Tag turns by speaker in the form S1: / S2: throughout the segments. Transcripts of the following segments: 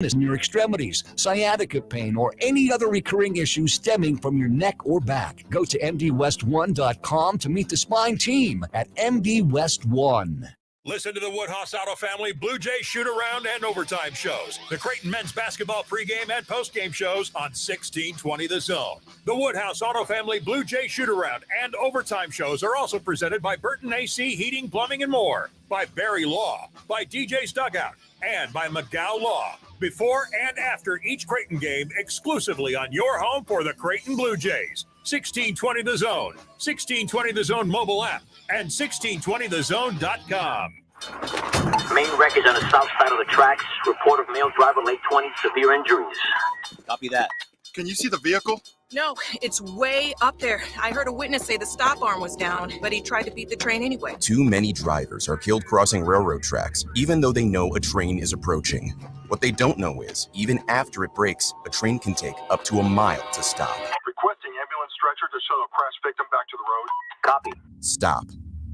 S1: in your extremities, sciatica pain, or any other recurring issues stemming from your neck or back. Go to MDWest1.com to meet the spine team at MD West 1.
S2: Listen to the Woodhouse Auto Family Blue Jay shoot-around and overtime shows. The Creighton men's basketball pregame and postgame shows on 1620 The Zone. The Woodhouse Auto Family Blue Jay shoot-around and overtime shows are also presented by Burton AC Heating, Plumbing, and More, by Barry Law, by DJ's Dugout, and by McGow Law. Before and after each Creighton game, exclusively on your home for the Creighton Blue Jays. 1620 The Zone, 1620 The Zone mobile app, and 1620thezone.com.
S3: Main wreckage on the south side of the tracks. Report of male driver, late 20s, severe injuries.
S4: Copy that.
S5: Can you see the vehicle?
S6: No, it's way up there. I heard a witness say the stop arm was down, but he tried to beat the train anyway.
S7: Too many drivers are killed crossing railroad tracks, even though they know a train is approaching. What they don't know is, even after it breaks, a train can take up to a mile to stop.
S5: Requesting ambulance stretcher to shuttle crash victim back to the road.
S3: Copy.
S7: Stop.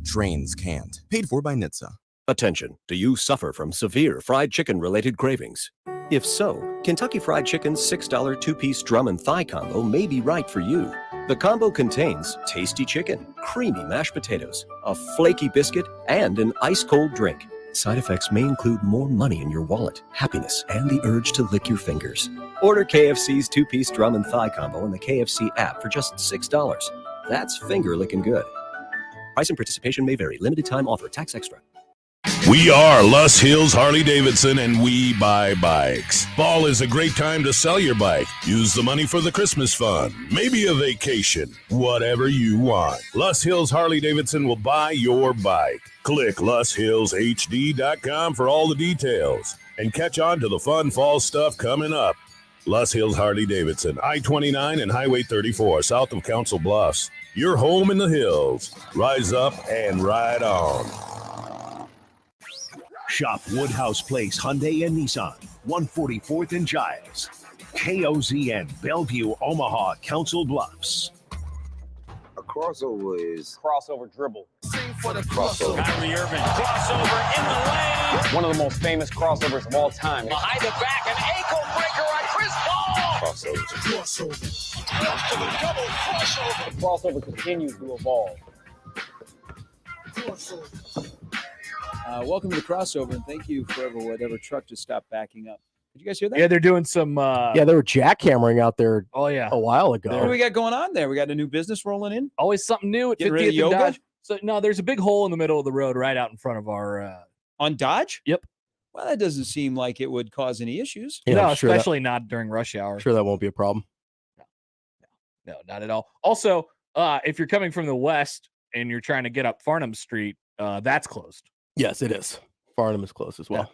S7: Trains can't. Paid for by NHTSA.
S8: Attention, do you suffer from severe fried chicken-related cravings? If so, Kentucky Fried Chicken's $6 two-piece drum and thigh combo may be right for you. The combo contains tasty chicken, creamy mashed potatoes, a flaky biscuit, and an ice-cold drink. Side effects may include more money in your wallet, happiness, and the urge to lick your fingers. Order KFC's two-piece drum and thigh combo in the KFC app for just $6. That's finger-licking good. Price and participation may vary. Limited time offer. Tax extra.
S2: We are Lus Hills Harley-Davidson, and we buy bikes. Fall is a great time to sell your bike. Use the money for the Christmas fund, maybe a vacation, whatever you want. Lus Hills Harley-Davidson will buy your bike. Click LusHillsHD.com for all the details and catch on to the fun fall stuff coming up. Lus Hills Harley-Davidson, I-29 and Highway 34, south of Council Bluffs. Your home in the hills. Rise up and ride on.
S9: Shop Woodhouse Place Hyundai and Nissan, 144th and Giles. KOZN, Bellevue, Omaha, Council Bluffs.
S4: A crossover is
S10: crossover dribble.
S4: Sing for the crossover.
S10: Kyrie Irving, crossover in the lane. One of the most famous crossovers of all time. Behind the back, an ankle breaker on Chris Paul.
S4: Crossover.
S10: Double crossover. The crossover continues to evolve.
S11: Welcome to the crossover, and thank you for whatever truck just stopped backing up. Did you guys hear that?
S12: Yeah, they're doing some.
S13: They were jackhammering out there.
S12: Oh yeah,
S13: a while ago.
S11: What do we got going on there? We got a new business rolling in.
S12: Always something new at 50th and Dodge. So no, there's a big hole in the middle of the road right out in front of our.
S11: On Dodge?
S12: Yep.
S11: Well, that doesn't seem like it would cause any issues.
S12: Yeah, no, especially not during rush hour.
S13: Sure, that won't be a problem.
S12: No, not at all. Also, if you're coming from the west and you're trying to get up Farnham Street, that's closed.
S13: Yes, it is. Farnham is closed as well.
S11: Yeah.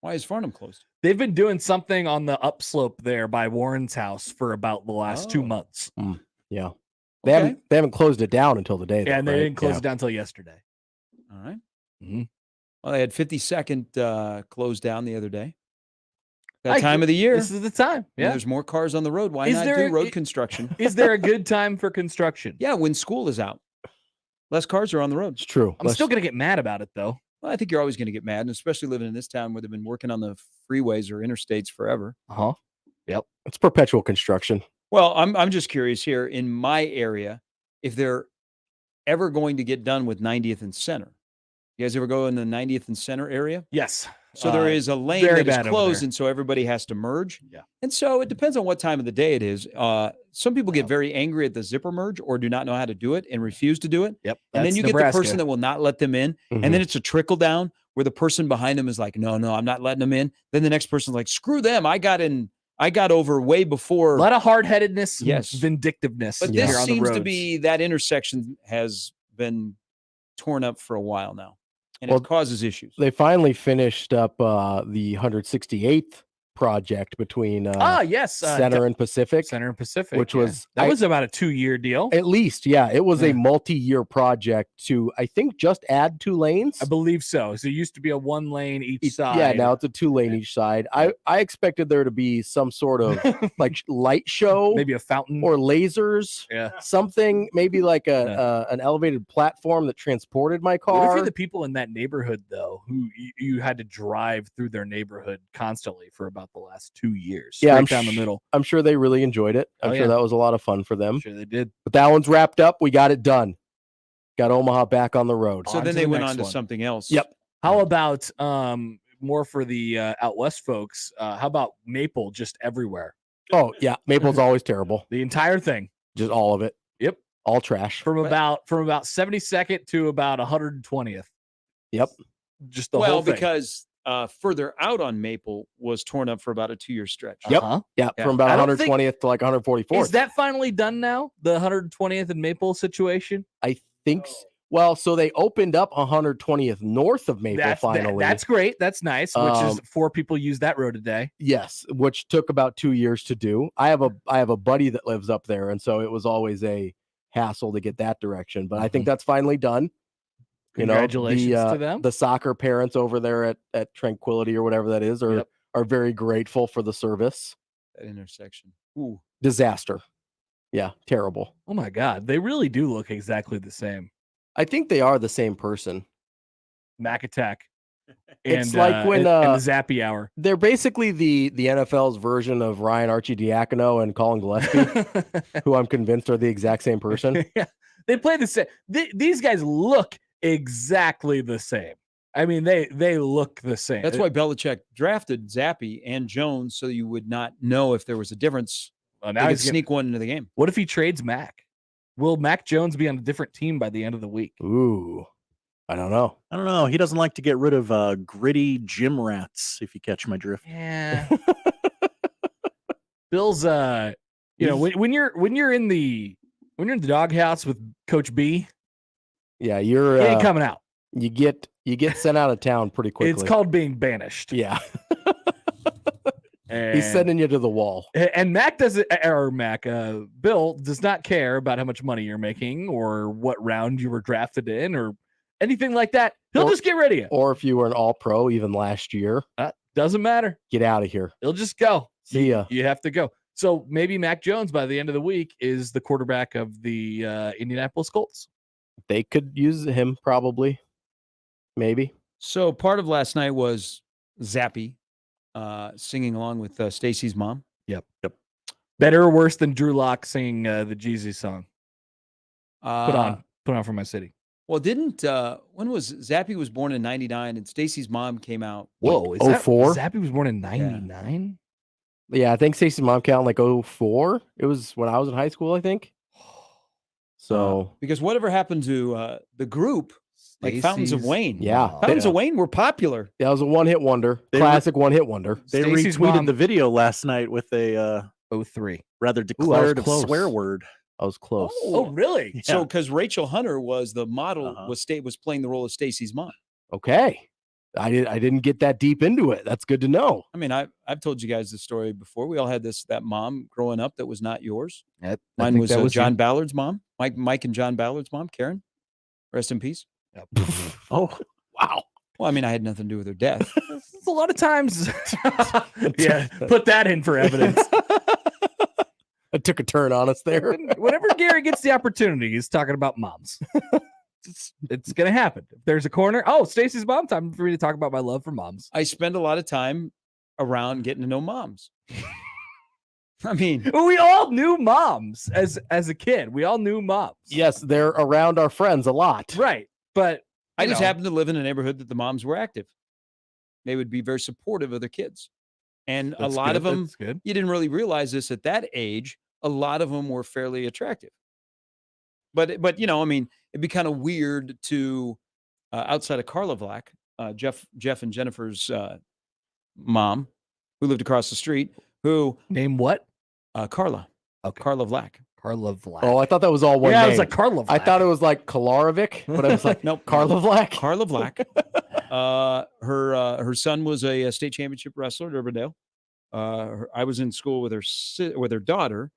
S11: Why is Farnham closed?
S12: They've been doing something on the upslope there by Warren's house for about the last 2 months.
S13: Yeah. They haven't closed it down until the day.
S12: Yeah, and they didn't close it down until yesterday.
S11: All right.
S12: Mm-hmm.
S11: Well, they had 52nd closed down the other day. That time of the year.
S12: This is the time. Yeah.
S11: There's more cars on the road. Why not do road construction?
S12: Is there a good time for construction?
S11: Yeah, when school is out. Less cars are on the road.
S13: It's true.
S12: I'm still going to get mad about it, though.
S11: Well, I think you're always going to get mad, and especially living in this town where they've been working on the freeways or interstates forever.
S13: Uh-huh. Yep. It's perpetual construction.
S11: Well, I'm just curious here in my area if they're ever going to get done with 90th and Center. You guys ever go in the 90th and Center area?
S12: Yes.
S11: So there is a lane that is closed, and so everybody has to merge.
S12: Yeah.
S11: And so it depends on what time of the day it is. Some people get very angry at the zipper merge or do not know how to do it and refuse to do it.
S12: Yep.
S11: And then you get the person that will not let them in.
S13: Mm-hmm.
S11: And then it's a trickle down where the person behind them is like, no, I'm not letting them in. Then the next person's like, screw them. I got over way before.
S12: A lot of hard-headedness,
S11: yes,
S12: vindictiveness.
S11: But this seems to be that intersection has been torn up for a while now. And it causes issues.
S13: They finally finished up the 168th project between Center and Pacific.
S12: Center and Pacific.
S13: Which was
S12: about a 2-year deal.
S13: At least, yeah. It was a multi-year project to, I think, just add 2 lanes.
S12: I believe so. So it used to be a 1 lane each side.
S13: Yeah, now it's a 2 lane each side. I expected there to be some sort of like light show.
S12: Maybe a fountain.
S13: Or lasers.
S12: Yeah.
S13: Something, maybe like an elevated platform that transported my car.
S12: What if you're the people in that neighborhood, though, who you had to drive through their neighborhood constantly for about about the last 2 years.
S13: Yeah,
S12: Straight down the middle.
S13: I'm sure they really enjoyed it. I'm sure that was a lot of fun for them.
S12: Sure they did.
S13: But that one's wrapped up. We got it done. Got Omaha back on the road.
S11: So then they went on to something else.
S13: Yep.
S12: How about more for the out west folks? How about Maple just everywhere?
S13: Oh yeah, Maple's always terrible.
S12: The entire thing,
S13: just all of it.
S12: Yep,
S13: all trash.
S12: From about 72nd to about 120th.
S13: Yep,
S12: just the whole thing.
S11: Because further out on Maple was torn up for about a 2-year stretch.
S13: Yep. Yeah, from about 120th to like 144th.
S12: Is that finally done now? The 120th and Maple situation?
S13: I think so. Well, so they opened up 120th north of Maple finally.
S12: That's great. That's nice. Which is 4 people use that road a day.
S13: Yes, which took about 2 years to do. I have a buddy that lives up there, and so it was always a hassle to get that direction. But I think that's finally done.
S12: Congratulations to them.
S13: The soccer parents over there at Tranquility or whatever that is are very grateful for the service.
S11: That intersection. Ooh.
S13: Disaster. Yeah, terrible.
S12: Oh my God. They really do look exactly the same.
S13: I think they are the same person.
S12: Mac Attack.
S13: It's like when
S12: the Zappy Hour.
S13: They're basically the NFL's version of Ryan Arcidiacono and Colin Gillespie, who I'm convinced are the exact same person.
S12: Yeah, they play the same. These guys look exactly the same. I mean, they look the same.
S11: That's why Belichick drafted Zappy and Jones so you would not know if there was a difference.
S12: Well,
S11: now he could sneak one into the game.
S12: What if he trades Mac? Will Mac Jones be on a different team by the end of the week?
S13: Ooh, I don't know.
S14: He doesn't like to get rid of gritty gym rats, if you catch my drift.
S12: Yeah. Bill's when you're in the doghouse with Coach B,
S13: yeah,
S12: he ain't coming out.
S13: You get sent out of town pretty quickly.
S12: It's called being banished.
S13: Yeah. He's sending you to the wall.
S12: And Bill does not care about how much money you're making or what round you were drafted in or anything like that. He'll just get rid of you.
S13: Or if you were an all-pro even last year.
S12: Doesn't matter.
S13: Get out of here.
S12: He'll just go.
S13: See ya.
S12: You have to go. So maybe Mac Jones by the end of the week is the quarterback of the Indianapolis Colts.
S13: They could use him probably. Maybe.
S11: So part of last night was Zappy singing along with Stacy's mom.
S12: Yep. Better or worse than Drew Lock singing the Jeezy song? Put on for my city.
S11: Well, when was Zappy was born in 99 and Stacy's mom came out?
S12: Whoa, is
S13: 04?
S12: Zappy was born in 99?
S13: Yeah, I think Stacy's mom came out in like 04. It was when I was in high school, I think. So
S11: because whatever happened to the group, like Fountains of Wayne.
S13: Yeah.
S11: Fountains of Wayne were popular.
S13: That was a one-hit wonder. Classic one-hit wonder.
S14: They
S12: Stacey's
S14: retweeted
S12: mom-
S14: the video last night with a
S12: 03.
S14: rather declarative
S13: close.
S14: swear word.
S13: I was close.
S12: Oh, really?
S14: Yeah.
S11: So because Rachel Hunter was the model, was playing the role of Stacy's mom.
S13: Okay. I didn't get that deep into it. That's good to know.
S11: I mean, I've told you guys this story before. We all had that mom growing up that was not yours.
S12: Yep.
S11: Mine was John Ballard's mom. Mike and John Ballard's mom, Karen. Rest in peace.
S12: Yep.
S13: Oh, wow.
S11: Well, I mean, I had nothing to do with her death.
S12: It's a lot of times. Yeah, put that in for evidence.
S13: I took a turn on us there.
S12: Whenever Gary gets the opportunity, he's talking about moms. It's going to happen. If there's a corner, Stacy's mom, time for me to talk about my love for moms.
S11: I spend a lot of time around getting to know moms. I mean,
S12: we all knew moms as a kid. We all knew moms.
S13: Yes, they're around our friends a lot.
S12: Right. But
S11: I just happened to live in a neighborhood that the moms were active. They would be very supportive of their kids. And a lot of them, you didn't really realize this at that age, a lot of them were fairly attractive. But I mean, it'd be kind of weird to, outside of Carla Vlack, Jeff and Jennifer's mom, who lived across the street, who...
S12: Name what?
S11: Carla.
S12: Okay.
S11: Her Vlack.
S12: Carla Vlack.
S13: Oh, I thought that was all one
S12: name.
S13: name.
S12: I was like Carla Vlack.
S13: I thought it was like Kolarovic, but I was like,
S11: nope.
S13: Carla Vlack.
S11: Carla Vlack. Her son was a state championship wrestler at Urbandale. I was in school with her daughter,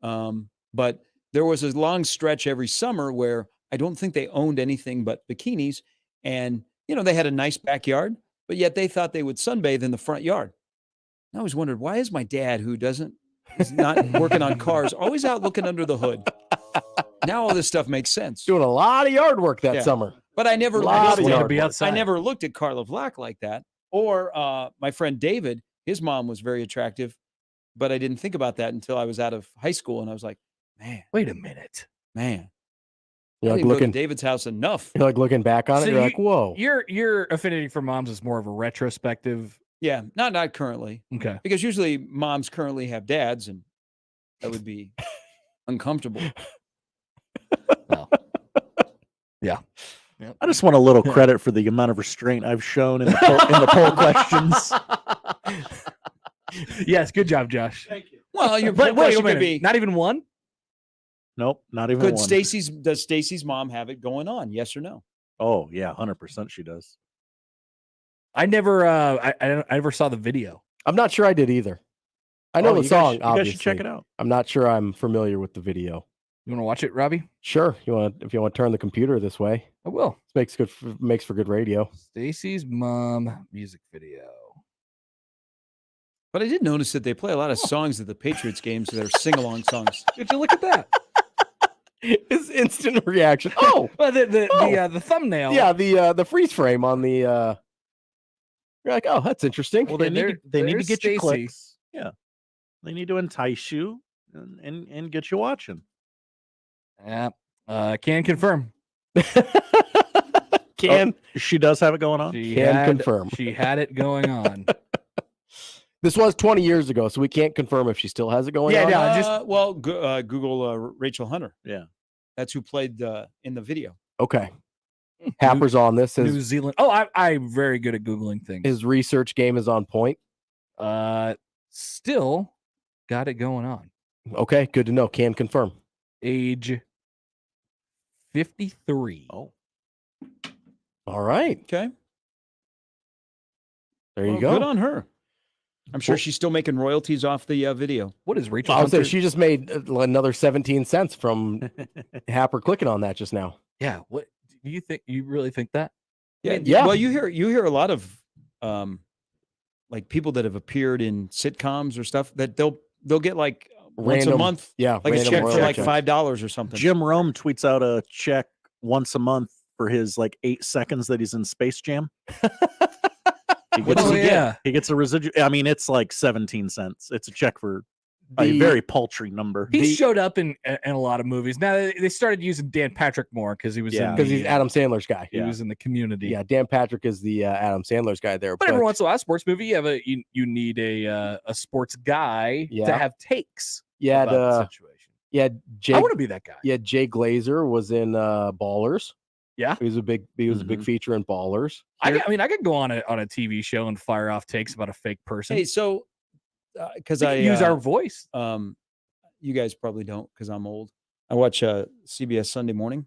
S11: but there was a long stretch every summer where I don't think they owned anything but bikinis, and they had a nice backyard, but yet they thought they would sunbathe in the front yard. And I always wondered, why is my dad, who is not working on cars, always out looking under the hood? Now all this stuff makes sense.
S13: Doing a lot of yard work that summer.
S11: But I never
S12: be outside.
S11: I never looked at Carla Vlack like that. Or my friend David, his mom was very attractive, but I didn't think about that until I was out of high school, and I was like, man,
S12: wait a minute,
S11: man.
S13: You're
S11: I
S13: like
S11: didn't go to
S13: looking
S11: David's house enough.
S13: You're like looking back on it.
S12: So
S13: You're like, whoa.
S12: Your affinity for moms is more of a retrospective.
S11: Yeah, not currently.
S12: Okay.
S11: Because usually moms currently have dads, and that would be uncomfortable.
S12: Well, yeah.
S14: Yep. I just want a little credit for the amount of restraint I've shown in the poll questions.
S12: Yes, good job, Josh.
S14: Thank you.
S11: Well, your
S12: But wait a
S11: question
S12: minute,
S11: could be
S12: not even one?
S14: Nope, not even
S11: Could
S14: one.
S11: does Stacy's mom have it going on? Yes or no?
S14: Oh yeah, 100% she does.
S12: I never I never saw the video.
S13: I'm not sure I did either. I know the song,
S14: You
S13: obviously.
S14: guys should check it out.
S13: I'm not sure I'm familiar with the video.
S12: You want to watch it, Robbie?
S13: Sure. If you want to turn the computer this way.
S12: I will.
S13: Makes for good radio.
S12: Stacy's mom music video.
S11: But I did notice that they play a lot of songs at the Patriots games that are sing-along songs.
S12: Did you look at that?
S13: It's instant reaction. Oh,
S12: well, the thumbnail.
S13: Yeah, the freeze frame on the. You're like, oh, that's interesting.
S14: Well, they need to get you
S12: Stacy.
S14: clicks. Yeah, they need to entice you and get you watching.
S12: Yeah, can confirm.
S14: She does have it going on.
S12: She
S13: Can
S12: had,
S13: confirm.
S12: She had it going on.
S13: This was 20 years ago, so we can't confirm if she still has it going on.
S12: Yeah, just
S11: Google Rachel Hunter.
S14: Yeah,
S11: that's who played in the video.
S13: Okay. Happer's on this.
S12: New Zealand. Oh, I'm very good at Googling things.
S13: His research game is on point.
S12: Still got it going on.
S13: Okay, good to know. Can confirm.
S12: Age 53.
S14: Oh.
S13: All right.
S11: Okay.
S13: There you go.
S11: Good on her. I'm sure she's still making royalties off the video.
S12: What is Rachel
S13: I would say
S12: Hunter?
S13: she just made another 17 cents from Happer clicking on that just now.
S12: Yeah. What do you think? You really think that?
S11: Yeah. Well, you hear a lot of like people that have appeared in sitcoms or stuff that they'll get like once a month, like a check for like $5 or something.
S14: Jim Rome tweets out a check once a month for his like 8 seconds that he's in Space Jam. He gets a residual. I mean, it's like 17 cents. It's a check for a very paltry number.
S12: He showed up in a lot of movies. Now they started using Dan Patrick more because he was
S13: because he's Adam Sandler's guy.
S12: He was in the Community.
S13: Yeah, Dan Patrick is the Adam Sandler's guy there.
S12: But every once in a while, a sports movie, you need a sports guy to have takes.
S13: Yeah,
S12: about the situation.
S13: Yeah,
S12: I want to be that guy.
S13: Yeah, Jay Glazer was in Ballers.
S12: Yeah,
S13: he was a big feature in Ballers.
S12: I could go on a TV show and fire off takes about a fake person.
S11: Hey, so because
S12: I use our voice.
S11: You guys probably don't because I'm old. I watch CBS Sunday Morning.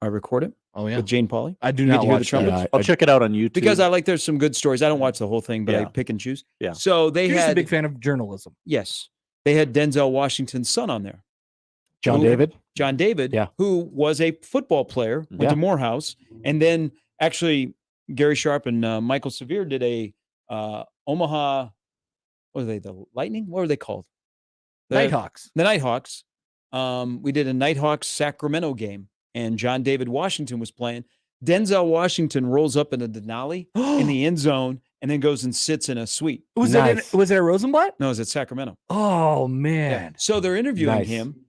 S11: I record it.
S12: Oh yeah,
S11: with Jane Pauley.
S12: I do not watch
S11: the trumpets.
S14: Yeah, I'll check it out on YouTube
S11: because I like. There's some good stories. I don't watch the whole thing, but I pick and choose.
S14: Yeah.
S11: So they
S12: You're
S11: had
S12: a big fan of journalism.
S11: Yes, they had Denzel Washington's son on there.
S13: John David,
S11: who was a football player, went to Morehouse, and then actually Gary Sharp and Michael Severe did a Omaha. What are they? The Lightning? What were they called?
S12: Nighthawks.
S11: The Nighthawks. We did a Nighthawks Sacramento game, and John David Washington was playing. Denzel Washington rolls up in a Denali in the end zone, and then goes and sits in a suite.
S12: Was it a Rosenblatt?
S11: No, it was at Sacramento.
S12: Oh man!
S11: Yeah. So they're interviewing him.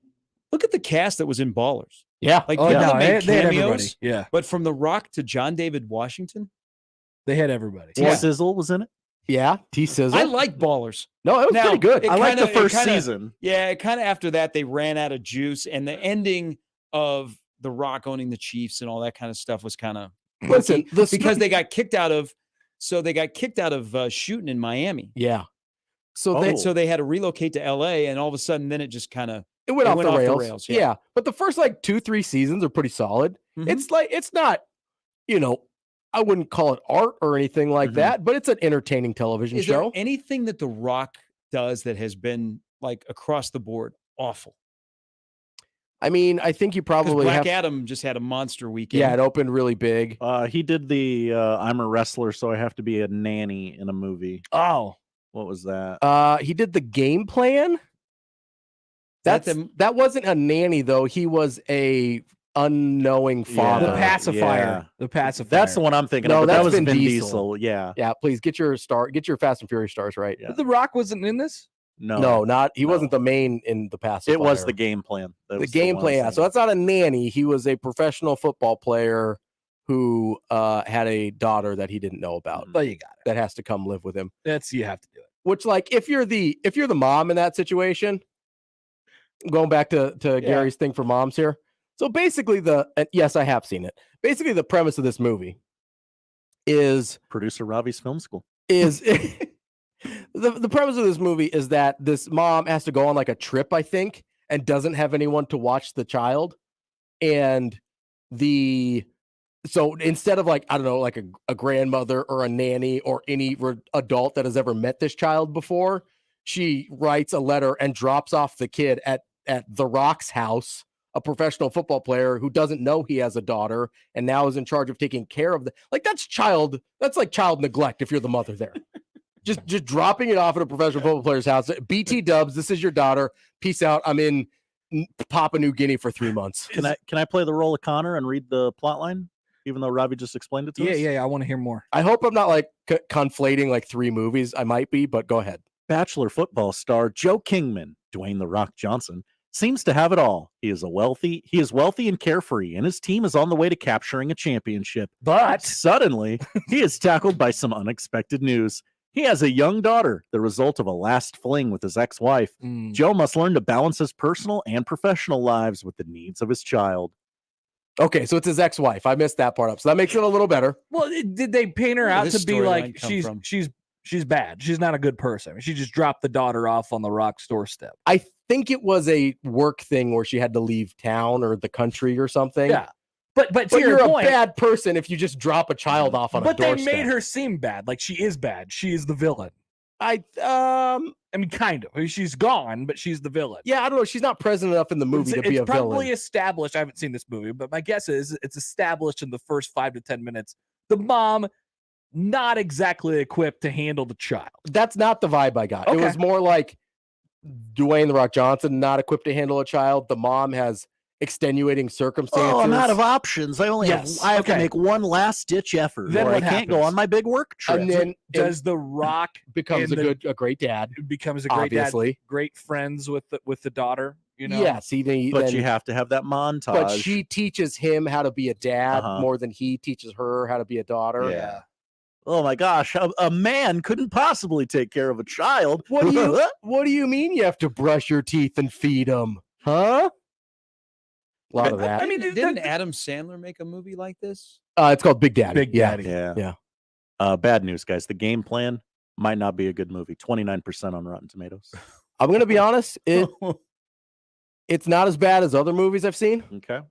S11: Look at the cast that was in Ballers.
S13: Yeah.
S11: Like
S12: they had everybody.
S11: cameos.
S12: Yeah.
S11: But from The Rock to John David Washington,
S12: they had everybody.
S14: T. Sizzle was in it.
S13: Yeah, T. Sizzle.
S11: I like Ballers.
S13: No, it was pretty good.
S14: I like the first season.
S11: Yeah, kind of after that they ran out of juice, and the ending of The Rock owning the Chiefs and all that kind of stuff was kind of because they got kicked out of. So they got kicked out of shooting in Miami.
S13: Yeah.
S11: So they had to relocate to LA, and all of a sudden, then it just kind of
S13: it went off the rails.
S11: Yeah.
S13: But the first like 2-3 seasons are pretty solid.
S11: Mm-hmm.
S13: It's not, I wouldn't call it art or anything like that, but it's an entertaining television show.
S11: Is there anything that The Rock does that has been like across the board awful?
S13: I mean, I think you probably
S11: Black Adam just had a monster weekend.
S13: Yeah, it opened really big.
S14: He did the I'm a wrestler, so I have to be a nanny in a movie.
S12: Oh,
S14: what was that?
S13: He did The Game Plan. That wasn't a nanny though. He was a unknowing father.
S12: The pacifier. The pacifier.
S14: That's the one I'm thinking
S13: No,
S14: of. But that
S13: that's
S14: was
S13: Vin
S14: Vin
S13: Diesel.
S14: Diesel. Yeah.
S13: Yeah, please get your Fast and Furious stars right.
S14: Yeah.
S12: The Rock wasn't in this?
S14: No,
S13: he wasn't the main in the pacifier.
S14: It was the game plan.
S13: The game plan. Yeah. So that's not a nanny. He was a professional football player who had a daughter that he didn't know about.
S12: But you got it.
S13: That has to come live with him.
S12: You have to do it.
S13: Which, like, if you're the mom in that situation, going back to Gary's thing for moms here. So basically, yes, I have seen it. Basically, the premise of this movie is
S14: producer Ravi's film school.
S13: Is the premise of this movie is that this mom has to go on like a trip, I think, and doesn't have anyone to watch the child, and so instead of like, I don't know, like a grandmother or a nanny or any adult that has ever met this child before, she writes a letter and drops off the kid at The Rock's house, a professional football player who doesn't know he has a daughter and now is in charge of taking care of that's like child neglect if you're the mother there. just dropping it off at a professional football player's house. BT Dubs, this is your daughter. Peace out. I'm in Papua New Guinea for 3 months.
S14: Can I play the role of Connor and read the plot line, even though Ravi just explained it to us?
S12: Yeah, I want to hear more.
S13: I hope I'm not like conflating like 3 movies. I might be, but go ahead.
S14: Bachelor football star Joe Kingman, Dwayne "The Rock" Johnson, seems to have it all. He is wealthy and carefree, and his team is on the way to capturing a championship. But suddenly, he is tackled by some unexpected news. He has a young daughter, the result of a last fling with his ex-wife. Joe must learn to balance his personal and professional lives with the needs of his child.
S13: Okay, so it's his ex-wife. I missed that part up, so that makes it a little better.
S12: Well, did they paint her out to be like she's bad? She's not a good person. I mean, she just dropped the daughter off on the Rock's doorstep.
S13: I think it was a work thing where she had to leave town or the country or something.
S12: Yeah, but to
S13: you're
S12: your point,
S13: a bad person if you just drop a child off on a doorstep.
S12: But they made her seem bad. Like she is bad. She is the villain.
S13: I
S12: mean, kind of. I mean, she's gone, but she's the villain.
S13: Yeah, I don't know. She's not present enough in the movie to be a villain.
S12: It's probably established. I haven't seen this movie, but my guess is it's established in the first 5 to 10 minutes. The mom, not exactly equipped to handle the child.
S13: That's not the vibe I got.
S12: Okay.
S13: It was more like Dwayne "The Rock" Johnson, not equipped to handle a child. The mom has extenuating circumstances.
S14: Oh, I'm out of options. I have to make one last ditch effort.
S12: Then
S14: or
S12: what
S14: I can't go on my big work trip.
S13: And then
S12: does The Rock
S13: becomes a great dad?
S12: Becomes a great
S13: obviously.
S12: dad, great friends with the daughter. You know,
S13: yes,
S14: but you have to have that montage.
S13: But she teaches him how to be a dad more than he teaches her how to be a daughter.
S14: Yeah. Oh my gosh, a man couldn't possibly take care of a child.
S13: What do you mean you have to brush your teeth and feed him? Huh? A lot of that.
S11: I mean, didn't Adam Sandler make a movie like this?
S13: It's called Big Daddy.
S12: Big Daddy.
S14: Yeah. Bad news, guys. The game plan might not be a good movie. 29% on Rotten Tomatoes.
S13: I'm gonna be honest. It's not as bad as other movies I've seen.
S14: Okay.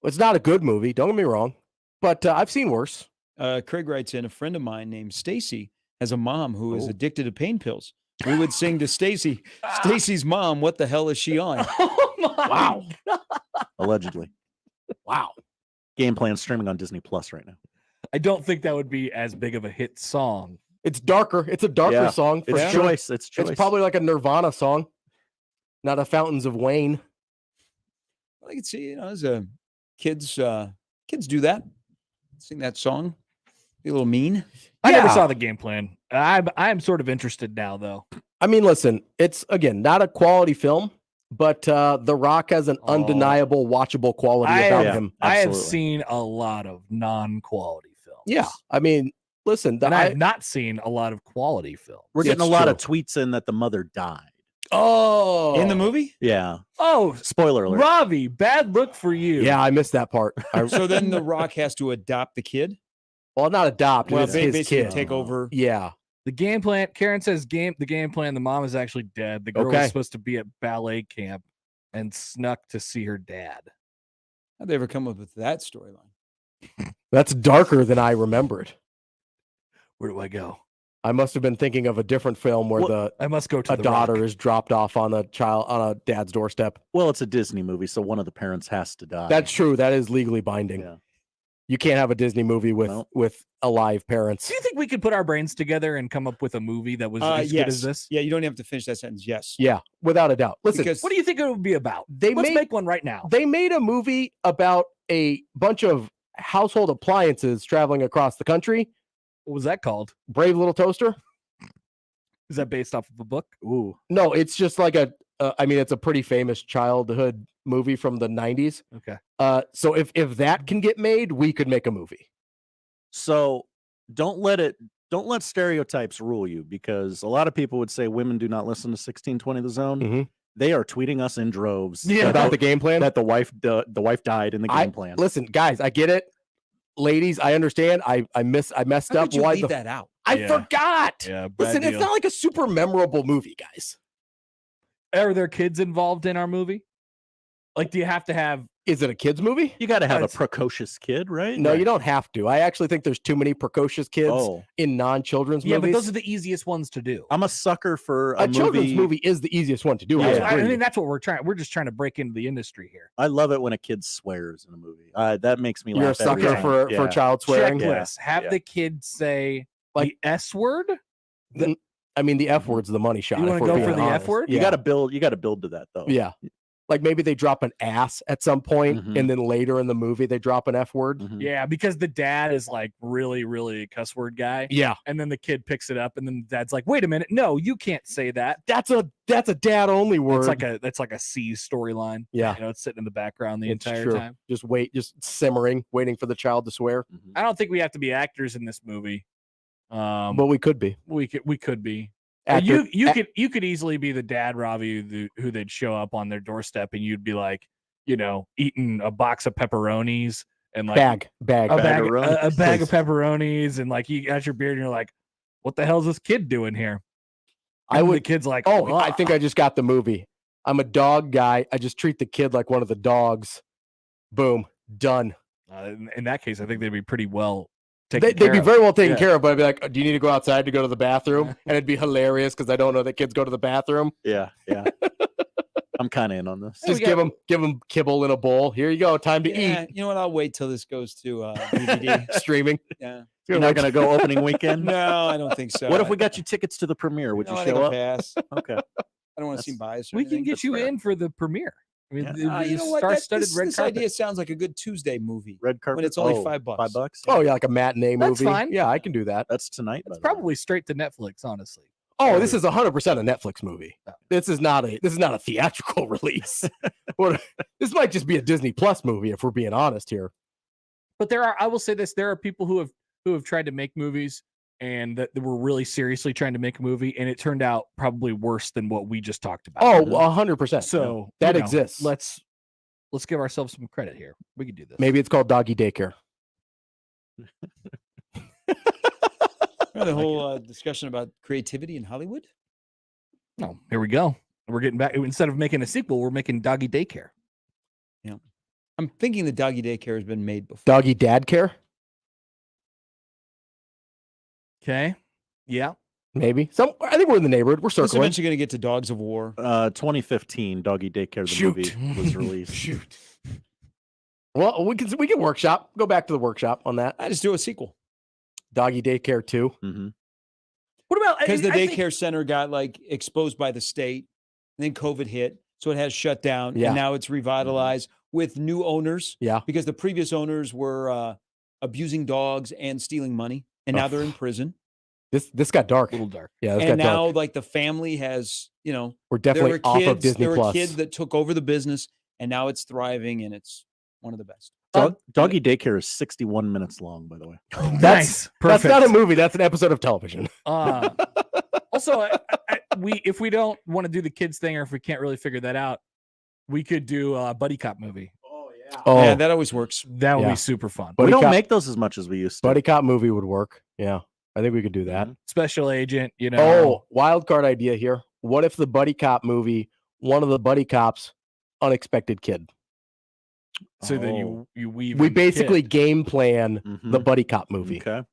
S13: It's not a good movie. Don't get me wrong, but I've seen worse.
S11: Craig writes in, a friend of mine named Stacy has a mom who is addicted to pain pills. We would sing to Stacy, Stacy's mom, what the hell is she on?
S13: Wow.
S14: Allegedly.
S13: Wow.
S14: Game plan streaming on Disney Plus right now.
S12: I don't think that would be as big of a hit song.
S13: It's darker. It's a darker song. For
S14: It's
S13: sure.
S14: choice. It's choice.
S13: It's probably like a Nirvana song, not a Fountains of Wayne.
S11: I can see, as a kids do that. Sing that song. Be a little mean.
S12: I never saw the game plan. I'm sort of interested now, though.
S13: I mean, listen, it's again not a quality film, but The Rock has an undeniable watchable quality about him.
S12: I have seen a lot of non-quality films.
S13: Yeah, I mean, listen,
S12: I have not seen a lot of quality films.
S14: We're getting a lot of tweets in that the mother died.
S13: Oh,
S11: in the movie?
S14: Yeah.
S12: Oh,
S14: spoiler alert.
S12: Ravi, bad look for you.
S13: Yeah, I missed that part.
S11: So then The Rock has to adopt the kid?
S13: Well, not adopt.
S11: Well,
S13: it's his
S11: basically
S13: kid.
S11: take over.
S13: Yeah.
S12: The game plan, Karen says the game plan, the mom is actually dead. The girl was supposed to be at ballet camp and snuck to see her dad.
S11: How'd they ever come up with that storyline?
S13: That's darker than I remembered.
S12: Where do I go?
S13: I must have been thinking of a different film where
S12: I must go to
S13: a
S12: the
S13: daughter
S12: Rock.
S13: is dropped off on a dad's doorstep.
S14: Well, it's a Disney movie, so one of the parents has to die.
S13: That's true. That is legally binding.
S14: Yeah.
S13: You can't have a Disney movie with alive parents.
S12: Do you think we could put our brains together and come up with a movie that was as good as this?
S11: Yeah, you don't have to finish that sentence. Yes.
S13: Yeah, without a doubt. Listen,
S12: What do you think it would be about? Let's make one right now.
S13: They made a movie about a bunch of household appliances traveling across the country.
S12: What was that called?
S13: Brave Little Toaster.
S12: Is that based off of a book?
S13: Ooh. No, it's just like it's a pretty famous childhood movie from the 90s.
S12: Okay.
S13: So if that can get made, we could make a movie.
S14: So don't let stereotypes rule you, because a lot of people would say women do not listen to 1620 The Zone.
S13: Mm-hmm.
S14: They are tweeting us in droves
S13: about the game plan,
S14: that the wife died in the game plan.
S13: Listen, guys, I get it. Ladies, I understand. I messed
S11: How
S13: up.
S11: could you leave that out?
S13: I forgot.
S12: Yeah,
S13: listen, it's not like a super memorable movie, guys.
S12: Are there kids involved in our movie? Like, do you have to have?
S13: Is it a kids movie?
S14: You got to have a precocious kid, right?
S13: No, you don't have to. I actually think there's too many precocious kids in non-children's movies.
S12: Yeah, but those are the easiest ones to do.
S14: I'm a sucker for
S13: a children's movie is the easiest one to do.
S12: I think that's what we're trying. We're just trying to break into the industry here.
S14: I love it when a kid swears in a movie. That makes me laugh.
S13: You're a sucker for child swearing.
S12: Checklist. Have the kid say like the S word.
S13: The F word's the money shot.
S12: You want to go for the F word?
S14: You got to build. You got to build to that though.
S13: Yeah. Like maybe they drop an ass at some point, and then later in the movie they drop an F word.
S12: Yeah, because the dad is like really, really a cuss word guy.
S13: Yeah,
S12: and then the kid picks it up, and then the dad's like, "Wait a minute, no, you can't say that.
S13: That's a dad only word."
S12: That's like a C storyline.
S13: Yeah,
S12: it's sitting in the background the entire time.
S13: Just simmering, waiting for the child to swear.
S12: I don't think we have to be actors in this movie.
S13: But we could be.
S12: We could be. You could easily be the dad, Ravi, who they'd show up on their doorstep, and you'd be like, eating a box of pepperonis and like
S13: bag
S12: of pepperonis, and like you got your beard, and you're like, what the hell is this kid doing here? The kid's like,
S13: I think I just got the movie. I'm a dog guy. I just treat the kid like one of the dogs. Boom, done.
S12: In that case, I think they'd be pretty well.
S13: They'd be very well taken care of, but I'd be like, do you need to go outside to go to the bathroom? And it'd be hilarious because I don't know that kids go to the bathroom.
S14: Yeah. I'm kind of in on this.
S13: Just give them kibble in a bowl. Here you go. Time to eat.
S11: You know what? I'll wait till this goes to DVD
S13: streaming.
S11: Yeah.
S14: You're not going to go opening weekend?
S11: No, I don't think so.
S14: What if we got you tickets to the premiere? Would you show up?
S11: Pass.
S14: Okay.
S11: I don't want to seem biased.
S12: We can get you in for the premiere. I mean,
S11: you know what? This idea sounds like a good Tuesday movie.
S14: Red carpet.
S11: When it's only $5.
S14: $5.
S13: Oh yeah, like a matinee movie.
S12: That's fine.
S13: Yeah, I can do that.
S14: That's tonight.
S12: It's probably straight to Netflix, honestly.
S13: Oh, this is 100% a Netflix movie. This is not a theatrical release. This might just be a Disney Plus movie if we're being honest here.
S12: But I will say this: there are people who have tried to make movies and that were really seriously trying to make a movie, and it turned out probably worse than what we just talked about.
S13: Oh, 100%.
S12: So
S13: that exists.
S12: Let's give ourselves some credit here. We can do this.
S13: Maybe it's called doggy daycare.
S11: The whole discussion about creativity in Hollywood.
S12: No, here we go. We're getting back. Instead of making a sequel, we're making doggy daycare.
S11: Yeah, I'm thinking the doggy daycare has been made before.
S13: Doggy dad care.
S12: Okay. Yeah.
S13: Maybe. I think we're in the neighborhood. We're circling.
S11: It's eventually going to get to Dogs of War.
S14: 2015, Doggy Daycare, the movie was released.
S13: Shoot. Well, we can workshop. Go back to the workshop on that.
S11: I just do a sequel.
S13: Doggy Daycare 2.
S14: Mm-hmm.
S12: What about
S11: because the daycare center got like exposed by the state, and then COVID hit, so it has shut down, and now it's revitalized with new owners.
S13: Yeah,
S11: because the previous owners were abusing dogs and stealing money, and now they're in prison.
S13: This got dark.
S12: A little dark.
S13: Yeah,
S11: and now dark. Like the family has,
S13: we're definitely off of Disney Plus.
S11: There were kids that took over the business, and now it's thriving, and it's one of the best.
S14: Doggy Daycare is 61 minutes long, by the way.
S13: That's not a movie. That's an episode of television.
S12: Also, if we don't want to do the kids thing, or if we can't really figure that out, we could do a buddy cop movie.
S11: Oh yeah, that always works.
S12: That would be super fun.
S14: We don't make those as much as we used to.
S13: Buddy cop movie would work. Yeah, I think we could do that.
S12: Special agent,
S13: Oh, wild card idea here. What if the buddy cop movie, one of the buddy cops, unexpected kid?
S12: So then you weave.
S13: We basically game plan the buddy cop movie.
S14: Okay.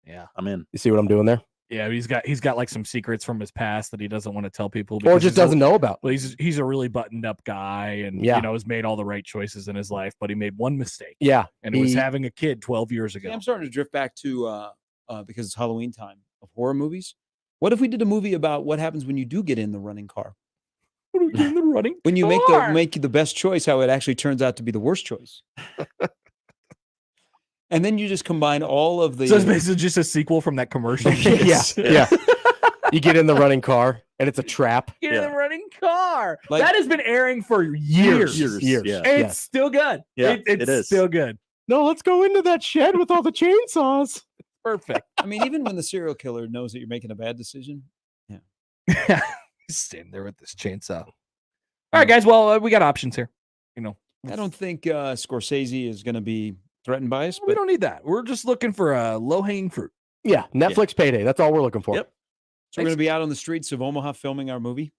S12: Yeah,
S14: I'm in.
S13: You see what I'm doing there?
S12: Yeah, he's got like some secrets from his past that he doesn't want to tell people,
S13: Or just doesn't know about.
S12: Well, he's a really buttoned up guy, and has made all the right choices in his life, but he made one mistake.
S13: Yeah,
S12: and it was having a kid 12 years ago.
S11: I'm starting to drift back to because it's Halloween time of horror movies. What if we did a movie about what happens when you do get in the running car?
S12: What do we do in the running
S11: when you
S12: car?
S11: make the best choice, how it actually turns out to be the worst choice. And then you just combine all of the.
S12: So it's basically just a sequel from that commercial.
S13: Yeah. You get in the running car, and it's a trap.
S12: Get in the running car.
S11: Like-
S12: that has been airing for years.
S14: Yeah.
S12: And it's still good.
S14: Yeah,
S12: it's
S14: it is.
S12: still good.
S13: No, let's go into that shed with all the chainsaws.
S12: Perfect.
S11: I mean, even when the serial killer knows that you're making a bad decision.
S12: Yeah. He's standing there with this chainsaw. All right, guys. Well, we got options here.
S11: I don't think Scorsese is going to be threatened by us.
S12: We
S11: But
S12: don't need that. We're just looking for a low-hanging fruit.
S13: Yeah, Netflix payday. That's all we're looking for.
S14: Yep.
S11: so we're going to be out on the streets of Omaha filming our movie.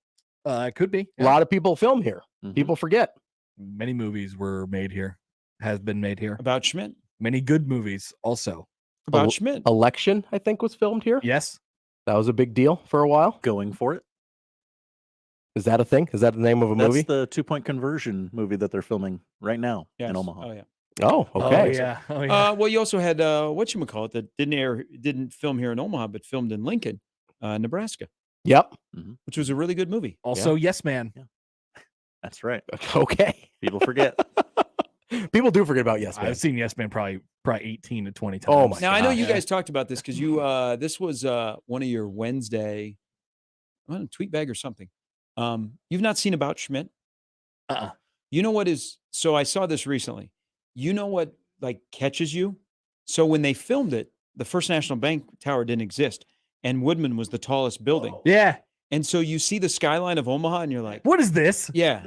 S12: It could be.
S13: A lot of people film here. People forget.
S12: Many movies were made here. Has been made here.
S11: About Schmidt.
S12: Many good movies also.
S11: About Schmidt.
S13: Election, I think, was filmed here.
S12: Yes.
S13: That was a big deal for a while.
S14: Going for it.
S13: Is that a thing? Is that the name of a movie?
S14: That's the 2-point conversion movie that they're filming right now in Omaha.
S11: Oh, yeah.
S13: Oh, okay.
S12: Oh, yeah.
S11: Well, you also had whatchamacallit that didn't film here in Omaha, but filmed in Lincoln, Nebraska.
S13: Yep.
S11: Which was a really good movie.
S12: Also, Yes Man.
S14: Yeah. That's right.
S13: Okay.
S14: People forget.
S13: People do forget about Yes Man.
S12: I've seen Yes Man probably 18 to 20 times.
S13: Oh, my
S11: Now, I know
S13: God.
S11: you guys talked about this because you this was one of your Wednesday tweet bag or something. You've not seen About Schmidt? You know what is so I saw this recently. You know what like catches you? So when they filmed it, the First National Bank Tower didn't exist, and Woodman was the tallest building.
S12: Yeah.
S11: And so you see the skyline of Omaha, and you're like,
S12: What is this?
S11: yeah.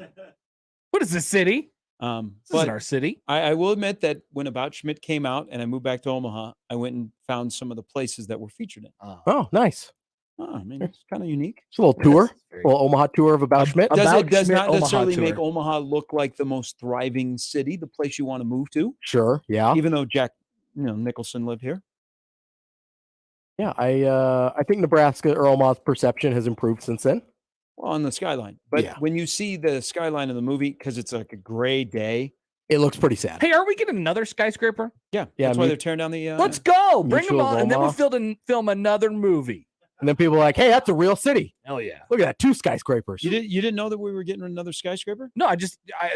S12: What is this city? This
S11: But
S12: isn't our city.
S11: I will admit that when About Schmidt came out and I moved back to Omaha, I went and found some of the places that were featured in.
S13: Oh, nice.
S11: Oh, I mean, it's kind of unique.
S13: It's a little tour, a little Omaha tour of About Schmidt.
S11: Does
S12: Schmidt
S11: not
S12: Omaha
S11: necessarily
S12: tour.
S11: make Omaha look like the most thriving city, the place you want to move to,
S13: Sure. Yeah.
S11: even though Jack Nicholson lived here.
S13: Yeah. I think Nebraska or Omaha's perception has improved since then.
S11: Well, on the skyline. But
S13: Yeah.
S11: when you see the skyline of the movie, because it's like a gray day.
S13: It looks pretty sad.
S12: Hey, are we getting another skyscraper?
S11: Yeah.
S13: Yeah,
S11: That's why
S13: mu-
S11: they're tearing down the.
S12: Let's go. Bring them
S13: Mutual
S12: on, and then we'll
S13: Omaha.
S12: film another movie.
S13: And then people are like, hey, that's a real city.
S12: Hell yeah.
S13: Look at that. 2 skyscrapers.
S11: You didn't know that we were getting another skyscraper?
S12: No, I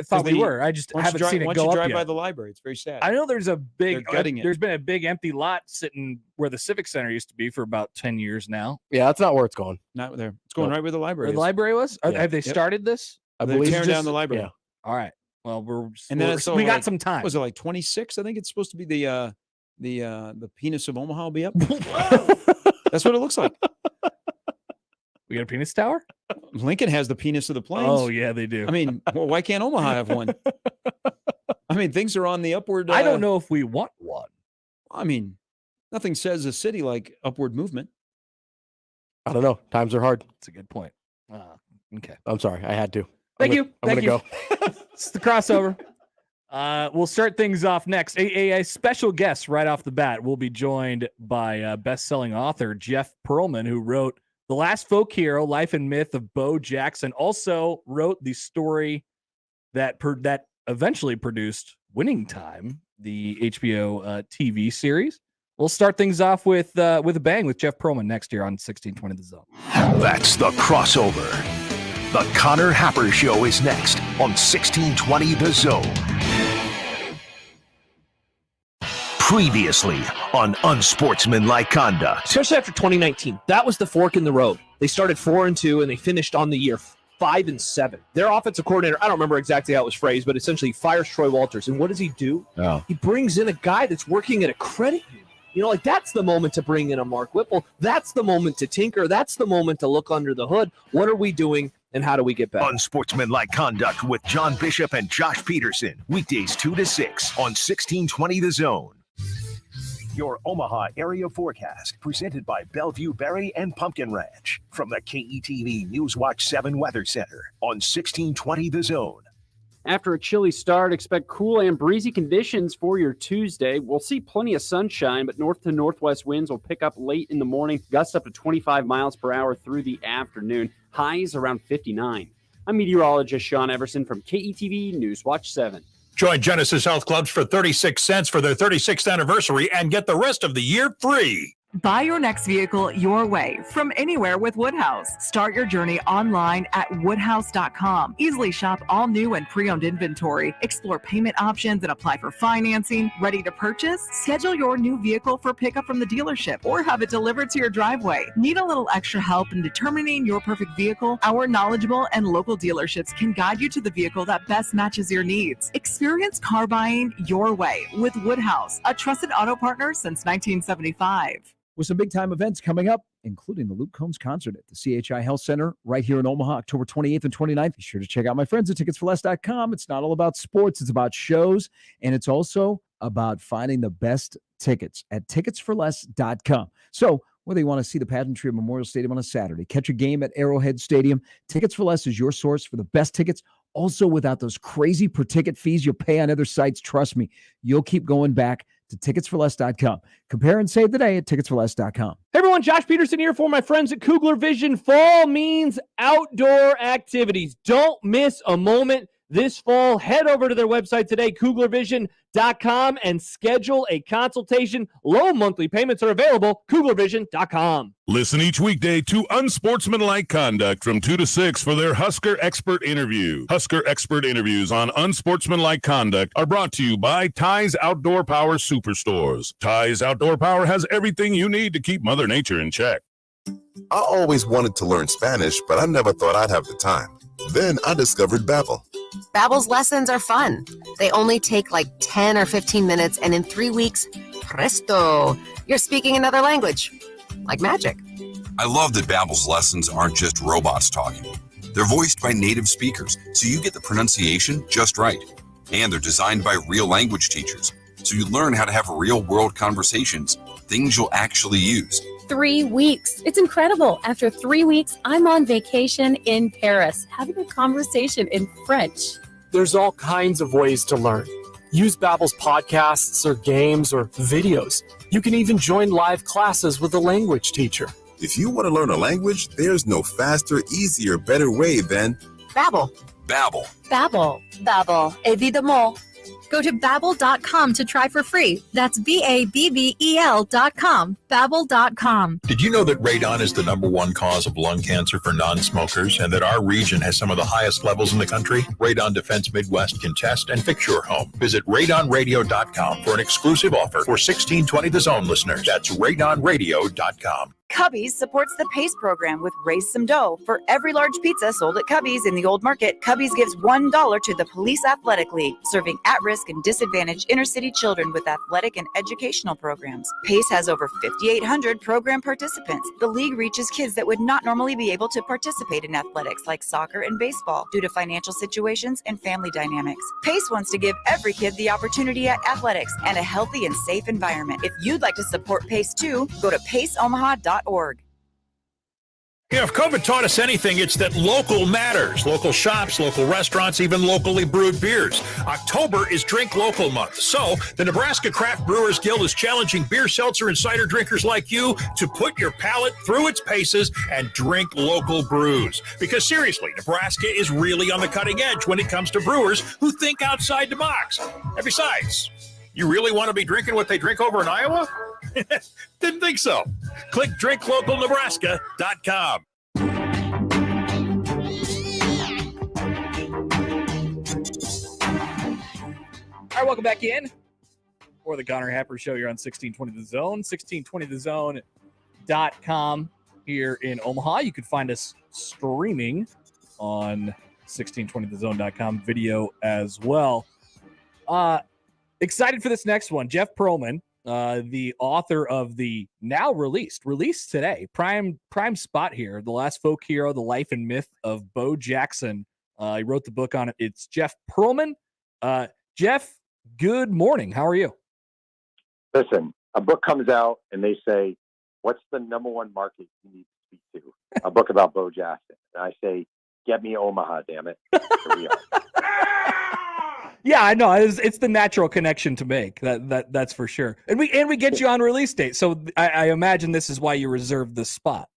S12: thought we were. I just haven't seen it
S11: Once
S12: go
S11: you
S12: up
S11: drive
S12: yet.
S11: by the library, it's very sad.
S12: I know there's a big,
S11: They're gutting it.
S12: there's been a big empty lot sitting where the Civic Center used to be for about 10 years now.
S13: Yeah, that's not where it's going.
S11: Not there. It's going
S13: No.
S11: right where the library
S12: Where the
S11: is.
S12: library was?
S13: Yeah.
S12: Have they
S11: Yep.
S12: started this?
S13: I
S11: They're
S13: believe
S11: tearing
S13: just-
S11: down the library.
S13: Yeah.
S12: All right. Well,
S11: And then it's
S12: we got
S11: like-
S12: some time.
S11: Was it like 26? I think it's supposed to be the penis of Omaha will be up. That's what it looks like.
S12: We got a penis tower?
S11: Lincoln has the penis of the plains.
S12: Oh, yeah, they do.
S11: I mean, well, why can't Omaha have one? I mean, things are on the upward.
S12: I don't know if we want one.
S11: I mean, nothing says a city like upward movement.
S13: I don't know. Times are hard.
S12: That's a good point. Okay.
S13: I'm sorry. I had to.
S12: Thank you.
S13: I'm
S12: Thank
S13: going
S12: you.
S13: to go.
S12: It's the crossover. We'll start things off next. A special guest right off the bat. We'll be joined by best-selling author Jeff Pearlman, who wrote The Last Folk Hero, Life and Myth of Bo Jackson. Also wrote the story that eventually produced Winning Time, the HBO TV series. We'll start things off with a bang with Jeff Pearlman next year on 1620 The Zone.
S9: That's the crossover. The Connor Happer Show is next on 1620 The Zone. Previously on Unsportsmanlike Conduct.
S15: Especially after 2019. That was the fork in the road. They started 4-2 and they finished on the year 5-7. Their offensive coordinator, I don't remember exactly how it was phrased, but essentially fires Troy Walters. And what does he do?
S14: Oh.
S15: He brings in a guy that's working at a credit union. You know, like that's the moment to bring in a Mark Whipple. That's the moment to tinker. That's the moment to look under the hood. What are we doing and how do we get better?
S9: Unsportsmanlike Conduct with John Bishop and Josh Peterson. Weekdays 2 to 6 on 1620 The Zone. Your Omaha area forecast presented by Bellevue Berry and Pumpkin Ranch from the KETV Newswatch 7 Weather Center on 1620 The Zone.
S16: After a chilly start, expect cool and breezy conditions for your Tuesday. We'll see plenty of sunshine, but north to northwest winds will pick up late in the morning, gusts up to 25 miles per hour through the afternoon. Highs around 59. I'm meteorologist Sean Everson from KETV Newswatch 7.
S2: Join Genesis Health Clubs for 36 cents for their 36th anniversary and get the rest of the year free.
S17: Buy your next vehicle your way from anywhere with Woodhouse. Start your journey online at woodhouse.com. Easily shop all new and pre-owned inventory. Explore payment options and apply for financing. Ready to purchase? Schedule your new vehicle for pickup from the dealership or have it delivered to your driveway. Need a little extra help in determining your perfect vehicle? Our knowledgeable and local dealerships can guide you to the vehicle that best matches your needs. Experience car buying your way with Woodhouse, a trusted auto partner since 1975.
S11: With some big-time events coming up, including the Luke Combs concert at the CHI Health Center right here in Omaha, October 28th and 29th. Be sure to check out my friends at ticketsforless.com. It's not all about sports. It's about shows, and it's also about finding the best tickets at ticketsforless.com. So whether you want to see the pageantry at Memorial Stadium on a Saturday, catch a game at Arrowhead Stadium, Tickets for Less is your source for the best tickets, also without those crazy per-ticket fees you'll pay on other sites. Trust me, you'll keep going back to ticketsforless.com. Compare and save today at ticketsforless.com.
S15: Hey everyone, Josh Peterson here for my friends at Kugler Vision. Fall means outdoor activities. Don't miss a moment this fall. Head over to their website today, kuglervision.com, and schedule a consultation. Low monthly payments are available, kuglervision.com.
S18: Listen each weekday to Unsportsmanlike Conduct from 2 to 6 for their Husker Expert Interview. Husker Expert Interviews on Unsportsmanlike Conduct are brought to you by Ty's Outdoor Power Superstores. Ty's Outdoor Power has everything you need to keep Mother Nature in check.
S19: I always wanted to learn Spanish, but I never thought I'd have the time. Then I discovered Babbel.
S20: Babbel's lessons are fun. They only take like 10 or 15 minutes, and in 3 weeks, presto, you're speaking another language. Like magic.
S7: I love that Babbel's lessons aren't just robots talking. They're voiced by native speakers, so you get the pronunciation just right. And they're designed by real language teachers, so you learn how to have real-world conversations, things you'll actually use.
S21: 3 weeks. It's incredible. After 3 weeks, I'm on vacation in Paris, having a conversation in French.
S22: There's all kinds of ways to learn. Use Babbel's podcasts or games or videos. You can even join live classes with a language teacher.
S19: If you want to learn a language, there's no faster, easier, better way than
S20: Babbel.
S7: Babbel.
S21: Babbel. Babbel. Évidemment. Go to Babbel.com to try for free. That's BABBEL.com. Babbel.com.
S2: Did you know that radon is the #1 cause of lung cancer for non-smokers and that our region has some of the highest levels in the country? Radon Defense Midwest can test and fix your home. Visit radonradio.com for an exclusive offer for 1620 The Zone listeners. That's radonradio.com.
S23: Cubby's supports the PACE program with Raise Some Dough. For every large pizza sold at Cubby's in the Old Market, Cubby's gives $1 to the Police Athletic League, serving at-risk and disadvantaged inner-city children with athletic and educational programs. PACE has over 5,800 program participants. The league reaches kids that would not normally be able to participate in athletics like soccer and baseball due to financial situations and family dynamics. PACE wants to give every kid the opportunity at athletics and a healthy and safe environment. If you'd like to support PACE too, go to paceomaha.org.
S2: If COVID taught us anything, it's that local matters. Local shops, local restaurants, even locally brewed beers. October is Drink Local Month. So the Nebraska Craft Brewers Guild is challenging beer, seltzer, and cider drinkers like you to put your palate through its paces and drink local brews. Because seriously, Nebraska is really on the cutting edge when it comes to brewers who think outside the box. And besides, you really want to be drinking what they drink over in Iowa? Didn't think so. Click drinklocalnebraska.com.
S12: All right, welcome back in for the Connor Happer Show here on 1620 The Zone, 1620thezone.com here in Omaha. You can find us streaming on 1620thezone.com video as well. Excited for this next one. Jeff Pearlman, the author of the now released today, prime spot here, The Last Folk Hero, The Life and Myth of Bo Jackson. He wrote the book on it. It's Jeff Pearlman. Jeff, good morning. How are you?
S24: Listen, a book comes out and they say, what's the #1 market you need to speak to? A book about Bo Jackson. And I say, get me Omaha, damn it. Here we are.
S12: Yeah, I know. It's the natural connection to make. That's for sure. And we get you on release date. So I imagine this is why you reserved the spot.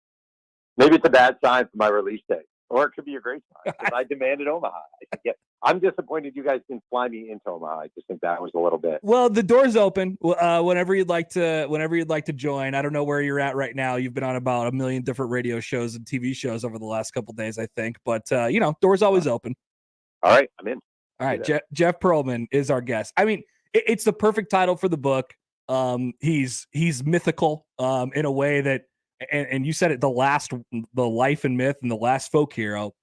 S24: Maybe it's a bad sign for my release date, or it could be a great sign because I demanded Omaha. I said, yeah, I'm disappointed you guys didn't fly me into Omaha. I just think that was a little bit.
S12: Well, the door's open. Whenever you'd like to join. I don't know where you're at right now. You've been on about 1 million different radio shows and TV shows over the last couple of days, I think. But door's always open.
S24: All right, I'm in.
S12: All right, Jeff Pearlman is our guest. I mean, it's the perfect title for the book. He's mythical in a way that, and you said it, the life and myth and the last folk hero.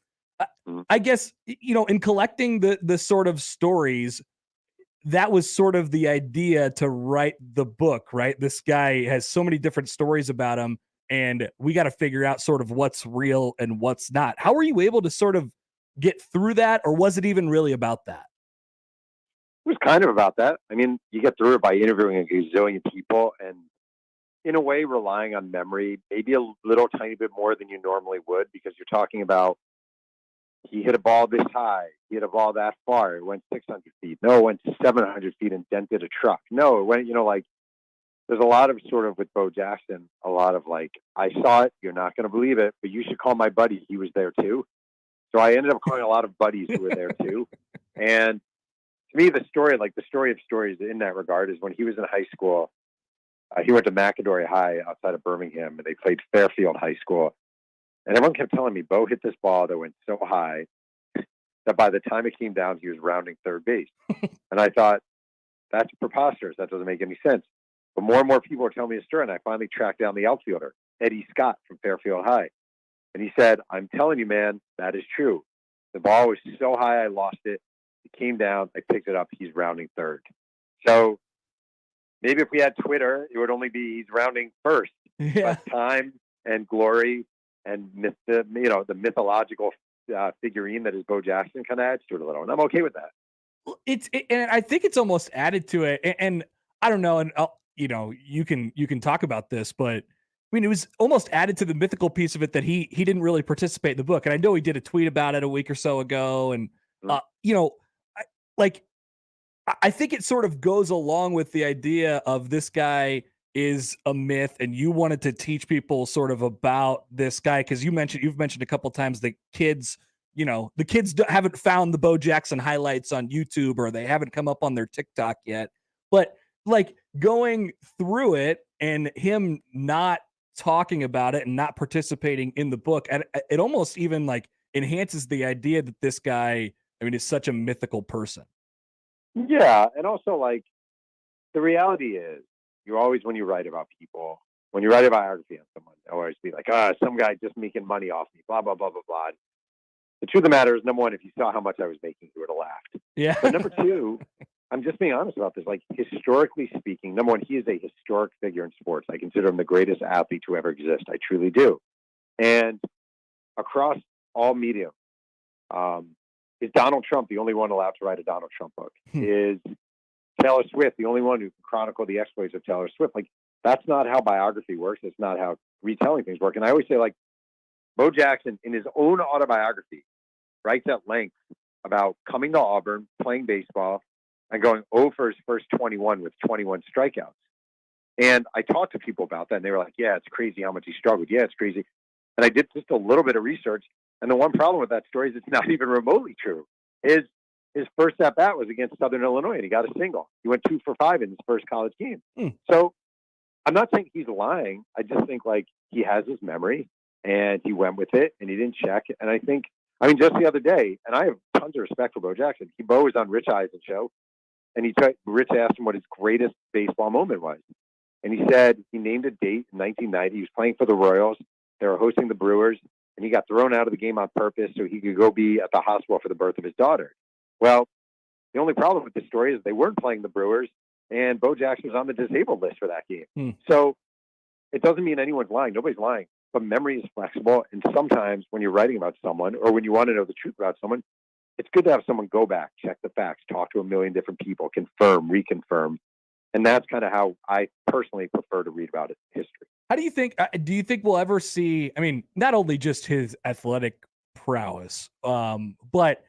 S12: I guess, in collecting the sort of stories, that was sort of the idea to write the book, right? This guy has so many different stories about him, and we got to figure out sort of what's real and what's not. How were you able to sort of get through that, or was it even really about that?
S24: It was kind of about that. I mean, you get through it by interviewing a gazillion people and, in a way, relying on memory, maybe a little tiny bit more than you normally would, because you're talking about he hit a ball this high, he hit a ball that far, it went 600 feet. No, it went 700 feet and dented a truck. No, it went, there's a lot of sort of with Bo Jackson, a lot of like, I saw it, you're not going to believe it, but you should call my buddy. He was there too. So I ended up calling a lot of buddies who were there too. And to me, the story of stories in that regard is when he was in high school, he went to McAdory High outside of Birmingham, and they played Fairfield High School. And everyone kept telling me, Bo hit this ball that went so high that by the time it came down, he was rounding third base. And I thought, that's preposterous. That doesn't make any sense. But more and more people were telling me the story, and I finally tracked down the outfielder, Eddie Scott from Fairfield High. And he said, I'm telling you, man, that is true. The ball was so high, I lost it. It came down, I picked it up, he's rounding third. So maybe if we had Twitter, it would only be he's rounding first.
S12: Yeah.
S24: But time and glory and the mythological figurine that is Bo Jackson kind of adds to it a little, and I'm okay with that.
S12: And I think it's almost added to it. And I don't know, and you can talk about this, but I mean, it was almost added to the mythical piece of it that he didn't really participate in the book. And I know he did a tweet about it a week or so ago, and I think it sort of goes along with the idea of this guy is a myth, and you wanted to teach people sort of about this guy because you've mentioned a couple of times that kids, haven't found the Bo Jackson highlights on YouTube, or they haven't come up on their TikTok yet. But like going through it and him not talking about it and not participating in the book, and it almost even like enhances the idea that this guy, is such a mythical person.
S24: Yeah, and also like the reality is, you always, when you write about people, when you write a biography on someone, they'll always be like, some guy just making money off me, blah, blah, blah, blah, blah. The truth of the matter is, number one, if you saw how much I was making, you would have laughed.
S12: Yeah.
S24: But number two, I'm just being honest about this. Like, historically speaking, number one, he is a historic figure in sports. I consider him the greatest athlete to ever exist. I truly do. And across all mediums, is Donald Trump the only one allowed to write a Donald Trump book? Is Taylor Swift the only one who can chronicle the exploits of Taylor Swift? Like, that's not how biography works. It's not how retelling things work. And I always say, like, Bo Jackson, in his own autobiography, writes at length about coming to Auburn, playing baseball, and going 0 for his first 21 with 21 strikeouts. And I talked to people about that, and they were like, yeah, it's crazy how much he struggled. Yeah, it's crazy. And I did just a little bit of research, and the one problem with that story is it's not even remotely true. His first at-bat was against Southern Illinois, and he got a single. He went 2 for 5 in his first college game. So I'm not saying he's lying. I just think, like, he has his memory, and he went with it, and he didn't check. And I think, just the other day, and I have tons of respect for Bo Jackson. Bo was on Rich Eisen's show, and Rich asked him what his greatest baseball moment was. And he said he named a date in 1990. He was playing for the Royals. They were hosting the Brewers, and he got thrown out of the game on purpose so he could go be at the hospital for the birth of his daughter. Well, the only problem with this story is they weren't playing the Brewers, and Bo Jackson was on the disabled list for that game. So it doesn't mean anyone's lying. Nobody's lying. But memory is flexible, and sometimes when you're writing about someone or when you want to know the truth about someone, it's good to have someone go back, check the facts, talk to a million different people, confirm, reconfirm. And that's kind of how I personally prefer to read about it, history.
S12: How do you think we'll ever see, not only just his athletic prowess, but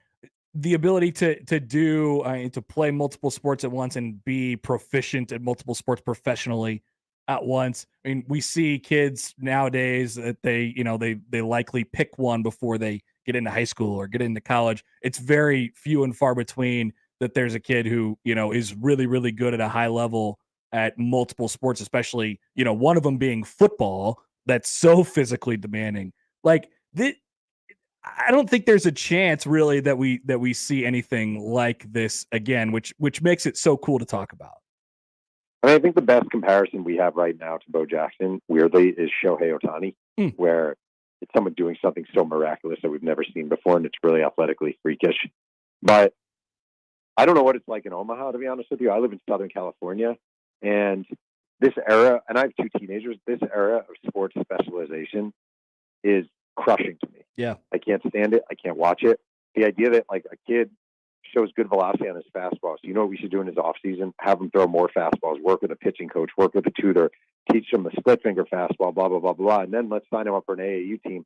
S12: the ability to play multiple sports at once and be proficient at multiple sports professionally at once. I mean, we see kids nowadays that they likely pick one before they get into high school or get into college. It's very few and far between that there's a kid who, is really, really good at a high level at multiple sports, especially, one of them being football that's so physically demanding. Like this, I don't think there's a chance really that we see anything like this again, which makes it so cool to talk about.
S24: I mean, I think the best comparison we have right now to Bo Jackson, weirdly, is Shohei Ohtani, where it's someone doing something so miraculous that we've never seen before, and it's really athletically freakish. But I don't know what it's like in Omaha, to be honest with you. I live in Southern California, and this era, and I have two teenagers, this era of sports specialization is crushing to me.
S12: Yeah.
S24: I can't stand it. I can't watch it. The idea that like a kid shows good velocity on his fastball. So you know what we should do in his off season? Have him throw more fastballs, work with a pitching coach, work with a tutor, teach him the split finger fastball, blah, blah, blah, blah. And then let's sign him up for an AAU team.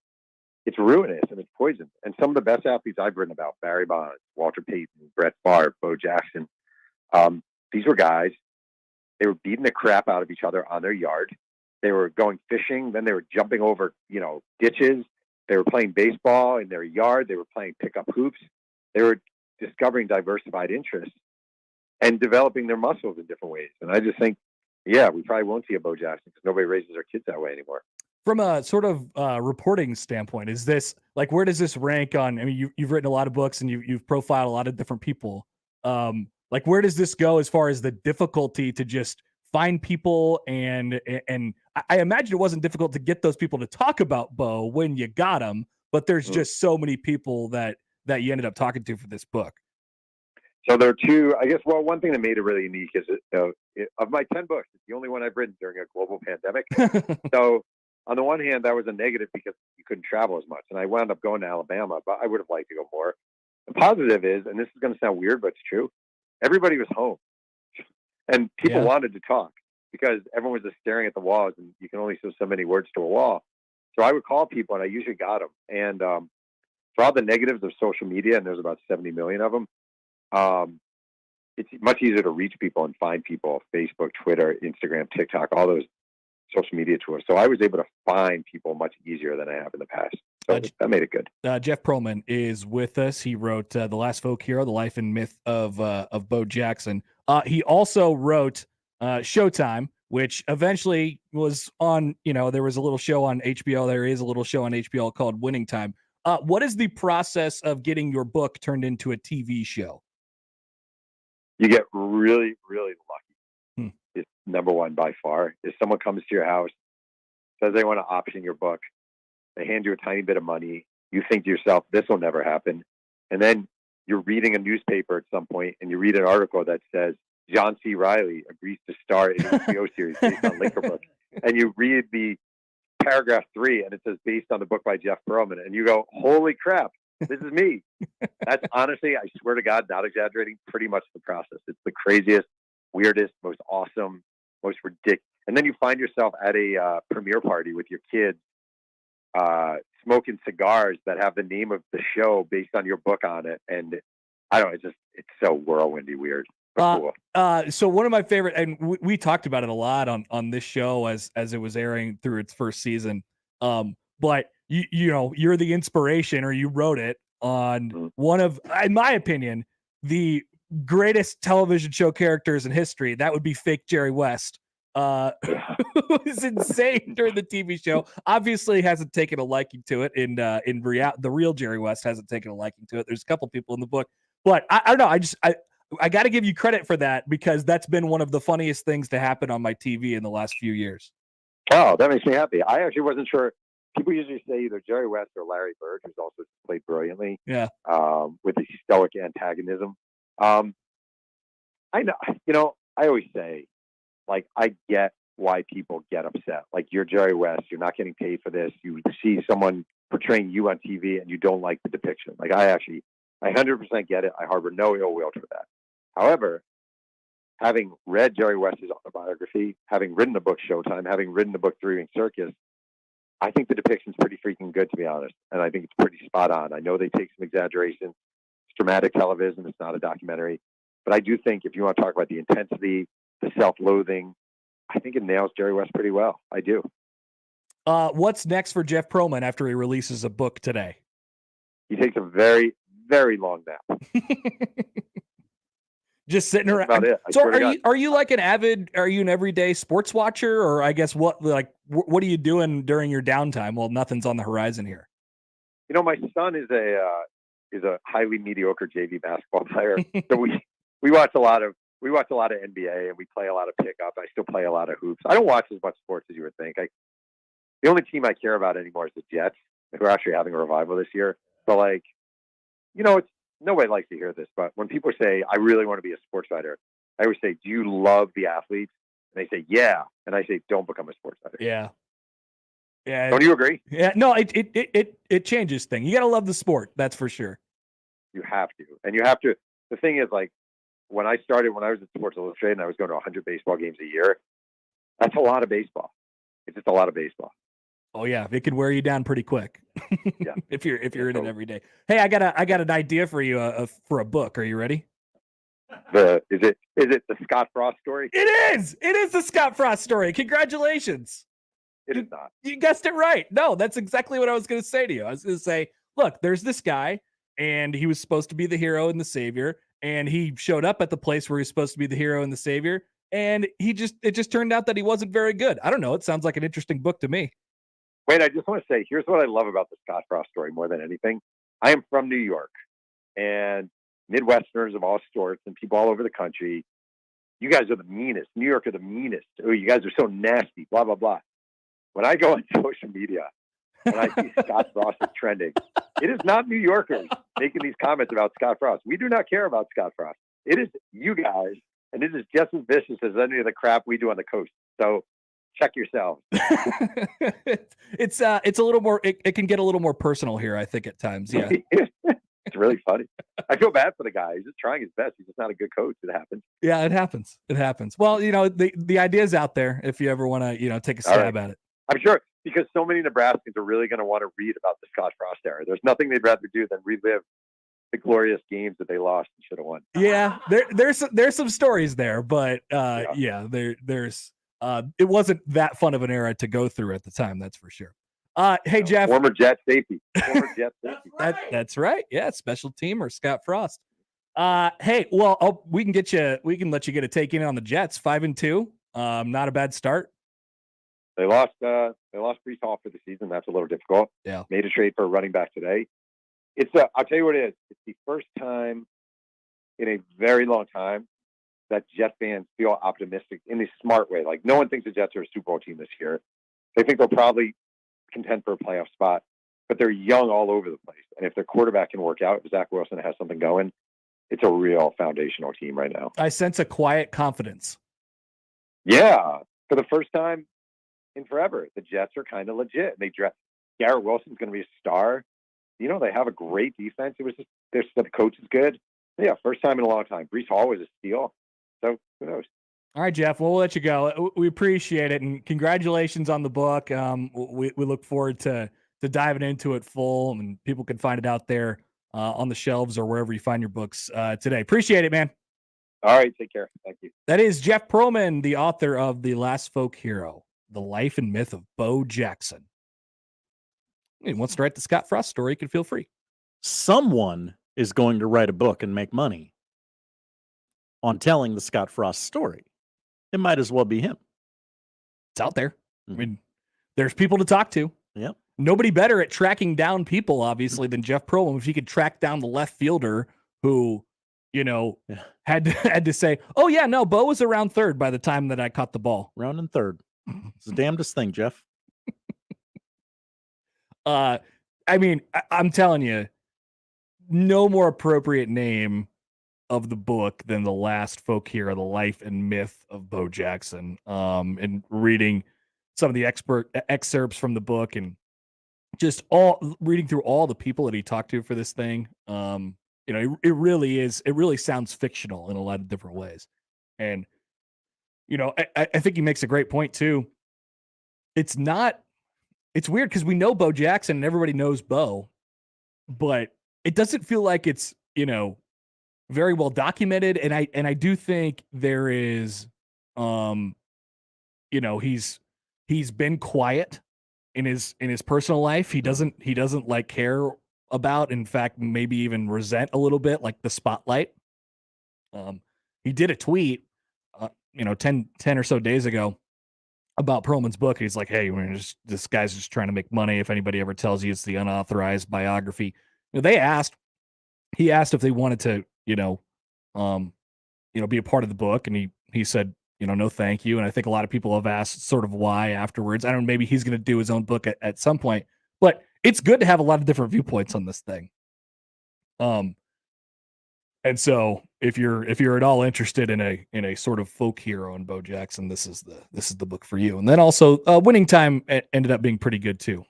S24: It's ruinous and it's poison. And some of the best athletes I've written about, Barry Bonds, Walter Payton, Brett Favre, Bo Jackson, these were guys, they were beating the crap out of each other on their yard. They were going fishing. Then they were jumping over, ditches. They were playing baseball in their yard. They were playing pickup hoops. They were discovering diversified interests and developing their muscles in different ways. And I just think, yeah, we probably won't see a Bo Jackson because nobody raises their kids that way anymore.
S12: From a sort of reporting standpoint, is this like, where does this rank on? I mean, you've written a lot of books and you've profiled a lot of different people. Like, where does this go as far as the difficulty to just find people? And I imagine it wasn't difficult to get those people to talk about Bo when you got them, but there's just so many people that you ended up talking to for this book.
S24: So there are two, I guess, well, one thing that made it really unique is of my 10 books, it's the only one I've written during a global pandemic. So on the one hand, that was a negative because you couldn't travel as much. And I wound up going to Alabama, but I would have liked to go more. The positive is, and this is going to sound weird, but it's true, everybody was home. And people wanted to talk because everyone was just staring at the walls and you can only say so many words to a wall. So I would call people and I usually got them. And for all the negatives of social media, and there's about 70 million of them, it's much easier to reach people and find people. Facebook, Twitter, Instagram, TikTok, all those social media tools. So I was able to find people much easier than I have in the past. So that made it good.
S12: Jeff Pearlman is with us. He wrote The Last Folk Hero, The Life and Myth of Bo Jackson. He also wrote Showtime, which eventually was on, there was a little show on HBO. There is a little show on HBO called Winning Time. What is the process of getting your book turned into a TV show?
S24: You get really, really lucky. It's number one by far. If someone comes to your house, says they want to option your book, they hand you a tiny bit of money, you think to yourself, this will never happen. And then you're reading a newspaper at some point and you read an article that says, John C. Reilly agrees to star in an HBO series based on Liquor Book. And you read the paragraph 3 and it says based on the book by Jeff Pearlman. And you go, holy crap, this is me. That's honestly, I swear to God, not exaggerating, pretty much the process. It's the craziest, weirdest, most awesome, most ridiculous. And then you find yourself at a premiere party with your kids, smoking cigars that have the name of the show based on your book on it. And I don't know, it's so whirlwindy weird. Cool.
S12: So one of my favorite, and we talked about it a lot on this show as it was airing through its first season. But you're the inspiration, or you wrote it on one of, in my opinion, the greatest television show characters in history. That would be fake Jerry West. Who was insane during the TV show. Obviously hasn't taken a liking to it the real Jerry West hasn't taken a liking to it. There's a couple people in the book, but I don't know. I got to give you credit for that because that's been one of the funniest things to happen on my TV in the last few years.
S24: Oh, that makes me happy. I actually wasn't sure. People usually say either Jerry West or Larry Bird, who's also played brilliantly.
S12: Yeah.
S24: With the stoic antagonism. I know, I always say, like, I get why people get upset. Like, you're Jerry West, you're not getting paid for this. You see someone portraying you on TV and you don't like the depiction. Like, I 100% get it. I harbor no ill will for that. However, having read Jerry West's autobiography, having written the book Showtime, having written the book Three Ring Circus, I think the depiction's pretty freaking good, to be honest. And I think it's pretty spot on. I know they take some exaggeration. dramatic television. It's not a documentary. But I do think if you want to talk about the intensity, the self-loathing, I think it nails Jerry West pretty well. I do.
S12: What's next for Jeff Pearlman after he releases a book today?
S24: He takes a very, very long nap.
S12: Just sitting around.
S24: That's about it. I
S12: So
S24: swear to God.
S12: are you like are you an everyday sports watcher, or I guess what are you doing during your downtime while nothing's on the horizon here?
S24: You know, my son is a highly mediocre JV basketball player. So we watch a lot of NBA, and we play a lot of pickup. I still play a lot of hoops. I don't watch as much sports as you would think. The only team I care about anymore is the Jets, who are actually having a revival this year. So it's nobody likes to hear this, but when people say, I really want to be a sports writer, I always say, do you love the athletes? And they say, yeah. And I say, don't become a sports writer.
S12: Yeah. Yeah.
S24: Don't you agree?
S12: Yeah. No, it changes things. You got to love the sport. That's for sure.
S24: You have to. And you have to. The thing is, when I was at Sports Illustrated and I was going to 100 baseball games a year, that's a lot of baseball. It's just a lot of baseball.
S12: Oh yeah, it could wear you down pretty quick.
S24: Yeah.
S12: if you're in it every day. Hey, I got an idea for you for a book. Are you ready?
S24: Is it the Scott Frost story?
S12: It is. It is the Scott Frost story. Congratulations.
S24: It is not.
S12: You guessed it right. No, that's exactly what I was going to say to you. I was going to say, look, there's this guy, and he was supposed to be the hero and the savior, and he showed up at the place where he's supposed to be the hero and the savior, and it just turned out that he wasn't very good. I don't know. It sounds like an interesting book to me.
S24: Wait, I just want to say, here's what I love about the Scott Frost story more than anything. I am from New York, and Midwesterners of all sorts and people all over the country, you guys are the meanest. New York are the meanest. Oh, you guys are so nasty, blah, blah, blah. When I go on social media and I see Scott Frost is trending, it is not New Yorkers making these comments about Scott Frost. We do not care about Scott Frost. It is you guys, and it is just as vicious as any of the crap we do on the coast. So check yourselves.
S12: It's a little more. It can get a little more personal here, I think, at times. Yeah,
S24: it's really funny. I feel bad for the guy. He's just trying his best. He's just not a good coach. It happens.
S12: Yeah, it happens. It happens. Well, the idea's out there if you ever want to, take a stab at it.
S24: I'm sure, because so many Nebraskans are really going to want to read about the Scott Frost era. There's nothing they'd rather do than relive the glorious games that they lost and should have won.
S12: Yeah, there's some stories there, but there's it wasn't that fun of an era to go through at the time. That's for sure. Hey, Jeff.
S24: Former Jet safety.
S12: That's right. Yeah, special teamer Scott Frost. Hey, well, we can let you get a take in on the Jets. 5-2. Not a bad start.
S24: They lost Breece Hall for the season. That's a little difficult.
S12: Yeah.
S24: Made a trade for a running back today. I'll tell you what it is. It's the first time in a very long time that Jet fans feel optimistic in a smart way. Like, no one thinks the Jets are a Super Bowl team this year. They think they'll probably contend for a playoff spot, but they're young all over the place. And if their quarterback can work out, if Zach Wilson has something going, it's a real foundational team right now.
S12: I sense a quiet confidence.
S24: Yeah. For the first time in forever, the Jets are kind of legit. They draft Garrett Wilson's going to be a star. They have a great defense. It was just the coach is good. Yeah, first time in a long time. Breece Hall was a steal. So who knows?
S12: All right, Jeff. Well, we'll let you go. We appreciate it, and congratulations on the book. We look forward to diving into it full, and people can find it out there on the shelves or wherever you find your books today. Appreciate it, man.
S24: All right, take care. Thank you.
S12: That is Jeff Pearlman, the author of The Last Folk Hero, The Life and Myth of Bo Jackson. If he wants to write the Scott Frost story, he can feel free.
S14: Someone is going to write a book and make money on telling the Scott Frost story. It might as well be him.
S12: It's out there. I mean, there's people to talk to.
S14: Yep.
S12: Nobody better at tracking down people, obviously, than Jeff Pearlman. If he could track down the left fielder who, had to say, oh, yeah, no, Bo was around third by the time that I caught the ball.
S14: Round and third. It's the damnedest thing, Jeff.
S12: I mean, I'm telling you, no more appropriate name of the book than The Last Folk Hero, The Life and Myth of Bo Jackson. And reading some of the excerpts from the book and just reading through all the people that he talked to for this thing. It really sounds fictional in a lot of different ways. And, I think he makes a great point too. It's weird because we know Bo Jackson and everybody knows Bo, but it doesn't feel like it's very well documented. And I do think there is, he's been quiet in his personal life. He doesn't like care about, in fact, maybe even resent a little bit, like the spotlight. He did a tweet, 10 or so days ago about Pearlman's book. He's like, hey, this guy's just trying to make money. If anybody ever tells you it's the unauthorized biography, he asked if they wanted to, be a part of the book. And he said, no, thank you. And I think a lot of people have asked sort of why afterwards. I don't know, maybe he's going to do his own book at some point, but it's good to have a lot of different viewpoints on this thing. And so if you're at all interested in a sort of folk hero in Bo Jackson, this is the book for you. And then also Winning Time ended up being pretty good too.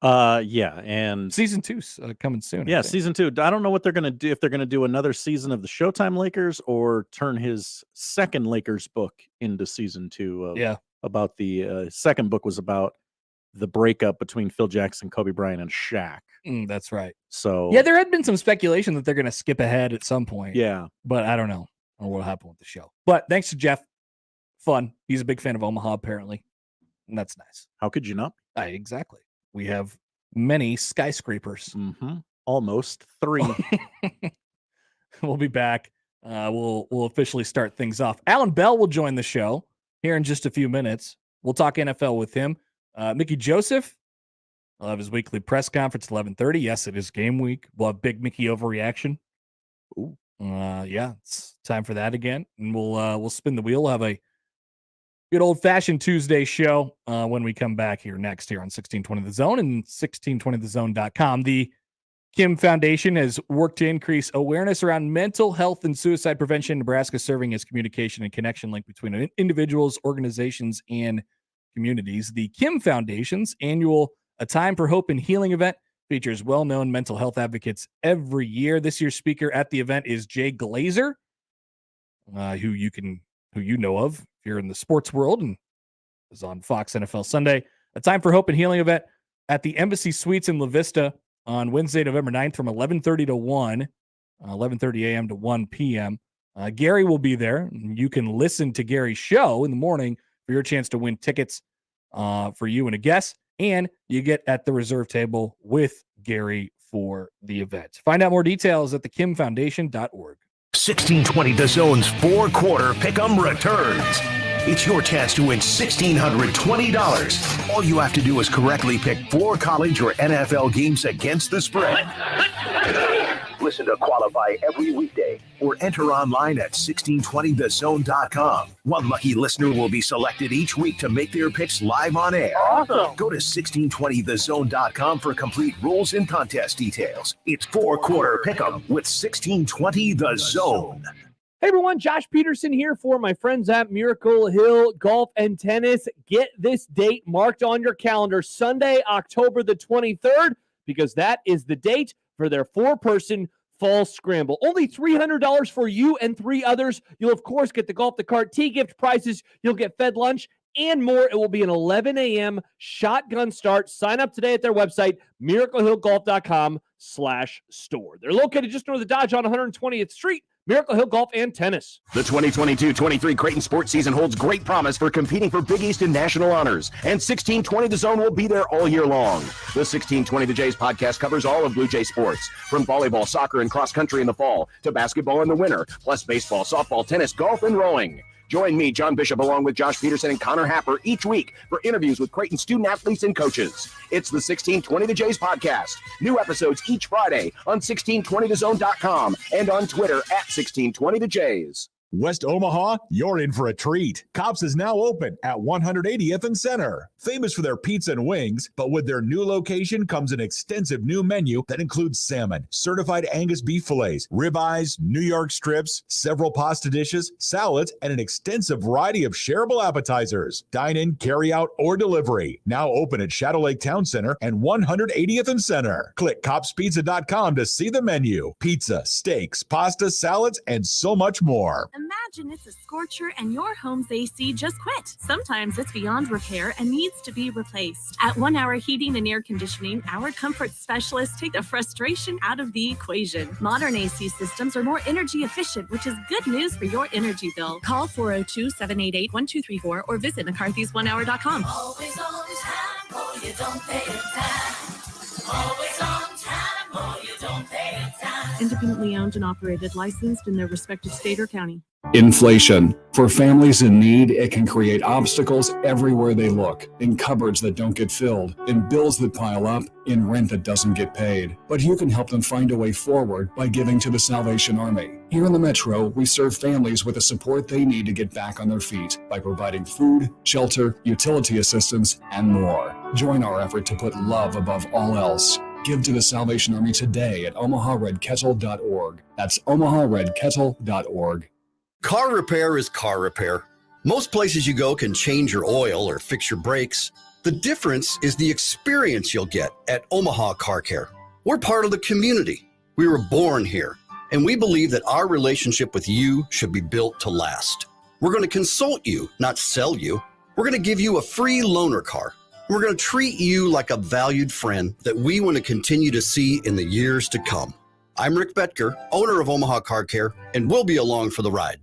S14: Yeah, and
S12: season 2's coming soon.
S14: Yeah, season 2. I don't know what they're going to do, if they're going to do another season of the Showtime Lakers or turn his second Lakers book into season 2. About the second book was about the breakup between Phil Jackson, Kobe Bryant, and Shaq.
S12: That's right.
S14: So
S12: yeah, there had been some speculation that they're going to skip ahead at some point.
S14: Yeah,
S12: but I don't know what happened with the show. But thanks to Jeff. Fun. He's a big fan of Omaha, apparently, and that's nice.
S14: How could you not?
S12: Exactly. We have many skyscrapers.
S14: Mm-hmm. Almost 3.
S12: We'll be back. We'll officially start things off. Allan Bell will join the show here in just a few minutes. We'll talk NFL with him. Mickey Joseph will have his weekly press conference at 11:30. Yes, it is game week. We'll have Big Mickey Overreaction.
S14: Ooh.
S12: Yeah, it's time for that again. And we'll spin the wheel. We'll have a good old-fashioned Tuesday show when we come back here next here on 1620 The Zone and 1620thezone.com. The Kim Foundation has worked to increase awareness around mental health and suicide prevention in Nebraska, serving as communication and connection link between individuals, organizations, and communities. The Kim Foundation's annual A Time for Hope and Healing event features well-known mental health advocates every year. This year's speaker at the event is Jay Glazer, who you know of if you're in the sports world, and is on Fox NFL Sunday. A Time for Hope and Healing event at the Embassy Suites in La Vista on Wednesday, November 9th from 11:30 to 1, 11:30 a.m. to 1 p.m. Gary will be there. You can listen to Gary's show in the morning for your chance to win tickets for you and a guest, and you get at the reserve table with Gary for the event. Find out more details at thekimfoundation.org.
S9: 1620 The Zone's 4-quarter pick'em returns. It's your chance to win $1,620. All you have to do is correctly pick 4 college or NFL games against the spread. Listen to qualify every weekday or enter online at 1620thezone.com. One lucky listener will be selected each week to make their picks live on air.
S10: Awesome.
S9: Go to 1620thezone.com for complete rules and contest details. It's 4-quarter pick'em with 1620 The Zone.
S15: Hey everyone, Josh Peterson here for my friends at Miracle Hill Golf and Tennis. Get this date marked on your calendar, Sunday, October the 23rd, because that is the date for their 4-person fall scramble. Only $300 for you and 3 others. You'll, of course, get the golf, the cart, tee gift prizes. You'll get fed lunch and more. It will be an 11 a.m. shotgun start. Sign up today at their website, miraclehillgolf.com/store. They're located just north of Dodge on 120th Street. Miracle Hill Golf and Tennis.
S1: The 2022-23 Creighton sports season holds great promise for competing for Big East and national honors, and 1620 The Zone will be there all year long. The 1620 The Jays podcast covers all of Blue Jay sports, from volleyball, soccer, and cross country in the fall to basketball in the winter, plus baseball, softball, tennis, golf, and rowing. Join me, John Bishop, along with Josh Peterson and Connor Happer each week for interviews with Creighton student athletes and coaches. It's the 1620 The Jays podcast. New episodes each Friday on 1620thezone.com and on Twitter at 1620 The Jays.
S3: West Omaha, you're in for a treat. Cops is now open at 180th and Center. Famous for their pizza and wings, but with their new location comes an extensive new menu that includes salmon, certified Angus beef fillets, ribeyes, New York strips, several pasta dishes, salads, and an extensive variety of shareable appetizers. Dine in, carry out, or delivery. Now open at Shadow Lake Town Center and 180th and Center. Click copspizza.com to see the menu. Pizza, steaks, pasta, salads, and so much more.
S4: Imagine it's a scorcher and your home's AC just quit. Sometimes it's beyond repair and needs to be replaced. At 1 Hour Heating and Air Conditioning, our comfort specialists take the frustration out of the equation. Modern AC systems are more energy efficient, which is good news for your energy bill. Call 402-788-1234 or visit McCarthy's1hour.com.
S5: Always on time, or you don't pay it time. Always on time, or you don't pay it time.
S4: Independently owned and operated, licensed in their respective state or county.
S6: Inflation. For families in need, it can create obstacles everywhere they look, in cupboards that don't get filled, in bills that pile up, in rent that doesn't get paid. But you can help them find a way forward by giving to the Salvation Army. Here in the Metro, we serve families with the support they need to get back on their feet by providing food, shelter, utility assistance, and more. Join our effort to put love above all else. Give to the Salvation Army today at omaharedkettle.org. That's omaharedkettle.org.
S8: Car repair is car repair. Most places you go can change your oil or fix your brakes. The difference is the experience you'll get at Omaha Car Care. We're part of the community. We were born here, and we believe that our relationship with you should be built to last. We're going to consult you, not sell you. We're going to give you a free loaner car. We're going to treat you like a valued friend that we want to continue to see in the years to come. I'm Rick Betker, owner of Omaha Car Care, and we'll be along for the ride.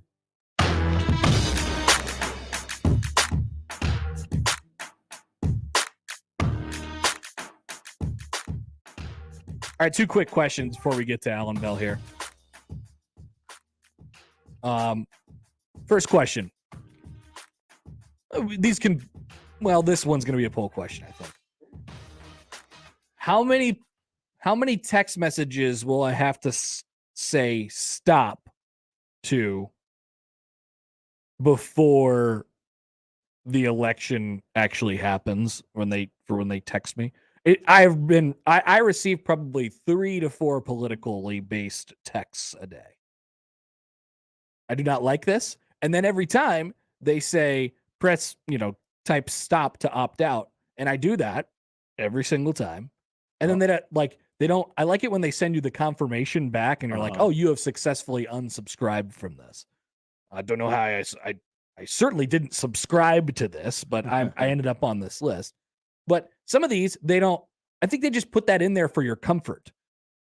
S12: All right, two quick questions before we get to Allan Bell here. First question. This one's going to be a poll question, I think. How many text messages will I have to say stop to before the election actually happens when they text me? I receive probably 3 to 4 politically based texts a day. I do not like this. And then every time they say press, type stop to opt out, and I do that every single time. And then they don't. I like it when they send you the confirmation back, and you're like, "Oh, you have successfully unsubscribed from this." I don't know how I certainly didn't subscribe to this, but I ended up on this list. But some of these, they don't, I think they just put that in there for your comfort.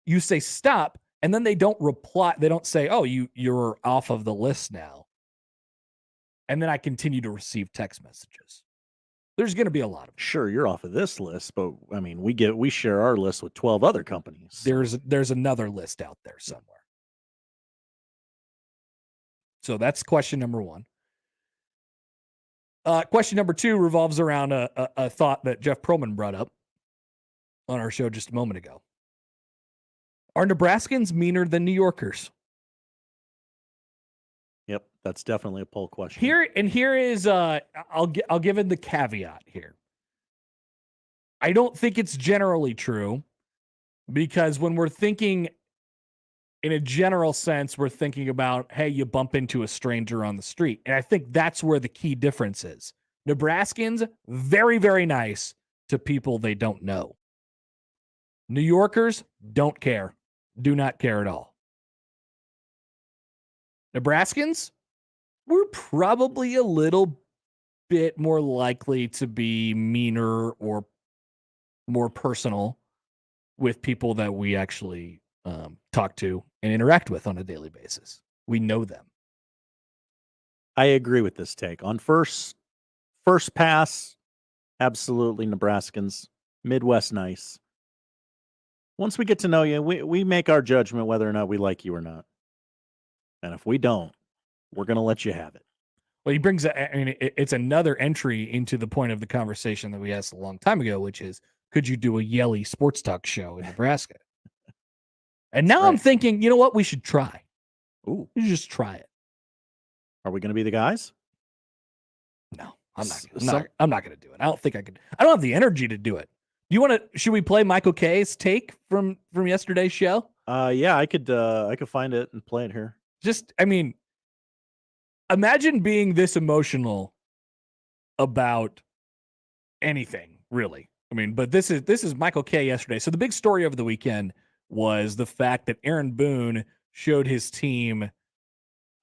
S12: You say stop, and then they don't reply. They don't say, oh, you're off of the list now. And then I continue to receive text messages. There's going to be a lot of them.
S14: Sure, you're off of this list, but I mean, we share our list with 12 other companies.
S12: There's another list out there somewhere. So that's question number one. Question number two revolves around a thought that Jeff Pearlman brought up on our show just a moment ago. Are Nebraskans meaner than New Yorkers?
S14: Yep, that's definitely a poll question.
S12: Here is I'll give it the caveat here. I don't think it's generally true, because when we're thinking in a general sense, we're thinking about, hey, you bump into a stranger on the street. And I think that's where the key difference is. Nebraskans, very, very nice to people they don't know. New Yorkers don't care. Do not care at all. Nebraskans, we're probably a little bit more likely to be meaner or more personal with people that we actually talk to and interact with on a daily basis. We know them.
S14: I agree with this take. On first pass, absolutely Nebraskans. Midwest nice. Once we get to know you, we make our judgment whether or not we like you or not. And if we don't, we're going to let you have it.
S12: Well, he brings, it's another entry into the point of the conversation that we asked a long time ago, which is, could you do a Yelly sports talk show in Nebraska? And now I'm thinking, you know what? We should try.
S14: Ooh.
S12: We should just try it.
S14: Are we going to be the guys?
S12: No, I'm not going to do it. I don't think I could. I don't have the energy to do it. Do you want to? Should we play Michael K's take from yesterday's show?
S14: Yeah, I could find it and play it here.
S12: Imagine being this emotional about anything, really. But this is Michael K yesterday. So the big story over the weekend was the fact that Aaron Boone showed his team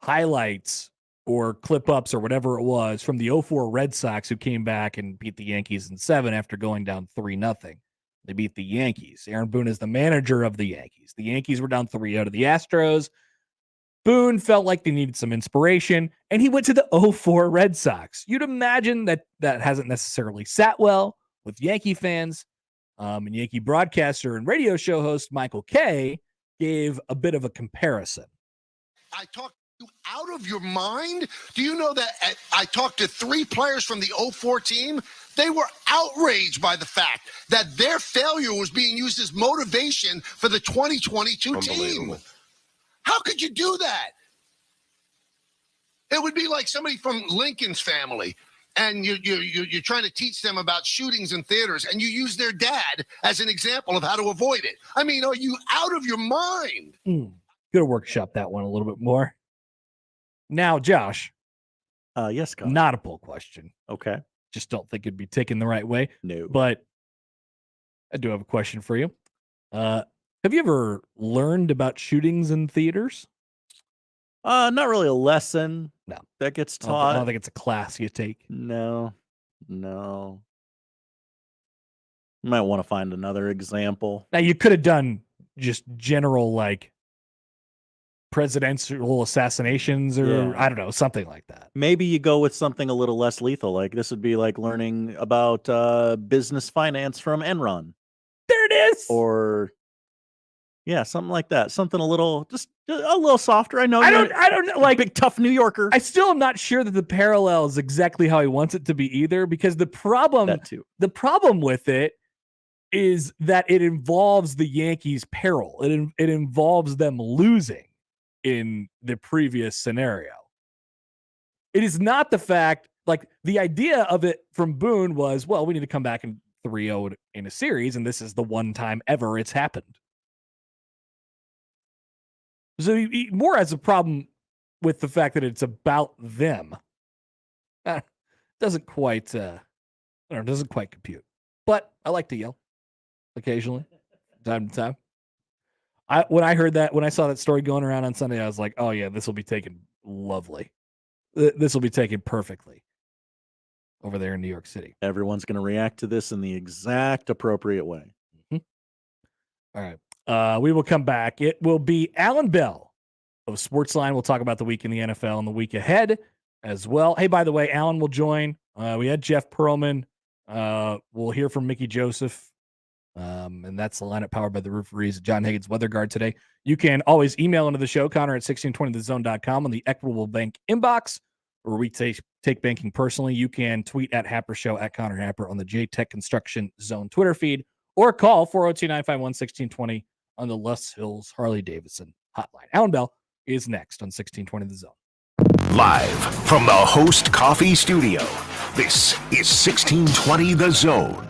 S12: highlights or clip ups or whatever it was from the 04 Red Sox, who came back and beat the Yankees in 7 after going down 3-0. They beat the Yankees. Aaron Boone is the manager of the Yankees. The Yankees were down 3-0 to the Astros. Boone felt like they needed some inspiration, and he went to the 04 Red Sox. You'd imagine that hasn't necessarily sat well with Yankee fans. And Yankee broadcaster and radio show host Michael Kay gave a bit of a comparison.
S11: I talked you out of your mind. Do you know that I talked to 3 players from the 04 team? They were outraged by the fact that their failure was being used as motivation for the 2022 team. How could you do that? It would be like somebody from Lincoln's family, and you're trying to teach them about shootings in theaters, and you use their dad as an example of how to avoid it. I mean, are you out of your mind?
S12: Gotta workshop that one a little bit more. Now, Josh.
S14: Yes, Scott.
S12: Not a poll question.
S14: Okay.
S12: Just don't think it'd be taken the right way.
S14: No.
S12: But I do have a question for you. Have you ever learned about shootings in theaters?
S14: Not really a lesson.
S12: No.
S14: That gets taught.
S12: I don't think it's a class you take.
S14: No. You might want to find another example.
S12: Now, you could have done just general, like, presidential assassinations or I don't know, something like that.
S14: Maybe you go with something a little less lethal. Like this would be like learning about business finance from Enron.
S12: There it is.
S14: Or something like that. Something a little softer. I know.
S12: I don't know. Like
S14: big tough New Yorker.
S12: I still am not sure that the parallel is exactly how he wants it to be either, because the problem with it is that it involves the Yankees' peril. It involves them losing in the previous scenario. It is not the fact, like the idea of it from Boone was, well, we need to come back in 3-0 in a series, and this is the one time ever it's happened. So he more has a problem with the fact that it's about them. Doesn't quite compute. But I like to yell occasionally, time to time. When I saw that story going around on Sunday, I was like, oh yeah, this will be taken lovely. This will be taken perfectly over there in New York City.
S14: Everyone's going to react to this in the exact appropriate way.
S12: Mm-hmm. All right. We will come back. It will be Allan Bell of Sportsline. We'll talk about the week in the NFL and the week ahead as well. Hey, by the way, Allan will join. We had Jeff Pearlman. We'll hear from Mickey Joseph. And that's the lineup powered by the Rooferees. John Higgins, weather guard today. You can always email into the show, Connor at 1620thezone.com on the Equitable Bank inbox, where we take banking personally. You can tweet at Happer Show, at Connor Happer on the J-Tech Construction Zone Twitter feed, or call 402-951-1620 on the Les Hills Harley-Davidson hotline. Allan Bell is next on 1620 The Zone.
S9: Live from the Host Coffee Studio, this is 1620 The Zone.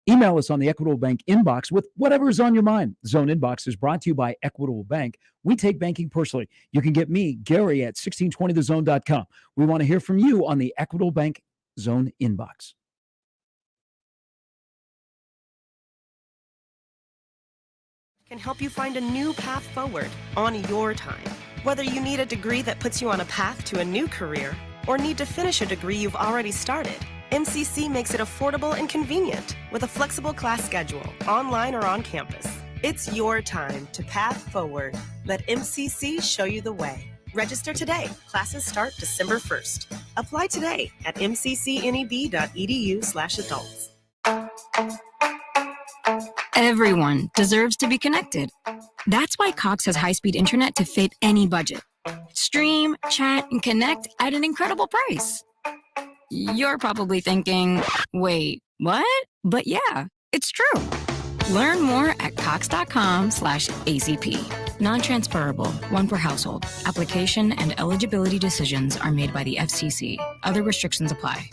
S13: Email us on the Equitable Bank inbox with whatever is on your mind. Zone Inbox is brought to you by Equitable Bank. We take banking personally. You can get me, Gary, at 1620thezone.com. We want to hear from you on the Equitable Bank Zone Inbox.
S16: Can help you find a new path forward on your time. Whether you need a degree that puts you on a path to a new career or need to finish a degree you've already started, MCC makes it affordable and convenient with a flexible class schedule, online or on campus. It's your time to path forward. Let MCC show you the way. Register today. Classes start December 1st. Apply today at mccneb.edu/adults.
S17: Everyone deserves to be connected. That's why Cox has high-speed internet to fit any budget. Stream, chat, and connect at an incredible price. You're probably thinking, wait, what? But yeah, it's true. Learn more at cox.com/ACP. Non-transferable, one per household. Application and eligibility decisions are made by the FCC. Other restrictions apply.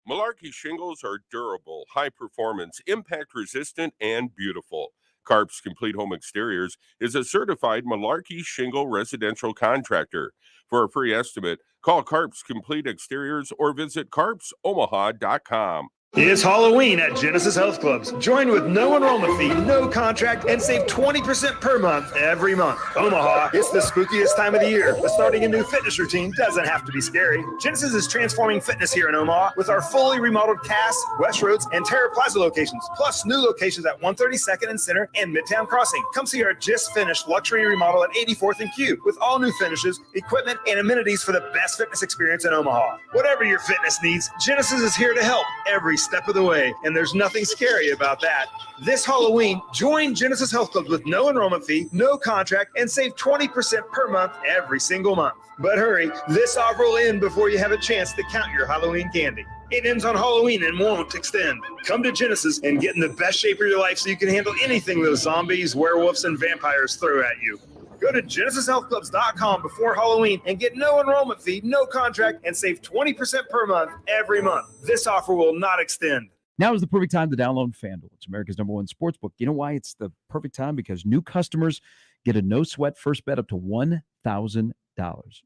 S25: Malarkey shingles are durable, high performance, impact resistant, and beautiful. Carp's Complete Home Exteriors is a certified Malarkey shingle residential contractor. For a free estimate, call Carp's Complete Exteriors or visit carpsomaha.com.
S7: It's Halloween at Genesis Health Clubs. Join with no enrollment fee, no contract, and save 20% per month every month. Omaha, it's the spookiest time of the year, but starting a new fitness routine doesn't have to be scary. Genesis is transforming fitness here in Omaha with our fully remodeled Cass, West Roads, and Terra Plaza locations, plus new locations at 132nd and Center and Midtown Crossing. Come see our just finished luxury remodel at 84th and Q with all new finishes, equipment, and amenities for the best fitness experience in Omaha. Whatever your fitness needs, Genesis is here to help every step of the way, and there's nothing scary about that. This Halloween, join Genesis Health Club with no enrollment fee, no contract, and save 20% per month every single month. But hurry, this offer will end before you have a chance to count your Halloween candy. It ends on Halloween and won't extend. Come to Genesis and get in the best shape of your life so you can handle anything those zombies, werewolves, and vampires throw at you. Go to GenesisHealthClubs.com before Halloween and get no enrollment fee, no contract, and save 20% per month every month. This offer will not extend.
S13: Now is the perfect time to download FanDuel. It's America's #1 sportsbook. You know why it's the perfect time? Because new customers get a no-sweat first bet up to $1,000.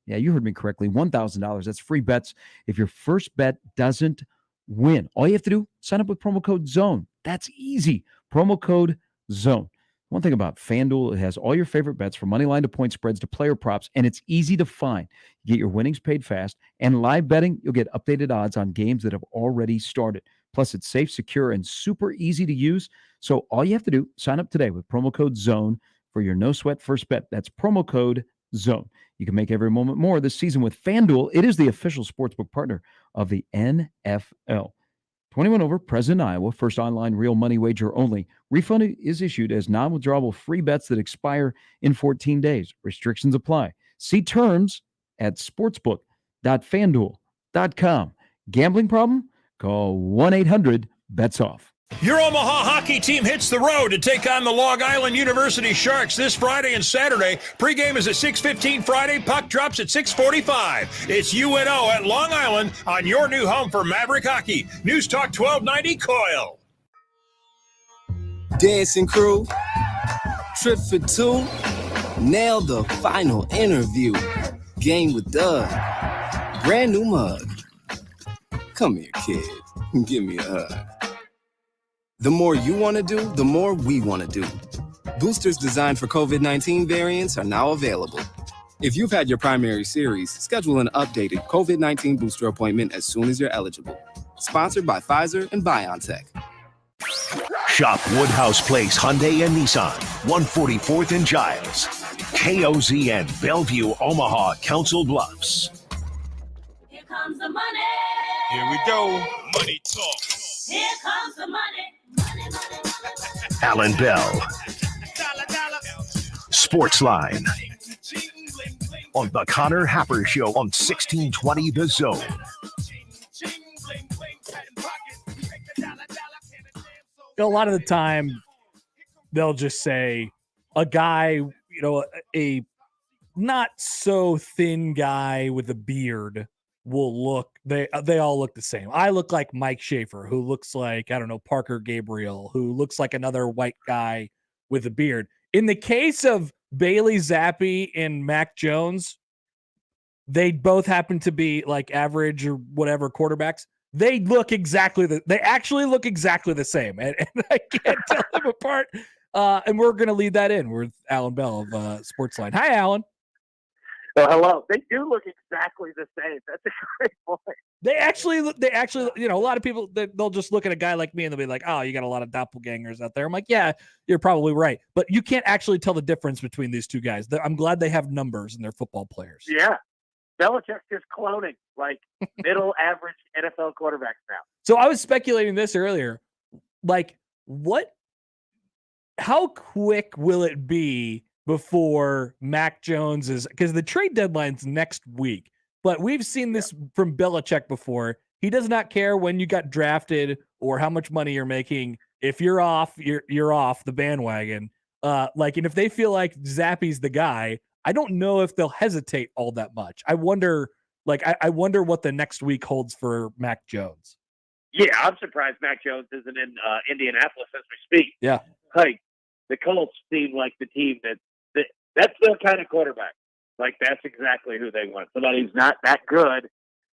S13: Yeah, you heard me correctly. $1,000. That's free bets if your first bet doesn't win. All you have to do, sign up with promo code ZONE. That's easy. Promo code ZONE. One thing about FanDuel, it has all your favorite bets from money line to point spreads to player props, and it's easy to find. You get your winnings paid fast, and live betting, you'll get updated odds on games that have already started. Plus, it's safe, secure, and super easy to use. So all you have to do, sign up today with promo code ZONE for your no-sweat first bet. That's promo code ZONE. You can make every moment more this season with FanDuel. It is the official sportsbook partner of the NFL. 21 over, present in Iowa, first online real money wager only. Refund is issued as non-withdrawable free bets that expire in 14 days. Restrictions apply. See terms at sportsbook.fanduel.com. Gambling problem? Call 1-800-BETS-OFF.
S2: Your Omaha hockey team hits the road to take on the Long Island University Sharks this Friday and Saturday. Pregame is at 6:15 Friday. Puck drops at 6:45. It's UNO at Long Island on your new home for Maverick Hockey. News Talk 1290 Coil.
S18: Dancing crew, trip for two, nailed the final interview. Game with Doug, brand new mug. Come here, kid, give me a hug. The more you want to do, the more we want to do. Boosters designed for COVID-19 variants are now available. If you've had your primary series, schedule an updated COVID-19 booster appointment as soon as you're eligible. Sponsored by Pfizer and BioNTech.
S9: Shop Woodhouse Place Hyundai and Nissan, 144th and Giles. KOZN, Bellevue, Omaha, Council Bluffs.
S5: Here comes the money.
S25: Here we go. Money talk.
S5: Here comes the money.
S9: Allan Bell. Sportsline. On the Connor Happer Show on 1620 The Zone.
S12: A lot of the time, they'll just say a guy, a not so thin guy with a beard will look, they all look the same. I look like Mike Schaefer, who looks like, I don't know, Parker Gabriel, who looks like another white guy with a beard. In the case of Bailey Zappi and Mac Jones, they both happen to be like average or whatever quarterbacks. They actually look exactly the same. And I can't tell them apart. And we're going to lead that in with Allan Bell of Sportsline. Hi, Allan.
S19: Oh, hello. They do look exactly the same. That's a great point.
S12: They actually, a lot of people, they'll just look at a guy like me and they'll be like, oh, you got a lot of doppelgangers out there. I'm like, yeah, you're probably right. But you can't actually tell the difference between these two guys. I'm glad they have numbers and they're football players.
S19: Yeah. Belichick's just cloning like middle average NFL quarterbacks now.
S12: So I was speculating this earlier. Like, how quick will it be before Mac Jones is, because the trade deadline's next week, but we've seen this from Belichick before. He does not care when you got drafted or how much money you're making. If you're off, you're off the bandwagon. And if they feel like Zappi's the guy, I don't know if they'll hesitate all that much. I wonder what the next week holds for Mac Jones.
S19: Yeah, I'm surprised Mac Jones isn't in Indianapolis as we speak.
S12: Yeah.
S19: Like, the Colts seem like the team that's their kind of quarterback. Like, that's exactly who they want. Somebody who's not that good,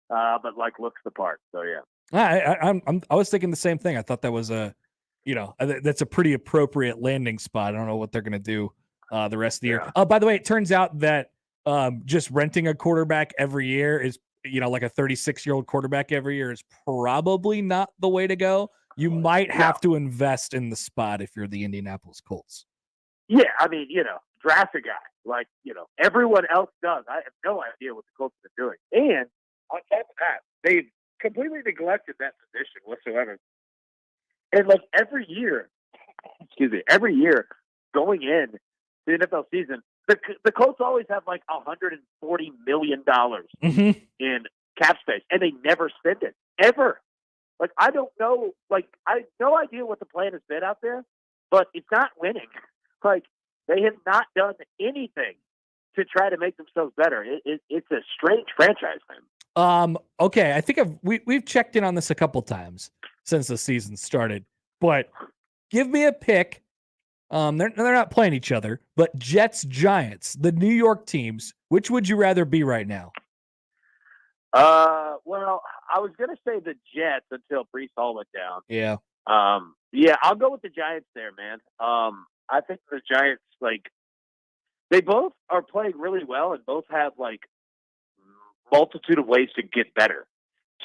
S19: but like looks the part. So yeah.
S12: I was thinking the same thing. I thought that was that's a pretty appropriate landing spot. I don't know what they're going to do the rest of the year. By the way, it turns out that just renting a quarterback every year is, like a 36-year-old quarterback every year is probably not the way to go. You might have to invest in the spot if you're the Indianapolis Colts.
S19: Yeah, I mean, draft a guy like everyone else does. I have no idea what the Colts are doing, and on top of that, they've completely neglected that position whatsoever. And like every year going in the NFL season, the Colts always have like $140 million in cap space, and they never spend it ever. Like I don't know, I have no idea what the plan has been out there, but it's not winning. Like they have not done anything to try to make themselves better. It's a strange franchise, man.
S12: Okay, I think we've checked in on this a couple times since the season started, but give me a pick. They're not playing each other, but Jets, Giants, the New York teams. Which would you rather be right now?
S19: Well, I was gonna say the Jets until Breece Hall went down.
S12: Yeah.
S19: Yeah, I'll go with the Giants there, man. I think the Giants, they both are playing really well and both have multitude of ways to get better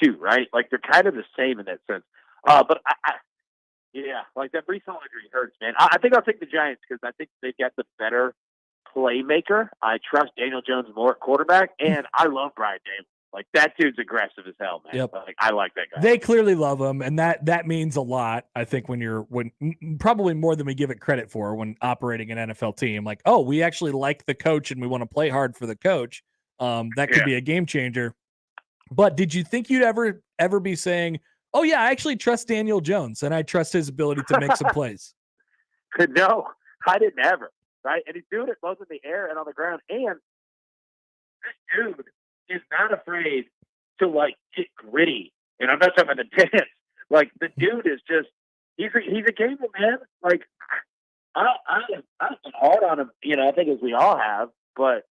S19: too, right? Like they're kind of the same in that sense. But that Breece Hall injury hurts, man. I think I'll take the Giants because I think they've got the better playmaker. I trust Daniel Jones more at quarterback, and I love Brian Dable. Like that dude's aggressive as hell, man.
S12: Yep.
S19: I like that guy.
S12: They clearly love him, and that means a lot. I think when probably more than we give it credit for when operating an NFL team. Like, oh, we actually like the coach and we want to play hard for the coach. That could be a game changer. But did you think you'd ever be saying, "Oh yeah, I actually trust Daniel Jones and I trust his ability to make some plays"?
S19: No, I didn't ever. Right, and he's doing it both in the air and on the ground. And this dude is not afraid to get gritty, and I'm not talking about the dance. Like the dude is just—he's a gamer, man. Like I've been hard on him, I think as we all have. But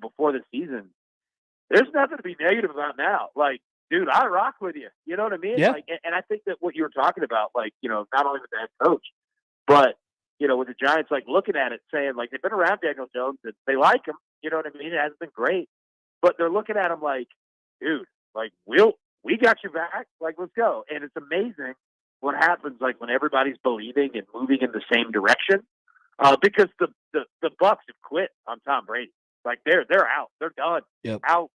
S19: before the season, there's nothing to be negative about now. Like, dude, I rock with you. You know what I mean?
S12: Yeah.
S19: And I think that what you were talking about, not only with the head coach, but with the Giants, looking at it, saying they've been around Daniel Jones and they like him. You know what I mean? It hasn't been great. But they're looking at him like, dude, we got your back. Let's go. And it's amazing what happens when everybody's believing and moving in the same direction. Because the Bucs have quit on Tom Brady. They're out. They're done.
S12: Yep.
S19: Out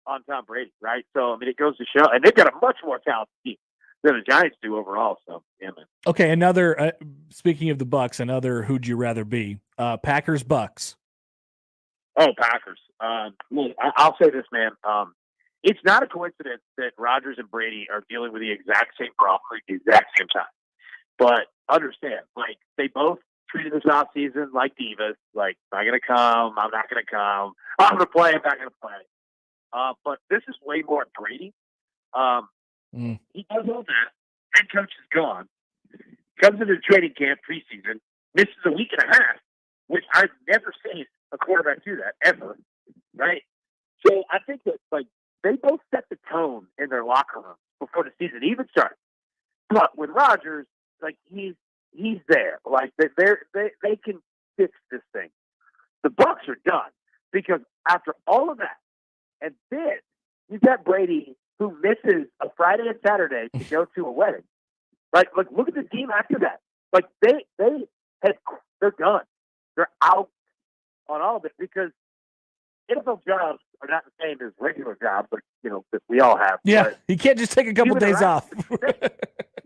S19: on Tom Brady, right? So I mean, it goes to show, and they've got a much more talented team than the Giants do overall. So yeah, man.
S12: Okay, another. Speaking of the Bucs, another who'd you rather be? Packers, Bucs.
S19: Oh, Packers. Look, I'll say this, man. It's not a coincidence that Rodgers and Brady are dealing with the exact same problem at the exact same time. But understand, they both treated this offseason like divas. I'm not going to come. I'm not going to come. I'm going to play. I'm not going to play. But this is way more Brady. He does all that. Head coach is gone. Comes into training camp preseason. Misses a week and a half, which I've never seen a quarterback do that ever. Right? So I think that they both set the tone in their locker room before the season even started. But with Rodgers, he's there. They can fix this thing. The Bucs are done because after all of that, and then you've got Brady who misses a Friday and Saturday to go to a wedding. Look at the team after that. They're done. They're out on all of it because NFL jobs are not the same as regular jobs, that we all have.
S12: Yeah,
S19: but
S12: you can't just take a couple days off.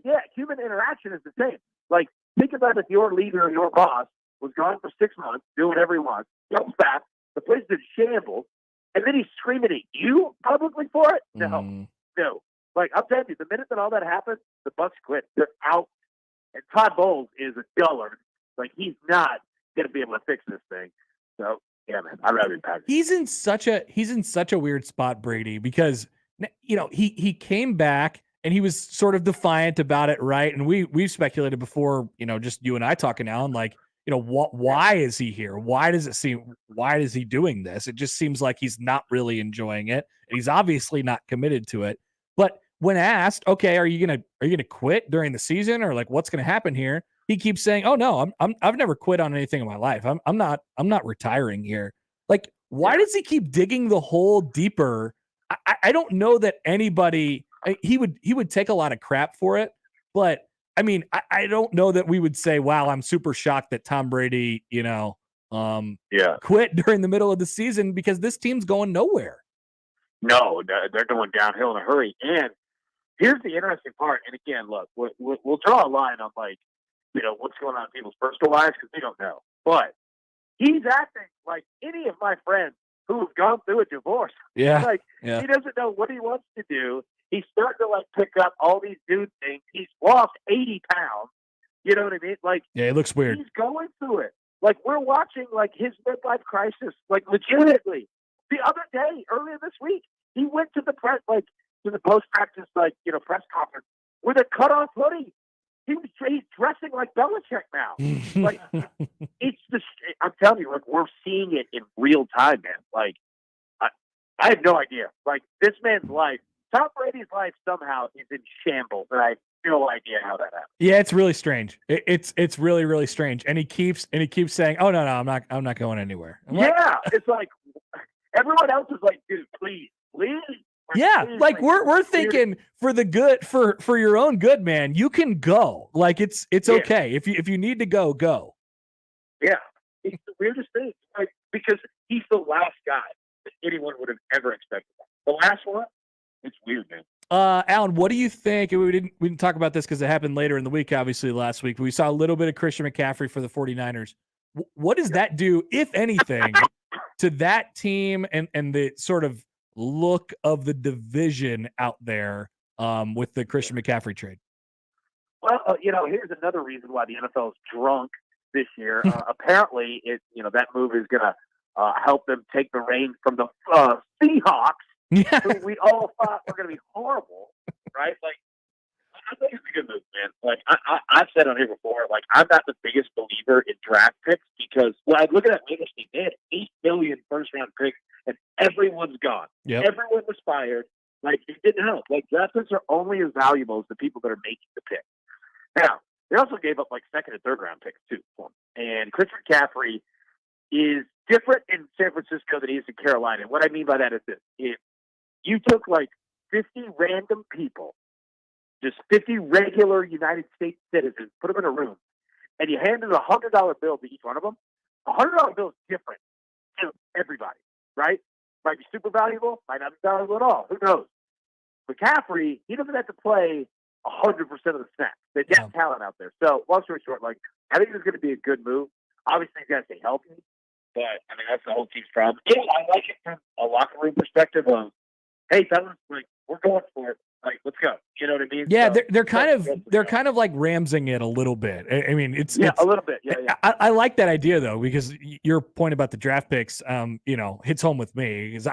S19: Yeah, human interaction is the same. Think about if your leader or your boss was gone for 6 months, doing whatever he wants, comes back, the place is in shambles, and then he's screaming at you publicly for it? No. I'm telling you, the minute that all that happens, the Bucs quit. They're out. And Todd Bowles is a dullard. He's not going to be able to fix this thing. So, yeah, man, I'd rather be Packers.
S12: He's in such a weird spot, Brady, because he came back and he was sort of defiant about it, right? And we've speculated before, just you and I talking now, and why is he here? Why is he doing this? It just seems like he's not really enjoying it, and he's obviously not committed to it. But when asked, okay, are you gonna quit during the season, or like what's gonna happen here? He keeps saying, "Oh no, I've never quit on anything in my life. I'm not retiring here." Like, why does he keep digging the hole deeper? I don't know that anybody he would take a lot of crap for it, but I mean, I don't know that we would say, "Wow, I'm super shocked that Tom Brady, quit during the middle of the season," because this team's going nowhere.
S19: No, they're going downhill in a hurry. And here's the interesting part. And again, look, we'll draw a line on what's going on in people's personal lives because we don't know. But he's acting like any of my friends who have gone through a divorce.
S12: Yeah.
S19: He doesn't know what he wants to do. He's starting to pick up all these new things. He's lost 80 pounds. You know what I mean?
S12: Yeah, it looks weird.
S19: He's going through it. We're watching his midlife crisis. Legitimately, the other day, earlier this week, he went to the press, to the post practice, press conference with a cutoff hoodie. He's dressing like Belichick now. It's just, I'm telling you, we're seeing it in real time, man. I have no idea. This man's life, Tom Brady's life somehow is in shambles, and I have no idea how that happened.
S12: Yeah, it's really strange. It's really, really strange. And he keeps saying, "Oh no, I'm not going anywhere."
S19: It's like everyone else is like, "Dude, please."
S12: Yeah, we're thinking for the good, for your own good, man. You can go. It's okay if you need to go.
S19: Yeah, it's the weirdest thing. Because he's the last guy that anyone would have ever expected. The last one, it's weird, man.
S12: Allan, what do you think? We didn't talk about this because it happened later in the week, obviously last week. We saw a little bit of Christian McCaffrey for the 49ers. What does that do, if anything, to that team and the sort of look of the division out there with the Christian McCaffrey trade?
S19: Well, here's another reason why the NFL is drunk this year. Apparently, that move is going to help them take the reins from the Seahawks, who we all thought were going to be horrible, right? I think it's a good move, man. I've said on here before, I'm not the biggest believer in draft picks because when I look at that Raiders team, they had 8 billion first-round picks, and everyone's gone.
S12: Yep.
S19: Everyone was fired. It didn't help. Draft picks are only as valuable as the people that are making the pick. Now, they also gave up second and third round picks too. And Christian McCaffrey is different in San Francisco than he is in Carolina. And what I mean by that is this: if you took 50 random people, just 50 regular United States citizens, put them in a room, and you handed a $100 bill to each one of them, a $100 bill is different to everybody, right? Might be super valuable, might not be valuable at all. Who knows? McCaffrey, he doesn't have to play 100% of the snaps. They've got talent out there. So, long story short, I think it's going to be a good move. Obviously, he's got to stay healthy, but I mean that's the whole team's problem. Yeah, I like it from a locker room perspective of, hey, fellas, we're going for it. Let's go. You know what I mean?
S12: Yeah,
S19: so,
S12: they're kind of like Ramsing it a little bit. I mean, it's
S19: a little bit. Yeah.
S12: I like that idea though, because your point about the draft picks, hits home with me because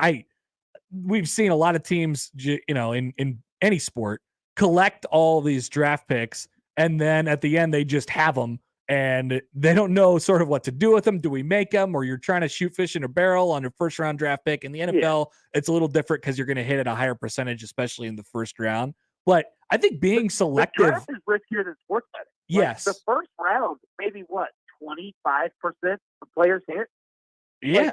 S12: we've seen a lot of teams, in any sport, collect all these draft picks, and then at the end they just have them, and they don't know sort of what to do with them. Do we make them, or you're trying to shoot fish in a barrel on your first round draft pick? In the NFL, it's a little different because you're going to hit at a higher percentage, especially in the first round. But I think being selective,
S19: the draft is riskier than sports betting.
S12: Yes,
S19: the first round, maybe 25% of players hit.
S12: Yeah.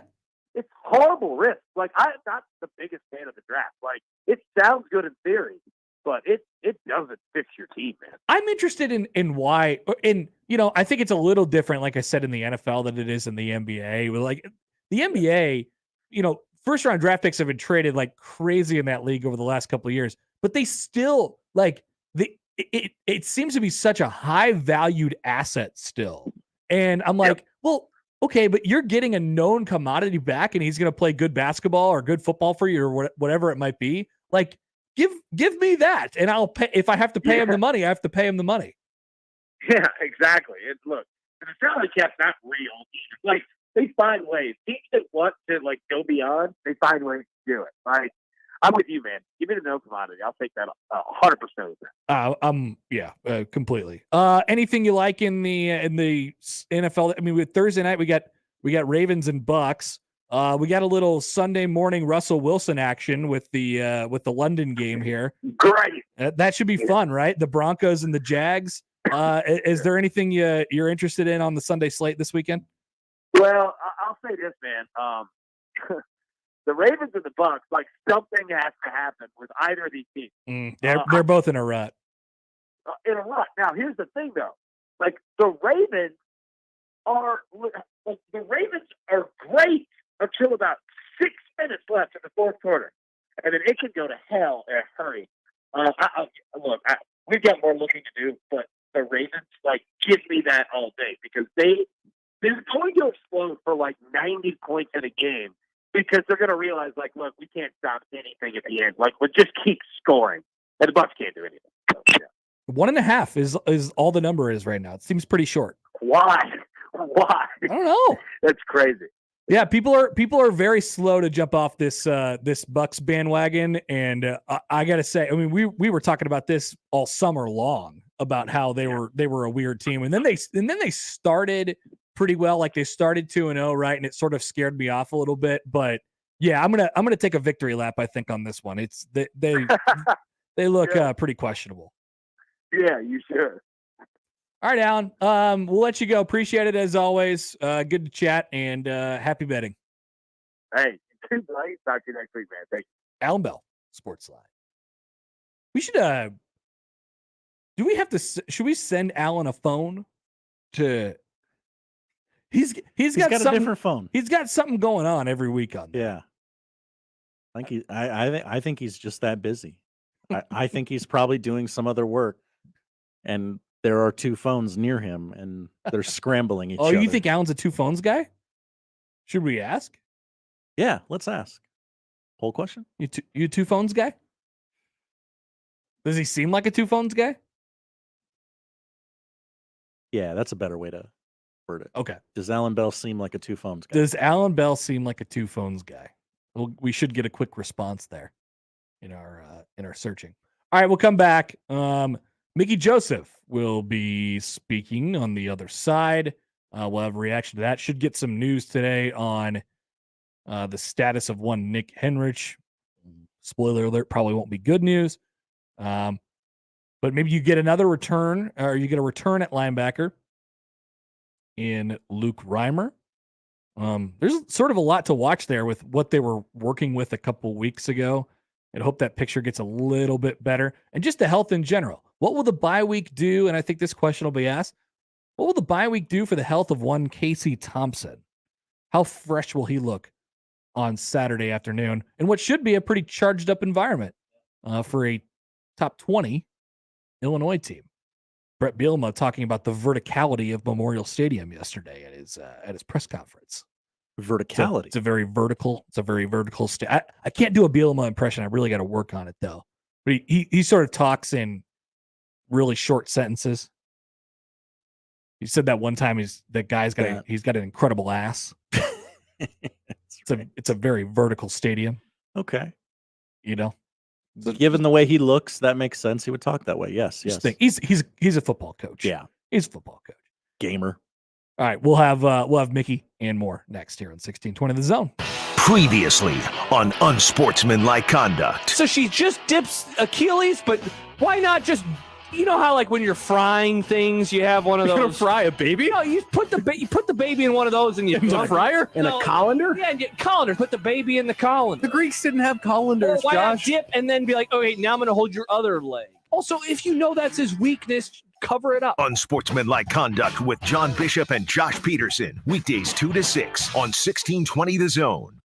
S19: It's horrible risk. I'm not the biggest fan of the draft. It sounds good in theory, but it doesn't fix your team, man.
S12: I'm interested in why. And I think it's a little different, like I said, in the NFL than it is in the NBA. The NBA, first round draft picks have been traded like crazy in that league over the last couple of years, but they still it seems to be such a high valued asset still. And I'm like, well, okay, but you're getting a known commodity back, and he's going to play good basketball or good football for you, or whatever it might be. Give me that, and I'll pay. If I have to pay him the money, I have to pay him the money.
S19: Yeah, exactly. Look, the salary cap's not real. They find ways. Teams that want to go beyond, they find ways to do it. I'm with you, man. Give me the no commodity. I'll take that 100%.
S12: Completely. Anything you like in the NFL? I mean, with Thursday night, we got Ravens and Bucks. We got a little Sunday morning Russell Wilson action with the London game here.
S19: Great.
S12: That should be fun, right? The Broncos and the Jags. Is there anything you're interested in on the Sunday slate this weekend?
S19: Well, I'll say this, man. The Ravens and the Bucs, like something has to happen with either of these teams.
S12: They're both in a rut.
S19: In a rut. Now, here's the thing, though. Like the Ravens are great until about 6 minutes left in the fourth quarter, and then it can go to hell in a hurry. We've got more looking to do, but the Ravens, give me that all day because they're going to explode for 90 points in a game because they're going to realize, look, we can't stop anything at the end. We'll just keep scoring, and the Bucs can't do anything. So, yeah.
S12: 1.5 is all the number is right now. It seems pretty short.
S19: Why?
S12: I don't know.
S19: That's crazy.
S12: Yeah, people are very slow to jump off this Bucs bandwagon, and I got to say, I mean, we were talking about this all summer long about how they were a weird team, and then they started pretty well, like they started 2-0, right, and it sort of scared me off a little bit, but yeah, I'm gonna take a victory lap, I think, on this one. It's they look pretty questionable.
S19: Yeah, you should.
S12: All right, Allan. We'll let you go. Appreciate it as always. Good to chat and happy betting.
S19: Hey, talk to you next week, man. Thank you.
S12: Allan Bell, Sports Live. We should. Do we have to? Should we send Allan a phone? He's got
S14: a different phone.
S12: He's got something going on every week on.
S14: Yeah. I think he's just that busy. I think he's probably doing some other work, and there are two phones near him, and they're scrambling each other.
S12: Oh, you think Allan's a two phones guy? Should we ask?
S14: Yeah, let's ask. Whole question?
S12: You two phones guy? Does he seem like a two phones guy?
S14: Yeah, that's a better way to word it.
S12: Okay.
S14: Does Allan Bell seem like a two phones guy?
S12: Does Allan Bell seem like a two phones guy? Well, we should get a quick response there in our searching. All right, we'll come back. Mickey Joseph will be speaking on the other side. We'll have a reaction to that. Should get some news today on the status of one Nick Henrich. Spoiler alert, probably won't be good news. But maybe you get another return, or you get a return at linebacker in Luke Reimer. There's sort of a lot to watch there with what they were working with a couple weeks ago. And hope that picture gets a little bit better. And just the health in general. What will the bye week do? And I think this question will be asked. What will the bye week do for the health of one Casey Thompson? How fresh will he look on Saturday afternoon? And what should be a pretty charged up environment for a top 20 Illinois team. Brett Bielema talking about the verticality of Memorial Stadium yesterday at his press conference.
S14: Verticality.
S12: It's a very vertical. I can't do a Bielema impression. I really got to work on it though. But he sort of talks in really short sentences. He said that one time he's got an incredible ass. It's a very vertical stadium.
S14: Okay.
S12: You know,
S14: given the way he looks, that makes sense. He would talk that way. Yes.
S12: He's a football coach.
S14: Yeah.
S12: He's a football coach.
S14: Gamer.
S12: All right, we'll have Mickey and more next here on 1620 The Zone.
S9: Previously on Unsportsmanlike Conduct.
S15: So she just dips Achilles, but why not just, you know how like when you're frying things, you have one of those.
S12: You're gonna fry a baby?
S15: No, you put the baby in one of those and you
S12: in the fryer
S15: in
S12: a colander.
S15: Yeah, colander. Put the baby in the colander.
S12: The Greeks didn't have colanders,
S15: why not
S12: Josh.
S15: dip and then be like, okay, now I'm going to hold your other leg. Also, if you know that's his weakness, cover it up.
S9: Unsportsmanlike Conduct with John Bishop and Josh Peterson. Weekdays 2 to 6 on 1620 The Zone.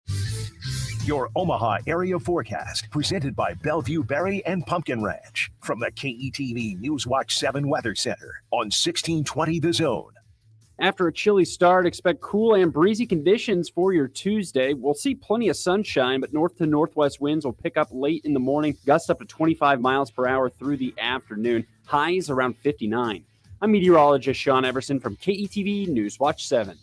S9: Your Omaha area forecast presented by Bellevue Berry and Pumpkin Ranch from the KETV Newswatch 7 Weather Center on 1620 The Zone.
S20: After a chilly start, expect cool and breezy conditions for your Tuesday. We'll see plenty of sunshine, but north to northwest winds will pick up late in the morning, gust up to 25 miles per hour through the afternoon. Highs around 59. I'm meteorologist Sean Everson from KETV Newswatch 7.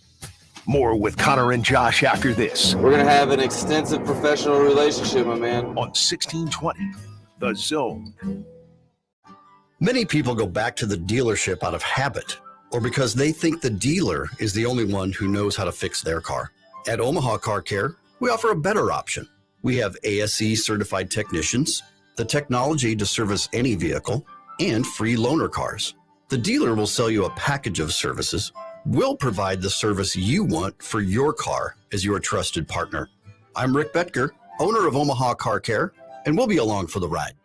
S9: More with Connor and Josh after this.
S21: We're going to have an extensive professional relationship, my man.
S9: On 1620 The Zone.
S8: Many people go back to the dealership out of habit or because they think the dealer is the only one who knows how to fix their car. At Omaha Car Care, we offer a better option. We have ASE certified technicians, the technology to service any vehicle, and free loaner cars. The dealer will sell you a package of services. We'll provide the service you want for your car as your trusted partner. I'm Rick Betker, owner of Omaha Car Care, and we'll be along for the ride.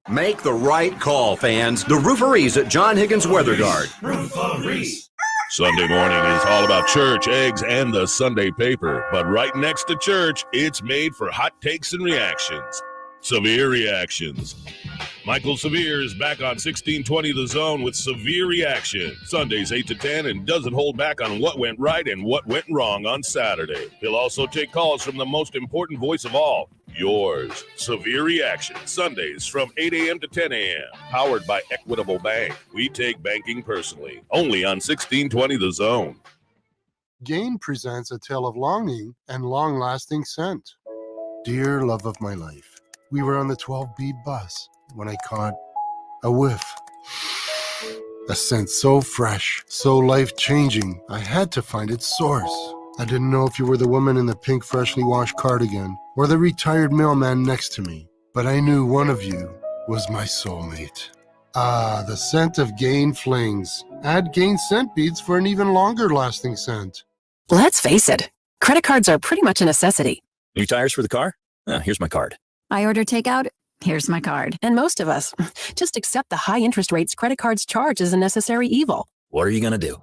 S1: Make the right call, fans. The Rooferees at John Higgins Weather Guard.
S10: Rooferees. Sunday morning is all about church, eggs, and the Sunday paper. But right next to church, it's made for hot takes and reactions. Severe Reactions. Michael Severe is back on 1620 The Zone with Severe Reaction. Sundays 8 to 10 and doesn't hold back on what went right and what went wrong on Saturday. He'll also take calls from the most important voice of all, yours. Severe Reaction. Sundays from 8 a.m. to 10 a.m. Powered by Equitable Bank. We take banking personally. Only on 1620 The Zone.
S11: Gain presents a tale of longing and long-lasting scent. Dear love of my life, we were on the 12B bus when I caught a whiff. A scent so fresh, so life-changing, I had to find its source. I didn't know if you were the woman in the pink freshly washed cardigan or the retired mailman next to me, but I knew one of you was my soulmate. Ah, the scent of Gain Flings. Add Gain scent beads for an even longer-lasting scent.
S22: Let's face it, credit cards are pretty much a necessity. New tires for the car? Oh, here's my card.
S17: I order takeout. Here's my card.
S22: And most of us just accept the high interest rates credit cards charge as a necessary evil.
S1: What are you going to do?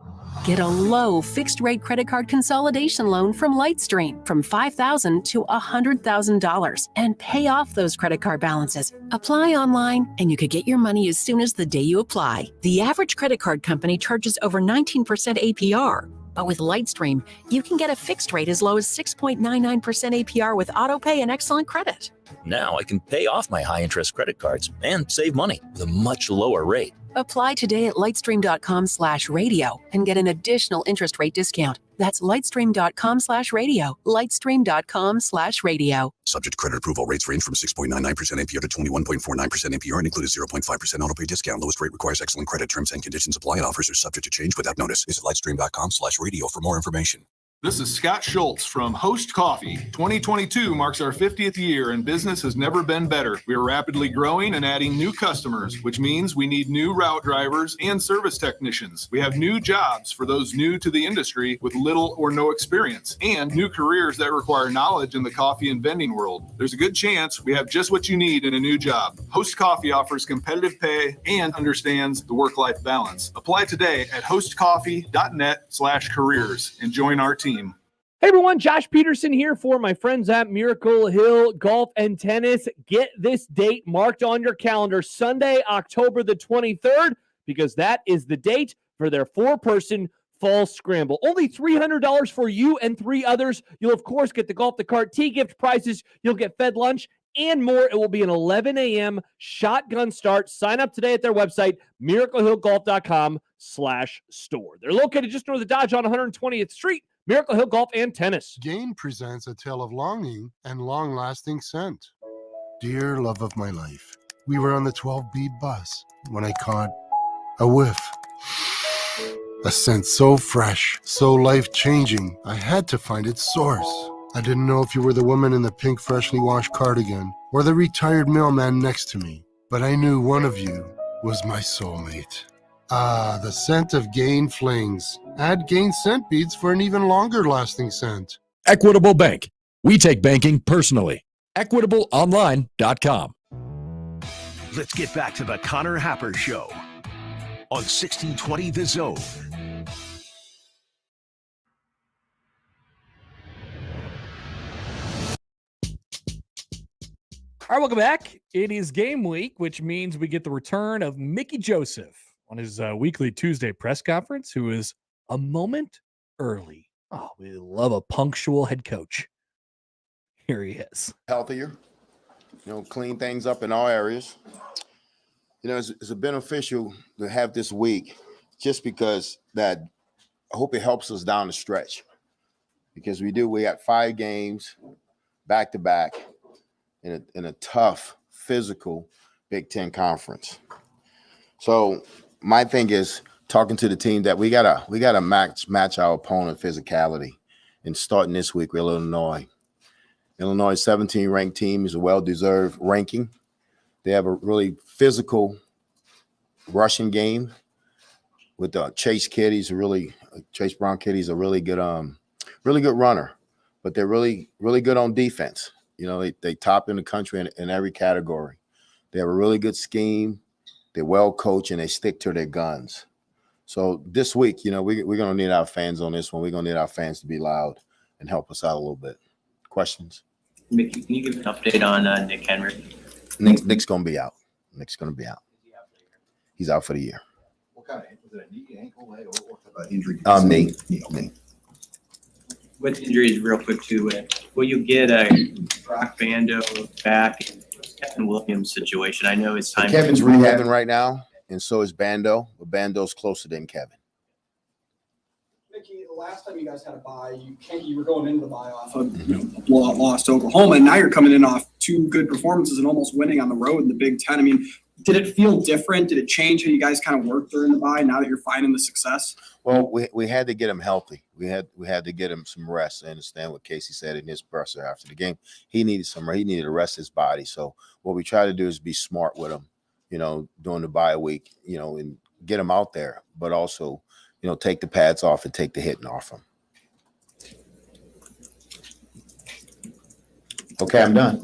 S22: Get a low fixed rate credit card consolidation loan from Lightstream from $5,000 to $100,000 and pay off those credit card balances. Apply online and you could get your money as soon as the day you apply. The average credit card company charges over 19% APR. But with Lightstream, you can get a fixed rate as low as 6.99% APR with autopay and excellent credit.
S1: Now I can pay off my high-interest credit cards and save money with a much lower rate.
S22: Apply today at lightstream.com/radio and get an additional interest rate discount. That's lightstream.com/radio. Lightstream.com/radio.
S23: Subject to credit approval. Rates range from 6.99% APR to 21.49% APR and include a 0.5% autopay discount. Lowest rate requires excellent credit. Terms and conditions apply and offers are subject to change without notice. Visit lightstream.com/radio for more information.
S24: This is Scott Schultz from Host Coffee. 2022 marks our 50th year and business has never been better. We are rapidly growing and adding new customers, which means we need new route drivers and service technicians. We have new jobs for those new to the industry with little or no experience and new careers that require knowledge in the coffee and vending world. There's a good chance we have just what you need in a new job. Host Coffee offers competitive pay and understands the work-life balance. Apply today at hostcoffee.net/careers and join our team.
S15: Hey everyone, Josh Peterson here for my friends at Miracle Hill Golf and Tennis. Get this date marked on your calendar, Sunday, October the 23rd, because that is the date for their 4-person fall scramble. Only $300 for you and 3 others. You'll, of course, get the Golf the Cart tee gift prizes. You'll get fed lunch and more. It will be an 11 a.m. shotgun start. Sign up today at their website, miraclehillgolf.com/store. They're located just north of Dodge on 120th Street. Miracle Hill Golf and Tennis.
S11: Gain presents a tale of longing and long-lasting scent. Dear love of my life, we were on the 12B bus when I caught a whiff. A scent so fresh, so life-changing, I had to find its source. I didn't know if you were the woman in the pink freshly washed cardigan or the retired mailman next to me, but I knew one of you was my soulmate. Ah, the scent of Gain Flings. Add Gain scent beads for an even longer-lasting scent.
S26: Equitable Bank. We take banking personally. EquitableOnline.com.
S9: Let's get back to the Connor Happer Show on 1620 The Zone.
S12: All right, welcome back. It is game week, which means we get the return of Mickey Joseph on his weekly Tuesday press conference, who is a moment early. Oh, we love a punctual head coach. Here he is.
S27: Healthier, clean things up in all areas. It's a beneficial to have this week just because that I hope it helps us down the stretch because we got 5 games back to back in a tough physical Big Ten conference. So my thing is talking to the team that we gotta match our opponent physicality. and starting this week with Illinois. Illinois 17 ranked team is a well-deserved ranking. They have a really physical rushing game with Chase Kidd. Chase Brown Kidd. He's a really good runner, but they're really good on defense. You know, they top in the country in every category. They have a really good scheme. They're well coached and they stick to their guns. So this week, you know, we're going to need our fans on this one. We're going to need our fans to be loud and help us out a little bit. Questions?
S2: Mickey, can you give an update on Nick Henry?
S27: Nick's going to be out. Nick's going to be out. He's out for the year.
S3: What kind of was it? A knee, ankle, leg, or what injury?
S27: Knee.
S2: With injuries, real quick too, will you get a Brock Bando back and Kevin Williams situation? I know it's time.
S27: Kevin's rehabbing right now, and so is Bando. But Bando's closer than Kevin.
S4: Mickey, the last time you guys had a bye, you were going into the bye off of a loss to Oklahoma, and now you're coming in off 2 good performances and almost winning on the road in the Big Ten. I mean, did it feel different? Did it change how you guys kind of worked during the bye now that you're finding the success?
S27: Well, we had to get him healthy. We had to get him some rest. I understand what Casey said in his presser after the game. He needed to rest his body. So what we try to do is be smart with him, you know, during the bye week, you know, and get him out there, but also, you know, take the pads off and take the hitting off him. Okay, I'm done.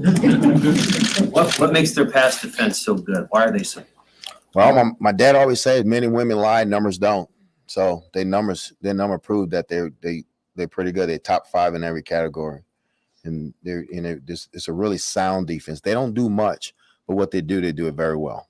S2: What makes their pass defense so good? Why are they so?
S27: Well, my dad always said men and women lie, numbers don't. So their number proved that they're pretty good. They're top 5 in every category, and it's a really sound defense. They don't do much, but what they do it very well.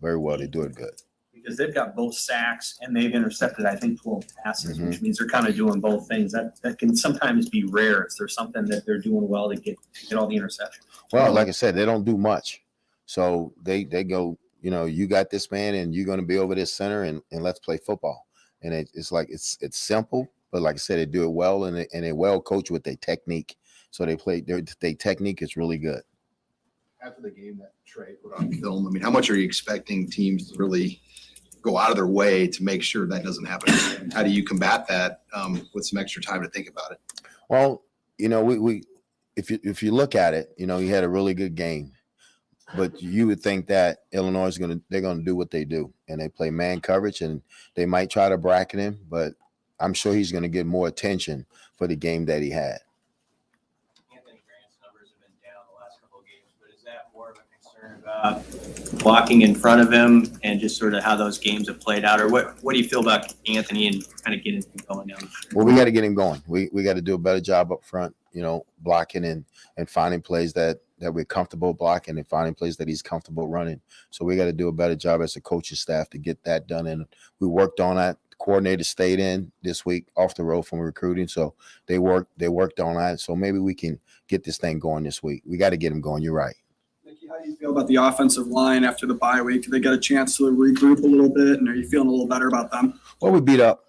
S27: Very well. They do it good.
S2: Because they've got both sacks and they've intercepted, I think, 12 passes, which means they're kind of doing both things. That can sometimes be rare. Is there something that they're doing well to get all the interceptions?
S27: Well, like I said, they don't do much. So they go, you know, you got this man and you're going to be over this center and let's play football. And it's like it's simple, but like I said, they do it well and they well coach with their technique. So their technique is really good.
S3: After the game that Trey put on film, I mean, how much are you expecting teams to really go out of their way to make sure that doesn't happen again? How do you combat that with some extra time to think about it?
S27: Well, you know, if you look at it, you know, he had a really good game, but you would think that Illinois they're gonna do what they do, and they play man coverage, and they might try to bracket him, but I'm sure he's gonna get more attention for the game that he had.
S2: Anthony Grant's numbers have been down the last couple of games, but is that more of a concern about blocking in front of him and just sort of how those games have played out? Or what do you feel about Anthony and kind of getting him going down?
S27: Well, we got to get him going. We got to do a better job up front, you know, blocking and finding plays that we're comfortable blocking and finding plays that he's comfortable running. So we got to do a better job as a coaching staff to get that done. And we worked on that. The coordinator stayed in this week off the road from recruiting. So they worked on that. So maybe we can get this thing going this week. We got to get him going. You're right.
S4: How do you feel about the offensive line after the bye week? Do they get a chance to regroup a little bit, and are you feeling a little better about them?
S27: Well, we beat up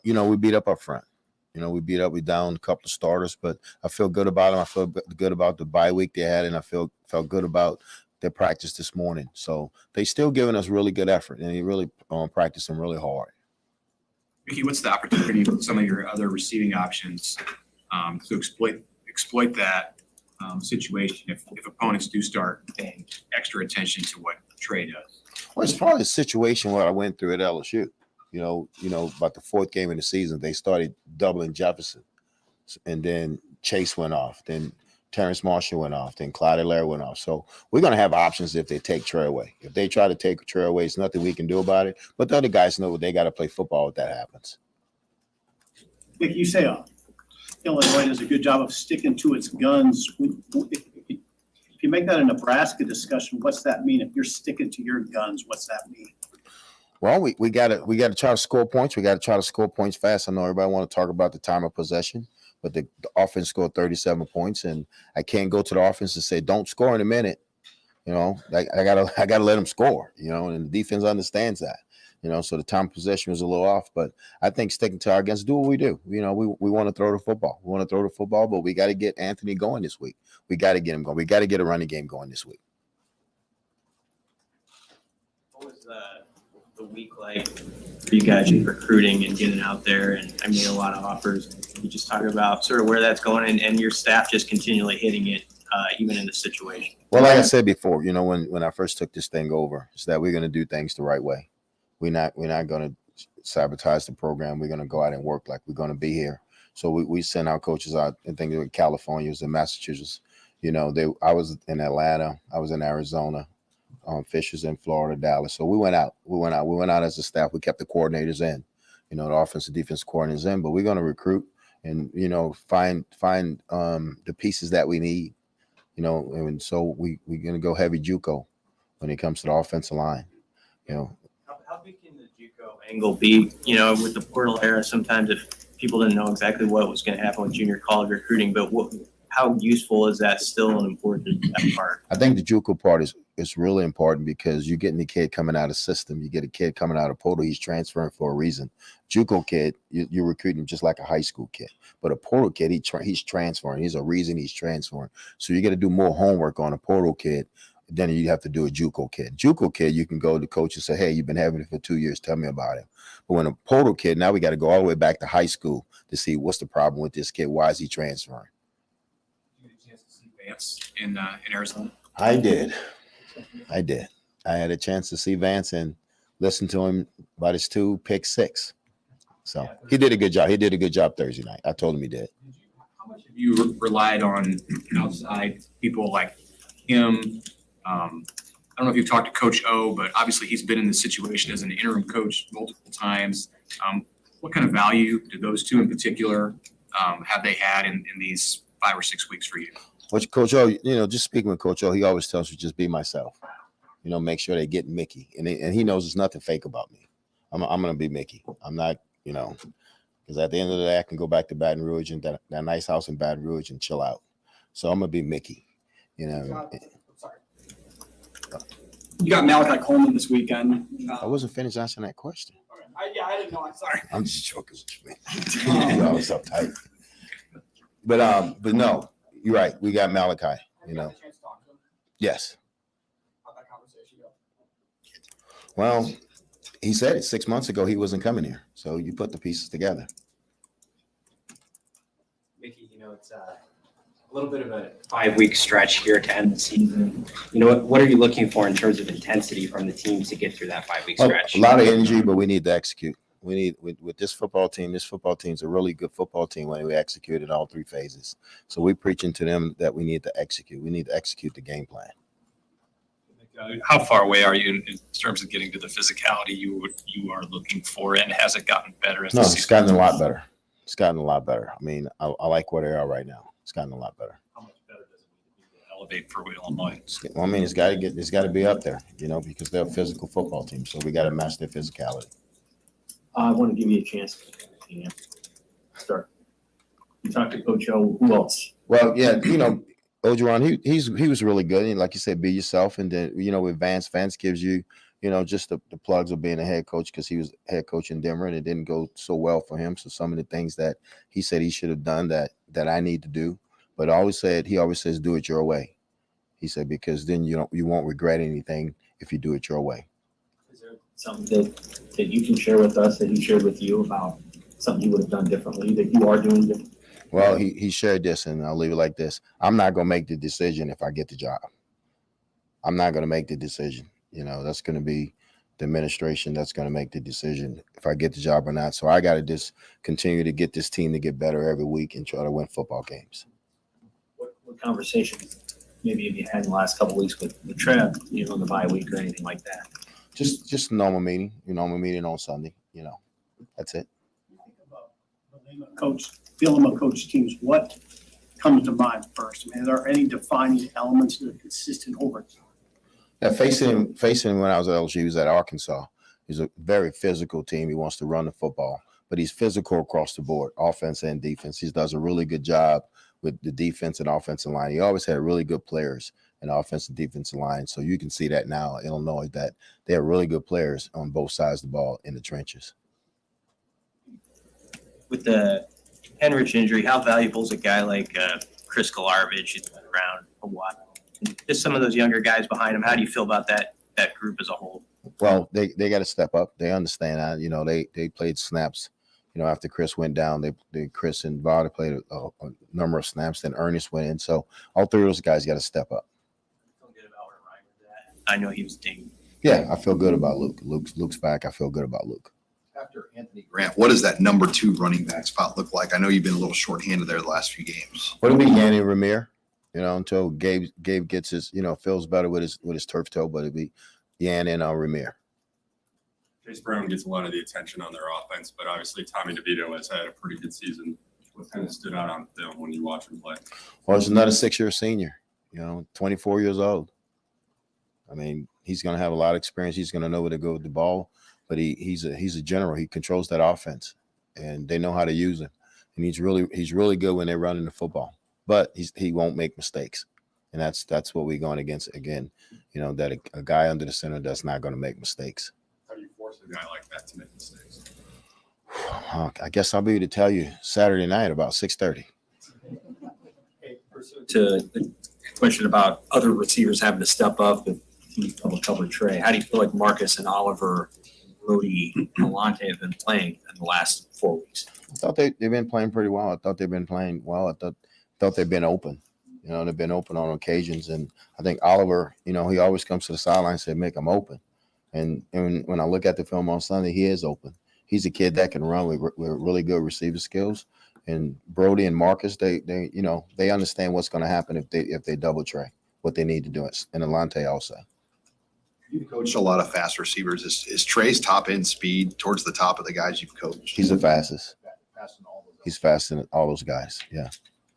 S27: front. You know, we down a couple of starters, but I feel good about them. I feel good about the bye week they had, and I felt good about their practice this morning. So they still giving us really good effort, and they really practicing really hard.
S6: Mickey, what's the opportunity with some of your other receiving options to exploit that situation if opponents do start paying extra attention to what Trey does?
S27: Well, it's probably a situation what I went through at LSU. You know, about the 4th game of the season, they started doubling Jefferson, and then Chase went off, then Terrence Marshall went off, then Clyde Allaire went off. So we're going to have options if they take Trey away. If they try to take Trey away, it's nothing we can do about it. But the other guys know they got to play football if that happens.
S7: Nick, you say Illinois does a good job of sticking to its guns. If you make that a Nebraska discussion, what's that mean? If you're sticking to your guns, what's that mean?
S27: Well, we got to try to score points. We got to try to score points fast. I know everybody want to talk about the time of possession, but the offense scored 37 points, and I can't go to the offense and say don't score in a minute. You know, I gotta let them score. You know, and the defense understands that. You know, so the time of possession was a little off, but I think sticking to our guns, do what we do. You know, we want to throw the football. We want to throw the football, but we got to get Anthony going this week. We got to get him going. We got to get a running game going this week.
S2: What was the week like for you guys in recruiting and getting out there, and I made a lot of offers. You just talk about sort of where that's going, and your staff just continually hitting it, even in the situation.
S27: Well, like I said before, you know, when I first took this thing over, is that we're going to do things the right way. We're not going to sabotage the program. We're going to go out and work like we're going to be here. So we send our coaches out. I think in California, in Massachusetts. You know, I was in Atlanta. I was in Arizona. Fisher's in Florida, Dallas. So we went out. We went out as a staff. We kept the coordinators in. You know, the offensive defense coordinators in. But we're going to recruit and, you know, find the pieces that we need. You know, and so we're going to go heavy JUCO when it comes to the offensive line. You know,
S2: How big can the JUCO angle be? You know, with the portal era, sometimes if people didn't know exactly what was going to happen with junior college recruiting, but how useful is that still and important that part?
S27: I think the JUCO part is really important because you're getting the kid coming out of system. You get a kid coming out of portal, he's transferring for a reason. JUCO kid, you're recruiting him just like a high school kid. But a portal kid, he's transferring. He's a reason he's transferring. So you got to do more homework on a portal kid than you have to do a JUCO kid. JUCO kid, you can go to the coach and say, hey, you've been having it for 2 years. Tell me about him. But when a portal kid, now we got to go all the way back to high school to see what's the problem with this kid. Why is he transferring?
S6: Did you get a chance to see Vance in Arizona?
S27: I did. I had a chance to see Vance and listen to him about his 2 pick 6. So he did a good job. He did a good job Thursday night. I told him he did.
S6: How much have you relied on outside people like him? I don't know if you've talked to Coach O, but obviously he's been in this situation as an interim coach multiple times. What kind of value do those 2 in particular have they had in these 5 or 6 weeks for you?
S27: Coach O, you know, just speaking with Coach O, he always tells me just be myself. You know, make sure they get Mickey, and he knows there's nothing fake about me. I'm going to be Mickey. I'm not, you know, because at the end of the day, I can go back to Baton Rouge and that nice house in Baton Rouge and chill out. So I'm going to be Mickey, you know.
S4: You got Malachi Coleman this weekend.
S27: I wasn't finished answering that question.
S4: I didn't know. I'm sorry.
S27: I'm just joking with you, man. You're always uptight. But no, you're right. We got Malachi, you know. Yes.
S4: How'd that conversation go?
S27: Well, he said it 6 months ago he wasn't coming here. So you put the pieces together.
S5: Mickey, you know, it's a little bit of a 5-week stretch here to end the season. You know, what are you looking for in terms of intensity from the team to get through that 5-week stretch?
S27: A lot of energy, but we need to execute. We need with this football team's a really good football team when we execute in all 3 phases. So we're preaching to them that we need to execute. We need to execute the game plan.
S13: How far away are you in terms of getting to the physicality you are looking for, and has it gotten better?
S27: No, it's gotten a lot better. It's gotten a lot better. I mean, I like where they are right now. It's gotten a lot better.
S13: How much better does it need to be to elevate for Illinois?
S27: Well, I mean, it's got to be up there, you know, because they're a physical football team. So we got to match their physicality.
S14: I want to give you a chance to start. You talked to Coach O. Who else?
S27: Well, yeah, you know, Ogeron, he was really good. And like you said, be yourself. And then, you know, with Vance gives you, you know, just the plugs of being a head coach because he was head coach in Denver and it didn't go so well for him. So some of the things that he said he should have done that I need to do. But he always says, do it your way. He said, because then you won't regret anything if you do it your way.
S14: Is there something that you can share with us that he shared with you about something you would have done differently that you are doing differently?
S27: Well, he shared this, and I'll leave it like this. I'm not going to make the decision if I get the job. I'm not going to make the decision. You know, that's going to be the administration that's going to make the decision if I get the job or not. So I got to just continue to get this team to get better every week and try to win football games.
S14: What conversations maybe have you had in the last couple of weeks with Trev, you know, in the bye week or anything like that?
S27: Just a normal meeting, on Sunday, you know. That's it.
S7: Vilma coach teams, what comes to mind first? I mean, are there any defining elements that are consistent over time?
S27: Yeah, facing when I was at LSU, he was at Arkansas. He's a very physical team. He wants to run the football, but he's physical across the board, offense and defense. He does a really good job with the defense and offensive line. He always had really good players in the offensive and defensive line. So you can see that now in Illinois that they have really good players on both sides of the ball in the trenches.
S2: With the Henrich injury, how valuable is a guy like Chris Galarovich who's been around a while? And just some of those younger guys behind him, how do you feel about that group as a whole?
S27: Well, they got to step up. They understand that. They played snaps. After Chris went down, Chris and Vada played a number of snaps. Then Ernest went in. So all three of those guys got to step up.
S2: I know he was dinged.
S27: Yeah, I feel good about Luke. Luke's back. I feel good about Luke.
S3: After Anthony Grant, what does that number 2 running back spot look like? I know you've been a little shorthanded there the last few games.
S27: What do we Yanni Ramir? Until Gabe gets his, feels better with his turf toe, but it'd be Yan and Ramir.
S8: Chase Brown gets a lot of the attention on their offense, but obviously Tommy DeVito has had a pretty good season. What kind of stood out on film when you watch him play?
S27: Well, he's another 6-year senior, 24 years old. I mean, he's going to have a lot of experience. He's going to know where to go with the ball, but he's a general. He controls that offense, and they know how to use him. And he's really good when they're running the football, but he won't make mistakes. And that's what we're going against again, that a guy under the center that's not going to make mistakes.
S8: How do you force a guy like that to make mistakes?
S27: I guess I'll be able to tell you Saturday night about 6:30.
S14: To the question about other receivers having to step up and double cover Trey, how do you feel like Marcus and Oliver, Brody, Alante have been playing in the last 4 weeks?
S27: I thought they've been playing pretty well. I thought they've been playing well. I thought they've been open. They've been open on occasions. And I think Oliver, he always comes to the sideline and said, make him open. And when I look at the film on Sunday, he is open. He's a kid that can run with really good receiver skills. And Brody and Marcus, they understand what's going to happen if they double Trey, what they need to do. And Alante also.
S3: You've coached a lot of fast receivers. Is Trey's top end speed towards the top of the guys you've coached?
S27: He's the fastest. He's faster than all those guys. Yeah.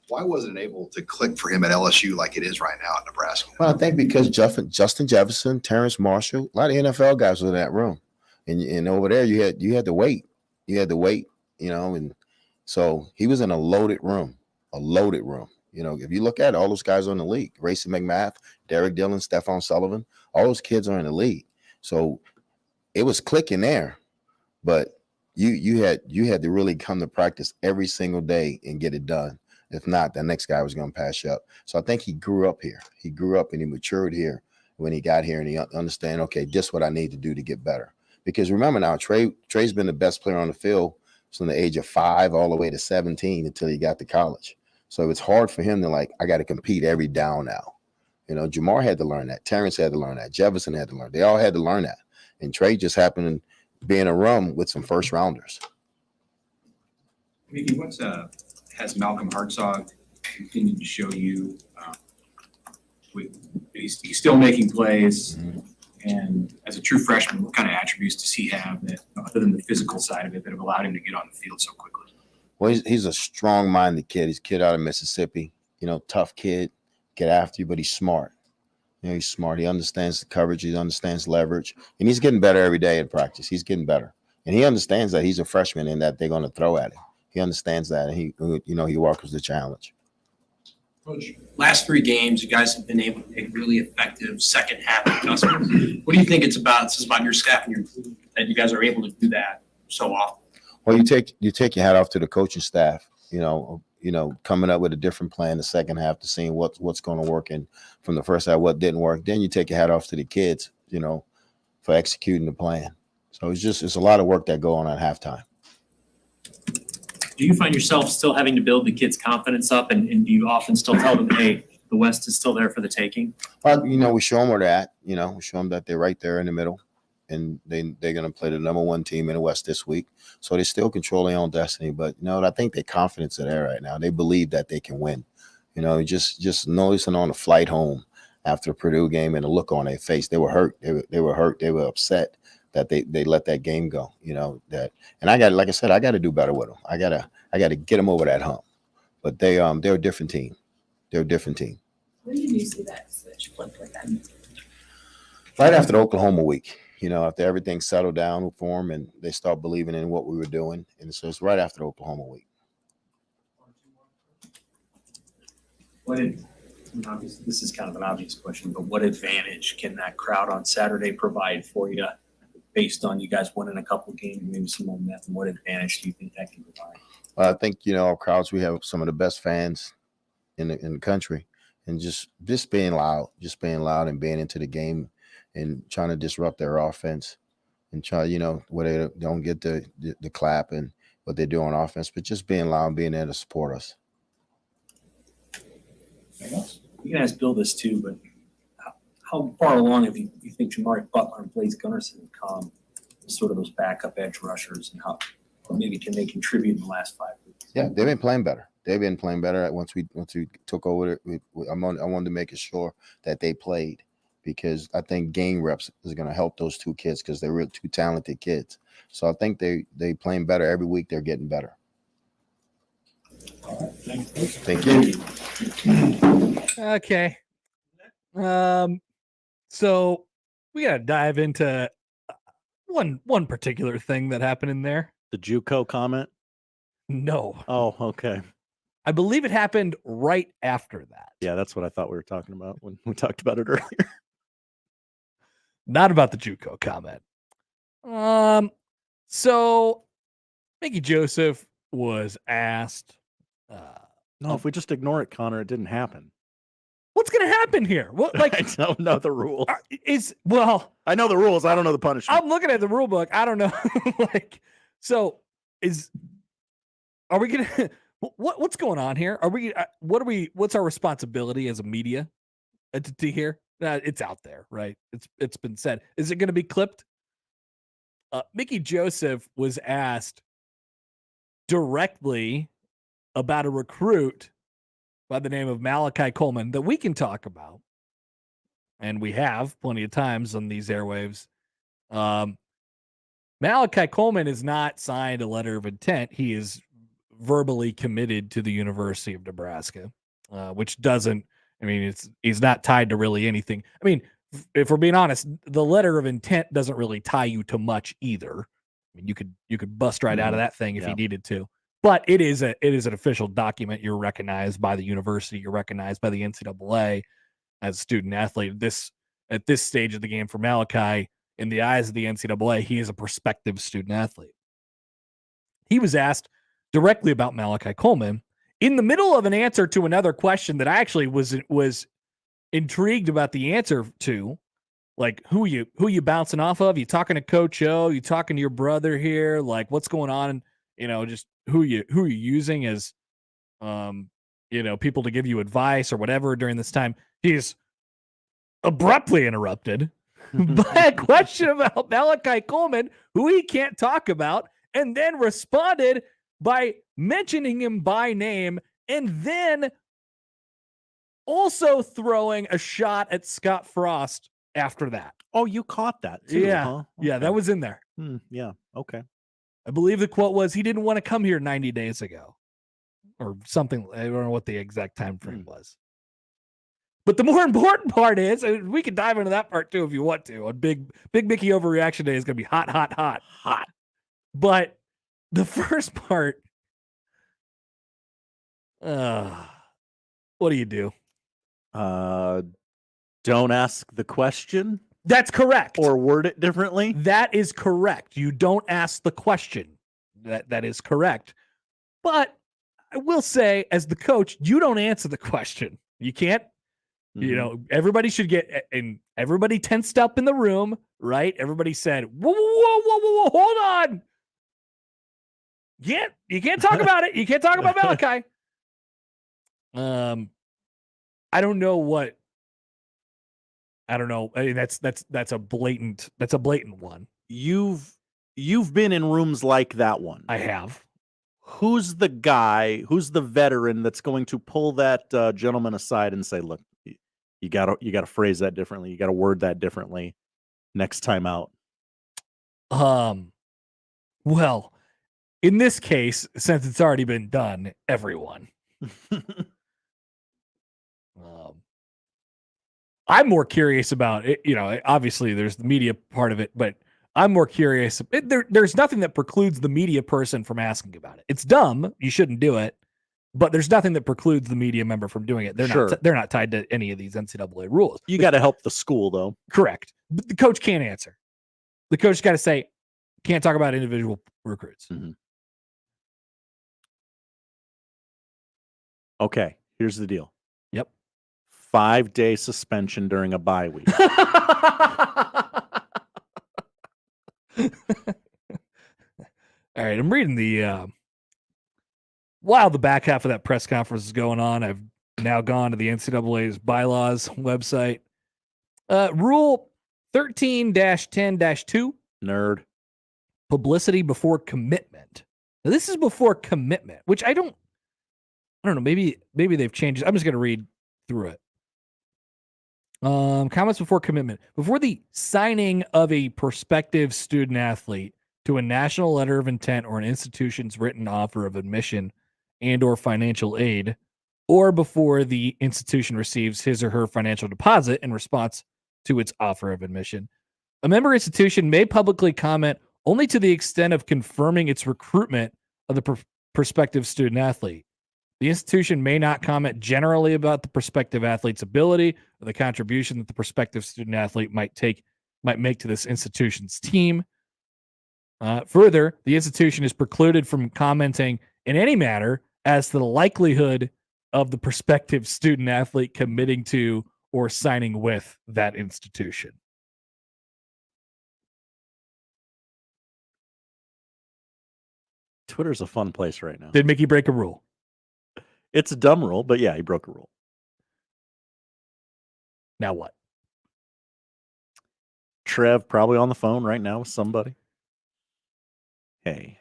S3: Why wasn't it able to click for him at LSU like it is right now at Nebraska?
S27: Well, I think because Justin Jefferson, Terrence Marshall, a lot of NFL guys were in that room, and over there you had to wait. You had to wait, and so he was in a loaded room. If you look at it, all those guys are in the league. Racey McMath, Derek Dillon, Stephon Sullivan, all those kids are in the league. So it was clicking there, but you had to really come to practice every single day and get it done. If not, the next guy was going to pass you up. So I think he grew up here. He grew up and he matured here when he got here, and he understand, okay, this is what I need to do to get better. Because remember now, Trey's been the best player on the field from the age of 5 all the way to 17 until he got to college. So it's hard for him to I got to compete every down now. Jamar had to learn that. Terrence had to learn that. Jefferson had to learn. They all had to learn that. And Trey just happened to be in a room with some first rounders.
S6: Mickey, has Malcolm Hartzog continued to show you? He's still making plays.
S27: Mm-hmm.
S6: And as a true freshman, what kind of attributes does he have that, other than the physical side of it, that have allowed him to get on the field so quickly?
S27: Well, he's a strong-minded kid. He's a kid out of Mississippi. Tough kid, get after you, but he's smart. He's smart. He understands the coverage. He understands leverage. And he's getting better every day in practice. He's getting better. And he understands that he's a freshman and that they're going to throw at him. He understands that, and he welcomes the challenge.
S16: Coach, last 3 games, you guys have been able to make really effective second half adjustments. What do you think it's about your staff and your team that you guys are able to do that so often?
S27: Well, you take your hat off to the coaching staff, coming up with a different plan the second half to seeing what's going to work, and from the first half, what didn't work. Then you take your hat off to the kids, for executing the plan. So it's a lot of work that go on at halftime.
S16: Do you find yourself still having to build the kids' confidence up, and do you often still tell them, hey, the West is still there for the taking?
S27: Well, we show them where they're at. We show them that they're right there in the middle, and they're going to play the number 1 team in the West this week. So they still control their own destiny. But, I think their confidence is there right now. They believe that they can win. Just noticing on the flight home after the Purdue game and the look on their face, they were hurt. They were hurt. They were upset that they let that game go, and I got to do better with them. I got to get them over that hump. But they're a different team. They're a different team.
S18: When did you see that switch flip with them?
S27: Right after the Oklahoma week, after everything settled down for them and they start believing in what we were doing. And so it's right after the Oklahoma week.
S14: This is kind of an obvious question, but what advantage can that crowd on Saturday provide for you? Based on you guys winning a couple of games, maybe some momentum, what advantage do you think that can provide?
S27: I think, our crowds, we have some of the best fans in the country, and just being loud and being into the game and trying to disrupt their offense and try, where they don't get the clap and what they do on offense, but just being loud and being there to support us.
S14: You can ask Bill this too, but how far along have you think Jamari Butler and Blaze Gunnarsson come as sort of those backup edge rushers, and how maybe can they contribute in the last 5 weeks?
S27: Yeah, they've been playing better. They've been playing better. Once we took over, I wanted to make sure that they played, because I think game reps is going to help those two kids because they're real two talented kids. So I think they playing better every week. They're getting better. Thank you.
S12: Okay. So we gotta dive into one particular thing that happened in there.
S1: The JUCO comment?
S12: No.
S1: Oh, okay.
S12: I believe it happened right after that.
S1: Yeah, that's what I thought we were talking about when we talked about it earlier.
S12: Not about the JUCO comment. So Mickey Joseph was asked.
S1: No, if we just ignore it, Connor, it didn't happen.
S12: What's going to happen here? What, like,
S1: I don't know the rules.
S12: I
S1: know the rules. I don't know the punishment.
S12: I'm looking at the rule book. I don't know. Are we going to, what's going on here? What's our responsibility as a media entity here? It's out there, right? It's been said. Is it going to be clipped? Mickey Joseph was asked directly about a recruit by the name of Malachi Coleman that we can talk about, and we have plenty of times on these airwaves. Malachi Coleman has not signed a letter of intent. He is verbally committed to the University of Nebraska, which doesn't, he's not tied to really anything. I mean, if we're being honest, the letter of intent doesn't really tie you to much either. I mean, you could bust right out of that thing if you needed to. But it is an official document. You're recognized by the university. You're recognized by the NCAA as a student athlete. At this stage of the game for Malachi, in the eyes of the NCAA, he is a prospective student athlete. He was asked directly about Malachi Coleman in the middle of an answer to another question that I actually was intrigued about the answer to. Like, who you bouncing off of? You talking to Coach O? You talking to your brother here? Like, what's going on? Just who you using as, people to give you advice or whatever during this time. He's abruptly interrupted by a question about Malachi Coleman, who he can't talk about, and then responded by mentioning him by name, and then also throwing a shot at Scott Frost after that.
S1: Oh, you caught that too,
S12: yeah.
S1: huh?
S12: Yeah,
S1: Okay.
S12: that was in there.
S1: Yeah, okay.
S12: I believe the quote was, he didn't want to come here 90 days ago or something. I don't know what the exact time frame was. But the more important part is, and we can dive into that part too if you want to. On Big Mickey Overreaction Day is going to be hot, hot, hot, hot. But the first part, what do you do?
S1: Don't ask the question.
S12: That's correct.
S1: Or word it differently.
S12: That is correct. You don't ask the question. That is correct. But I will say, as the coach, you don't answer the question. You can't. Everybody should get, and everybody tensed up in the room, right? Everybody said, whoa, hold on. You can't talk about it. You can't talk about Malachi. I don't know. I mean, that's a blatant one.
S1: You've been in rooms like that one.
S12: I have.
S1: Who's the guy, who's the veteran that's going to pull that gentleman aside and say, look, you gotta phrase that differently. You gotta word that differently next time out.
S12: Well, in this case, since it's already been done, everyone. I'm more curious about it. Obviously there's the media part of it, but I'm more curious. There's nothing that precludes the media person from asking about it. It's dumb. You shouldn't do it, but there's nothing that precludes the media member from doing it. They're not tied to any of these NCAA rules.
S1: You got to help the school though.
S12: Correct. But the coach can't answer. The coach got to say, can't talk about individual recruits.
S1: Mm-hmm. Okay. Here's the deal.
S12: Yep.
S1: 5-day suspension during a bye week.
S12: All right, I'm reading the while the back half of that press conference is going on, I've now gone to the NCAA's bylaws website. Rule 13-10-2.
S1: Nerd.
S12: Publicity before commitment. Now, this is before commitment, which I don't know. Maybe they've changed. I'm just going to read through it. Comments before commitment. Before the signing of a prospective student athlete to a national letter of intent or an institution's written offer of admission and or financial aid, or before the institution receives his or her financial deposit in response to its offer of admission, a member institution may publicly comment only to the extent of confirming its recruitment of the prospective student athlete. The institution may not comment generally about the prospective athlete's ability or the contribution that the prospective student athlete might make to this institution's team. Further, the institution is precluded from commenting in any manner as to the likelihood of the prospective student athlete committing to or signing with that institution.
S1: Twitter's a fun place right now.
S12: Did Mickey break a rule?
S1: It's a dumb rule, but yeah, he broke a rule.
S12: Now what?
S1: Trev probably on the phone right now with somebody. Hey.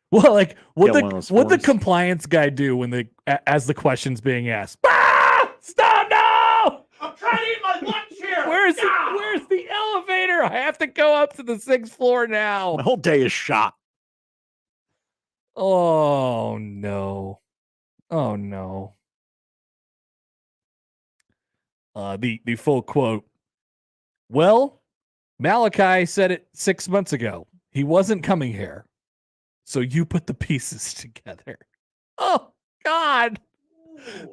S12: Well, like what
S1: Get one of those
S12: the
S1: forms.
S12: compliance guy do when as the question's being asked? Ah! Stop! No!
S7: I'm trying to eat my lunch here.
S12: Where's the elevator? I have to go up to the 6th floor now.
S1: My whole day is shot.
S12: Oh no. Oh no. The full quote. Well, Malachi said it 6 months ago. He wasn't coming here. So you put the pieces together. Oh God.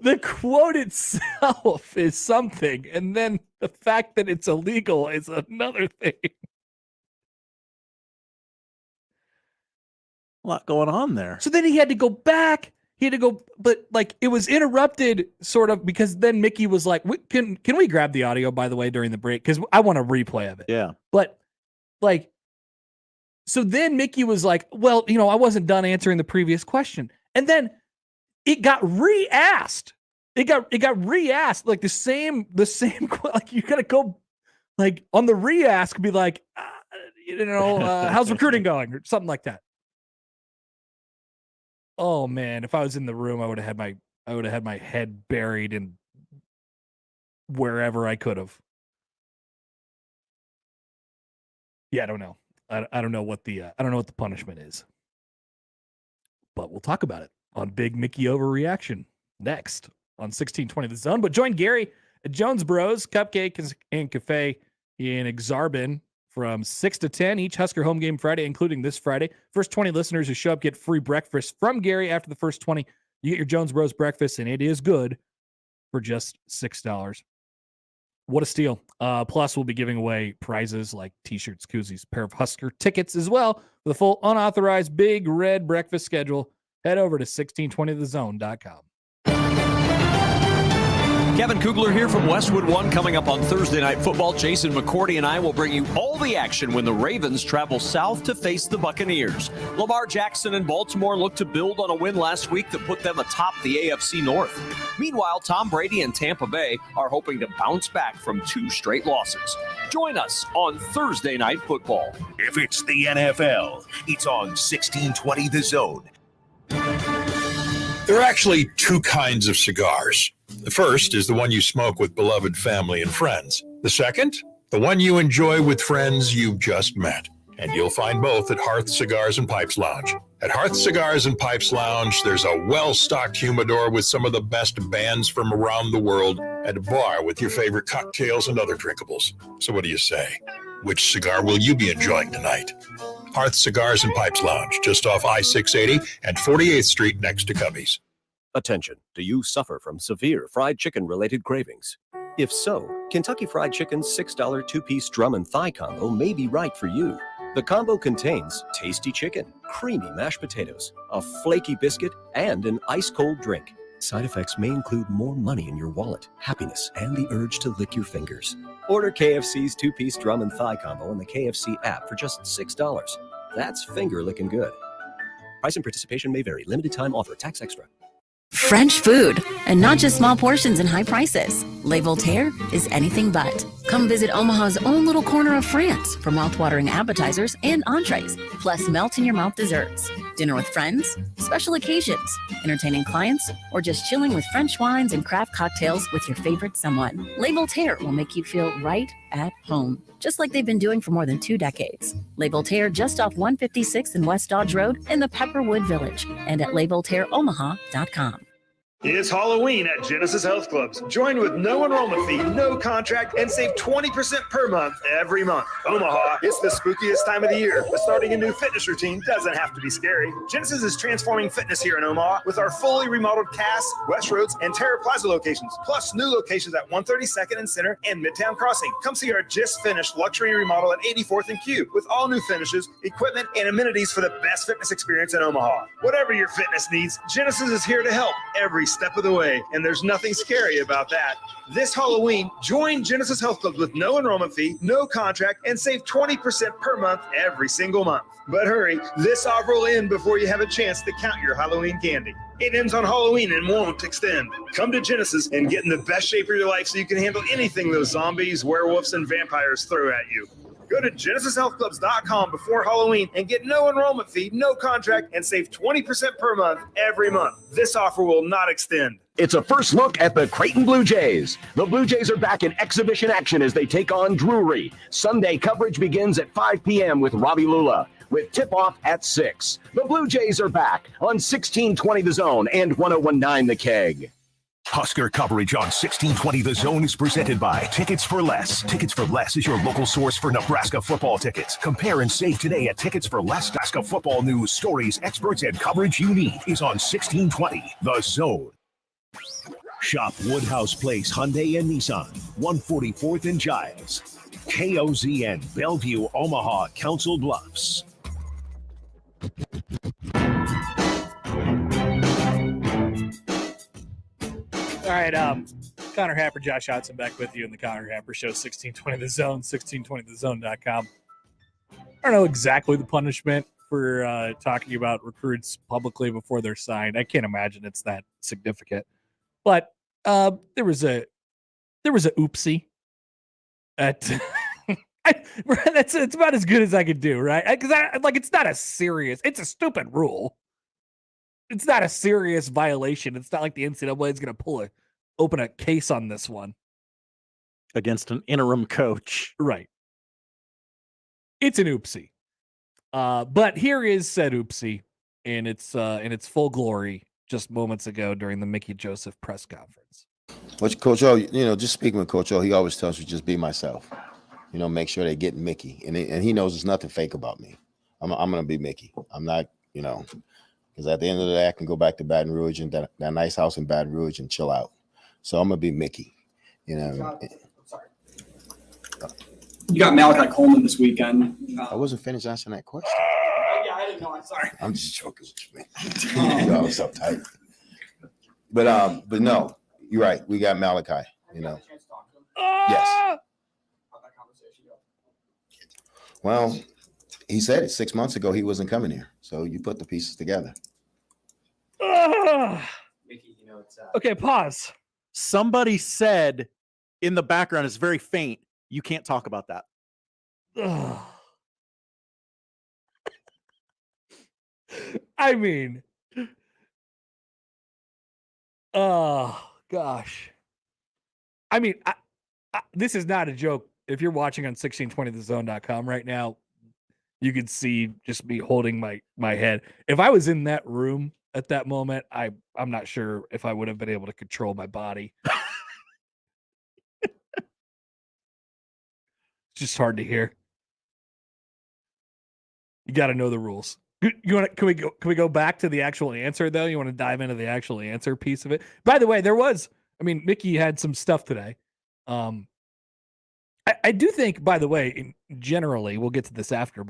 S12: The quote itself is something, and then the fact that it's illegal is another thing.
S1: A lot going on there.
S12: So then he had to go back. He had to go, but like it was interrupted sort of because then Mickey was like, can we grab the audio, by the way, during the break? Because I want a replay of it.
S1: Yeah.
S12: But like, so then Mickey was like, well, I wasn't done answering the previous question. And then it got re-asked. It got re-asked, like the same, like you gotta go like on the re-ask, be like, how's recruiting going? Or something like that. Oh man, if I was in the room, I would have had my head buried in wherever I could have. Yeah, I don't know. I don't know what the punishment is. But we'll talk about it on Big Mickey Overreaction next on 1620 The Zone. But join Gary at Jones Bros Cupcake and Cafe in Exarban from 6 to 10 each Husker home game Friday, including this Friday. First 20 listeners who show up get free breakfast from Gary. After the first 20, you get your Jones Bros breakfast, and it is good for just $6. What a steal. Plus, we'll be giving away prizes like T-shirts, koozies, pair of Husker tickets as well. For the full unauthorized Big Red breakfast schedule, head over to 1620thezone.com.
S10: Kevin Kugler here from Westwood One. Coming up on Thursday Night Football, Jason McCourty and I will bring you all the action when the Ravens travel south to face the Buccaneers. Lamar Jackson and Baltimore looked to build on a win last week that put them atop the AFC North. Meanwhile, Tom Brady and Tampa Bay are hoping to bounce back from 2 straight losses. Join us on Thursday Night Football.
S9: If it's the NFL, it's on 1620 The Zone.
S17: There are actually 2 kinds of cigars. The first is the one you smoke with beloved family and friends. The second, the one you enjoy with friends you've just met. And you'll find both at Hearth Cigars and Pipes Lounge. At Hearth Cigars and Pipes Lounge, there's a well-stocked humidor with some of the best bands from around the world and a bar with your favorite cocktails and other drinkables. So what do you say? Which cigar will you be enjoying tonight? Hearth Cigars and Pipes Lounge, just off I-680 and 48th Street next to Cubby's.
S19: Attention, do you suffer from severe fried chicken-related cravings? If so, Kentucky Fried Chicken's $6 2-piece drum and thigh combo may be right for you. The combo contains tasty chicken, creamy mashed potatoes, a flaky biscuit, and an ice-cold drink. Side effects may include more money in your wallet, happiness, and the urge to lick your fingers. Order KFC's 2-piece drum and thigh combo in the KFC app for just $6. That's finger licking good. Price and participation may vary. Limited time offer. Tax extra.
S15: French food, and not just small portions and high prices. Les Voltaire is anything but. Come visit Omaha's own little corner of France for mouth-watering appetizers and entrees, plus melt-in-your-mouth desserts. Dinner with friends, special occasions, entertaining clients, or just chilling with French wines and craft cocktails with your favorite someone. Les Voltaire will make you feel right at home, just like they've been doing for more than 2 decades. Les Voltaire just off 156th and West Dodge Road in the Pepperwood Village, and at lesvoltaireomaha.com.
S20: It's Halloween at Genesis Health Clubs. Join with no enrollment fee, no contract, and save 20% per month every month. Omaha, it's the spookiest time of the year, but starting a new fitness routine doesn't have to be scary. Genesis is transforming fitness here in Omaha with our fully remodeled Cass, West Roads, and Terra Plaza locations, plus new locations at 132nd and Center and Midtown Crossing. Come see our just finished luxury remodel at 84th and Q with all new finishes, equipment, and amenities for the best fitness experience in Omaha. Whatever your fitness needs, Genesis is here to help every step of the way, and there's nothing scary about that. This Halloween, join Genesis Health Club with no enrollment fee, no contract, and save 20% per month every single month. But hurry, this offer will end before you have a chance to count your Halloween candy. It ends on Halloween and won't extend. Come to Genesis and get in the best shape of your life so you can handle anything those zombies, werewolves, and vampires throw at you. Go to GenesisHealthClubs.com before Halloween and get no enrollment fee, no contract, and save 20% per month every month. This offer will not extend.
S21: It's a first look at the Creighton Blue Jays. The Blue Jays are back in exhibition action as they take on Drury. Sunday coverage begins at 5 p.m. with Robbie Lula, with tip-off at 6. The Blue Jays are back on 1620 The Zone and 1019 The Keg.
S9: Husker coverage on 1620 The Zone is presented by Tickets for Less. Tickets for Less is your local source for Nebraska football tickets. Compare and save today at Tickets for Less. Nebraska football news, stories, experts, and coverage you need is on 1620 The Zone. Shop Woodhouse Place Hyundai and Nissan, 144th and Giles. KOZN, Bellevue, Omaha, Council Bluffs.
S12: All right, Connor Happer, Josh Hodson back with you in the Connor Happer Show, 1620 The Zone, 1620thezone.com. I don't know exactly the punishment for talking about recruits publicly before they're signed. I can't imagine it's that significant. But there was a oopsie at it's about as good as I could do, right? Because it's not a serious, it's a stupid rule. It's not a serious violation. It's not like the NCAA is going to open a case on this one
S1: against an interim coach.
S12: Right. It's an oopsie. But here is said oopsie in its full glory just moments ago during the Mickey Joseph press conference.
S27: Which Coach O, just speaking with Coach O, he always tells me just be myself. Make sure they get Mickey, and he knows there's nothing fake about me. I'm gonna be Mickey. I'm not, because at the end of the day, I can go back to Baton Rouge and that nice house in Baton Rouge and chill out. So I'm gonna be Mickey.
S4: Sorry. You got Malachi Coleman this weekend.
S27: I wasn't finished answering that question.
S4: Yeah, I didn't know. I'm sorry.
S27: I'm just joking with you, man. Y'all so tight. But no, you're right. We got Malachi. Yes. Well, he said it 6 months ago he wasn't coming here. So you put the pieces together.
S12: Okay, pause.
S1: Somebody said in the background, it's very faint, you can't talk about that.
S12: I mean, oh gosh. I mean, this is not a joke. If you're watching on 1620thezone.com right now, you could see just me holding my head. If I was in that room at that moment, I'm not sure if I would have been able to control my body. It's just hard to hear. You got to know the rules. Can we go back to the actual answer though? You want to dive into the actual answer piece of it? By the way, Mickey had some stuff today. I do think, by the way, generally, we'll get to this after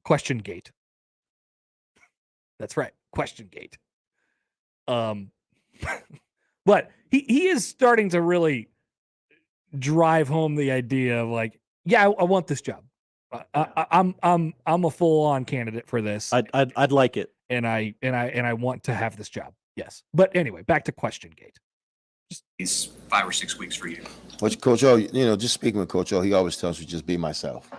S12: Question Gate. That's right, Question Gate. But he is starting to drive home the idea of like, yeah, I want this job. I'm a full on candidate for this.
S1: I'd like it,
S12: and I want to have this job. Yes, but anyway, back to question gate.
S6: These 5 or 6 weeks for you.
S27: Which Coach O, just speaking with Coach O, he always tells me just be myself.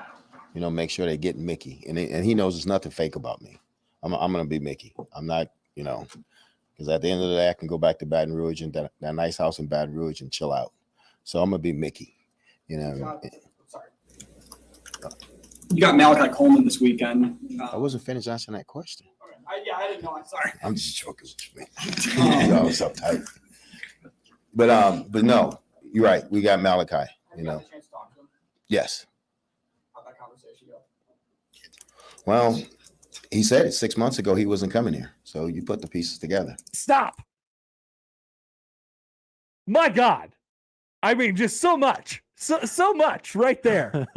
S27: Make sure they get Mickey, and he knows there's nothing fake about me. I'm gonna be Mickey. I'm not, because at the end of the day, I can go back to Baton Rouge and that nice house in Baton Rouge and chill out. So I'm gonna be Mickey.
S4: Sorry. You got Malachi Coleman this weekend.
S27: I wasn't finished answering that question.
S4: Yeah, I didn't know. I'm sorry.
S27: I'm just joking. Y'all was uptight. But no, you're right. We got Malachi. Yes.
S4: How'd that conversation go?
S27: Well, he said it 6 months ago he wasn't coming here. So you put the pieces together.
S12: Stop. My God. I mean, just so much. So much right there.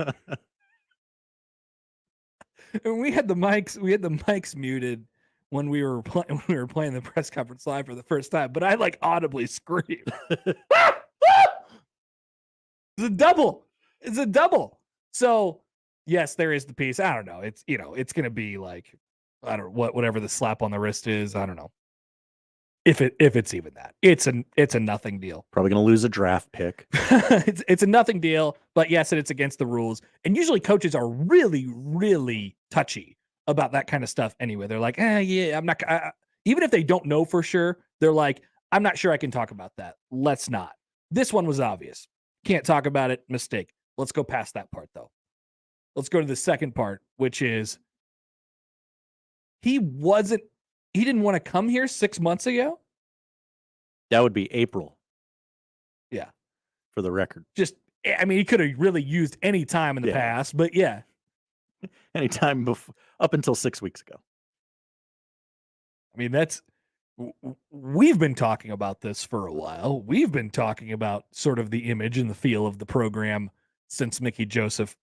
S12: And we had the mics muted when we were playing the press conference live for the first time, but I like audibly screamed. It's a double. So yes, there is the piece. I don't know. It's gonna be like, I don't know whatever the slap on the wrist is. I don't know if it's even that. It's a nothing deal.
S1: Probably gonna lose a draft pick.
S12: It's a nothing deal, but yes, it's against the rules. And usually coaches are really, really touchy about that kind of stuff anyway. They're like, yeah, I'm not, even if they don't know for sure, they're like, I'm not sure I can talk about that. Let's not. This one was obvious. Can't talk about it. Mistake. Let's go past that part though. Let's go to the second part, which is he didn't want to come here 6 months ago.
S1: That would be April.
S12: Yeah.
S1: For the record.
S12: He could have really used any time in the past, but yeah.
S1: Anytime up until 6 weeks ago.
S12: I mean, we've been talking about this for a while. We've been talking about sort of the image and the feel of the program since Mickey Joseph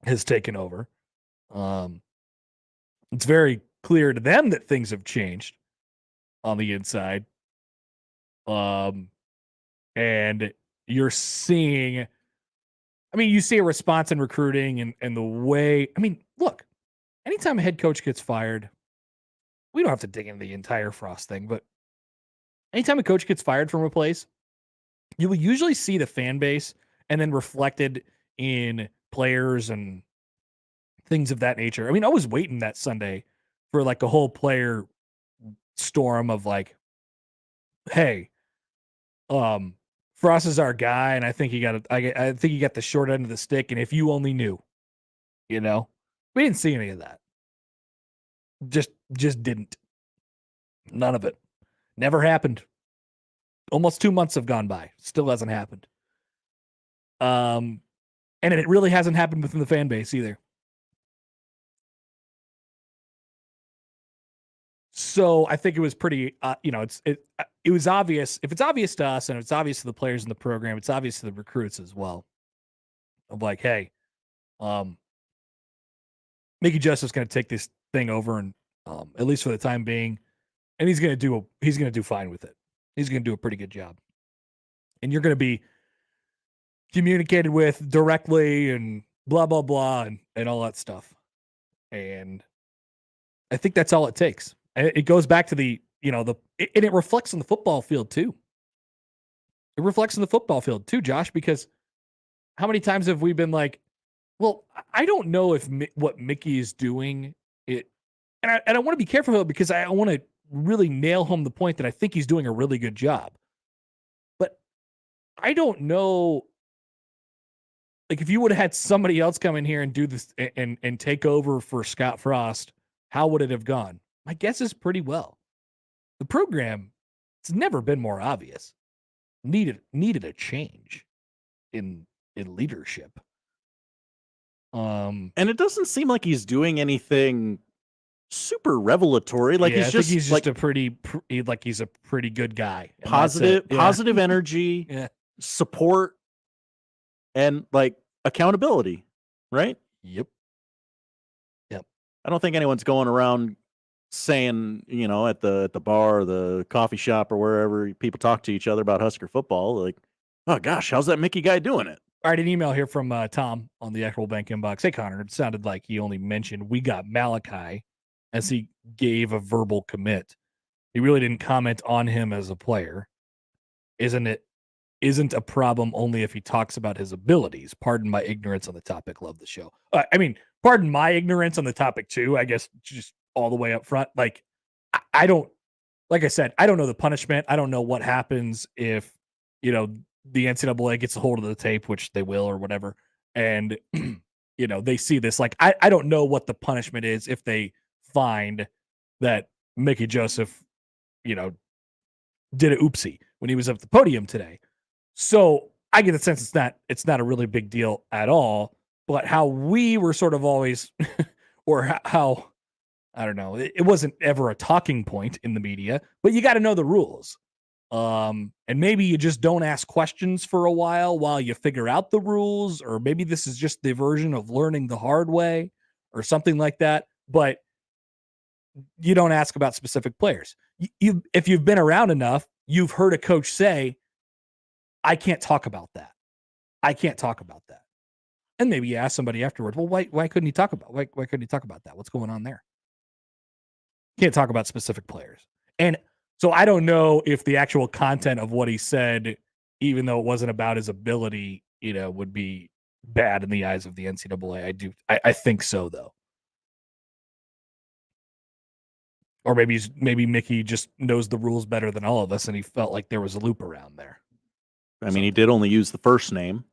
S12: has taken over. It's very clear to them that things have changed on the inside. And you're seeing, you see a response in recruiting and the way, look, anytime a head coach gets fired, we don't have to dig into the entire Frost thing, but anytime a coach gets fired from a place, you will usually see the fan base and then reflected in players and things of that nature. I was waiting that Sunday for like a whole player storm of like, hey, Frost is our guy, and I think he got the short end of the stick. And if you only knew, we didn't see any of that. Just didn't. None of it. Never happened. Almost 2 months have gone by. Still hasn't happened. And it really hasn't happened within the fan base either. So I think it was pretty, it was obvious. If it's obvious to us and it's obvious to the players in the program, it's obvious to the recruits as well. Of like, hey, Mickey Joseph's going to take this thing over, and at least for the time being, and he's going to do fine with it. He's going to do a pretty good job, and you're going to be communicated with directly and blah blah blah and all that stuff. And I think that's all it takes. And it goes back to and it reflects on the football field too. It reflects on the football field too, Josh, because how many times have we been like, well, I don't know if what Mickey is doing it, and I want to be careful because I want to really nail home the point that I think he's doing a really good job. But I don't know, like if you would have had somebody else come in here and do this and take over for Scott Frost, how would it have gone? My guess is pretty well. The program, it's never been more obvious. Needed a change in leadership.
S1: And it doesn't seem like he's doing anything super revelatory. Like
S12: he's just a pretty he's a pretty good guy.
S1: Positive energy, support, and like accountability, right?
S12: Yep.
S1: I don't think anyone's going around saying, at the bar or the coffee shop or wherever people talk to each other about Husker football, like, oh gosh, how's that Mickey guy doing it?
S12: All right, an email here from Tom on the Equitable Bank inbox. Hey, Connor, it sounded like he only mentioned we got Malachi as he gave a verbal commit. He really didn't comment on him as a player. Isn't a problem only if he talks about his abilities. Pardon my ignorance on the topic. Love the show. Pardon my ignorance on the topic too, I guess, just all the way up front. Like, I don't, like I said, I don't know the punishment. I don't know what happens if, the NCAA gets a hold of the tape, which they will or whatever, and they see this. Like, I don't know what the punishment is if they find that Mickey Joseph, did a oopsie when he was up at the podium today. So I get the sense it's not a really big deal at all. But how we were sort of always, or how, I don't know, it wasn't ever a talking point in the media, but you got to know the rules. And maybe you just don't ask questions for a while you figure out the rules, or maybe this is just the version of learning the hard way or something like that. But you don't ask about specific players. If you've been around enough, you've heard a coach say, I can't talk about that. I can't talk about that. And maybe you ask somebody afterwards, well, why couldn't he talk about that? What's going on there? Can't talk about specific players. And so I don't know if the actual content of what he said, even though it wasn't about his ability, would be bad in the eyes of the NCAA. I think so, though. Or maybe Mickey just knows the rules better than all of us, and he felt like there was a loop around there.
S1: I mean, he did only use the first name.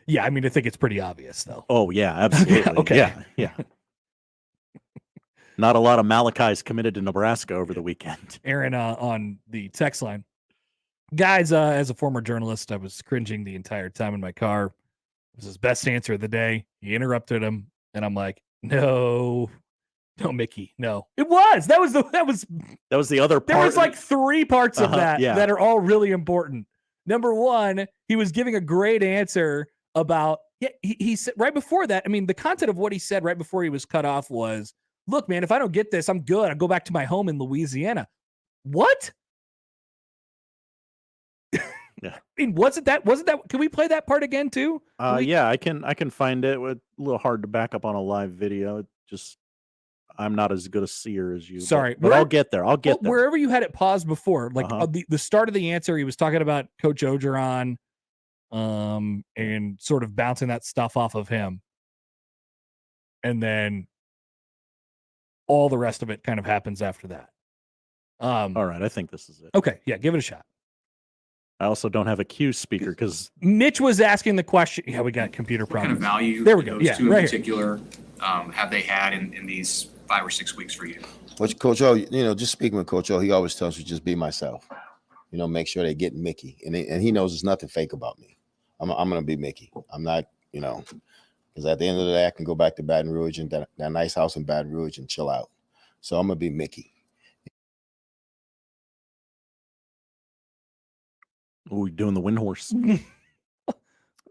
S12: Yeah, I think it's pretty obvious, though.
S1: Oh, yeah, absolutely.
S12: Okay.
S1: Yeah. Not a lot of Malachis committed to Nebraska over the weekend.
S12: Aaron on the text line. Guys, as a former journalist, I was cringing the entire time in my car. It was his best answer of the day. He interrupted him, and I'm like, no, Mickey, no. It was. That was
S1: the other part.
S12: There was like 3 parts of that
S1: yeah.
S12: that are all really important. Number one, he was giving a great answer about, he said right before that, the content of what he said right before he was cut off was, look, man, if I don't get this, I'm good. I'll go back to my home in Louisiana. What?
S1: Yeah.
S12: Wasn't that, can we play that part again too?
S1: Yeah, I can find it. It's a little hard to back up on a live video. I'm not as good a seer as you.
S12: Sorry.
S1: But I'll get there. There.
S12: Wherever you had it paused before, like the start of the answer, he was talking about Coach Ogeron, and sort of bouncing that stuff off of him. And then all the rest of it kind of happens after that.
S1: All right, I think this is it.
S12: Okay, yeah, give it a shot.
S1: I also don't have a cue speaker because
S12: Mitch was asking the question. Yeah, we got computer
S6: What kind
S12: problems.
S6: of value
S12: There we go.
S6: those
S12: Yeah,
S6: two in
S12: right here.
S6: particular have they had in these 5 or 6 weeks for you?
S27: Which Coach O, just speaking with Coach O, he always tells me just be myself. Make sure they get Mickey, and he knows there's nothing fake about me. I'm gonna be Mickey. I'm not, because at the end of the day, I can go back to Baton Rouge and that nice house in Baton Rouge and chill out. So I'm gonna be Mickey.
S1: Oh, we doing the wind horse.
S12: What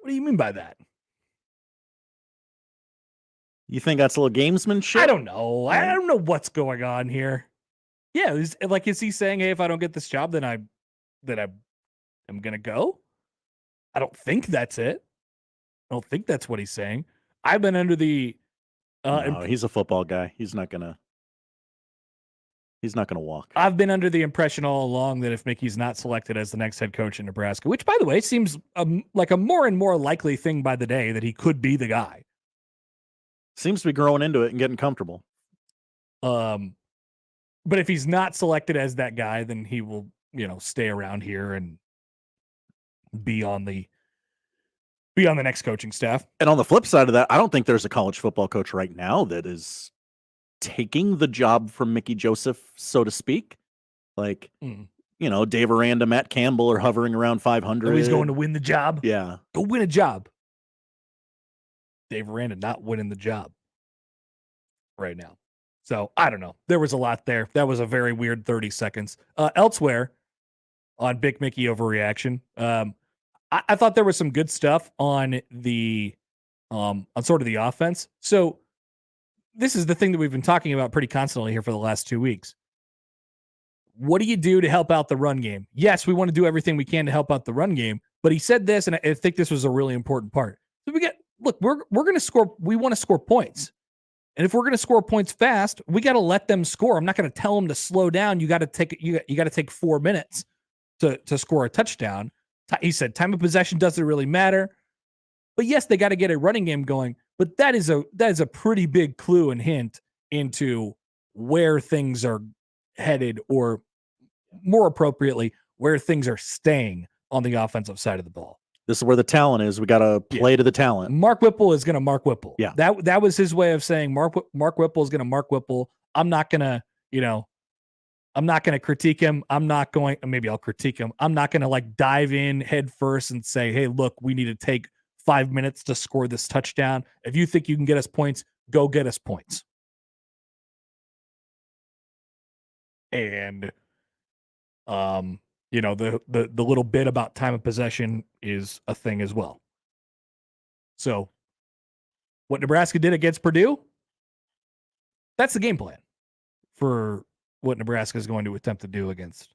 S12: do you mean by that?
S1: You think that's a little gamesmanship?
S12: I don't know. I don't know what's going on here. Yeah, is he saying, hey, if I don't get this job, then I'm gonna go? I don't think that's it. I don't think that's what he's saying. I've been under the
S1: no, he's a football guy. He's not gonna walk.
S12: I've been under the impression all along that if Mickey's not selected as the next head coach in Nebraska, which by the way seems like a more and more likely thing by the day that he could be the guy.
S1: Seems to be growing into it and getting comfortable.
S12: But if he's not selected as that guy, then he will, stay around here and be on the next coaching staff.
S1: And on the flip side of that, I don't think there's a college football coach right now that is taking the job from Mickey Joseph, so to speak. Like, Dave Aranda, Matt Campbell are hovering around 500.
S12: Oh, he's going to win the job?
S1: Yeah.
S12: Go win a job. Dave Aranda not winning the job right now. So, I don't know. There was a lot there. That was a very weird 30 seconds. Elsewhere on Big Mickey Overreaction, I thought there was some good stuff on the on sort of the offense. So this is the thing that we've been talking about pretty constantly here for the last 2 weeks. What do you do to help out the run game? Yes, we want to do everything we can to help out the run game, but he said this, and I think this was a really important part. So we're going to score. We want to score points. And if we're going to score points fast, we got to let them score. I'm not going to tell them to slow down. You got to take 4 minutes to score a touchdown. He said time of possession doesn't really matter. But yes, they got to get a running game going. But that is a pretty big clue and hint into where things are headed, or more appropriately, where things are staying on the offensive side of the ball.
S1: This is where the talent is. We got to play to the talent.
S12: Mark Whipple is going to Mark Whipple.
S1: Yeah.
S12: That was his way of saying Mark Whipple is going to Mark Whipple. I'm not going to, I'm not going to critique him. Maybe I'll critique him. I'm not going to like dive in head first and say, hey, look, we need to take 5 minutes to score this touchdown. If you think you can get us points, go get us points. And, the little bit about time of possession is a thing as well. So what Nebraska did against Purdue, that's the game plan for what Nebraska is going to attempt to do against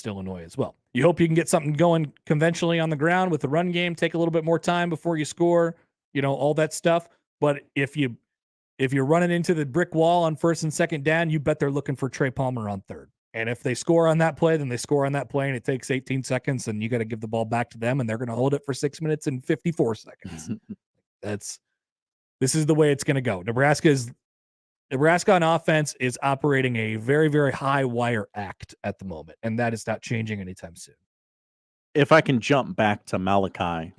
S12: Illinois as well. You hope you can get something going conventionally on the ground with the run game, take a little bit more time before you score, all that stuff. But if you're running into the brick wall on first and second down, you bet they're looking for Trey Palmer on third. And if they score on that play, then they score on that play, and it takes 18 seconds, and you got to give the ball back to them, and they're going to hold it for 6 minutes and 54 seconds. This is the way it's going to go. Nebraska on offense is operating a very, very high wire act at the moment, and that is not changing anytime soon.
S1: If I can jump back to Malachi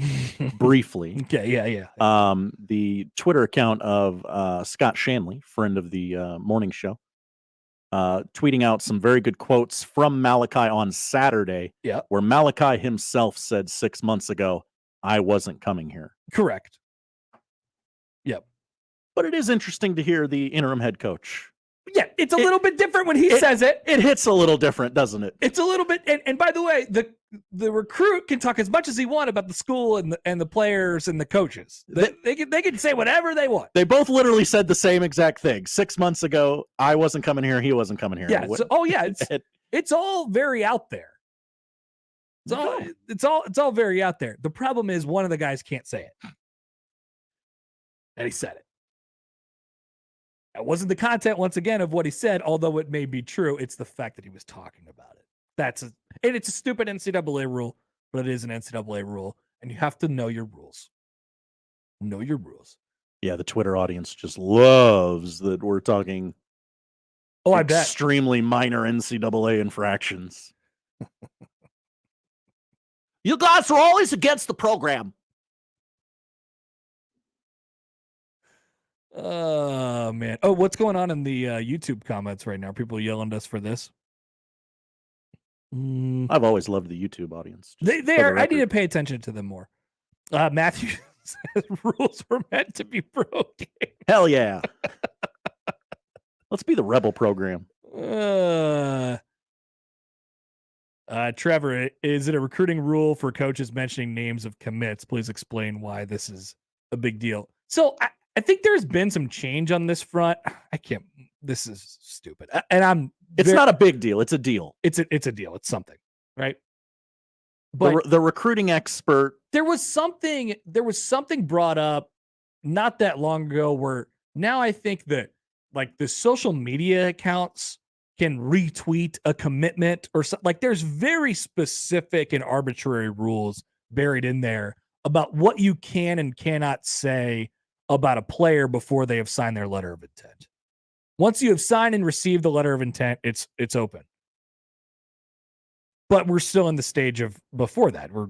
S1: briefly.
S12: Okay, yeah.
S1: The Twitter account of Scott Shanley, friend of the morning show, tweeting out some very good quotes from Malachi on Saturday, where Malachi himself said 6 months ago, I wasn't coming here.
S12: Correct. Yep.
S1: But it is interesting to hear the interim head coach.
S12: Yeah, it's a little bit different when he says it.
S1: It hits a little different, doesn't it?
S12: It's a little bit, and by the way, the recruit can talk as much as he wants about the school and the players and the coaches. They can say whatever they want.
S1: They both literally said the same exact thing 6 months ago. I wasn't coming here. He wasn't coming here.
S12: Yeah. It's all very out there. It's all very out there. The problem is one of the guys can't say it, and he said it. That wasn't the content, once again, of what he said, although it may be true. It's the fact that he was talking about it. And it's a stupid NCAA rule, but it is an NCAA rule, and you have to know your rules. Know your rules.
S1: Yeah, the Twitter audience just loves that we're talking
S12: I bet.
S1: Extremely minor NCAA infractions. You guys are always against the program.
S12: Oh, man. Oh, what's going on in the YouTube comments right now? Are people yelling at us for this?
S1: I've always loved the YouTube audience.
S12: They are. I need to pay attention to them more. Matthew says rules were meant to be broken.
S1: Hell yeah. Let's be the rebel program.
S12: Trevor, is it a recruiting rule for coaches mentioning names of commits? Please explain why this is a big deal. So I think there's been some change on this front. This is stupid. And
S1: it's not a big deal. It's a deal.
S12: It's a deal. It's something, right? But
S1: the recruiting expert.
S12: There was something brought up not that long ago where now I think that like the social media accounts can retweet a commitment or something. Like there's very specific and arbitrary rules buried in there about what you can and cannot say about a player before they have signed their letter of intent. Once you have signed and received the letter of intent, it's open. But we're still in the stage of before that. We're,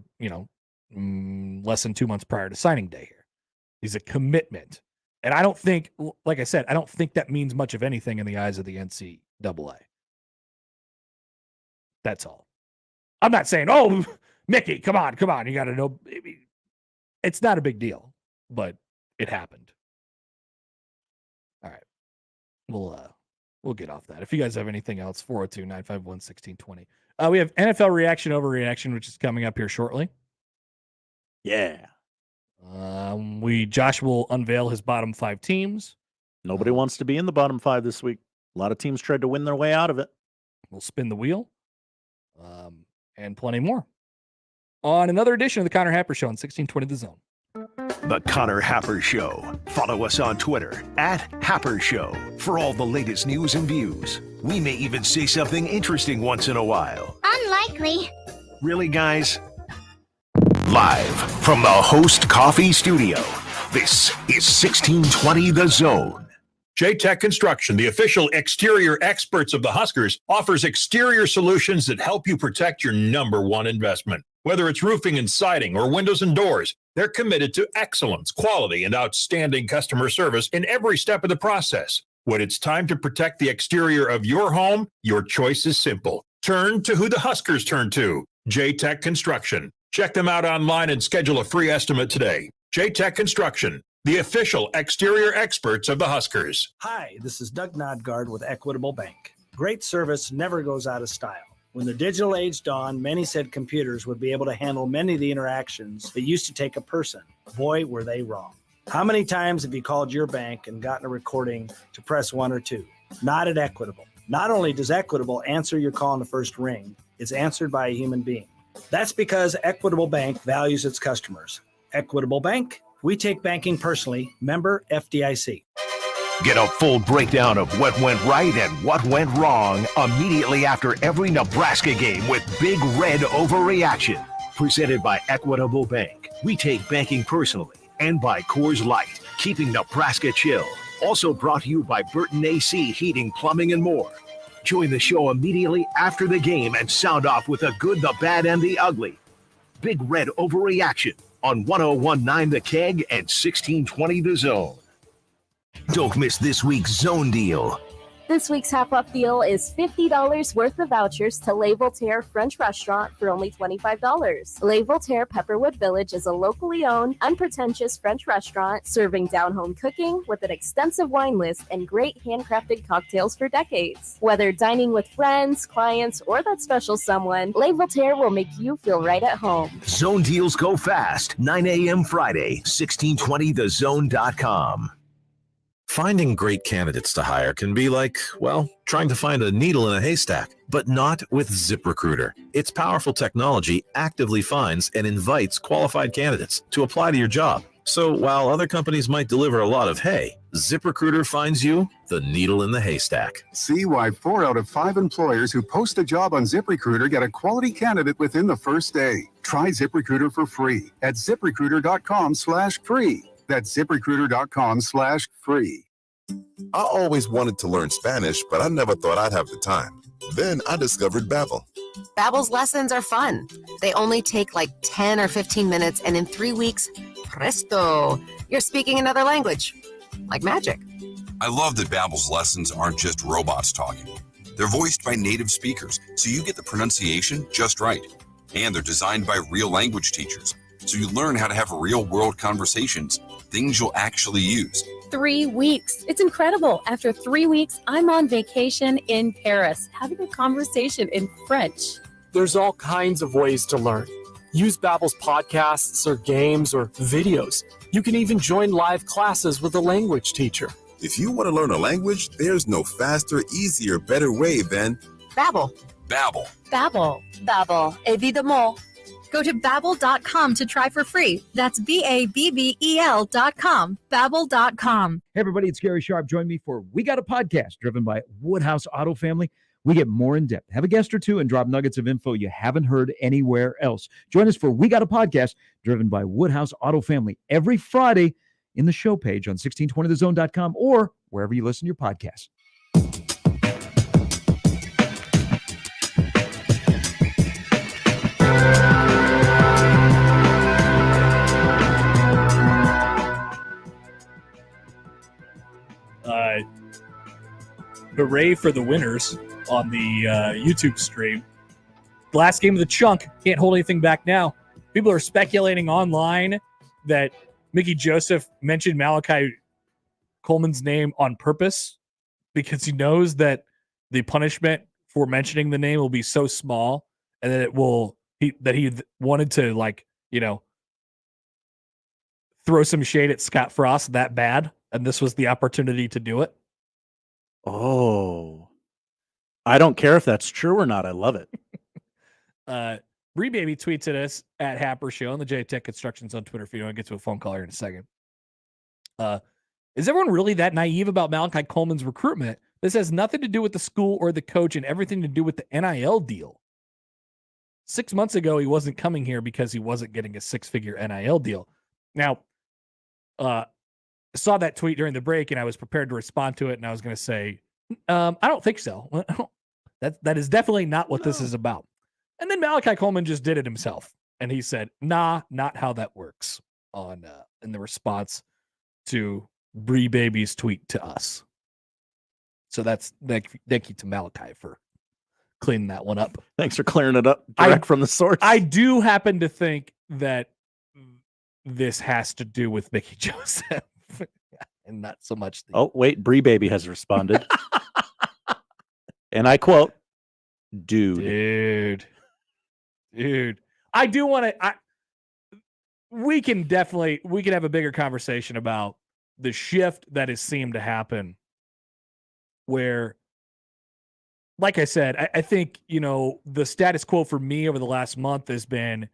S12: less than 2 months prior to signing day here. Is a commitment. And I don't think, like I said, I don't think that means much of anything in the eyes of the NCAA. That's all. I'm not saying, oh, Mickey, come on. You got to know. It's not a big deal, but it happened. All right. We'll get off that. If you guys have anything else, 402-951-1620. We have NFL reaction, overreaction, which is coming up here shortly.
S1: Yeah.
S12: Josh will unveil his bottom 5 teams.
S1: Nobody wants to be in the bottom 5 this week. A lot of teams tried to win their way out of it.
S12: We'll spin the wheel. And plenty more on another edition of the Connor Happer Show on 1620 The Zone.
S9: The Connor Happer Show. Follow us on Twitter @Happer Show for all the latest news and views. We may even say something interesting once in a while.
S5: Unlikely.
S9: Really, guys? Live from the Host Coffee Studio, this is 1620 The Zone.
S17: J-Tech Construction, the official exterior experts of the Huskers, offers exterior solutions that help you protect your number one investment. Whether it's roofing and siding or windows and doors, they're committed to excellence, quality, and outstanding customer service in every step of the process. When it's time to protect the exterior of your home, your choice is simple. Turn to who the Huskers turn to, J-Tech Construction. Check them out online and schedule a free estimate today. J-Tech Construction, the official exterior experts of the Huskers.
S11: Hi, this is Doug Nodgard with Equitable Bank. Great service never goes out of style. When the digital age dawned, many said computers would be able to handle many of the interactions that used to take a person. Boy, were they wrong. How many times have you called your bank and gotten a recording to press 1 or 2? Not at Equitable. Not only does Equitable answer your call in the first ring, it's answered by a human being. That's because Equitable Bank values its customers. Equitable Bank, we take banking personally. Member FDIC.
S9: Get a full breakdown of what went right and what went wrong immediately after every Nebraska game with Big Red Overreaction. Presented by Equitable Bank. We take banking personally. And by Coors Light, keeping Nebraska chill. Also brought to you by Burton AC Heating, Plumbing, and more. Join the show immediately after the game and sound off with the good, the bad, and the ugly. Big Red Overreaction on 1019 The Keg and 1620 The Zone. Don't miss this week's Zone Deal.
S5: This week's half-off deal is $50 worth of vouchers to Le Voltaire French Restaurant for only $25. Le Voltaire Pepperwood Village is a locally owned, unpretentious French restaurant serving down-home cooking with an extensive wine list and great handcrafted cocktails for decades. Whether dining with friends, clients, or that special someone, Le Voltaire will make you feel right at home.
S9: Zone Deals go fast. 9 a.m. Friday, 1620thezone.com.
S22: Finding great candidates to hire can be like, well, trying to find a needle in a haystack, but not with ZipRecruiter. Its powerful technology actively finds and invites qualified candidates to apply to your job. So while other companies might deliver a lot of hay, ZipRecruiter finds you the needle in the haystack.
S23: See why 4 out of 5 employers who post a job on ZipRecruiter get a quality candidate within the first day. Try ZipRecruiter for free at ZipRecruiter.com/free. That's ZipRecruiter.com/free.
S24: I always wanted to learn Spanish, but I never thought I'd have the time. Then I discovered Babbel.
S25: Babbel's lessons are fun. They only take like 10 or 15 minutes, and in 3 weeks, presto, you're speaking another language. Like magic.
S26: I love that Babbel's lessons aren't just robots talking. They're voiced by native speakers, so you get the pronunciation just right. And they're designed by real language teachers, so you learn how to have real-world conversations, things you'll actually use.
S18: 3 weeks. It's incredible. After 3 weeks, I'm on vacation in Paris, having a conversation in French.
S28: There's all kinds of ways to learn. Use Babbel's podcasts or games or videos. You can even join live classes with a language teacher.
S24: If you want to learn a language, there's no faster, easier, better way than
S25: Babbel.
S26: Babbel.
S18: Babbel.
S25: Babbel. Évidemment.
S18: Go to Babbel.com to try for free. That's BABBEL.com. Babbel.com.
S29: Hey, everybody, it's Gary Sharp. Join me for We Got a Podcast, driven by Woodhouse Auto Family. We get more in depth, have a guest or two, and drop nuggets of info you haven't heard anywhere else. Join us for We Got a Podcast, driven by Woodhouse Auto Family, every Friday in the show page on 1620thezone.com or wherever you listen to your podcasts.
S12: Hooray for the winners on the YouTube stream. Last game of the chunk. Can't hold anything back now. People are speculating online that Mickey Joseph mentioned Malachi Coleman's name on purpose because he knows that the punishment for mentioning the name will be so small and that he wanted to throw some shade at Scott Frost that bad and this was the opportunity to do it.
S1: Oh, I don't care if that's true or not. I love it.
S12: Bree Baby tweets at us at Happer Show on the J Tech Constructions on Twitter. If you want to get to a phone call here in a second. Is everyone really that naive about Malachi Coleman's recruitment? This has nothing to do with the school or the coach and everything to do with the NIL deal. 6 months ago, he wasn't coming here because he wasn't getting a 6-figure NIL deal. Now, I saw that tweet during the break and I was prepared to respond to it. And I was going to say, I don't think so. That is definitely not what this is about. And then Malachi Coleman just did it himself. And he said, nah, not how that works in the response to Bree Baby's tweet to us. So that's thank you to Malachi for cleaning that one up.
S1: Thanks for clearing it up direct from the source.
S12: I do happen to think that this has to do with Mickey Joseph and not so much.
S1: Oh, wait. Bree Baby has responded. And I quote, dude. I do want to, we can have a bigger conversation about the shift that has seemed to happen where, like I said, I think, the status quo for me over the last month has been,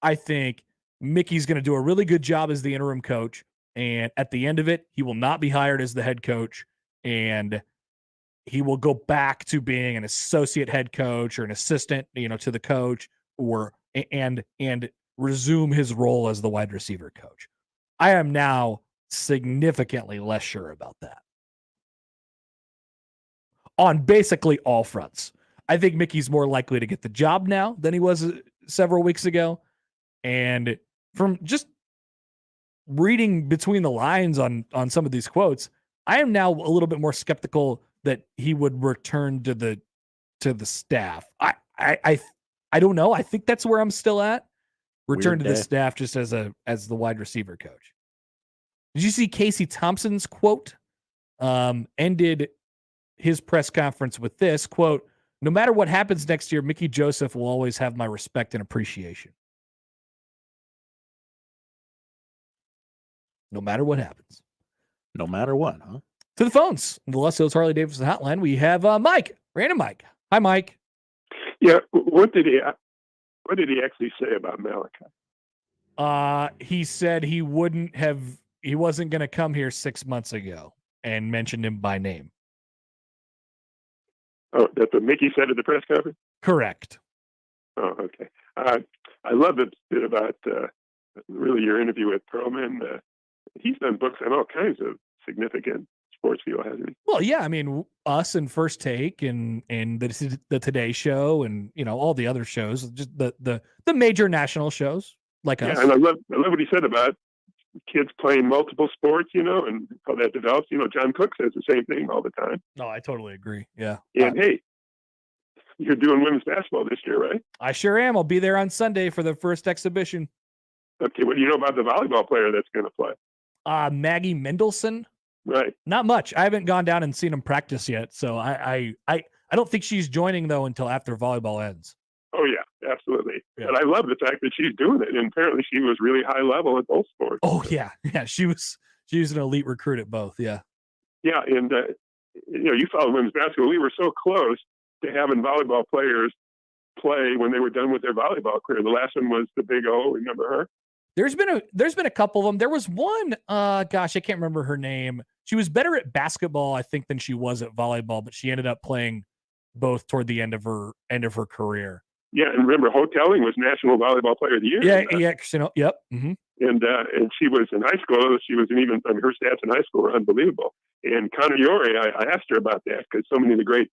S1: I think Mickey's going to do a really good job as the interim coach. And at the end of it, he will not be hired as the head coach. And he will go back to being an associate head coach or an assistant, to the coach and resume his role as the wide receiver coach. I am now significantly less sure about that. On basically all fronts. I think Mickey's more likely to get the job now than he was several weeks ago. And from just reading between the lines on some of these quotes, I am now a little bit more skeptical that he would return to the staff. I don't know. I think that's where I'm still at. Return to the staff just as the wide receiver coach. Did you see Casey Thompson's quote? Ended his press conference with this quote: "No matter what happens next year, Mickey Joseph will always have my respect and appreciation." No matter what happens. No matter what, huh?
S12: To the phones. The Les Hills Harley Davidson hotline. We have Mike. Random Mike. Hi, Mike.
S2: Yeah. What did he actually say about Malachi?
S12: He said he wasn't going to come here 6 months ago and mentioned him by name.
S2: Oh, that's what Mickey said at the press conference?
S12: Correct.
S2: Oh, okay. I love the bit about really your interview with Pearlman. He's done books on all kinds of significant sports field, hasn't he?
S12: Well, yeah. I mean, us and First Take and the Today Show and all the other shows, just the major national shows like us.
S2: And I love what he said about kids playing multiple sports, and how that develops. John Cook says the same thing all the time.
S12: No, I totally agree. Yeah.
S2: And hey, you're doing women's basketball this year, right?
S12: I sure am. I'll be there on Sunday for the first exhibition.
S2: Okay, what do you know about the volleyball player that's going to play?
S12: Maggie Mendelson.
S2: Right.
S12: Not much. I haven't gone down and seen him practice yet, so I don't think she's joining though until after volleyball ends.
S2: Oh yeah, absolutely.
S12: Yeah.
S2: But I love the fact that she's doing it, and apparently she was really high level at both sports.
S12: Oh yeah. She was an elite recruit at both. Yeah.
S2: Yeah, and you follow women's basketball. We were so close to having volleyball players play when they were done with their volleyball career. The last one was the Big O. Remember her?
S12: There's been a couple of them. There was one. I can't remember her name. She was better at basketball, I think, than she was at volleyball, but she ended up playing both toward the end of her career.
S2: Yeah, and remember, Hotelling was National Volleyball Player of the Year.
S12: Yeah, yep. Mm-hmm.
S2: And she was in high school. She was her stats in high school were unbelievable. And Conor Yori, I asked her about that because so many of the great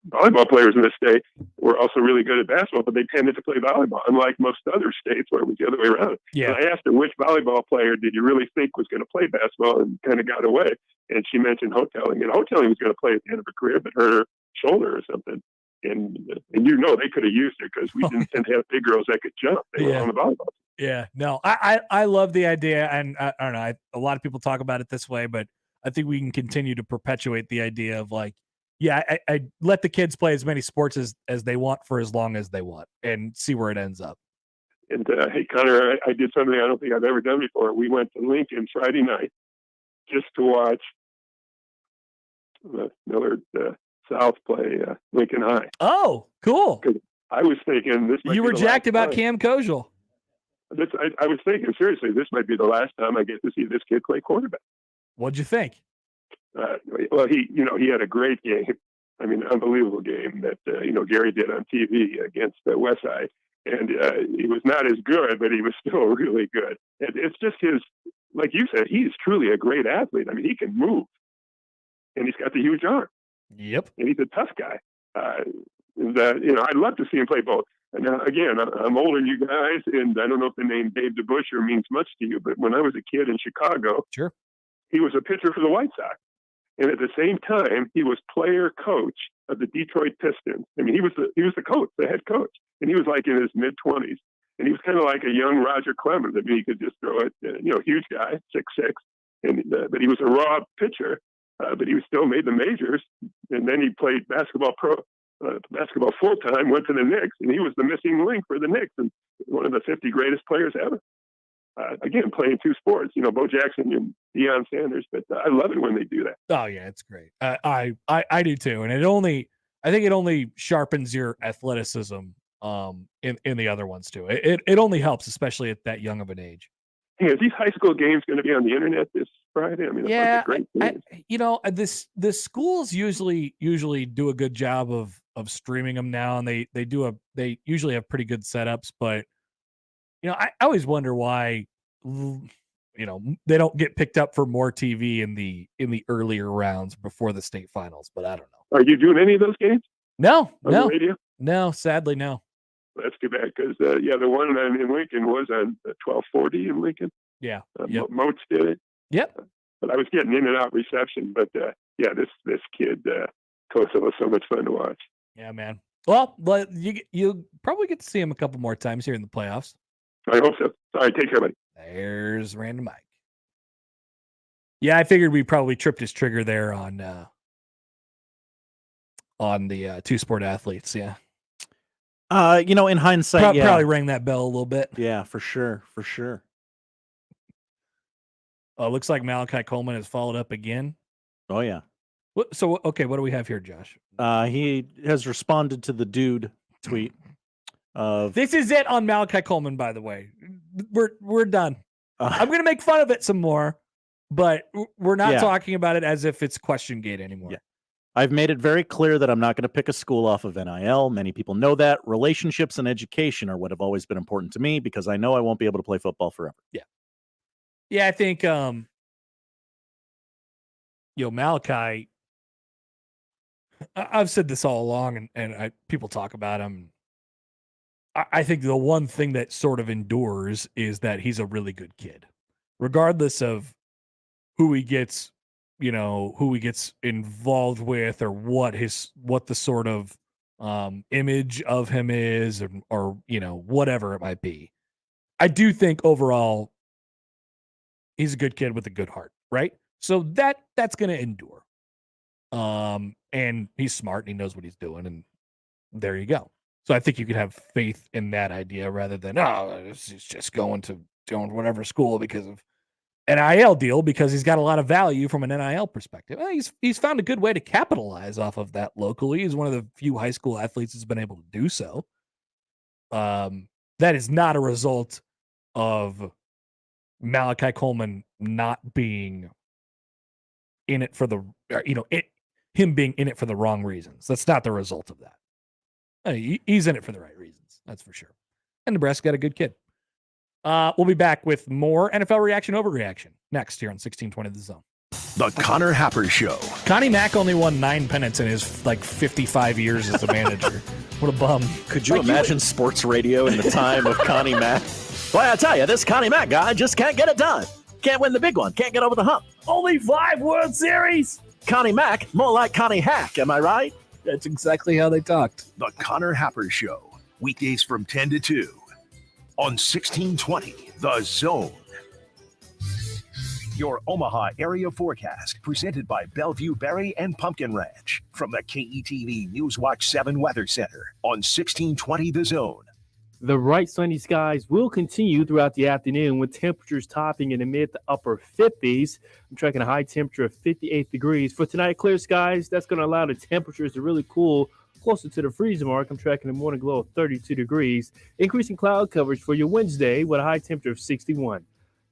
S2: volleyball players in this state were also really good at basketball, but they tended to play volleyball, unlike most other states where it was the other way around.
S12: Yeah.
S2: And I asked her which volleyball player did you really think was going to play basketball, and kind of got away. And she mentioned Hotelling, and Hotelling was going to play at the end of her career, but hurt her shoulder or something. And they could have used her because we didn't tend to have big girls that could jump. They were on the volleyball.
S12: Yeah, no, I love the idea, and I don't know. A lot of people talk about it this way, but I think we can continue to perpetuate the idea of I let the kids play as many sports as they want for as long as they want, and see where it ends up.
S2: And hey, Connor, I did something I don't think I've ever done before. We went to Lincoln Friday night, just to watch Millard South play Lincoln High.
S12: Oh, cool.
S2: I was thinking this.
S12: You were jacked about Cam Kojal.
S2: I was thinking seriously, this might be the last time I get to see this kid play quarterback.
S12: What'd you think?
S2: Well, he had a great game. I mean, unbelievable game that Gary did on TV against Westside, and he was not as good, but he was still really good. And it's just like you said, he's truly a great athlete. I mean, he can move, and he's got the huge arm.
S12: Yep.
S2: And he's a tough guy. I'd love to see him play both. Now, again, I'm older than you guys, and I don't know if the name Dave DeBuscher means much to you, but when I was a kid in Chicago,
S12: sure,
S2: he was a pitcher for the White Sox. And at the same time, he was player coach of the Detroit Pistons. I mean, he was the coach, the head coach, and he was like in his mid-20s. And he was kind of like a young Roger Clemens. I mean, he could just throw it, huge guy, 6'6", but he was a raw pitcher, but he still made the majors. And then he played basketball full-time, went to the Knicks, and he was the missing link for the Knicks and one of the 50 greatest players ever. Again, playing two sports, Bo Jackson and Deion Sanders, but I love it when they do that.
S12: Oh yeah, it's great. I do too, and I think it only sharpens your athleticism in the other ones too. It only helps, especially at that young of an age.
S2: Hey, are these high school games going to be on the internet this Friday? I mean,
S12: yeah,
S2: great games.
S12: the schools usually do a good job of streaming them now, and they usually have pretty good setups, but. I always wonder why, they don't get picked up for more TV in the earlier rounds before the state finals. But I don't know.
S2: Are you doing any of those games?
S12: No,
S2: on the radio?
S12: No, sadly, no.
S2: That's too bad because the one in Lincoln was on 1240 in Lincoln.
S12: Yeah,
S2: Moats did it.
S12: Yep.
S2: But I was getting in and out reception. But this kid Kosa was so much fun to watch.
S12: Yeah, man. Well, you probably get to see him a couple more times here in the playoffs.
S2: I hope so. All right, take care, buddy.
S12: There's Random Mike. Yeah, I figured we probably tripped his trigger there on the two sport athletes. Yeah.
S1: In hindsight,
S12: probably rang that bell a little bit.
S1: Yeah, for sure.
S12: Looks like Malachi Coleman has followed up again.
S1: Oh yeah.
S12: So okay, what do we have here, Josh?
S1: He has responded to the dude tweet.
S12: This is it on Malachi Coleman, by the way. We're done. I'm going to make fun of it some more, but we're not talking about it as if it's question gate anymore.
S1: Yeah. I've made it very clear that I'm not going to pick a school off of NIL. Many people know that. Relationships and education are what have always been important to me because I know I won't be able to play football forever.
S12: Yeah. Yeah, I think Malachi, I've said this all along, and people talk about him. I think the one thing that sort of endures is that he's a really good kid, regardless of who he gets involved with or what the sort of image of him is or whatever it might be. I do think overall he's a good kid with a good heart, right? So that's going to endure. And he's smart and he knows what he's doing, and there you go. So I think you could have faith in that idea rather than, he's just going to whatever school because of NIL deal, because he's got a lot of value from an NIL perspective. Well, he's found a good way to capitalize off of that locally. He's one of the few high school athletes that's been able to do so. That is not a result of Malachi Coleman not being in it for him being in it for the wrong reasons. That's not the result of that. He's in it for the right reasons. That's for sure. And Nebraska got a good kid. We'll be back with more NFL reaction, overreaction next here on 1620 The Zone.
S9: The Connor Happer Show.
S12: Connie Mack only won 9 pennants in his 55 years as a manager. What a bum.
S1: Could you imagine sports radio in the time of Connie Mack? Boy, I tell you, this Connie Mack guy just can't get it done. Can't win the big one. Can't get over the hump. Only 5 World Series. Connie Mack, more like Connie Hack. Am I right?
S12: That's exactly how they talked.
S9: The Connor Happer Show. Weekdays from 10 to 2 on 1620 The Zone. Your Omaha area forecast presented by Bellevue Berry and Pumpkin Ranch from the KETV Newswatch 7 Weather Center on 1620 The Zone.
S28: The bright sunny skies will continue throughout the afternoon with temperatures topping in the mid to upper 50s. I'm tracking a high temperature of 58 degrees. For tonight, clear skies. That's going to allow the temperatures to really cool closer to the freezing mark. I'm tracking a morning glow of 32 degrees. Increasing cloud coverage for your Wednesday with a high temperature of 61.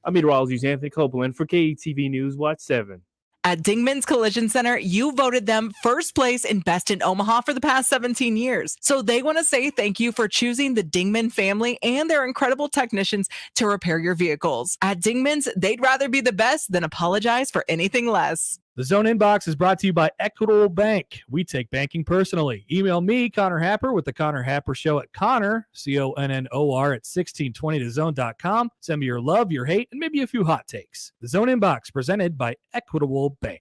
S28: I'm meteorologist Anthony Copeland for KETV News Watch 7.
S3: At Dingman's Collision Center, you voted them first place in Best in Omaha for the past 17 years. So they want to say thank you for choosing the Dingman family and their incredible technicians to repair your vehicles. At Dingman's, they'd rather be the best than apologize for anything less.
S12: The Zone Inbox is brought to you by Equitable Bank. We take banking personally. Email me, Connor Happer, with the Connor Happer Show at Connor, CONNOR, at 1620thezone.com. Send me your love, your hate, and maybe a few hot takes. The Zone Inbox, presented by Equitable Bank.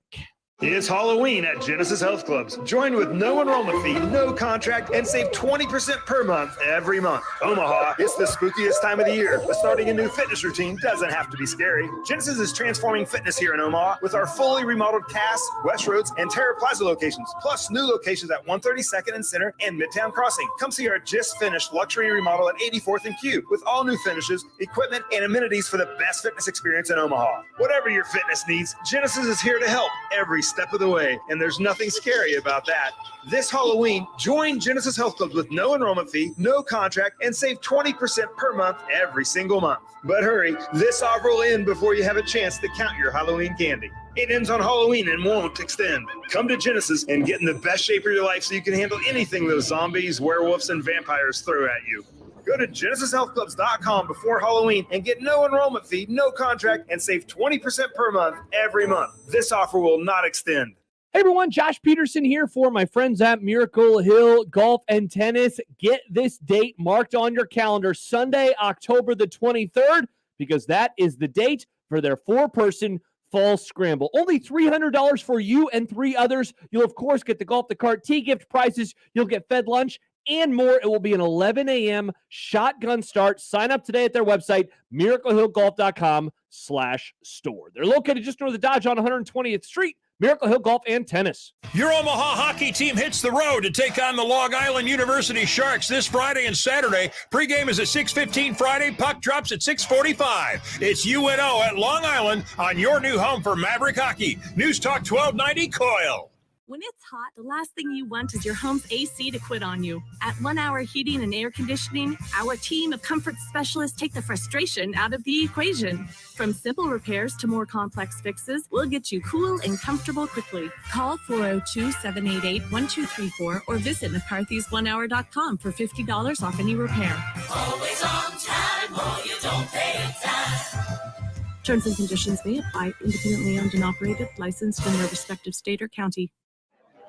S20: It's Halloween at Genesis Health Clubs. Join with no enrollment fee, no contract, and save 20% per month every month. Omaha, it's the spookiest time of the year, but starting a new fitness routine doesn't have to be scary. Genesis is transforming fitness here in Omaha with our fully remodeled Cass, West Roads, and Terra Plaza locations, plus new locations at 132nd and Center and Midtown Crossing. Come see our just finished luxury remodel at 84th and Q with all new finishes, equipment, and amenities for the best fitness experience in Omaha. Whatever your fitness needs, Genesis is here to help every step of the way, and there's nothing scary about that. This Halloween, join Genesis Health Clubs with no enrollment fee, no contract, and save 20% per month every single month. But hurry, this offer will end before you have a chance to count your Halloween candy. It ends on Halloween and won't extend. Come to Genesis and get in the best shape of your life so you can handle anything those zombies, werewolves, and vampires throw at you. Go to GenesisHealthClubs.com before Halloween and get no enrollment fee, no contract, and save 20% per month every month. This offer will not extend.
S7: Hey everyone, Josh Peterson here for my friends at Miracle Hill Golf and Tennis. Get this date marked on your calendar, Sunday, October the 23rd, because that is the date for their 4-person fall scramble. Only $300 for you and 3 others. You'll, of course, get the golf, the cart, tee gift prizes. You'll get fed lunch and more. It will be an 11 a.m. shotgun start. Sign up today at their website, miraclehillgolf.com/store. They're located just north of Dodge on 120th Street. Miracle Hill Golf and Tennis.
S17: Your Omaha hockey team hits the road to take on the Long Island University Sharks this Friday and Saturday. Pregame is at 6:15 Friday. Puck drops at 6:45. It's UNO at Long Island on your new home for Maverick Hockey. News Talk 1290 Coil.
S8: When it's hot, the last thing you want is your home's AC to quit on you. At 1 Hour Heating and Air Conditioning, our team of comfort specialists take the frustration out of the equation. From simple repairs to more complex fixes, we'll get you cool and comfortable quickly. Call 402-788-1234 or visit McCarthy's1hour.com for $50 off any repair.
S10: Always on time, or you don't pay time.
S8: Terms and conditions may apply. Independently owned and operated, licensed in their respective state or county.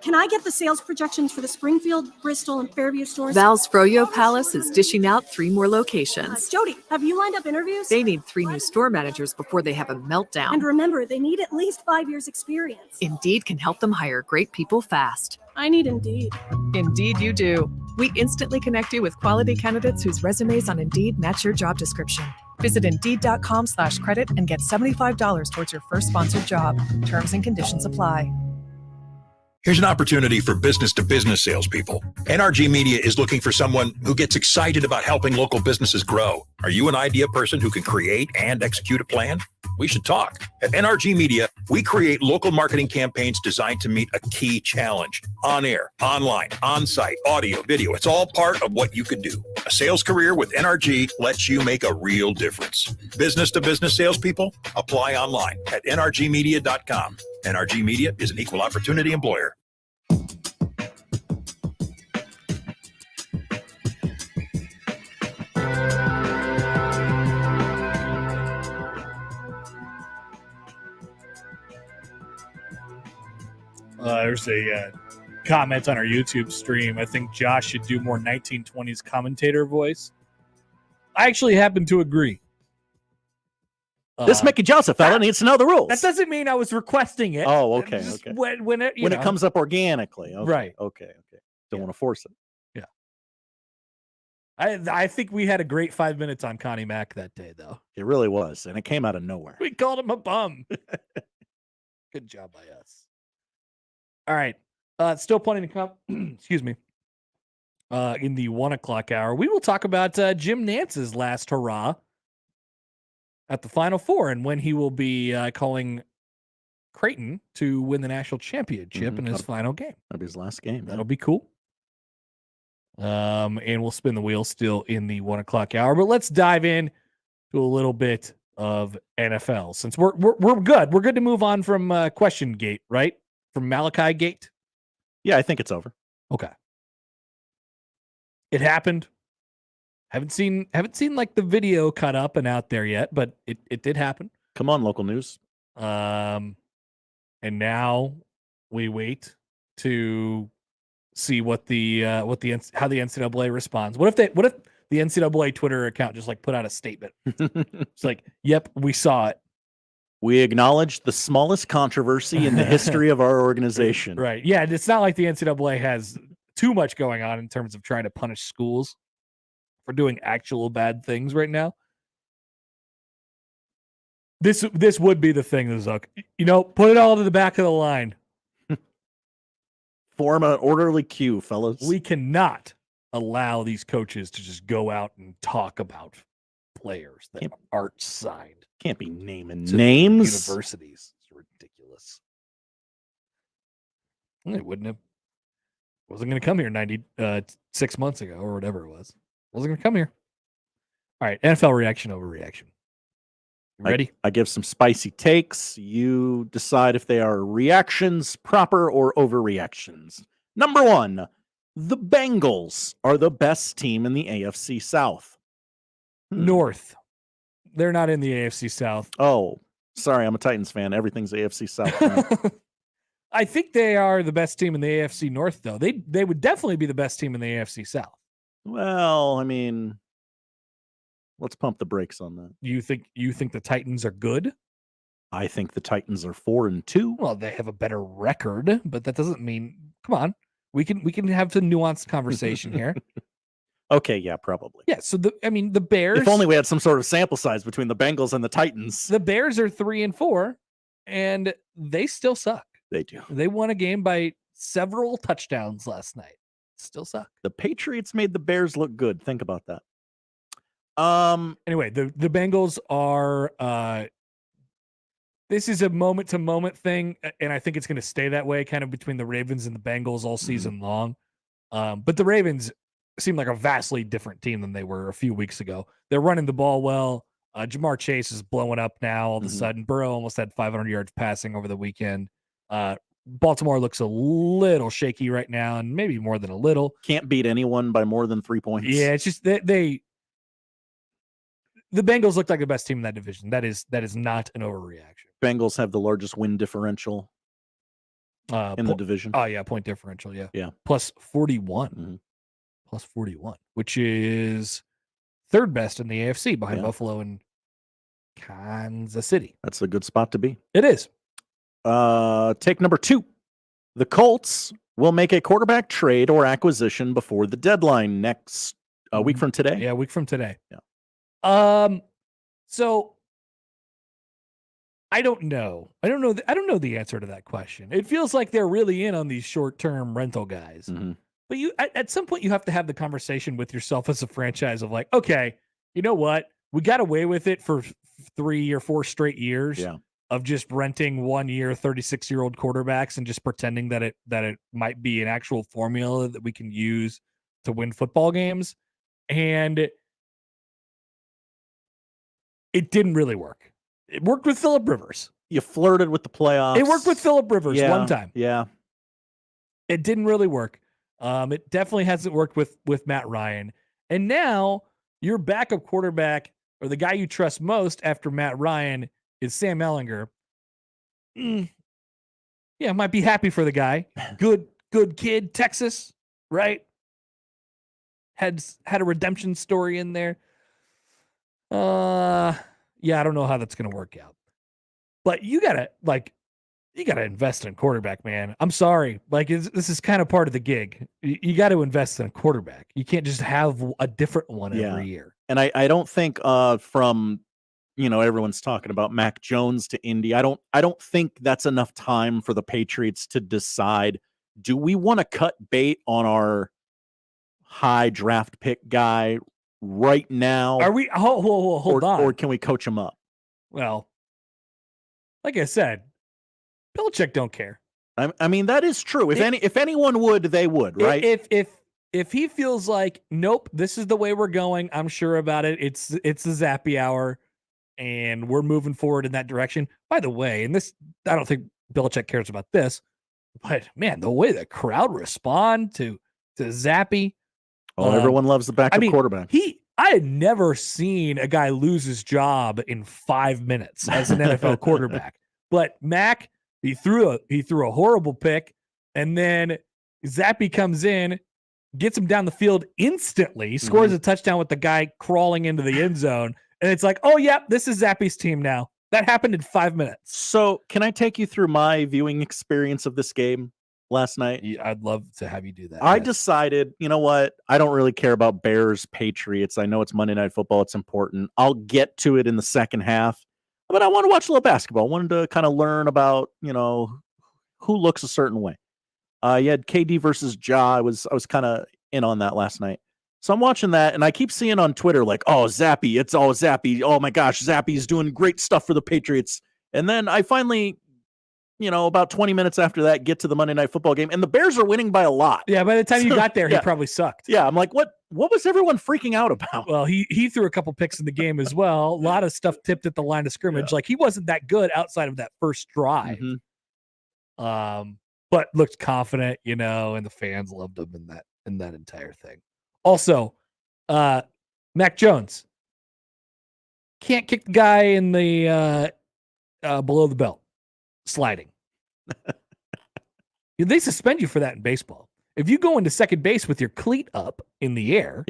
S13: Can I get the sales projections for the Springfield, Bristol, and Fairview stores?
S14: Val's Froyo Palace is dishing out 3 more locations.
S13: Jody, have you lined up interviews?
S14: They need 3 new store managers before they have a meltdown.
S13: And remember, they need at least 5 years experience.
S14: Indeed can help them hire great people fast.
S13: I need Indeed.
S14: Indeed you do. We instantly connect you with quality candidates whose resumes on Indeed match your job description. Visit Indeed.com/credit and get $75 towards your first sponsored job. Terms and conditions apply.
S17: Here's an opportunity for business-to-business salespeople. NRG Media is looking for someone who gets excited about helping local businesses grow. Are you an idea person who can create and execute a plan? We should talk. At NRG Media, we create local marketing campaigns designed to meet a key challenge. On air, online, on-site, audio, video. It's all part of what you could do. A sales career with NRG lets you make a real difference. Business-to-business salespeople? Apply online at nrgmedia.com. NRG Media is an equal opportunity employer.
S12: There's a comment on our YouTube stream. I think Josh should do more 1920s commentator voice. I actually happen to agree.
S1: This Mickey Joseph fella needs to know the rules.
S12: That doesn't mean I was requesting it.
S1: Oh, okay,
S12: Just
S1: okay.
S12: When it
S1: comes up organically. Okay,
S12: Right.
S1: Okay. Don't want to force it.
S12: Yeah. I think we had a great 5 minutes on Connie Mack that day, though.
S1: It really was, and it came out of nowhere.
S12: We called him a bum. Good job by us. All right. Still plenty to come. Excuse me. in the 1 o'clock hour, we will talk about Jim Nance's last hurrah at the Final Four and when he will be calling Creighton to win the national championship in his final game.
S1: That'll be his last game.
S12: That'll be cool. And we'll spin the wheel still in the 1 o'clock hour, but let's dive in to a little bit of NFL since we're good. We're good to move on from Question Gate, right? From Malachi Gate.
S1: Yeah, I think it's over.
S12: Okay. It happened. Haven't seen like the video cut up and out there yet, but it did happen.
S1: Come on, local news.
S12: And now we wait to see how the NCAA responds. What if the NCAA Twitter account just like put out a statement? It's like, yep, we saw it.
S1: We acknowledge the smallest controversy in the history of our organization.
S12: Right. Yeah. It's not like the NCAA has too much going on in terms of trying to punish schools for doing actual bad things right now. This would be the thing, Zook. Put it all to the back of the line.
S1: Form an orderly queue, fellas.
S12: We cannot allow these coaches to just go out and talk about players that aren't signed.
S1: Can't be naming names.
S12: Universities. It's ridiculous. It wasn't going to come here 6 months ago or whatever it was. Wasn't going to come here. All right, NFL reaction, overreaction. You ready?
S1: I give some spicy takes. You decide if they are reactions, proper, or overreactions. Number 1, the Bengals are the best team in the AFC South.
S12: North. They're not in the AFC South.
S1: Oh, sorry. I'm a Titans fan. Everything's AFC South.
S12: I think they are the best team in the AFC North, though. They would definitely be the best team in the AFC South.
S1: Well, I mean, let's pump the brakes on that.
S12: You think the Titans are good?
S1: I think the Titans are 4-2.
S12: Well, they have a better record, but that doesn't mean. Come on, we can have some nuanced conversation here.
S1: Okay, yeah, probably.
S12: Yeah. So the Bears.
S1: If only we had some sort of sample size between the Bengals and the Titans.
S12: The Bears are 3-4, and they still suck.
S1: They do.
S12: They won a game by several touchdowns last night. Still suck.
S1: The Patriots made the Bears look good. Think about that.
S12: Anyway, the Bengals are this is a moment to moment thing, and I think it's going to stay that way kind of between the Ravens and the Bengals all season long. But the Ravens seem like a vastly different team than they were a few weeks ago. They're running the ball well. Jamar Chase is blowing up now all of a sudden. Burrow almost had 500 yards passing over the weekend. Baltimore looks a little shaky right now, and maybe more than a little.
S1: Can't beat anyone by more than 3 points.
S12: Yeah, it's just the Bengals look like the best team in that division. That is not an overreaction.
S1: Bengals have the largest win differential in the division.
S12: Oh yeah, point differential. Yeah,
S1: yeah,
S12: plus 41, plus 41, which is third best in the AFC behind Buffalo and Kansas City.
S1: That's a good spot to be.
S12: It is.
S1: Take number 2. The Colts will make a quarterback trade or acquisition before the deadline next week from today.
S12: Yeah, a week from today.
S1: Yeah.
S12: So I don't know. I don't know the answer to that question. It feels like they're really in on these short-term rental guys. But you at some point you have to have the conversation with yourself as a franchise of like, okay, you know what? We got away with it for 3 or 4 straight years. Of just renting 1 year 36-year-old quarterbacks and just pretending that it might be an actual formula that we can use to win football games. And it didn't really work. It worked with Phillip Rivers.
S1: You flirted with the playoffs.
S12: It worked with Phillip Rivers one time.
S1: Yeah.
S12: It didn't really work. It definitely hasn't worked with Matt Ryan. And now your backup quarterback, or the guy you trust most after Matt Ryan, is Sam Ehlinger. Yeah, might be happy for the guy. Good kid, Texas, right? Had a redemption story in there. Yeah, I don't know how that's going to work out. But you gotta invest in a quarterback, man. I'm sorry. This is kind of part of the gig. You got to invest in a quarterback. You can't just have a different one every year.
S1: And I don't think from everyone's talking about Mac Jones to Indy. I don't think that's enough time for the Patriots to decide, do we want to cut bait on our high draft pick guy right now?
S12: Are we? Hold on.
S1: Or can we coach him up?
S12: Well, like I said, Belichick don't care.
S1: I mean, that is true. If anyone would, they would, right?
S12: If he feels like, nope, this is the way we're going, I'm sure about it. It's the Zappy hour, and we're moving forward in that direction. By the way, and this, I don't think Belichick cares about this, but man, the way the crowd respond to Zappy.
S1: Everyone loves the backup quarterback.
S12: I had never seen a guy lose his job in 5 minutes as an NFL quarterback. But Mac, he threw a horrible pick, and then Zappy comes in, gets him down the field instantly, scores a touchdown with the guy crawling into the end zone, and it's like, oh yeah, this is Zappy's team now. That happened in 5 minutes.
S1: So can I take you through my viewing experience of this game last night?
S12: Yeah, I'd love to have you do that.
S1: I decided, you know what? I don't really care about Bears, Patriots. I know it's Monday Night Football. It's important. I'll get to it in the second half. But I want to watch a little basketball. I wanted to kind of learn about, who looks a certain way. You had KD versus Ja. I was kind of in on that last night. So I'm watching that, and I keep seeing on Twitter, like, oh, Zappy. It's all Zappy. Oh, my gosh, Zappy's doing great stuff for the Patriots. And then I finally, about 20 minutes after that, get to the Monday Night Football game, and the Bears are winning by a lot.
S12: Yeah, by the time you got there, he probably sucked.
S1: Yeah, I'm like, what was everyone freaking out about?
S12: Well, he threw a couple picks in the game as well. A lot of stuff tipped at the line of scrimmage. Like, he wasn't that good outside of that first drive. But looked confident, and the fans loved him in that entire thing. Also, Mac Jones can't kick the guy in the below the belt sliding. They suspend you for that in baseball. If you go into second base with your cleat up in the air,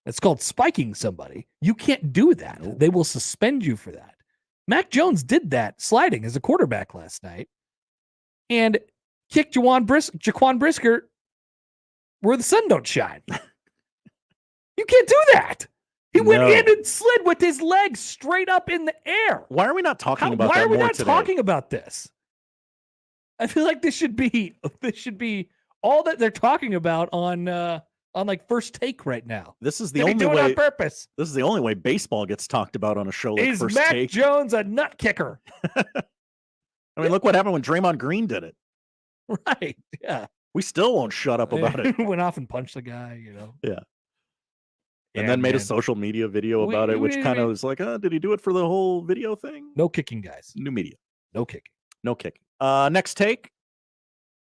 S12: it's called spiking somebody. You can't do that.
S1: Nope.
S12: They will suspend you for that. Mac Jones did that sliding as a quarterback last night and kicked Jaquan Brisker where the sun don't shine. You can't do that. He went in and slid with his legs straight up in the air.
S1: Why are we not talking about that
S12: Why are we
S1: more
S12: not
S1: today?
S12: talking about this? I feel like this should be all that they're talking about on like First Take right now.
S1: This is the
S12: Did he
S1: only
S12: do it
S1: way
S12: on purpose.
S1: This is the only way baseball gets talked about on a show like
S12: Is
S1: First
S12: Mac
S1: Take.
S12: Jones a nut kicker?
S1: I mean, look what happened when Draymond Green did it.
S12: Right. Yeah.
S1: We still won't shut up about it.
S12: Went off and punched the guy,
S1: Yeah. And then made a social media video about it, which kind of was like, did he do it for the whole video thing?
S12: No kicking, guys.
S1: New media.
S12: No kicking.
S1: No kicking. Next take.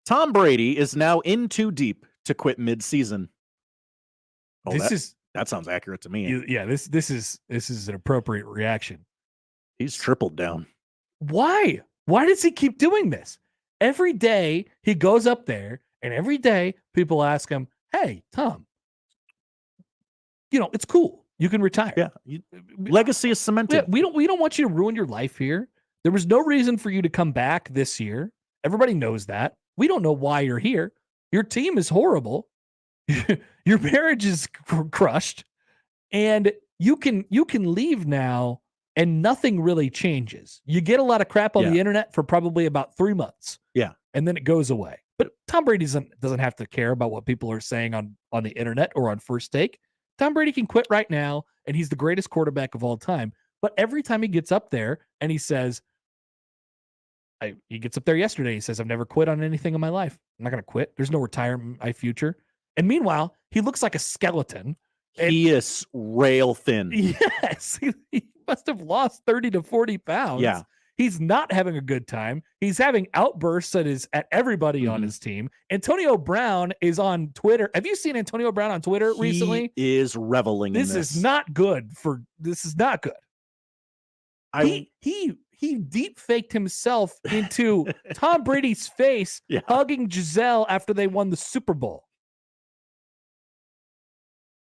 S1: Tom Brady is now in too deep to quit mid-season. Oh, that sounds accurate to me.
S12: This is an appropriate reaction.
S1: He's tripled down.
S12: Why? Why does he keep doing this? Every day he goes up there, and every day people ask him, "Hey, Tom, it's cool. You can retire.
S1: Yeah, legacy is cemented.
S12: We don't want you to ruin your life here. There was no reason for you to come back this year. Everybody knows that. We don't know why you're here. Your team is horrible. Your marriage is crushed, and you can leave now, and nothing really changes. You get a lot of crap on the internet for probably about 3 months.
S1: Yeah,
S12: and then it goes away. But Tom Brady doesn't have to care about what people are saying on the internet or on First Take. Tom Brady can quit right now, and he's the greatest quarterback of all time. But every time he gets up there and he says, he gets up there yesterday, he says, I've never quit on anything in my life. I'm not going to quit. There's no retirement in my future. And meanwhile, he looks like a skeleton.
S1: He is rail thin.
S12: Yes. He must have lost 30 to 40 pounds.
S1: Yeah.
S12: He's not having a good time. He's having outbursts at everybody on his team. Antonio Brown is on Twitter. Have you seen Antonio Brown on Twitter recently?
S1: He is reveling in this.
S12: This is not good. He deep faked himself into Tom Brady's face, hugging Giselle after they won the Super Bowl.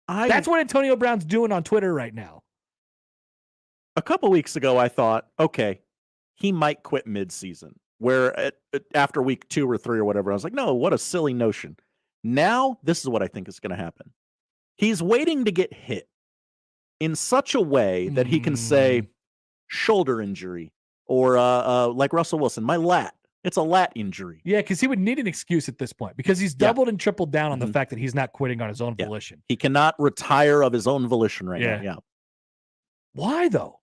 S12: That's what Antonio Brown's doing on Twitter right now.
S1: A couple weeks ago, I thought, okay, he might quit mid-season. Where after week 2 or 3 or whatever, I was like, no, what a silly notion. Now, this is what I think is going to happen. He's waiting to get hit in such a way that he can say shoulder injury or like Russell Wilson, my lat. It's a lat injury.
S12: Yeah, because he would need an excuse at this point because he's doubled and tripled down on the fact that he's not quitting on his own volition.
S1: He cannot retire of his own volition right now. Yeah.
S12: Why though?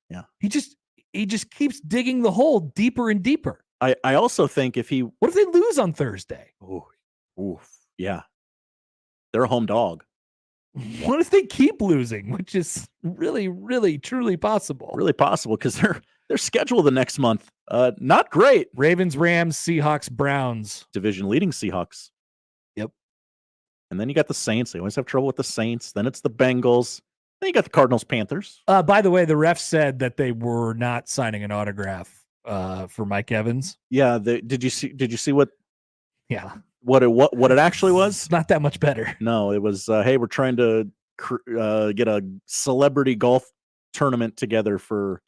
S1: Yeah.
S12: He just keeps digging the hole deeper and deeper.
S1: I also think if he...
S12: What if they lose on Thursday?
S1: Oof. Yeah. They're a home dog.
S12: What if they keep losing, which is really, really, truly possible?
S1: Really possible because their schedule the next month, not great.
S12: Ravens, Rams, Seahawks, Browns.
S1: Division leading Seahawks.
S12: Yep.
S1: And then you got the Saints. They always have trouble with the Saints. Then it's the Bengals. Then you got the Cardinals, Panthers.
S12: By the way, the ref said that they were not signing an autograph for Mike Evans.
S1: Yeah. Did you see what?
S12: Yeah.
S1: What it actually was?
S12: It's not that much better.
S1: No, it was, hey, we're trying to get a celebrity golf tournament together for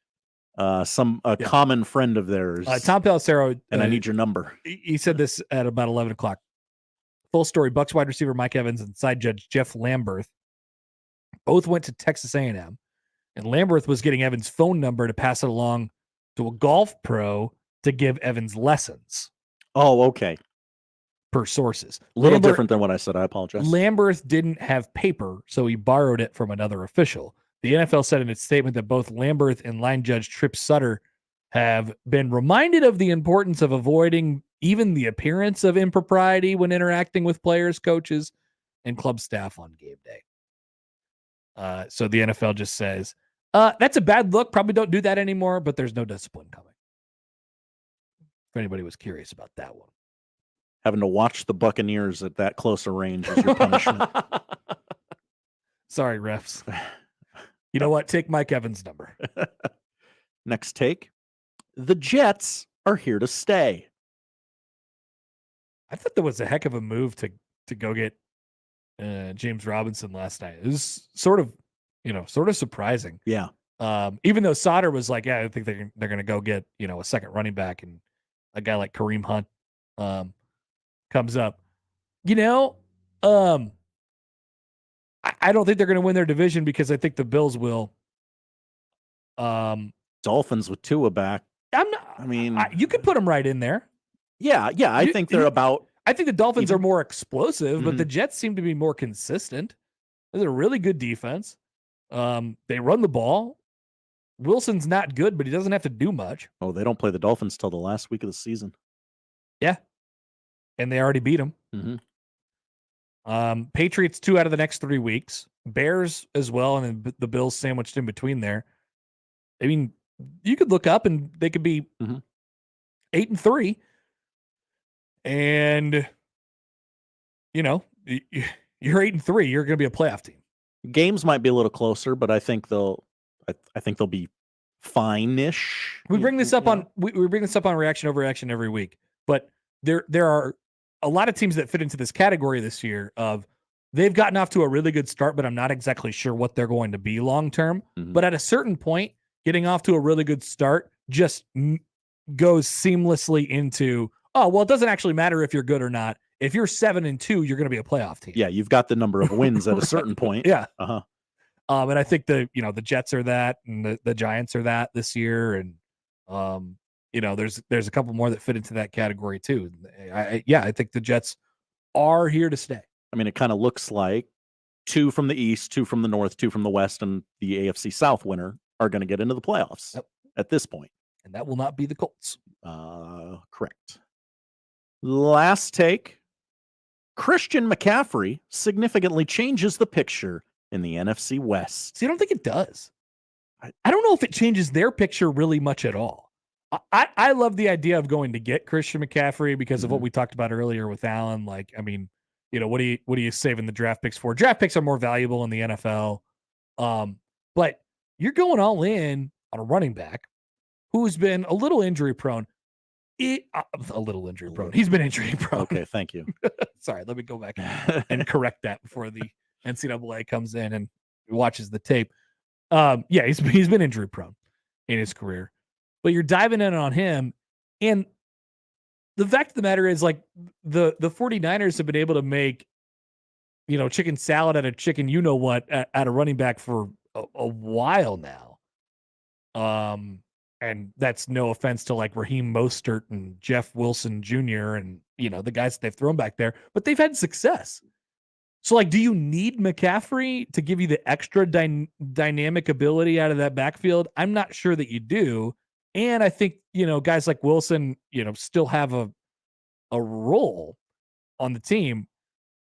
S1: common friend of theirs.
S12: Tom Pelissero.
S1: And I need your number.
S12: He said this at about 11 o'clock. Full story, Bucs wide receiver Mike Evans and side judge Jeff Lamberth both went to Texas A&M, and Lamberth was getting Evans' phone number to pass it along to a golf pro to give Evans lessons.
S1: Oh, okay.
S12: Per sources.
S1: A little different than what I said. I apologize.
S12: Lamberth didn't have paper, so he borrowed it from another official. The NFL said in its statement that both Lamberth and line judge Tripp Sutter have been reminded of the importance of avoiding even the appearance of impropriety when interacting with players, coaches, and club staff on game day. So the NFL just says, that's a bad look. Probably don't do that anymore, but there's no discipline coming. If anybody was curious about that one.
S1: Having to watch the Buccaneers at that close a range is your punishment.
S12: Sorry, refs. You know what? Take Mike Evans' number.
S1: Next take. The Jets are here to stay.
S12: I thought that was a heck of a move to go get James Robinson last night. It was sort of surprising.
S1: Yeah.
S12: Even though Sauter was like, yeah, I think they're going to go get, a second running back, and a guy like Kareem Hunt comes up. I don't think they're going to win their division because I think the Bills will.
S1: Dolphins with Tua back.
S12: You could put them right in there.
S1: Yeah. I think they're about.
S12: I think the Dolphins are more explosive, but the Jets seem to be more consistent. They're a really good defense. They run the ball. Wilson's not good, but he doesn't have to do much.
S1: Oh, they don't play the Dolphins till the last week of the season.
S12: Yeah. And they already beat them.
S1: Mm-hmm.
S12: Patriots 2 out of the next 3 weeks. Bears as well, and then the Bills sandwiched in between there. I mean, you could look up and they could be 8-3. And, you're 8-3. You're going to be a playoff team.
S1: Games might be a little closer, but I think they'll be fine-ish.
S12: We bring this up on Reaction Overreaction every week, but there are a lot of teams that fit into this category this year of they've gotten off to a really good start, but I'm not exactly sure what they're going to be long term. But at a certain point, getting off to a really good start just goes seamlessly into, oh, well, it doesn't actually matter if you're good or not. If you're 7-2, you're going to be a playoff team.
S1: Yeah, you've got the number of wins at a certain point.
S12: Yeah.
S1: Uh-huh.
S12: And I think the Jets are that, and the Giants are that this year, and there's a couple more that fit into that category too. I think the Jets are here to stay.
S1: I mean, it kind of looks like 2 from the East, 2 from the North, 2 from the West, and the AFC South winner are going to get into the playoffs at this point.
S12: And that will not be the Colts.
S1: Correct. Last take. Christian McCaffrey significantly changes the picture in the NFC West.
S12: See, I don't think it does. I don't know if it changes their picture really much at all. I love the idea of going to get Christian McCaffrey because of what we talked about earlier with Allen. Like, I mean, what are you saving the draft picks for? Draft picks are more valuable in the NFL. But you're going all in on a running back who's been a little injury prone. He's been injury prone.
S1: Okay, thank you.
S12: Sorry, let me go back and correct that before the NCAA comes in and watches the tape. He's been injury prone in his career, but you're diving in on him. And the fact of the matter is, like, the 49ers have been able to make, chicken salad out of chicken, at a running back for a while now. And that's no offense to like Raheem Mostert and Jeff Wilson Jr. and, the guys that they've thrown back there, but they've had success. So, like, do you need McCaffrey to give you the extra dynamic ability out of that backfield? I'm not sure that you do. And I think, guys like Wilson, still have a role on the team.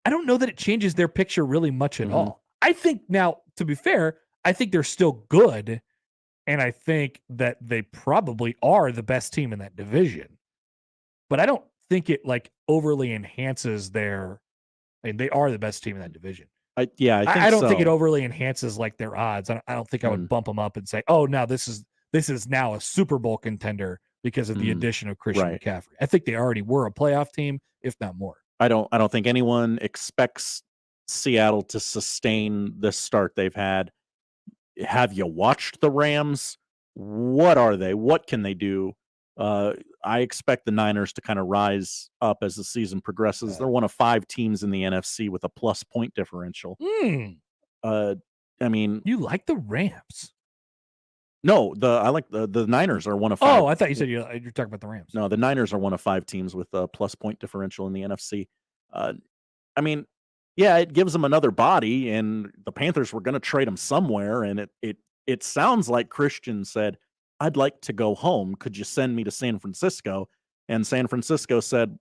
S12: I don't know that it changes their picture really much at all. I think now, to be fair, I think they're still good. And I think that they probably are the best team in that division. But I don't think it like overly enhances their, they are the best team in that division.
S1: I don't
S12: think it overly enhances like their odds. I don't think I would bump them up and say, oh, now this is now a Super Bowl contender because of the addition of Christian McCaffrey. I think they already were a playoff team, if not more.
S1: I don't think anyone expects Seattle to sustain the start they've had. Have you watched the Rams? What are they? What can they do? I expect the Niners to kind of rise up as the season progresses. They're one of 5 teams in the NFC with a plus point differential. I mean,
S12: you like the Rams?
S1: No, I like the Niners are one of 5.
S12: Oh, I thought you said you're talking about the Rams.
S1: No, the Niners are one of 5 teams with a plus point differential in the NFC. I mean, yeah, it gives them another body, and the Panthers were going to trade him somewhere, and it sounds like Christian said, I'd like to go home. Could you send me to San Francisco? And San Francisco said,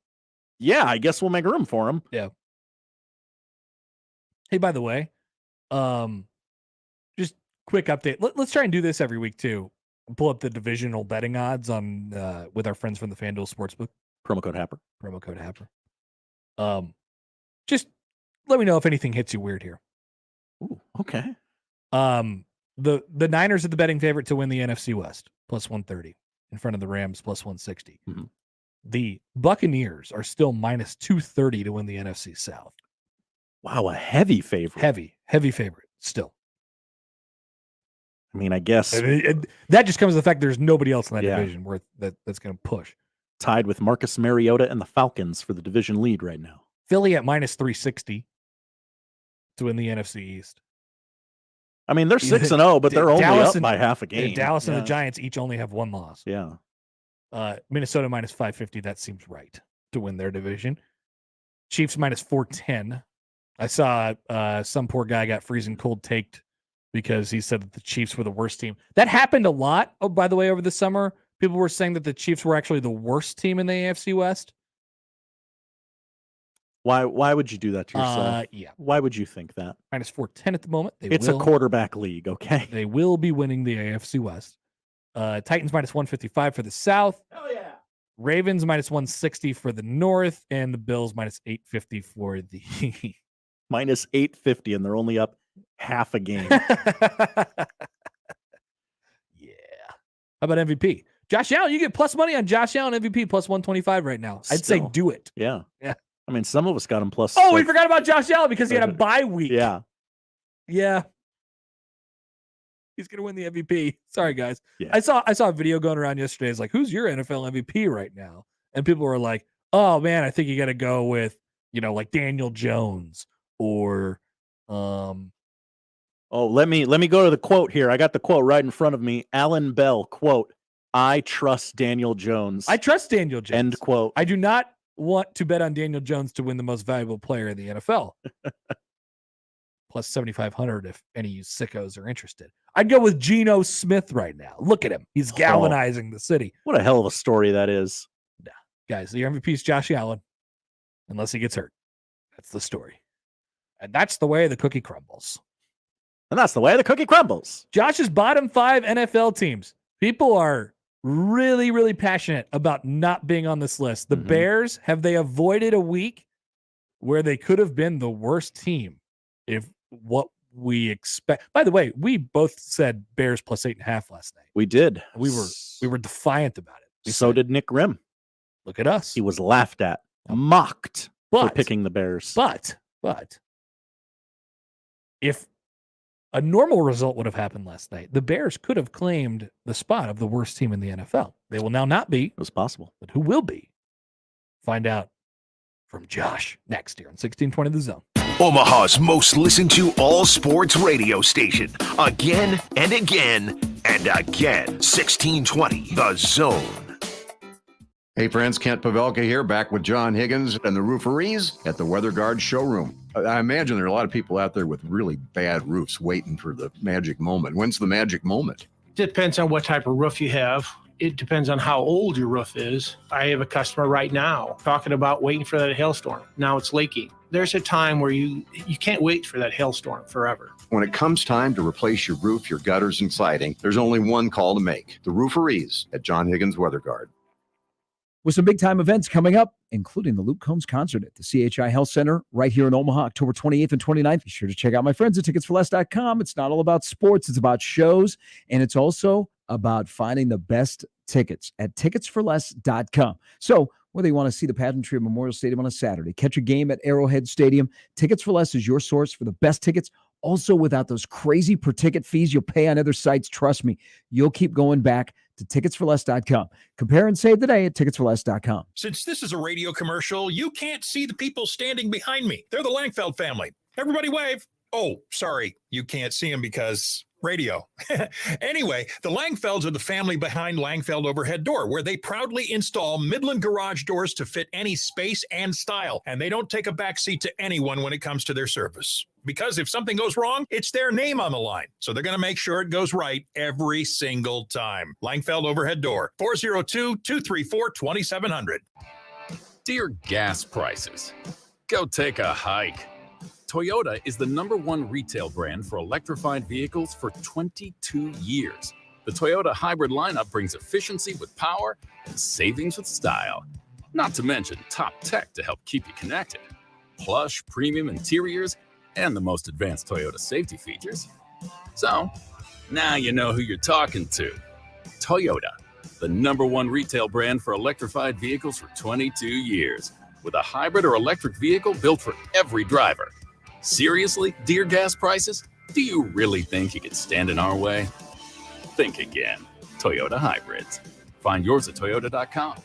S1: yeah, I guess we'll make room for him.
S12: Yeah. Hey, by the way, just quick update. Let's try and do this every week too. Pull up the divisional betting odds on with our friends from the FanDuel Sportsbook.
S1: Promo code Happer.
S12: Just let me know if anything hits you weird here.
S1: Ooh, okay.
S12: The Niners are the betting favorite to win the NFC West, plus 130, in front of the Rams, plus 160. The Buccaneers are still minus 230 to win the NFC South.
S1: Wow, a heavy favorite.
S12: Heavy favorite still.
S1: I mean, I guess
S12: that just comes to the fact there's nobody else in that division where that's going to push.
S1: Tied with Marcus Mariota and the Falcons for the division lead right now.
S12: Philly at minus 360 to win the NFC East.
S1: I mean, they're 6-0, but they're only up by half a game.
S12: Dallas and the Giants each only have 1 loss.
S1: Yeah.
S12: Minnesota minus 550. That seems right to win their division. Chiefs minus 410. I saw some poor guy got freezing cold taked because he said that the Chiefs were the worst team. That happened a lot. Oh, by the way, over the summer, people were saying that the Chiefs were actually the worst team in the AFC West.
S1: Why would you do that to yourself?
S12: Yeah.
S1: Why would you think that?
S12: Minus 410 at the moment.
S1: It's a quarterback league, okay?
S12: They will be winning the AFC West. Titans minus 155 for the South.
S1: Hell yeah.
S12: Ravens minus 160 for the North, and the Bills minus 850 for the
S1: minus 850, and they're only up half a game.
S12: Yeah. How about MVP? Josh Allen, you get plus money on Josh Allen MVP plus 125 right now. I'd say do it.
S1: Yeah.
S12: Yeah.
S1: I mean, some of us got him plus.
S12: Oh, we forgot about Josh Allen because he had a bye week.
S1: Yeah.
S12: Yeah. He's going to win the MVP. Sorry, guys.
S1: Yeah.
S12: I saw a video going around yesterday. It's like, who's your NFL MVP right now? And people were like, oh, man, I think you got to go with, like Daniel Jones or
S1: Oh, let me go to the quote here. I got the quote right in front of me. Allan Bell, quote, I trust Daniel Jones.
S12: I trust Daniel Jones.
S1: End quote.
S12: I do not want to bet on Daniel Jones to win the most valuable player in the NFL. Plus 7,500 if any of you sickos are interested. I'd go with Geno Smith right now. Look at him. He's galvanizing the city.
S1: What a hell of a story that is.
S12: Nah, guys, your MVP is Josh Allen, unless he gets hurt. That's the story. And that's the way the cookie crumbles.
S1: And that's the way the cookie crumbles.
S12: Josh's bottom 5 NFL teams. People are really, really passionate about not being on this list. The Bears, have they avoided a week where they could have been the worst team if what we expect? By the way, we both said Bears plus 8.5 last night.
S1: We did.
S12: We were defiant about it.
S1: So did Nick Grimm.
S12: Look at us.
S1: He was laughed at, mocked for picking the Bears.
S12: But if a normal result would have happened last night, the Bears could have claimed the spot of the worst team in the NFL. They will now not be.
S1: It was possible.
S12: But who will be? Find out from Josh next year on 1620 The Zone.
S9: Omaha's most listened to all sports radio station. Again and again And again, 1620 The Zone.
S4: Hey friends, Kent Pavelka here, back with John Higgins and the Rooferees at the Weather Guard showroom. I imagine there are a lot of people out there with really bad roofs waiting for the magic moment. When's the magic moment?
S5: Depends on what type of roof you have. It depends on how old your roof is. I have a customer right now talking about waiting for that hailstorm. Now it's leaking. There's a time where you can't wait for that hailstorm forever.
S4: When it comes time to replace your roof, your gutters, and siding, there's only one call to make. The Rooferees at John Higgins Weather Guard.
S29: With some big-time events coming up, including the Luke Combs concert at the CHI Health Center right here in Omaha, October 28th and 29th. Be sure to check out my friends at ticketsforless.com. It's not all about sports. It's about shows, and it's also about finding the best tickets at ticketsforless.com. So whether you want to see the pageantry at Memorial Stadium on a Saturday, catch a game at Arrowhead Stadium, Tickets for Less is your source for the best tickets. Also, without those crazy per-ticket fees you'll pay on other sites, trust me, you'll keep going back to ticketsforless.com. Compare and save today at ticketsforless.com.
S17: Since this is a radio commercial, you can't see the people standing behind me. They're the Langfeld family. Everybody wave. Oh, sorry, you can't see them because radio. Anyway, the Langfelds are the family behind Langfeld Overhead Door, where they proudly install Midland garage doors to fit any space and style, and they don't take a backseat to anyone when it comes to their service. Because if something goes wrong, it's their name on the line. So they're going to make sure it goes right every single time. Langfeld Overhead Door, 402-234-2700.
S6: Dear gas prices, go take a hike. Toyota is the #1 retail brand for electrified vehicles for 22 years. The Toyota hybrid lineup brings efficiency with power and savings with style. Not to mention top tech to help keep you connected. Plush premium interiors and the most advanced Toyota safety features. So, now you know who you're talking to. Toyota, the #1 retail brand for electrified vehicles for 22 years. With a hybrid or electric vehicle built for every driver. Seriously, dear gas prices? Do you really think you could stand in our way? Think again. Toyota hybrids. Find yours at toyota.com.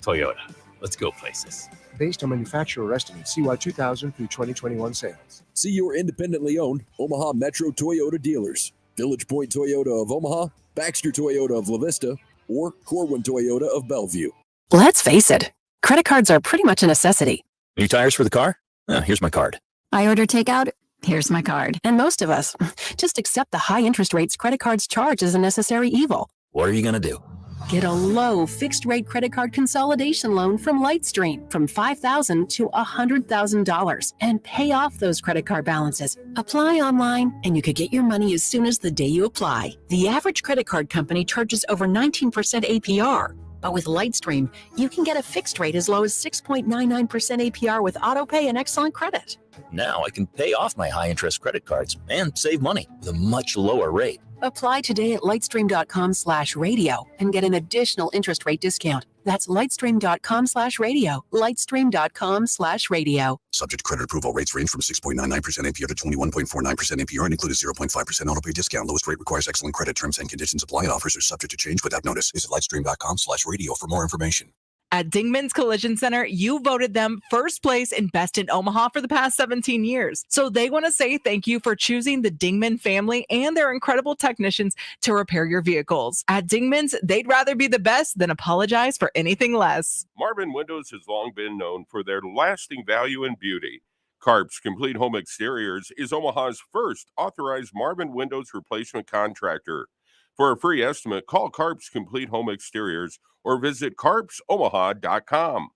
S6: Toyota, let's go places.
S11: Based on manufacturer estimates, CY 2000 through 2021 sales.
S15: See your independently owned Omaha Metro Toyota dealers. Village Point Toyota of Omaha, Baxter Toyota of La Vista, or Corwin Toyota of Bellevue.
S16: Let's face it, credit cards are pretty much a necessity.
S19: New tires for the car? Here's my card.
S16: I order takeout, here's my card. And most of us just accept the high interest rates credit cards charge as a necessary evil.
S19: What are you going to do?
S16: Get a low fixed-rate credit card consolidation loan from Lightstream from $5,000 to $100,000 and pay off those credit card balances. Apply online, and you could get your money as soon as the day you apply. The average credit card company charges over 19% APR. But with Lightstream, you can get a fixed rate as low as 6.99% APR with autopay and excellent credit.
S19: Now I can pay off my high-interest credit cards and save money with a much lower rate.
S16: Apply today at lightstream.com/radio and get an additional interest rate discount. That's lightstream.com/radio. Lightstream.com/radio.
S26: Subject to credit approval. Rates range from 6.99% APR to 21.49% APR and include a 0.5% autopay discount. Lowest rate requires excellent credit. Terms and conditions apply and offers are subject to change without notice. Visit lightstream.com/radio for more information.
S3: At Dingman's Collision Center, you voted them first place in Best in Omaha for the past 17 years. So they want to say thank you for choosing the Dingman family and their incredible technicians to repair your vehicles. At Dingman's, they'd rather be the best than apologize for anything less.
S21: Marvin Windows has long been known for their lasting value and beauty. Karp's Complete Home Exteriors is Omaha's first authorized Marvin Windows replacement contractor. For a free estimate, call Karp's Complete Home Exteriors or visit karpsomaha.com.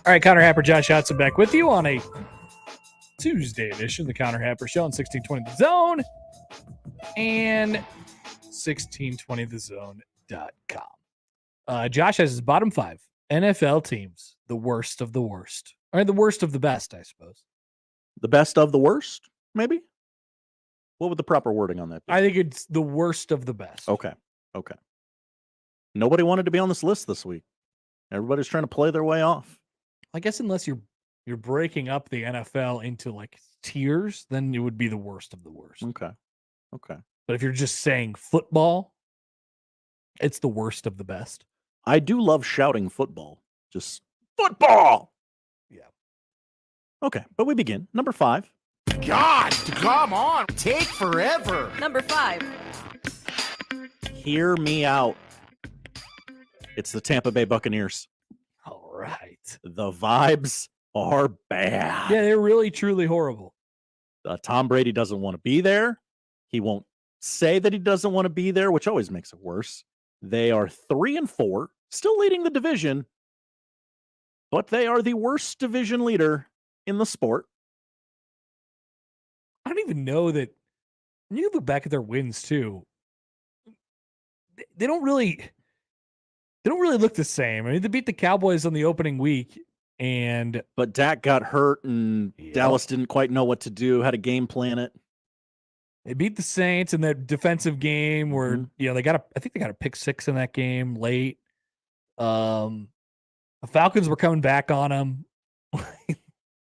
S12: All right, Connor Happer, Josh Hudson back with you on a Tuesday edition of the Connor Happer Show on 1620 The Zone and 1620thezone.com. Josh has his bottom 5 NFL teams, the worst of the worst. Or the worst of the best, I suppose.
S1: The best of the worst, maybe? What would the proper wording on that be?
S12: I think it's the worst of the best.
S1: Okay. Nobody wanted to be on this list this week. Everybody's trying to play their way off.
S12: I guess unless you're breaking up the NFL into like tiers, then it would be the worst of the worst.
S1: Okay.
S12: But if you're just saying football, it's the worst of the best.
S1: I do love shouting football. Just football.
S12: Yeah.
S1: Okay, but we begin. Number 5.
S2: God, come on. Take forever.
S8: Number 5.
S1: Hear me out. It's the Tampa Bay Buccaneers.
S12: All right.
S1: The vibes are bad.
S12: Yeah, they're really, truly horrible.
S1: Tom Brady doesn't want to be there. He won't say that he doesn't want to be there, which always makes it worse. They are 3-4, still leading the division, but they are the worst division leader in the sport.
S12: I don't even know that. When you look back at their wins too, they don't really look the same. I mean, they beat the Cowboys on the opening week,
S1: but Dak got hurt, and Dallas didn't quite know what to do, how to game plan it.
S12: They beat the Saints in that defensive game where I think they got a pick 6 in that game late. The Falcons were coming back on them.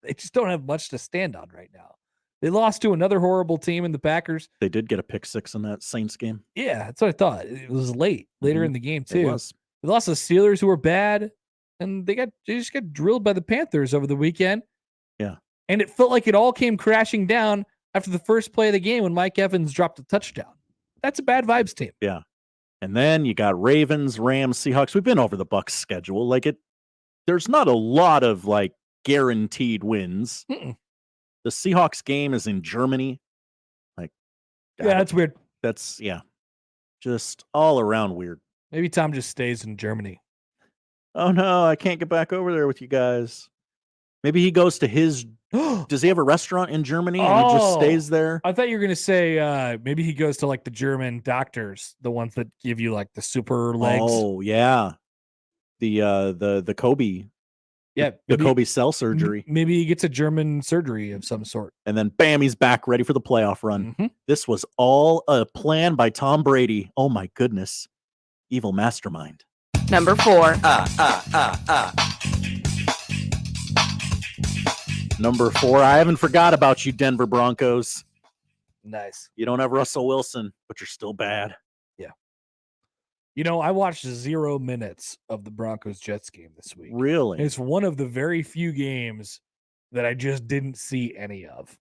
S12: They just don't have much to stand on right now. They lost to another horrible team in the Packers.
S1: They did get a pick 6 in that Saints game.
S12: Yeah, that's what I thought. It was later in the game too.
S1: It was.
S12: They lost to the Steelers, who were bad, and they just got drilled by the Panthers over the weekend.
S1: Yeah.
S12: And it felt like it all came crashing down after the first play of the game when Mike Evans dropped a touchdown. That's a bad vibes team.
S1: Yeah. And then you got Ravens, Rams, Seahawks. We've been over the Bucs schedule. There's not a lot of guaranteed wins.
S12: Mm-mm.
S1: The Seahawks game is in Germany.
S12: Yeah, that's weird.
S1: That's just all around weird.
S12: Maybe Tom just stays in Germany.
S1: Oh no, I can't get back over there with you guys. Maybe he goes to his. Does he have a restaurant in Germany and he just stays there?
S12: I thought you were going to say maybe he goes to the German doctors, the ones that give you the super legs.
S1: Oh yeah, the Kobe.
S12: Yeah,
S1: the Kobe cell surgery.
S12: Maybe he gets a German surgery of some sort.
S1: And then bam, he's back ready for the playoff run.
S12: Mm-hmm.
S1: This was all a plan by Tom Brady. Oh my goodness. Evil mastermind.
S3: Number 4.
S1: Number 4. I haven't forgot about you, Denver Broncos.
S12: Nice.
S1: You don't have Russell Wilson, but you're still bad.
S12: Yeah. I watched 0 minutes of the Broncos-Jets game this week.
S1: Really?
S12: It's one of the very few games that I just didn't see any of.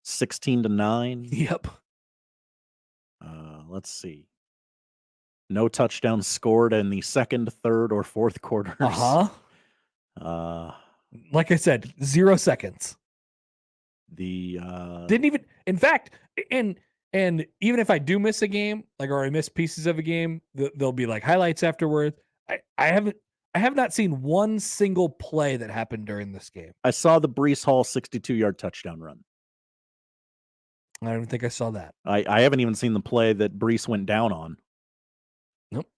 S1: 16-9.
S12: Yep.
S1: Let's see. No touchdowns scored in the second, third, or fourth quarters.
S12: Like I said, 0 seconds.
S1: Didn't
S12: even. In fact, and even if I do miss a game, or I miss pieces of a game, there'll be highlights afterwards. I have not seen one single play that happened during this game.
S1: I saw the Breece Hall 62-yard touchdown run.
S12: I don't think I saw that.
S1: I haven't even seen the play that Breece went down on.
S12: Nope.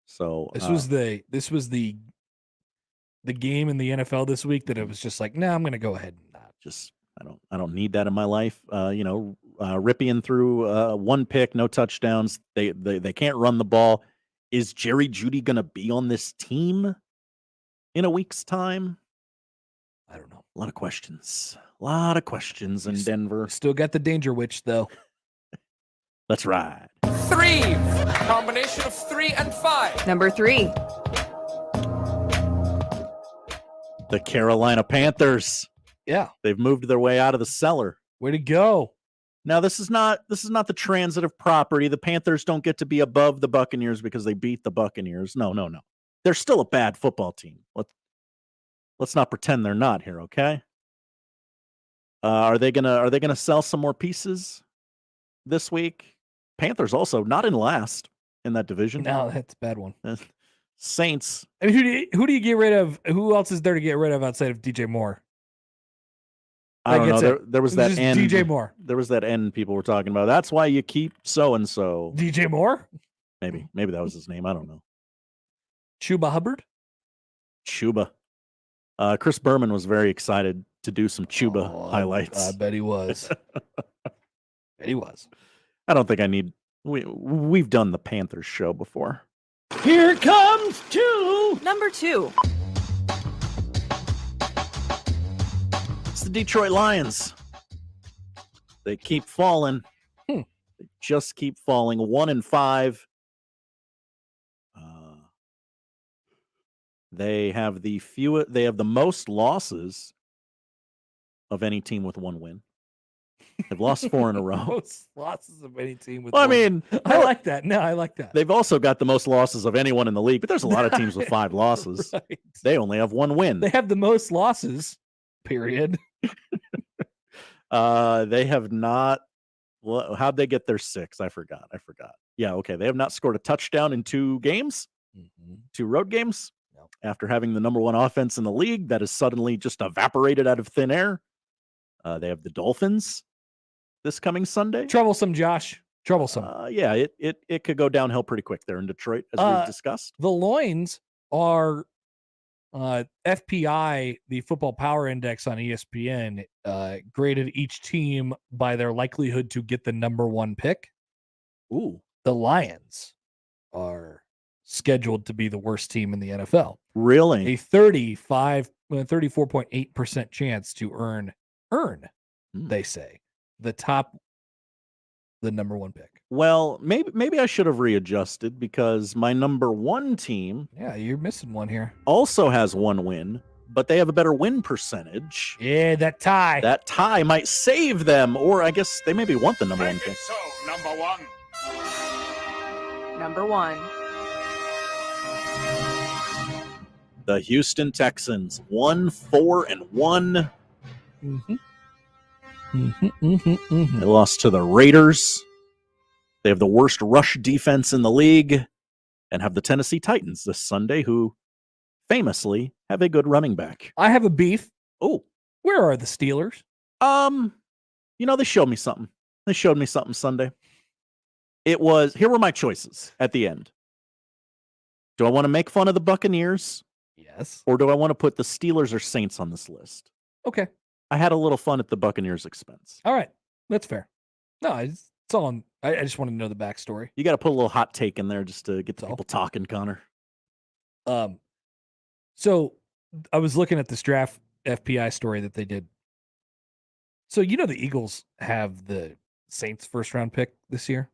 S1: So
S12: this was the game in the NFL this week that it was just I'm going to go ahead and not.
S1: I don't need that in my life. Ripien threw 1 pick, no touchdowns. They can't run the ball. Is Jerry Jeudy going to be on this team in a week's time?
S12: I don't know.
S1: A lot of questions. In Denver.
S12: Still got the Danger Witch though.
S1: Let's ride.
S2: 3. Combination of 3 and 5.
S3: Number 3.
S1: The Carolina Panthers.
S12: Yeah.
S1: They've moved their way out of the cellar.
S12: Way to go.
S1: Now, this is not the transitive property. The Panthers don't get to be above the Buccaneers because they beat the Buccaneers. No. They're still a bad football team. Let's not pretend they're not here, okay? Are they gonna sell some more pieces this week? Panthers also not in last in that division.
S12: No, that's a bad one.
S1: Saints.
S12: I mean, who do you get rid of? Who else is there to get rid of outside of DJ Moore?
S1: I don't know. There was that end.
S12: DJ Moore.
S1: There was that end people were talking about. That's why you keep so and so.
S12: DJ Moore?
S1: Maybe that was his name. I don't know.
S12: Chuba Hubbard?
S1: Chuba. Chris Berman was very excited to do some Chuba highlights.
S12: I bet he was.
S1: I don't think I need. We've done the Panthers show before.
S7: Here comes 2.
S8: Number 2.
S1: It's the Detroit Lions. They keep falling. They just keep falling. 1-5. They have the most losses of any team with one win. They've lost 4 in a row.
S12: Most losses of any team with
S1: Well, I
S12: one.
S1: mean,
S12: I like that. No, I like that.
S1: They've also got the most losses of anyone in the league, but there's a lot of teams with 5 losses.
S12: Right.
S1: They only have 1 win.
S12: They have the most losses, period.
S1: They have not. Well, how'd they get their 6? I forgot. Yeah, okay. They have not scored a touchdown in 2 games, 2 road games.
S12: No.
S1: After having the number 1 offense in the league that has suddenly just evaporated out of thin air. They have the Dolphins this coming Sunday.
S12: Troublesome, Josh. Troublesome.
S1: Yeah, it could go downhill pretty quick there in Detroit, as we've discussed.
S12: The Loins are FPI, the Football Power Index on ESPN, graded each team by their likelihood to get the number 1 pick.
S1: Ooh.
S12: The Lions are scheduled to be the worst team in the NFL.
S1: Really?
S12: A 34.8% chance to earn, they say, the number 1 pick.
S1: Well, maybe I should have readjusted because my number 1 team,
S12: Yeah, you're missing one here.
S1: also has 1 win, but they have a better win percentage.
S12: Yeah, that tie.
S1: That tie might save them, or I guess they maybe want the number 1 pick.
S2: So, number 1.
S3: Number 1.
S1: The Houston Texans, 1-4-1. They lost to the Raiders. They have the worst rush defense in the league and have the Tennessee Titans this Sunday, who famously have a good running back.
S12: I have a beef.
S1: Oh,
S12: where are the Steelers?
S1: They showed me something. Sunday. Here were my choices at the end. Do I want to make fun of the Buccaneers?
S12: Yes.
S1: Or do I want to put the Steelers or Saints on this list?
S12: Okay.
S1: I had a little fun at the Buccaneers' expense.
S12: All right. That's fair. No, it's all on. I just want to know the backstory.
S1: You got to put a little hot take in there just to get the people talking, Connor.
S12: So I was looking at this draft FPI story that they did. So the Eagles have the Saints first round pick this year.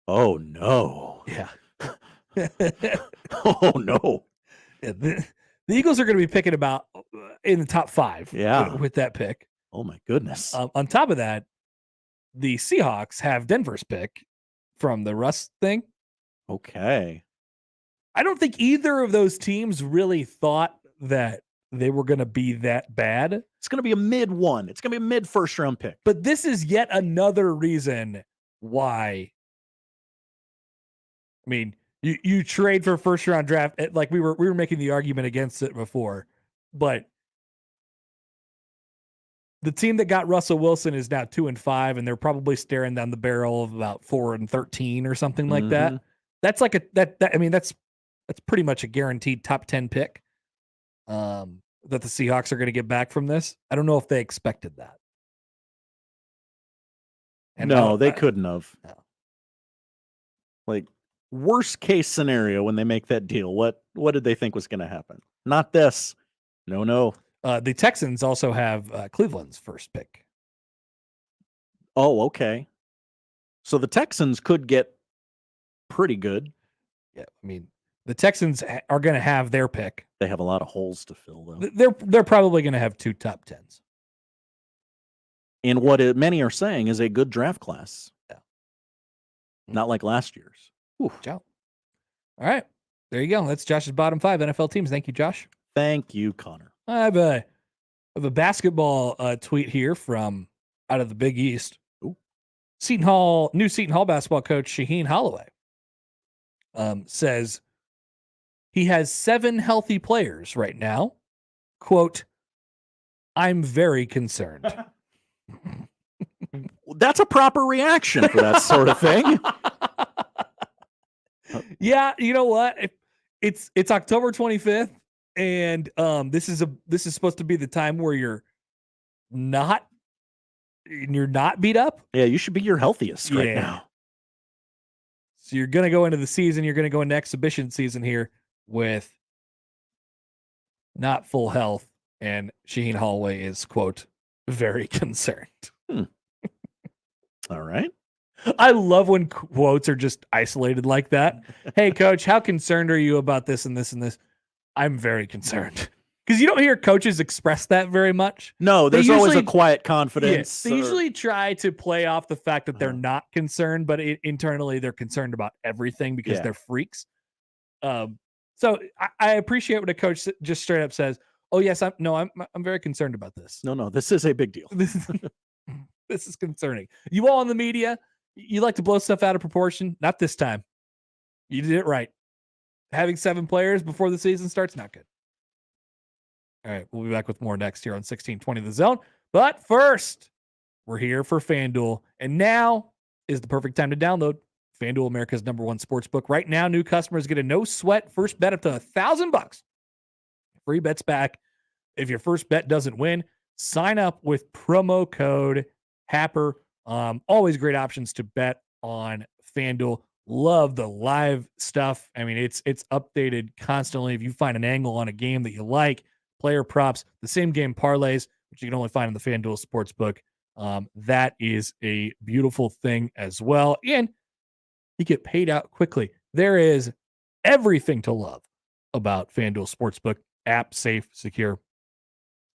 S1: Oh no.
S12: Yeah.
S1: Oh no.
S12: Yeah, the Eagles are going to be picking about in the top 5.
S1: Yeah.
S12: With that pick.
S1: Oh my goodness.
S12: On top of that, the Seahawks have Denver's pick from the Russ thing.
S1: Okay.
S12: I don't think either of those teams really thought that they were going to be that bad.
S1: It's going to be a mid one. It's going to be a mid first round pick.
S12: But this is yet another reason why. I mean, you trade for first round draft. Like we were making the argument against it before, but the team that got Russell Wilson is now 2-5, and they're probably staring down the barrel of about 4-13 or something like that. That's like that's pretty much a guaranteed top 10 pick that the Seahawks are going to get back from this. I don't know if they expected that. And
S1: no, they couldn't have.
S12: No.
S1: Like worst case scenario when they make that deal, what did they think was going to happen? Not this. No.
S12: The Texans also have Cleveland's first pick.
S1: Oh, okay. So the Texans could get pretty good.
S12: Yeah, I mean, the Texans are going to have their pick.
S1: They have a lot of holes to fill, though.
S12: They're probably going to have 2 top 10s.
S1: In what many are saying is a good draft class.
S12: Yeah.
S1: Not like last year's.
S12: Ooh. All right. There you go. That's Josh's bottom 5 NFL teams. Thank you, Josh.
S1: Thank you, Connor.
S12: I have a basketball tweet here from out of the Big East.
S1: Ooh.
S12: New Seton Hall basketball coach Shaheen Holloway says he has 7 healthy players right now. Quote, I'm very concerned.
S1: That's a proper reaction for that sort of thing.
S12: Yeah, you know what? It's October 25th, and this is supposed to be the time where you're not beat up.
S1: Yeah, you should be your healthiest right now.
S12: So you're gonna go into the season. You're gonna go into exhibition season here with not full health, and Shaheen Holloway is quote very concerned.
S1: All right.
S12: I love when quotes are just isolated like that. Hey, coach, how concerned are you about this and this and this? I'm very concerned. Because you don't hear coaches express that very much.
S1: No, there's always a quiet confidence.
S12: They usually try to play off the fact that they're not concerned, but internally they're concerned about everything because they're freaks. So I appreciate when a coach just straight up says, "Oh yes, I'm very concerned about this."
S1: No, this is a big deal.
S12: This is concerning. You all in the media, you like to blow stuff out of proportion. Not this time. You did it right. Having 7 players before the season starts, not good. All right, we'll be back with more next here on 1620 The Zone. But first, we're here for FanDuel. And now is the perfect time to download FanDuel, America's #1 sportsbook. Right now, new customers get a no-sweat first bet up to $1,000. Free bets back. If your first bet doesn't win, sign up with promo code Happer. Always great options to bet on FanDuel. Love the live stuff. I mean, it's updated constantly. If you find an angle on a game that you like, player props, the same game parlays, which you can only find in the FanDuel Sportsbook. That is a beautiful thing as well. And you get paid out quickly. There is everything to love about FanDuel Sportsbook. App, safe, secure,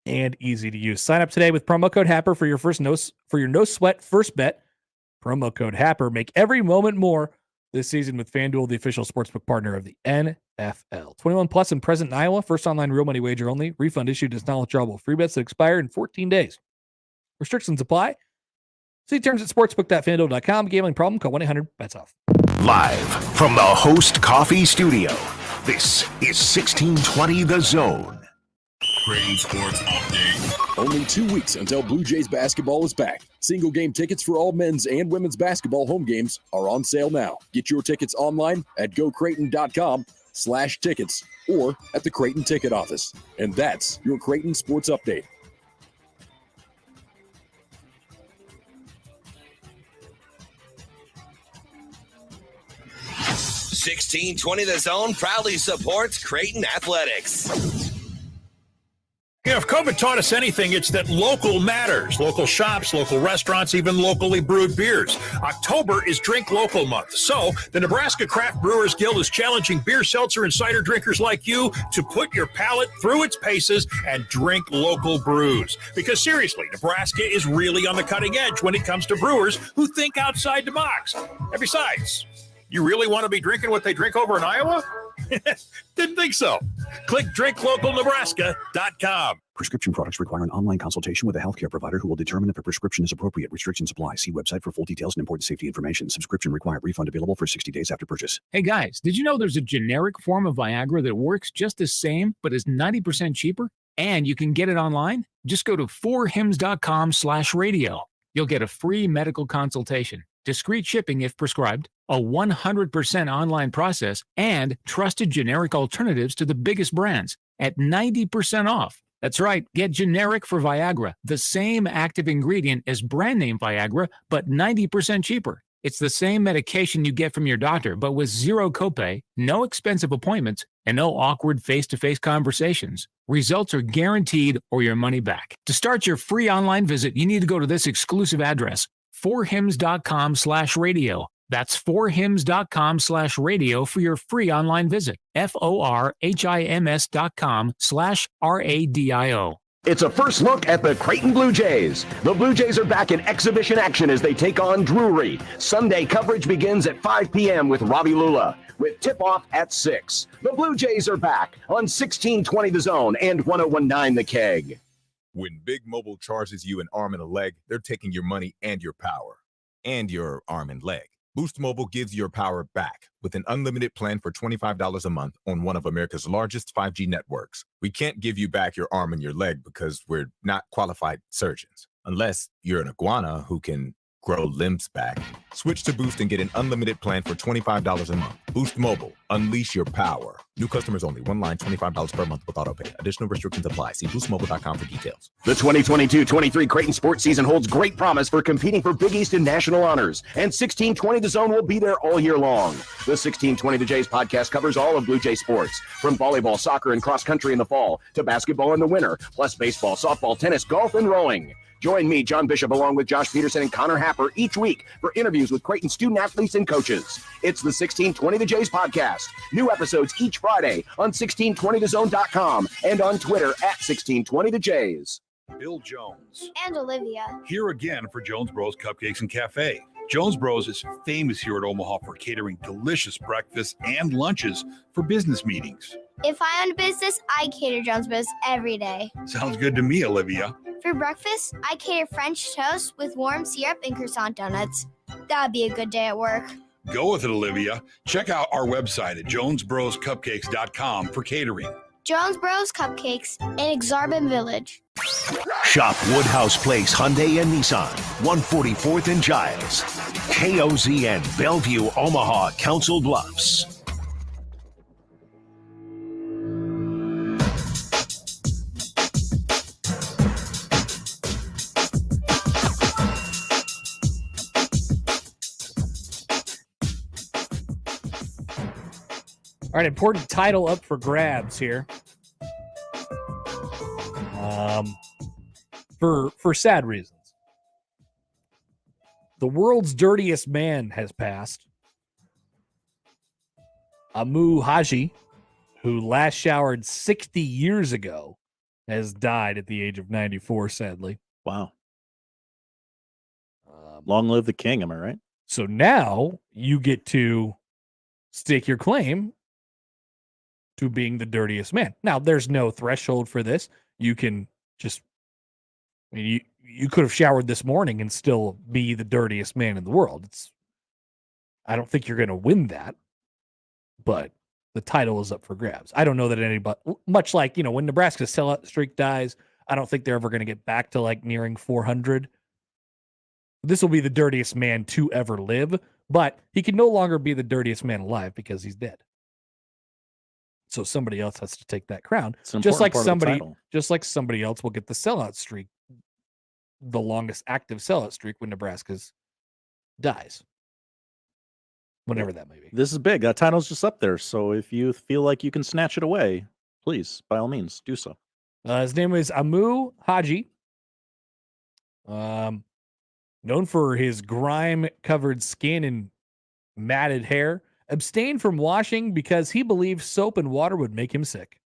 S12: and easy to use. Sign up today with promo code Happer for your no sweat first bet. Promo code Happer. Make every moment more this season with FanDuel, the official sportsbook partner of the NFL. 21 plus and present in Iowa. First online real money wager only. Refund issued is not withdrawable. Free bets that expire in 14 days. Restrictions apply. See terms at sportsbook.fanduel.com. Gambling problem? Call 1-800-BETS-OFF.
S9: Live from the Host Coffee Studio, this is 1620 The Zone.
S15: Creighton Sports Update. Only 2 weeks until Blue Jays basketball is back. Single game tickets for all men's and women's basketball home games are on sale now. Get your tickets online at gocreighton.com/tickets or at the Creighton ticket office. And that's your Creighton Sports Update.
S10: $16.20 The Zone proudly supports Creighton Athletics.
S17: You know, if COVID taught us anything, it's that local matters. Local shops, local restaurants, even locally brewed beers. October is Drink Local Month. So the Nebraska Craft Brewers Guild is challenging beer, seltzer, and cider drinkers like you to put your palate through its paces and drink local brews. Because seriously, Nebraska is really on the cutting edge when it comes to brewers who think outside the box. And besides, you really want to be drinking what they drink over in Iowa? Didn't think so. Click drinklocalnebraska.com.
S18: Prescription products require an online consultation with a healthcare provider who will determine if a prescription is appropriate. Restrictions apply. See website for full details and important safety information. Subscription required. Refund available for 60 days after purchase.
S20: Hey guys, did you know there's a generic form of Viagra that works just the same but is 90% cheaper? And you can get it online? Just go to 4hims.com/radio. You'll get a free medical consultation, discreet shipping if prescribed, a 100% online process, and trusted generic alternatives to the biggest brands at 90% off. That's right, get generic for Viagra, the same active ingredient as brand name Viagra, but 90% cheaper. It's the same medication you get from your doctor, but with zero copay, no expensive appointments, and no awkward face-to-face conversations. Results are guaranteed or your money back. To start your free online visit, you need to go to this exclusive address, 4hims.com/radio. That's 4hims.com/radio for your free online visit. FORHIMS.com/RADIO.
S9: It's a first look at the Creighton Blue Jays. The Blue Jays are back in exhibition action as they take on Drury. Sunday coverage begins at 5 p.m. with Ravi Lula, with tip-off at 6. The Blue Jays are back on 1620 The Zone and 1019 The Keg.
S22: When Big Mobile charges you an arm and a leg, they're taking your money and your power. And your arm and leg. Boost Mobile gives your power back with an unlimited plan for $25 a month on one of America's largest 5G networks. We can't give you back your arm and your leg because we're not qualified surgeons. Unless you're an iguana who can grow limbs back. Switch to Boost and get an unlimited plan for $25 a month. Boost Mobile. Unleash your power. New customers only. One line, $25 per month with autopay. Additional restrictions apply. See boostmobile.com for details.
S9: The 2022-23 Creighton sports season holds great promise for competing for Big East and national honors. And 1620 The Zone will be there all year long. The 1620 The Jays podcast covers all of Blue Jay sports. From volleyball, soccer, and cross country in the fall to basketball in the winter, plus baseball, softball, tennis, golf, and rowing.
S11: Join me, John Bishop, along with Josh Peterson and Connor Happer each week for interviews with Creighton student athletes and coaches. It's the 1620 The Jays podcast. New episodes each Friday on 1620thezone.com and on Twitter at 1620 The Jays.
S4: Bill Jones.
S5: And Olivia.
S4: Here again for Jones Bros Cupcakes and Cafe. Jones Bros is famous here at Omaha for catering delicious breakfasts and lunches for business meetings.
S5: If I owned a business, I cater Jones Bros every day.
S4: Sounds good to me, Olivia.
S5: For breakfast, I cater French toast with warm syrup and croissant donuts. That'd be a good day at work.
S4: Go with it, Olivia. Check out our website at jonesbroscupcakes.com for catering.
S5: Jones Bros Cupcakes in Exarban Village.
S9: Shop Woodhouse Place Hyundai and Nissan, 144th and Giles. KOZN, Bellevue, Omaha, Council Bluffs.
S12: All right, important title up for grabs here. For sad reasons. The world's dirtiest man has passed. Amu Haji, who last showered 60 years ago, has died at the age of 94, sadly.
S1: Wow. Long live the king, am I right?
S12: So now you get to stake your claim to being the dirtiest man. Now, there's no threshold for this. You can just, I mean, you could have showered this morning and still be the dirtiest man in the world. I don't think you're going to win that, but the title is up for grabs. I don't know that anybody, much like, when Nebraska's sellout streak dies, I don't think they're ever going to get back to like nearing 400. This will be the dirtiest man to ever live, but he can no longer be the dirtiest man alive because he's dead. So somebody else has to take that crown. Just like somebody else will get the sellout streak, the longest active sellout streak when Nebraska's dies. Whenever that may be.
S1: This is big. That title's just up there. So if you feel like you can snatch it away, please, by all means, do so.
S12: His name is Amu Haji. Known for his grime-covered skin and matted hair. Abstained from washing because he believed soap and water would make him sick.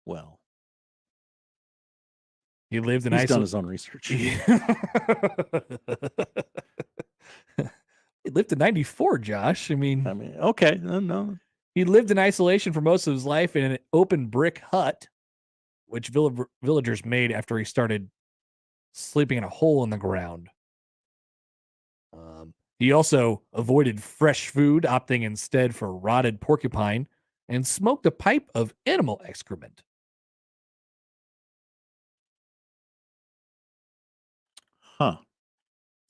S1: Well,
S12: he lived in
S1: he's done his own research.
S12: He lived to 94, Josh. I mean,
S1: okay, no.
S12: He lived in isolation for most of his life in an open brick hut, which villagers made after he started sleeping in a hole in the ground. He also avoided fresh food, opting instead for rotted porcupine, and smoked a pipe of animal excrement.
S1: Huh.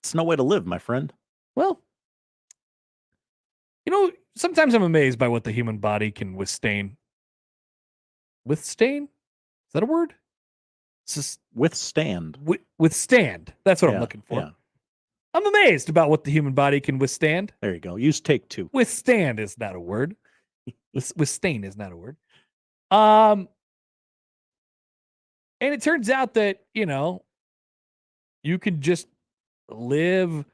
S1: It's no way to live, my friend.
S12: Well, sometimes I'm amazed by what the human body can withstand. Withstand? Is that a word?
S1: Withstand.
S12: Withstand. That's what I'm looking for.
S1: Yeah.
S12: I'm amazed about what the human body can withstand.
S1: There you go. Use take two.
S12: Withstand is not a word. Withstand is not a word. And it turns out that, you can just live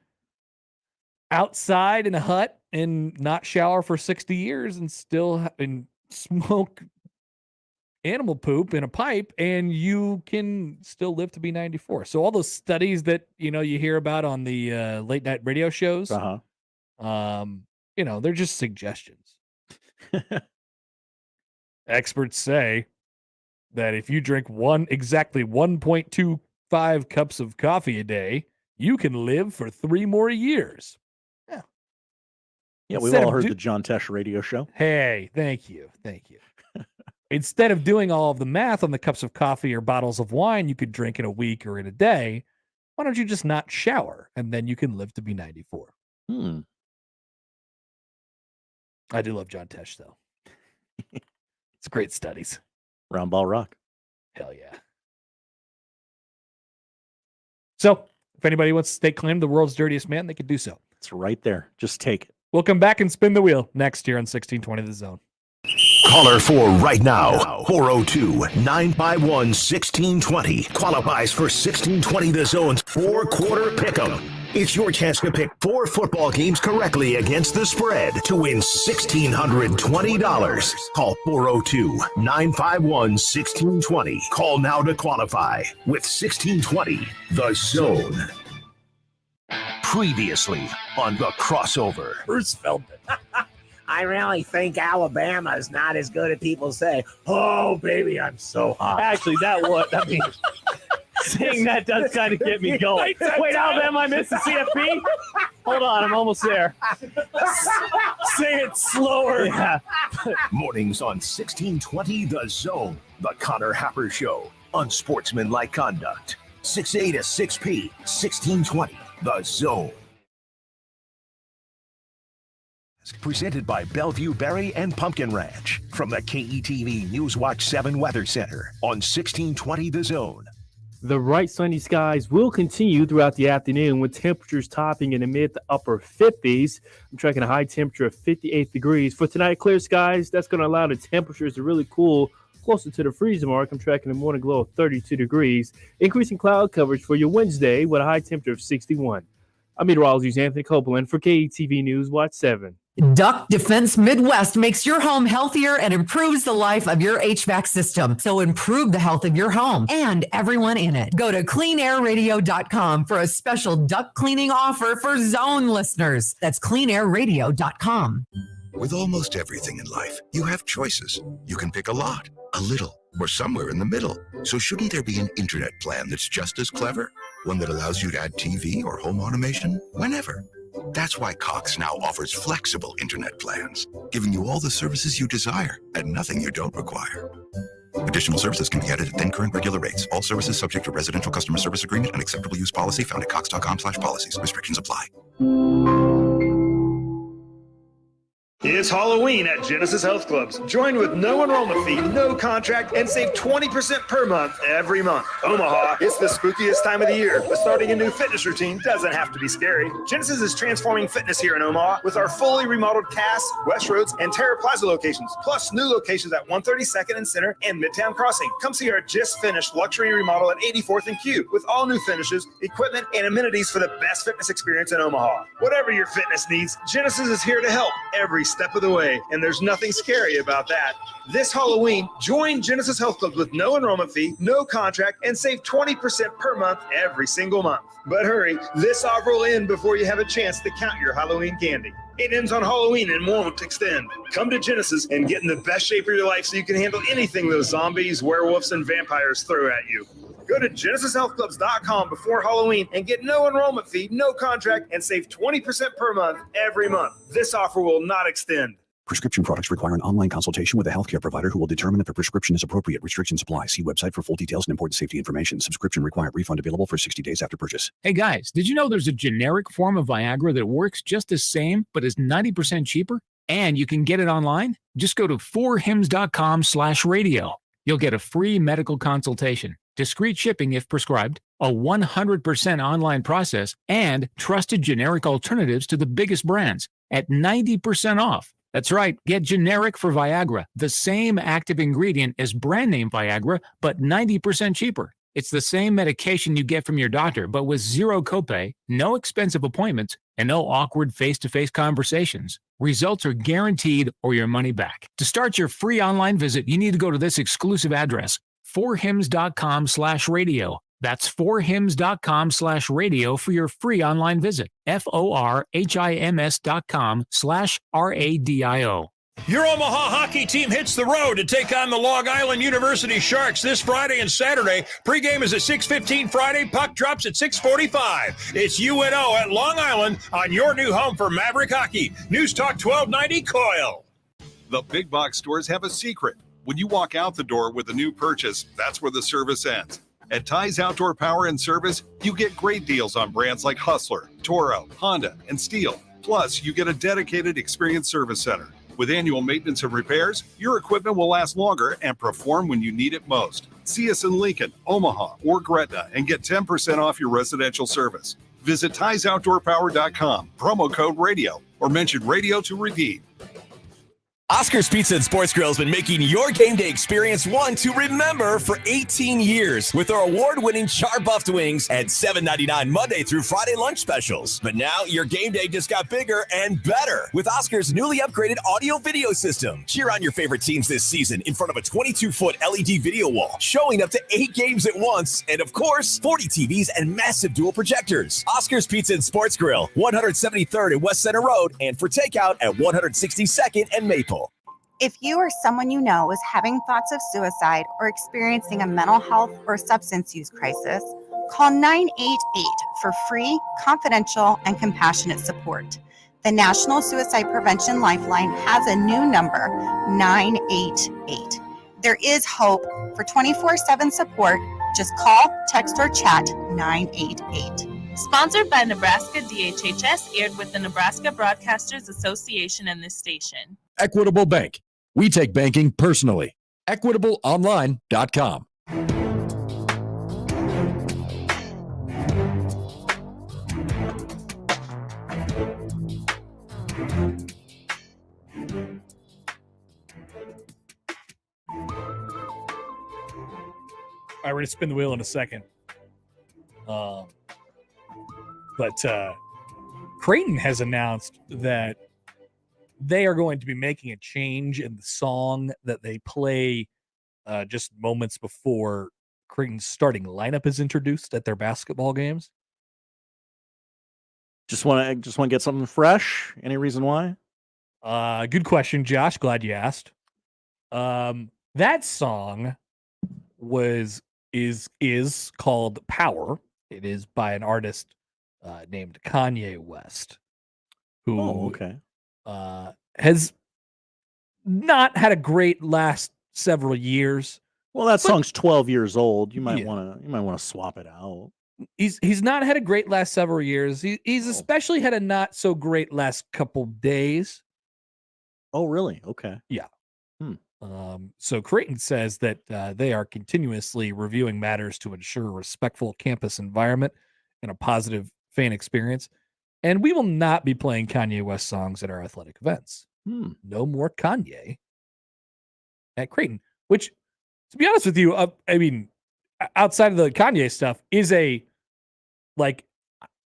S12: outside in a hut and not shower for 60 years and still smoke animal poop in a pipe, and you can still live to be 94. So all those studies that you hear about on the late night radio shows, they're just suggestions. Experts say that if you drink exactly 1.25 cups of coffee a day, you can live for 3 more years.
S1: Yeah, we've all heard the John Tesh radio show.
S12: Hey, thank you. Instead of doing all of the math on the cups of coffee or bottles of wine you could drink in a week or in a day, why don't you just not shower, and then you can live to be 94? I do love John Tesh, though. It's great studies.
S1: Round ball rock.
S12: Hell yeah. So, if anybody wants to stake claim to the world's dirtiest man, they could do so.
S1: It's right there. Just take it.
S12: We'll come back and spin the wheel next year on 1620 The Zone.
S9: Caller 4 right now. 402-951-1620 qualifies for 1620 The Zone's 4-quarter pick'em. It's your chance to pick 4 football games correctly against the spread to win $1,620. Call 402-951-1620. Call now to qualify with 1620 The Zone. Previously on The Crossover.
S6: Bruce Feldman. I really think Alabama is not as good as people say. Oh, baby, I'm so hot.
S7: Actually, saying that does kind of get me going. Wait, Alabama, I missed the CFP? Hold on, I'm almost there. Say it slower. Yeah.
S9: Mornings on 1620 The Zone. The Connor Happer Show. Unsportsmanlike conduct. 6A to 6P. 1620 The Zone. Presented by Bellevue Berry and Pumpkin Ranch from the KETV Newswatch 7 Weather Center on 1620 The Zone.
S7: The bright sunny skies will continue throughout the afternoon with temperatures topping in the mid to upper 50s. I'm tracking a high temperature of 58 degrees. For tonight, clear skies. That's going to allow the temperatures to really cool closer to the freezing mark. I'm tracking a morning glow of 32 degrees. Increasing cloud coverage for your Wednesday with a high temperature of 61. I'm meteorologist Anthony Copeland for KETV News Watch 7.
S13: Duck Defense Midwest makes your home healthier and improves the life of your HVAC system. So improve the health of your home and everyone in it. Go to cleanairradio.com for a special duct cleaning offer for Zone listeners. That's cleanairradio.com.
S14: With almost everything in life, you have choices. You can pick a lot, a little, or somewhere in the middle. So shouldn't there be an internet plan that's just as clever? One that allows you to add TV or home automation whenever. That's why Cox now offers flexible internet plans, giving you all the services you desire at nothing you don't require. Additional services can be added at then current regular rates. All services subject to residential customer service agreement and acceptable use policy found at cox.com/policies. Restrictions apply.
S23: It's Halloween at Genesis Health Clubs. Join with no enrollment fee, no contract, and save 20% per month every month. Omaha, it's the spookiest time of the year, but starting a new fitness routine doesn't have to be scary. Genesis is transforming fitness here in Omaha with our fully remodeled Cass, West Roads, and Terra Plaza locations, plus new locations at 132nd and Center and Midtown Crossing. Come see our just finished luxury remodel at 84th and Q with all new finishes, equipment, and amenities for the best fitness experience in Omaha. Whatever your fitness needs, Genesis is here to help every step of the way, and there's nothing scary about that. This Halloween, join Genesis Health Clubs with no enrollment fee, no contract, and save 20% per month every single month. But hurry, this offer will end before you have a chance to count your Halloween candy. It ends on Halloween and won't extend. Come to Genesis and get in the best shape of your life so you can handle anything those zombies, werewolves, and vampires throw at you. Go to GenesisHealthClubs.com before Halloween and get no enrollment fee, no contract, and save 20% per month every month. This offer will not extend.
S18: Prescription products require an online consultation with a healthcare provider who will determine if a prescription is appropriate. Restrictions apply. See website for full details and important safety information. Subscription required. Refund available for 60 days after purchase.
S20: Hey guys, did you know there's a generic form of Viagra that works just the same but is 90% cheaper? And you can get it online? Just go to 4hims.com/radio. You'll get a free medical consultation, discreet shipping if prescribed, a 100% online process, and trusted generic alternatives to the biggest brands at 90% off. That's right, get generic for Viagra, the same active ingredient as brand name Viagra, but 90% cheaper. It's the same medication you get from your doctor, but with zero copay, no expensive appointments, and no awkward face-to-face conversations. Results are guaranteed or your money back. To start your free online visit, you need to go to this exclusive address, 4hims.com/radio. That's 4hims.com/radio for your free online visit. FORHIMS.com/RADIO.
S17: Your Omaha hockey team hits the road to take on the Long Island University Sharks this Friday and Saturday. Pregame is at 6:15 Friday. Puck drops at 6:45. It's UNO at Long Island on your new home for Maverick Hockey. News Talk 1290 Coil.
S4: The big box stores have a secret. When you walk out the door with a new purchase, that's where the service ends. At Ty's Outdoor Power and Service, you get great deals on brands like Hustler, Toro, Honda, and Steel. Plus, you get a dedicated experienced service center. With annual maintenance and repairs, your equipment will last longer and perform when you need it most. See us in Lincoln, Omaha, or Gretna and get 10% off your residential service. Visit TysOutdoorPower.com, promo code radio, or mention radio to redeem.
S10: Oscar's Pizza and Sports Grill has been making your game day experience one to remember for 18 years with our award-winning char-buffed wings and $7.99 Monday through Friday lunch specials. But now your game day just got bigger and better with Oscar's newly upgraded audio-video system. Cheer on your favorite teams this season in front of a 22-foot LED video wall, showing up to 8 games at once, and of course, 40 TVs and massive dual projectors. Oscar's Pizza and Sports Grill, 173rd and West Center Road, and for takeout at 162nd and Maple.
S16: If you or someone you know is having thoughts of suicide or experiencing a mental health or substance use crisis, call 988 for free, confidential, and compassionate support. The National Suicide Prevention Lifeline has a new number, 988. There is hope for 24/7 support. Just call, text, or chat 988.
S19: Sponsored by Nebraska DHHS, aired with the Nebraska Broadcasters Association and this station.
S15: Equitable Bank. We take banking personally. EquitableOnline.com.
S12: All right, we're going to spin the wheel in a second. But Creighton has announced that they are going to be making a change in the song that they play just moments before Creighton's starting lineup is introduced at their basketball games.
S1: Just want to get something fresh. Any reason why?
S12: Good question, Josh. Glad you asked. That song is called Power. It is by an artist named Kanye West, who has not had a great last several years.
S1: Well, that song's 12 years old. You might want to swap it out.
S12: He's not had a great last several years. He's especially had a not so great last couple days.
S1: Oh, really? Okay.
S12: Yeah. So Creighton says that they are continuously reviewing matters to ensure a respectful campus environment and a positive fan experience. And we will not be playing Kanye West songs at our athletic events. No more Kanye at Creighton, which, to be honest with you, I mean, outside of the Kanye stuff, is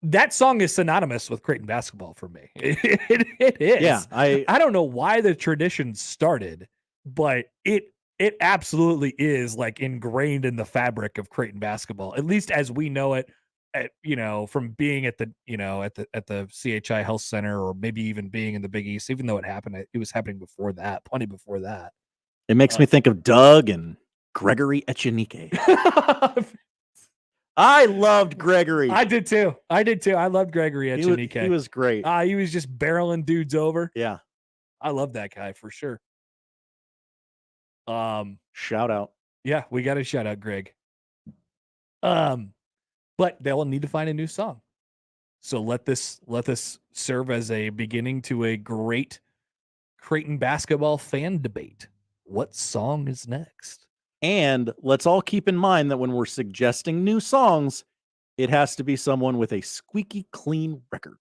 S12: that song is synonymous with Creighton basketball for me. It is.
S1: Yeah,
S12: I don't know why the tradition started, but it absolutely is ingrained in the fabric of Creighton basketball, at least as we know it. From being at the CHI Health Center, or maybe even being in the Big East, even though it was happening before that, plenty before that.
S1: It makes me think of Doug and Gregory Echenique. I loved Gregory.
S12: I did too. I loved Gregory Echenique.
S1: He was great.
S12: He was just barreling dudes over.
S1: Yeah.
S12: I love that guy for sure.
S1: Shout out.
S12: Yeah, we got to shout out Greg. But they'll need to find a new song. So let this serve as a beginning to a great Creighton basketball fan debate. What song is next?
S1: And let's all keep in mind that when we're suggesting new songs, it has to be someone with a squeaky clean record.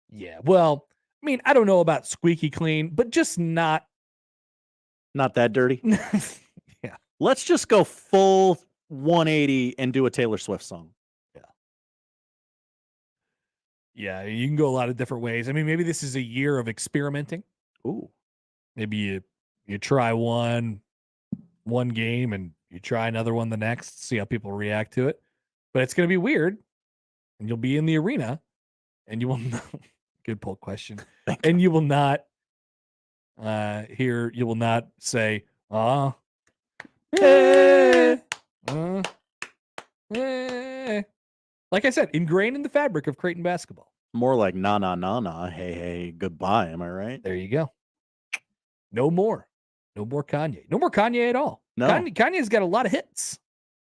S12: Yeah, well, I mean, I don't know about squeaky clean, but just not
S1: that dirty.
S12: Yeah.
S1: Let's just go full 180 and do a Taylor Swift song.
S12: Yeah, you can go a lot of different ways. I mean, maybe this is a year of experimenting.
S1: Ooh.
S12: Maybe you try one game and you try another one the next, see how people react to it. But it's going to be weird, and you'll be in the arena, and you will not, good poll question, and you will not you will not say, like I said, ingrained in the fabric of Creighton basketball.
S1: More like na na na na, hey hey, goodbye. Am I right?
S12: There you go. No more Kanye. No more Kanye at all.
S1: No,
S12: Kanye's got a lot of hits.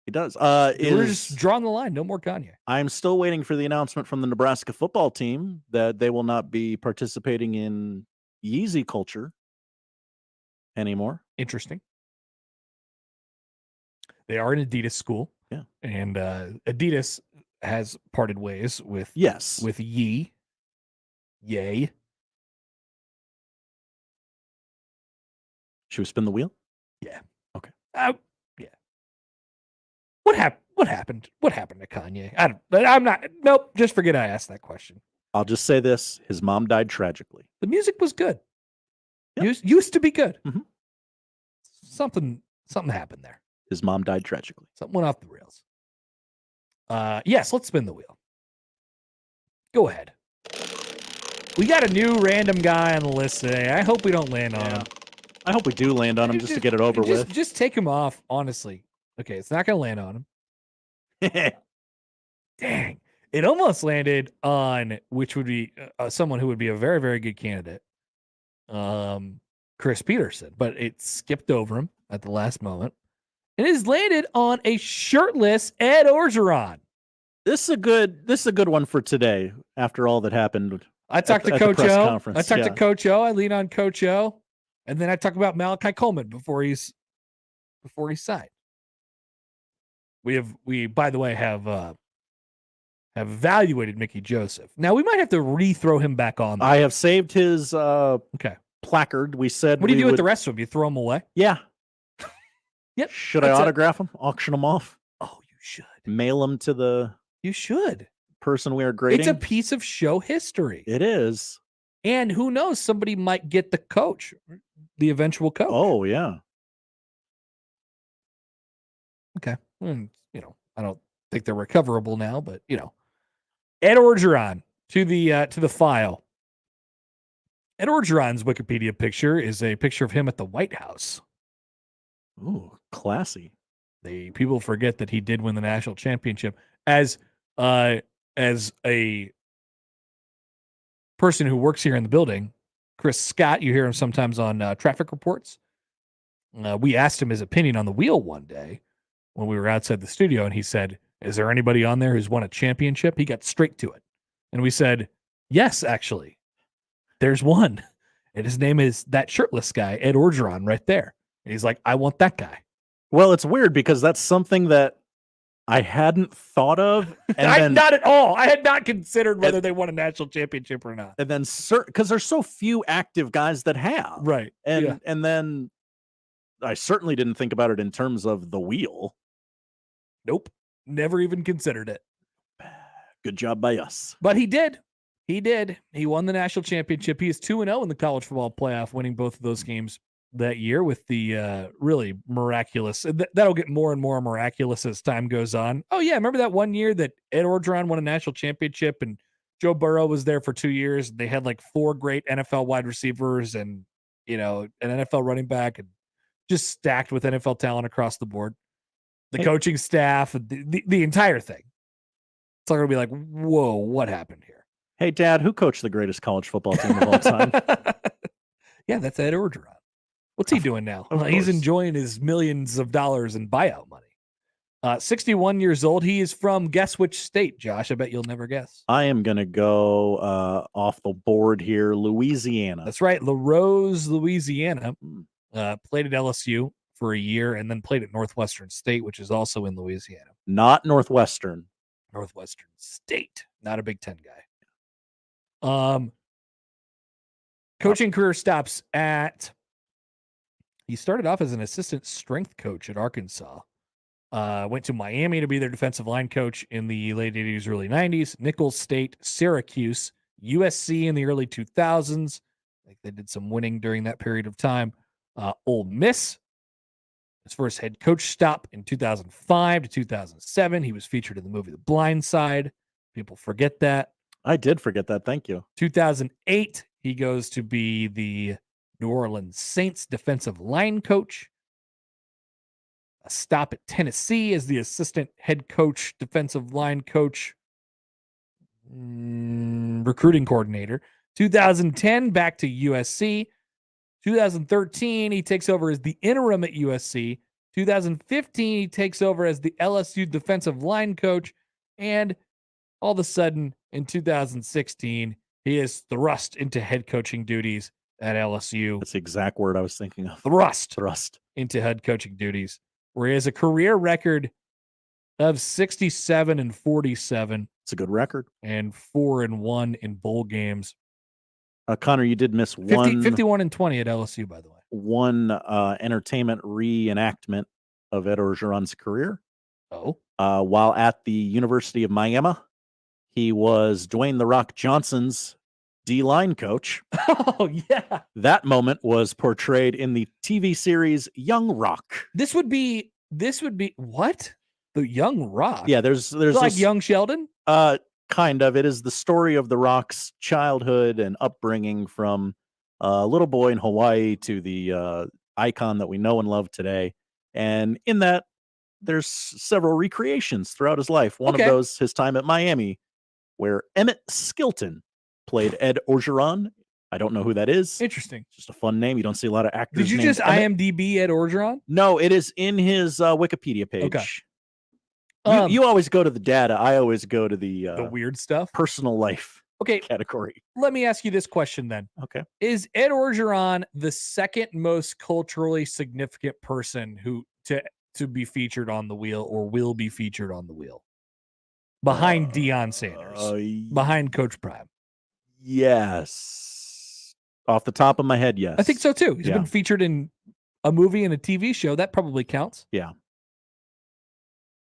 S1: He does.
S12: We're just drawing the line. No more Kanye.
S1: I'm still waiting for the announcement from the Nebraska football team that they will not be participating in Yeezy culture anymore.
S12: Interesting. They are an Adidas school.
S1: Yeah.
S12: And Adidas has parted ways with Yay.
S1: Should we spin the wheel?
S12: Yeah.
S1: Okay.
S12: Yeah. What happened? What happened to Kanye? I'm not. Nope. Just forget I asked that question.
S1: I'll just say this: his mom died tragically.
S12: The music was good. Used to be good.
S1: Mm-hmm.
S12: Something happened there.
S1: His mom died tragically.
S12: Something went off the rails. Yes, let's spin the wheel. Go ahead. We got a new random guy on the list today. I hope we don't land on him.
S1: I hope we do land on him just to get it over with.
S12: Just take him off, honestly. Okay, it's not going to land on him. Dang. It almost landed on, which would be someone who would be a very, very good candidate, Chris Peterson, but it skipped over him at the last moment. It has landed on a shirtless Ed Orgeron.
S1: This is a good one for today. After all that happened,
S12: I talked to Coach O. I talked to Coach O. I lean on Coach O, and then I talk about Malachi Coleman before he signed. We by the way have evaluated Mickey Joseph. Now we might have to rethrow him back on there.
S1: I have saved his
S12: okay
S1: placard. We said,
S12: what do you do with the rest of them? You throw them away?
S1: Yeah.
S12: Yep.
S1: Should I autograph them? Auction them off?
S12: Oh, you should.
S1: Mail them to the.
S12: You should.
S1: Person we are grading.
S12: It's a piece of show history.
S1: It is.
S12: And who knows? Somebody might get the coach, the eventual coach.
S1: Oh yeah.
S12: Okay. I don't think they're recoverable now, but Ed Orgeron to the file. Ed Orgeron's Wikipedia picture is a picture of him at the White House.
S1: Ooh, classy.
S12: The people forget that he did win the national championship as a person who works here in the building. Chris Scott, you hear him sometimes on traffic reports. We asked him his opinion on the wheel one day when we were outside the studio, and he said, "Is there anybody on there who's won a championship?" He got straight to it. And we said, "Yes, actually. There's one. And his name is that shirtless guy, Ed Orgeron, right there." And he's like, "I want that guy."
S1: Well, it's weird because that's something that I hadn't thought of. And
S12: not at all. I had not considered whether they won a national championship or not.
S1: And then, because there's so few active guys that have.
S12: Right.
S1: And then I certainly didn't think about it in terms of the wheel.
S12: Nope. Never even considered it.
S1: Good job by us.
S12: But he did. He won the national championship. He is 2-0 in the college football playoff, winning both of those games that year with the really miraculous. That'll get more and more miraculous as time goes on. Oh, yeah. Remember that one year that Ed Orgeron won a national championship and Joe Burrow was there for 2 years? They had like 4 great NFL wide receivers and, an NFL running back and just stacked with NFL talent across the board. The coaching staff, the entire thing. It's all going to be like, whoa, what happened here?
S1: Hey, Dad, who coached the greatest college football team of all time?
S12: Yeah, that's Ed Orgeron. What's he doing now? He's enjoying his millions of dollars in buyout money. 61 years old. He is from, guess which state, Josh? I bet you'll never guess.
S1: I am going to go off the board here, Louisiana.
S12: That's right, LaRose, Louisiana. Played at LSU for a year and then played at Northwestern State, which is also in Louisiana.
S1: Not Northwestern.
S12: Northwestern State. Not a Big Ten guy. Coaching career stops at... He started off as an assistant strength coach at Arkansas. Went to Miami to be their defensive line coach in the late 80s, early 90s. Nicholls State, Syracuse, USC in the early 2000s. I think they did some winning during that period of time. Ole Miss, his first head coach stop in 2005 to 2007. He was featured in the movie The Blind Side. People forget that.
S1: I did forget that. Thank you.
S12: 2008, he goes to be the New Orleans Saints defensive line coach. A stop at Tennessee as the assistant head coach, defensive line coach, recruiting coordinator. 2010, back to USC. 2013, he takes over as the interim at USC. 2015, he takes over as the LSU defensive line coach. And all of a sudden, in 2016, he is thrust into head coaching duties at LSU.
S1: That's the exact word I was thinking of.
S12: Thrust into head coaching duties, where he has a career record of 67-47.
S1: It's a good record.
S12: And 4-1 in bowl games.
S1: Connor, you did miss one.
S12: 51-20 at LSU, by the way.
S1: one entertainment reenactment of Ed Orgeron's career.
S12: Oh.
S1: While at the University of Miami, he was Dwayne "The Rock" Johnson's D-line coach.
S12: Oh, yeah.
S1: That moment was portrayed in the TV series Young Rock.
S12: This would be what? The Young Rock?
S1: Yeah, there's
S12: like
S1: this-
S12: Young Sheldon?
S1: Kind of. It is the story of The Rock's childhood and upbringing from a little boy in Hawaii to the icon that we know and love today. And in that, there's several recreations throughout his life. One
S12: Okay.
S1: of those, his time at Miami, where Emmett Skilton played Ed Orgeron. I don't know who that is.
S12: Interesting.
S1: Just a fun name. You don't see a lot of actors.
S12: Did you
S1: named
S12: just
S1: Emmett.
S12: IMDb Ed Orgeron?
S1: No, it is in his Wikipedia page.
S12: Okay.
S1: You always go to the data. I always go to the
S12: weird stuff,
S1: personal life
S12: Okay.
S1: category.
S12: Let me ask you this question then.
S1: Okay.
S12: Is Ed Orgeron the second most culturally significant person who to be featured on the wheel or will be featured on the wheel? Behind Deion Sanders. Behind Coach Prime.
S1: Yes. Off the top of my head, yes.
S12: I think so too. He's
S1: Yeah.
S12: been featured in a movie and a TV show. That probably counts.
S1: Yeah.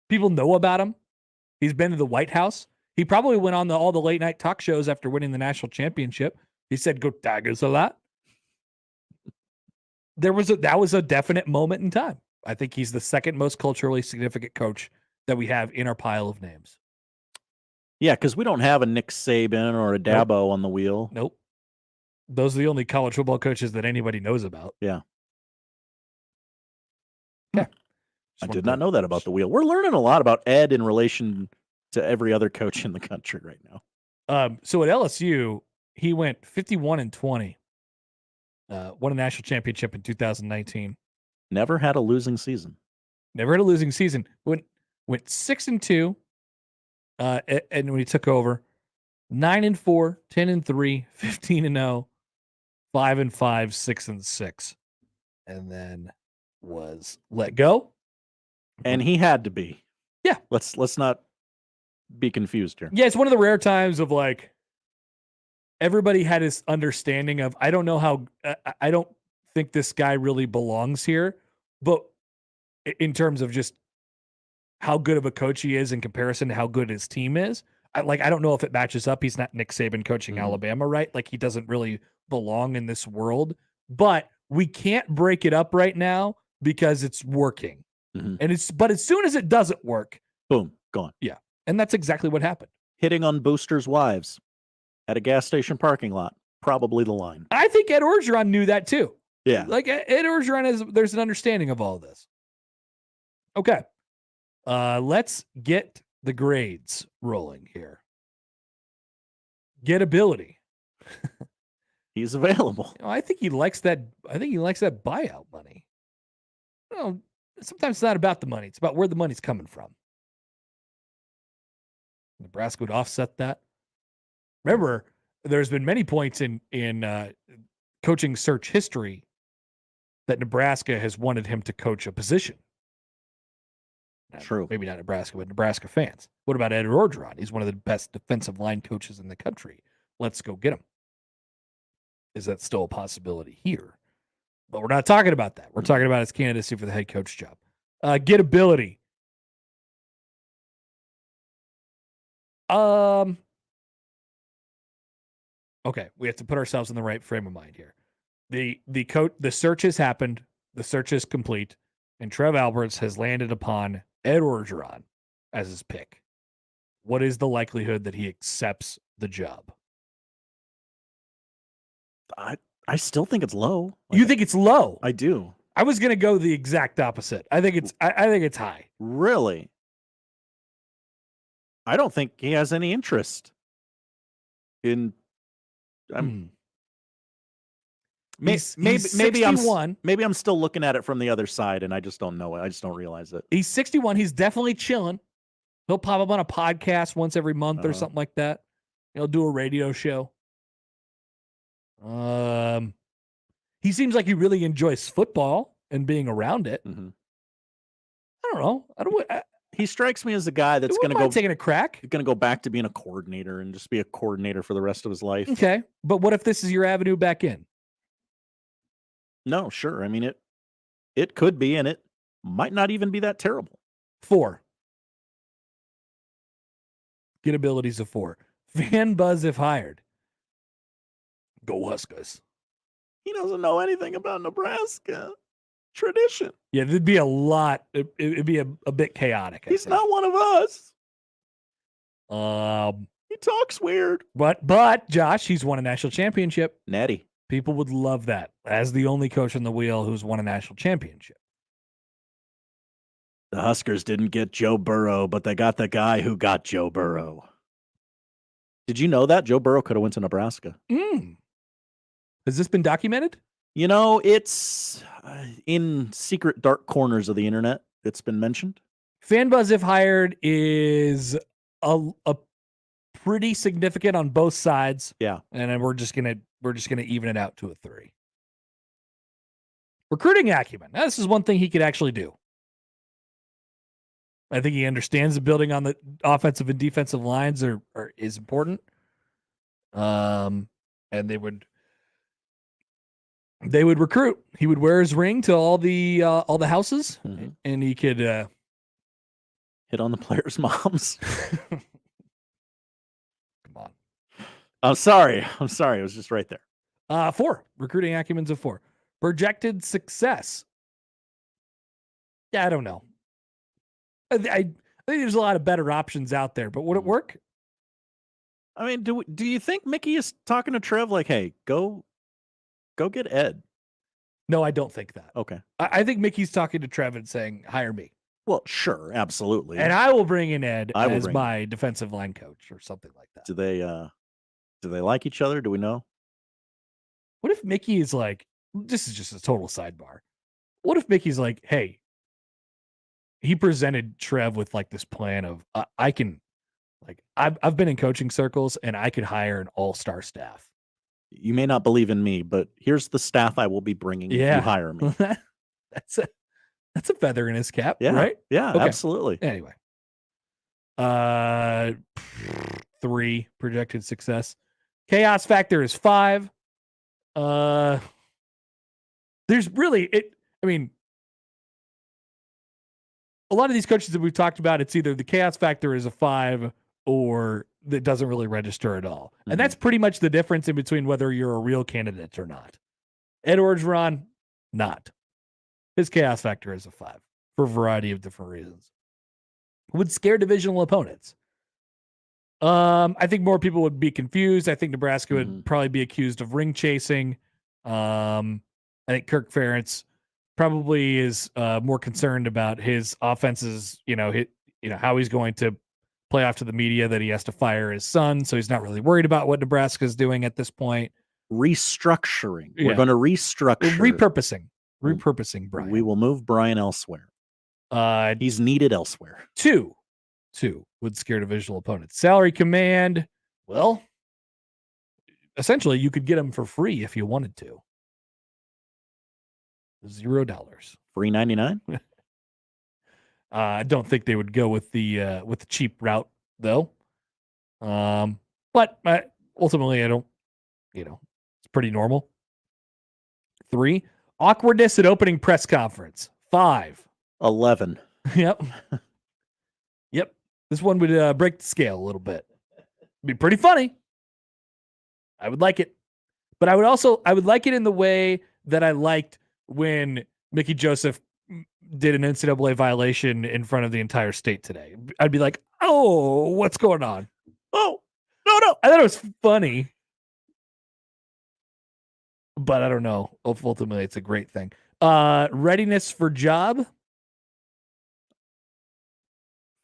S12: People know about him. He's been to the White House. He probably went on all the late night talk shows after winning the national championship. He said, "Go Tigers" a lot. That was a definite moment in time. I think he's the second most culturally significant coach that we have in our pile of names.
S1: Yeah, because we don't have a Nick Saban or a Dabo on the wheel.
S12: Nope. Those are the only college football coaches that anybody knows about.
S1: Yeah.
S12: Yeah.
S1: I did not know that about the wheel. We're learning a lot about Ed in relation to every other coach in the country right now.
S12: So at LSU, he went 51-20. Won a national championship in 2019.
S1: Never had a losing season.
S12: Never had a losing season. Went 6-2. And when he took over, 9-4, 10-3, 15-0, 5-5, 6-6, and then was let go.
S1: And he had to be.
S12: Yeah.
S1: Let's not be confused here.
S12: Yeah, it's one of the rare times of like everybody had his understanding of I don't know how I don't think this guy really belongs here, but in terms of just how good of a coach he is in comparison to how good his team is, I don't know if it matches up. He's not Nick Saban coaching Alabama, right? Like he doesn't really belong in this world, but we can't break it up right now because it's working. But as soon as it doesn't work,
S1: boom, gone.
S12: Yeah. And that's exactly what happened.
S1: Hitting on boosters' wives at a gas station parking lot. Probably the line.
S12: I think Ed Orgeron knew that too.
S1: Yeah.
S12: Like Ed Orgeron there's an understanding of all this. Okay. Let's get the grades rolling here. Gettability.
S1: He's available.
S12: I think he likes that buyout money. Well, sometimes it's not about the money. It's about where the money's coming from. Nebraska would offset that. Remember, there's been many points in coaching search history that Nebraska has wanted him to coach a position.
S1: True.
S12: Maybe not Nebraska, but Nebraska fans. What about Ed Orgeron? He's one of the best defensive line coaches in the country. Let's go get him. Is that still a possibility here? But we're not talking about that. We're talking about his candidacy for the head coach job. Gettability. Okay, we have to put ourselves in the right frame of mind here. The search has happened. The search is complete, and Trev Alberts has landed upon Ed Orgeron as his pick. What is the likelihood that he accepts the job?
S1: I still think it's low.
S12: You think it's low?
S1: I do.
S12: I was gonna go the exact opposite. I think it's high.
S1: Really? I don't think he has any interest in. Maybe I'm still looking at it from the other side, and I just don't know it. I just don't realize it.
S12: He's 61. He's definitely chilling. He'll pop up on a podcast once every month or something like that. He'll do a radio show. He seems like he really enjoys football and being around it.
S1: Mm-hmm.
S12: I don't know.
S1: He strikes me as a guy that's going to go
S12: taking a crack.
S1: Going to go back to being a coordinator and just be a coordinator for the rest of his life.
S12: Okay, but what if this is your avenue back in?
S1: No, sure. I mean, it could be, and it might not even be that terrible.
S12: 4. Get abilities of 4. Fan buzz if hired. Go Huskers.
S1: He doesn't know anything about Nebraska tradition.
S12: Yeah, there'd be a lot. It'd be a bit chaotic.
S1: He's not one of us.
S12: Um,
S1: He talks weird.
S12: but Josh, he's won a national championship.
S1: Natty.
S12: People would love that as the only coach on the wheel who's won a national championship.
S1: The Huskers didn't get Joe Burrow, but they got the guy who got Joe Burrow. Did you know that Joe Burrow could have went to Nebraska?
S12: Has this been documented?
S1: You know, it's in secret dark corners of the internet. It's been mentioned.
S12: Fan buzz if hired is a pretty significant on both sides.
S1: Yeah,
S12: and then we're just gonna even it out to a 3. Recruiting acumen. Now, this is one thing he could actually do. I think he understands the building on the offensive and defensive lines is important. And they would recruit. He would wear his ring to all the houses, and he could
S1: hit on the players' moms.
S12: Come on.
S1: I'm sorry. It was just right there.
S12: 4. Recruiting acumen's of 4. Projected success. Yeah, I don't know. I think there's a lot of better options out there, but would it work?
S1: I mean, do you think Mickey is talking to Trev like, hey, go get Ed?
S12: No, I don't think that.
S1: Okay.
S12: I think Mickey's talking to Trev and saying, hire me.
S1: Well, sure, absolutely.
S12: And I will bring in Ed as my defensive line coach or something like that.
S1: Do they like each other? Do we know?
S12: What if Mickey is like, this is just a total sidebar. What if Mickey's like, hey, he presented Trev with like this plan of I can, like, I've been in coaching circles and I could hire an all-star staff.
S1: You may not believe in me, but here's the staff I will be bringing if you hire me.
S12: That's a feather in his cap,
S1: Yeah,
S12: right?
S1: yeah,
S12: Okay.
S1: absolutely.
S12: Anyway, 3 projected success. Chaos factor is 5. There's really I mean, a lot of these coaches that we've talked about, it's either the chaos factor is a 5 or that doesn't really register at all. And that's pretty much the difference in between whether you're a real candidate or not. Ed Orgeron, not. His chaos factor is a 5 for a variety of different reasons. Would scare divisional opponents. I think more people would be confused. I think Nebraska would probably be accused of ring chasing. I think Kirk Ferentz probably is more concerned about his offenses, how he's going to play off to the media that he has to fire his son. So he's not really worried about what Nebraska is doing at this point.
S1: Restructuring.
S12: Yeah.
S1: We're going to restructure.
S12: Repurposing Brian.
S1: We will move Brian elsewhere. He's needed elsewhere.
S12: 2 would scare divisional opponents. Salary command. Well, essentially you could get him for free if you wanted to. $0.
S1: Free 99.
S12: I don't think they would go with the cheap route though. But ultimately I don't, it's pretty normal. 3, awkwardness at opening press conference. 5.
S1: 11.
S12: Yep. This one would break the scale a little bit. Be pretty funny. I would like it. But I would like it in the way that I liked when Mickey Joseph did an NCAA violation in front of the entire state today. I'd be like, oh, what's going on? Oh, no. I thought it was funny. But I don't know. Ultimately, it's a great thing. Readiness for job.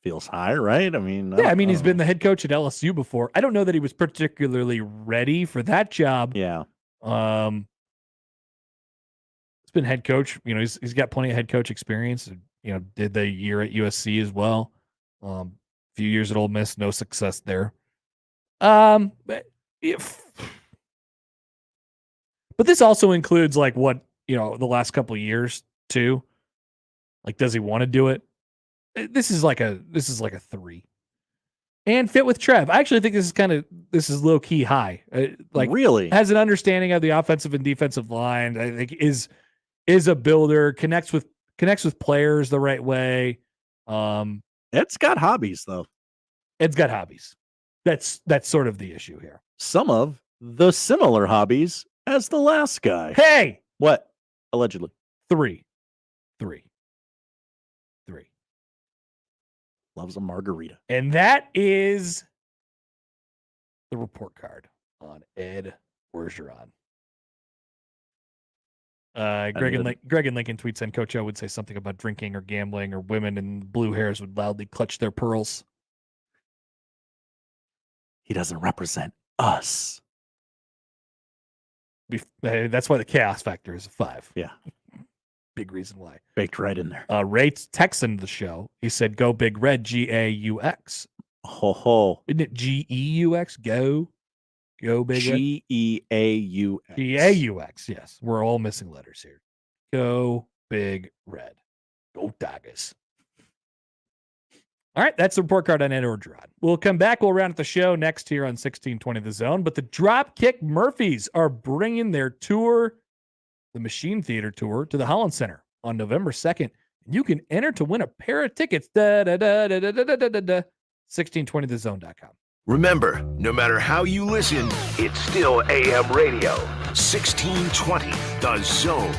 S1: Feels high, right? I mean,
S12: He's been the head coach at LSU before. I don't know that he was particularly ready for that job.
S1: Yeah.
S12: It's been head coach. He's got plenty of head coach experience. Did the year at USC as well. A few years at Ole Miss, no success there. But this also includes like what the last couple of years too. Like, does he want to do it? This is like a 3. And fit with Trev. I actually think this is low key high. Like,
S1: really
S12: has an understanding of the offensive and defensive line. I think is is a builder, connects with players the right way.
S1: Ed's got hobbies, though.
S12: Ed's got hobbies. That's sort of the issue here.
S1: Some of the similar hobbies as the last guy.
S12: Hey!
S1: What? Allegedly.
S12: Three.
S1: Loves a margarita.
S12: And that is the report card on Ed Bergeron. Greg and Lincoln tweets in, Coach O would say something about drinking or gambling, or women in blue hairs would loudly clutch their pearls.
S1: He doesn't represent us.
S12: That's why the chaos factor is a 5.
S1: Yeah.
S12: Big reason why.
S1: Baked right in there.
S12: Ray texted the show. He said, go Big Red, G-A-U-X.
S1: Ho ho.
S12: Isn't it G-E-U-X? Go Big Red.
S1: G-E-A-U-X.
S12: G-A-U-X, yes. We're all missing letters here. Go Big Red. Go Tigers. All right, that's the report card on Ed Bergeron. We'll come back. We'll round out the show next here on 1620 The Zone. But the Dropkick Murphys are bringing their tour, the Machine Theater Tour, to the Holland Center on November 2nd. You can enter to win a pair of tickets. 1620thezone.com.
S9: Remember, no matter how you listen, it's still AM radio. 1620 The Zone.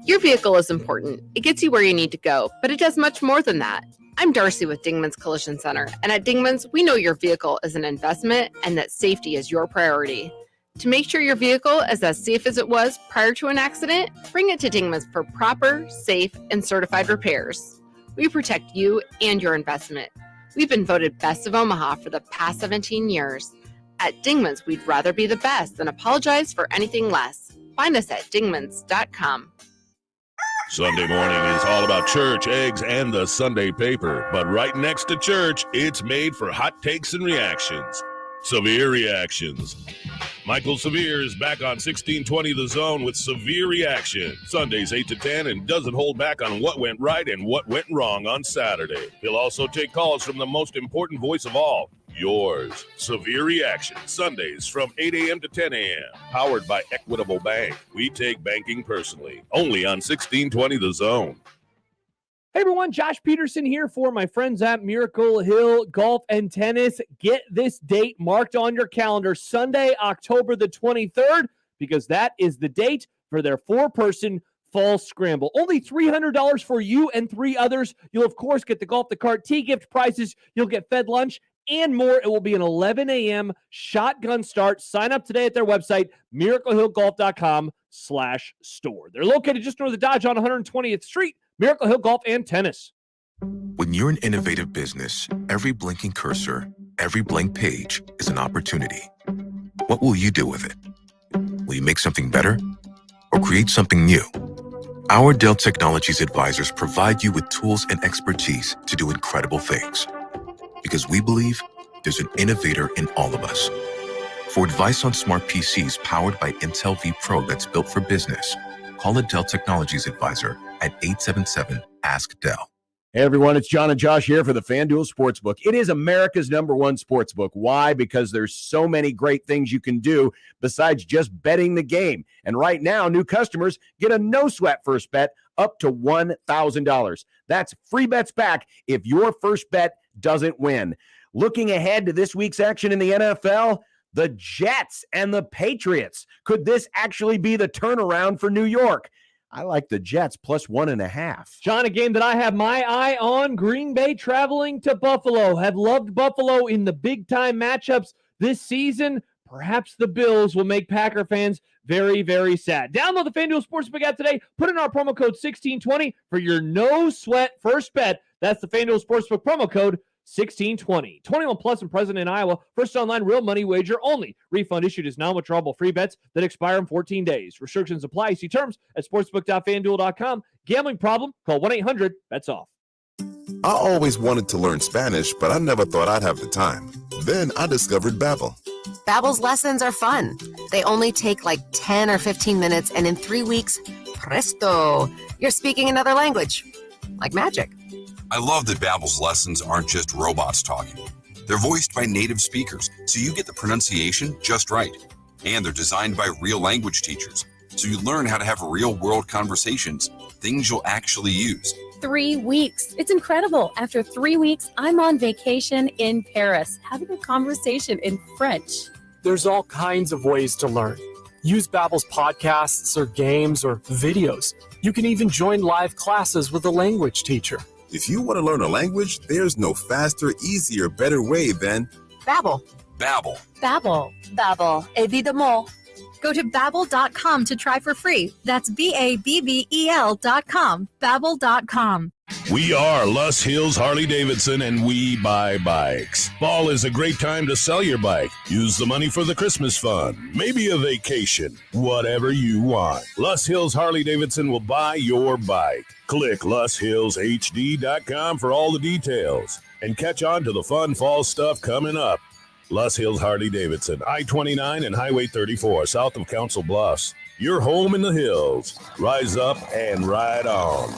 S2: Your vehicle is important. It gets you where you need to go, but it does much more than that. I'm Darcy with Dingman's Collision Center, and at Dingman's, we know your vehicle is an investment and that safety is your priority. To make sure your vehicle is as safe as it was prior to an accident, bring it to Dingman's for proper, safe, and certified repairs. We protect you and your investment. We've been voted Best of Omaha for the past 17 years. At Dingman's, we'd rather be the best than apologize for anything less. Find us at dingmans.com.
S8: Sunday morning is all about church, eggs, and the Sunday paper. But right next to church, it's made for hot takes and reactions. Severe Reactions. Michael Severe is back on 1620 The Zone with Severe Reaction. Sundays 8 to 10, and doesn't hold back on what went right and what went wrong on Saturday. He'll also take calls from the most important voice of all, yours. Severe Reaction, Sundays from 8 a.m. to 10 a.m. Powered by Equitable Bank. We take banking personally. Only on 1620 The Zone.
S7: Hey everyone, Josh Peterson here for my friends at Miracle Hill Golf and Tennis. Get this date marked on your calendar, Sunday, October the 23rd, because that is the date for their 4-person fall scramble. Only $300 for you and 3 others. You'll, of course, get the golf, the cart, tea gift prizes. You'll get fed lunch and more. It will be an 11 a.m. shotgun start. Sign up today at their website, miraclehillgolf.com/store. They're located just north of Dodge on 120th Street. Miracle Hill Golf and Tennis.
S14: When you're an innovative business, every blinking cursor, every blank page is an opportunity. What will you do with it? Will you make something better or create something new? Our Dell Technologies advisors provide you with tools and expertise to do incredible things. Because we believe there's an innovator in all of us. For advice on smart PCs powered by Intel V Pro that's built for business, call a Dell Technologies advisor at 877-ASK-DELL.
S11: Hey everyone, it's John and Josh here for the FanDuel Sportsbook. It is America's #1 sportsbook. Why? Because there's so many great things you can do besides just betting the game. And right now, new customers get a no-sweat first bet up to $1,000. That's free bets back if your first bet doesn't win. Looking ahead to this week's action in the NFL, the Jets and the Patriots. Could this actually be the turnaround for New York? I like the Jets plus 1.5.
S7: John, a game that I have my eye on, Green Bay traveling to Buffalo. Have loved Buffalo in the big-time matchups this season. Perhaps the Bills will make Packer fans very, very sad. Download the FanDuel Sportsbook app today. Put in our promo code 1620 for your no-sweat first bet. That's the FanDuel Sportsbook promo code 1620. 21 plus and present in Iowa. First online real money wager only. Refund issued as non-withdrawable free bets that expire in 14 days. Restrictions apply. See terms at sportsbook.fanduel.com. Gambling problem? Call 1-800-BETS-OFF.
S21: I always wanted to learn Spanish, but I never thought I'd have the time. Then I discovered Babbel.
S24: Babbel's lessons are fun. They only take like 10 or 15 minutes, and in 3 weeks, presto, you're speaking another language. Like magic.
S25: I love that Babbel's lessons aren't just robots talking. They're voiced by native speakers, so you get the pronunciation just right. And they're designed by real language teachers, so you learn how to have real-world conversations, things you'll actually use.
S3: 3 weeks. It's incredible. After 3 weeks, I'm on vacation in Paris, having a conversation in French.
S5: There's all kinds of ways to learn. Use Babbel's podcasts or games or videos. You can even join live classes with a language teacher.
S21: If you want to learn a language, there's no faster, easier, better way than
S24: Babbel.
S25: Babbel.
S3: Babbel.
S6: Babbel, évidemment. Go to babbel.com to try for free. That's BABBEL.com. Babbel.com.
S8: We are Lus Hills Harley-Davidson, and we buy bikes. Fall is a great time to sell your bike. Use the money for the Christmas fund, maybe a vacation, whatever you want. Lus Hills Harley-Davidson will buy your bike. Click LusHillsHD.com for all the details and catch on to the fun fall stuff coming up. Lus Hills Harley-Davidson, I-29 and Highway 34, south of Council Bluffs. Your home in the hills. Rise up and ride on.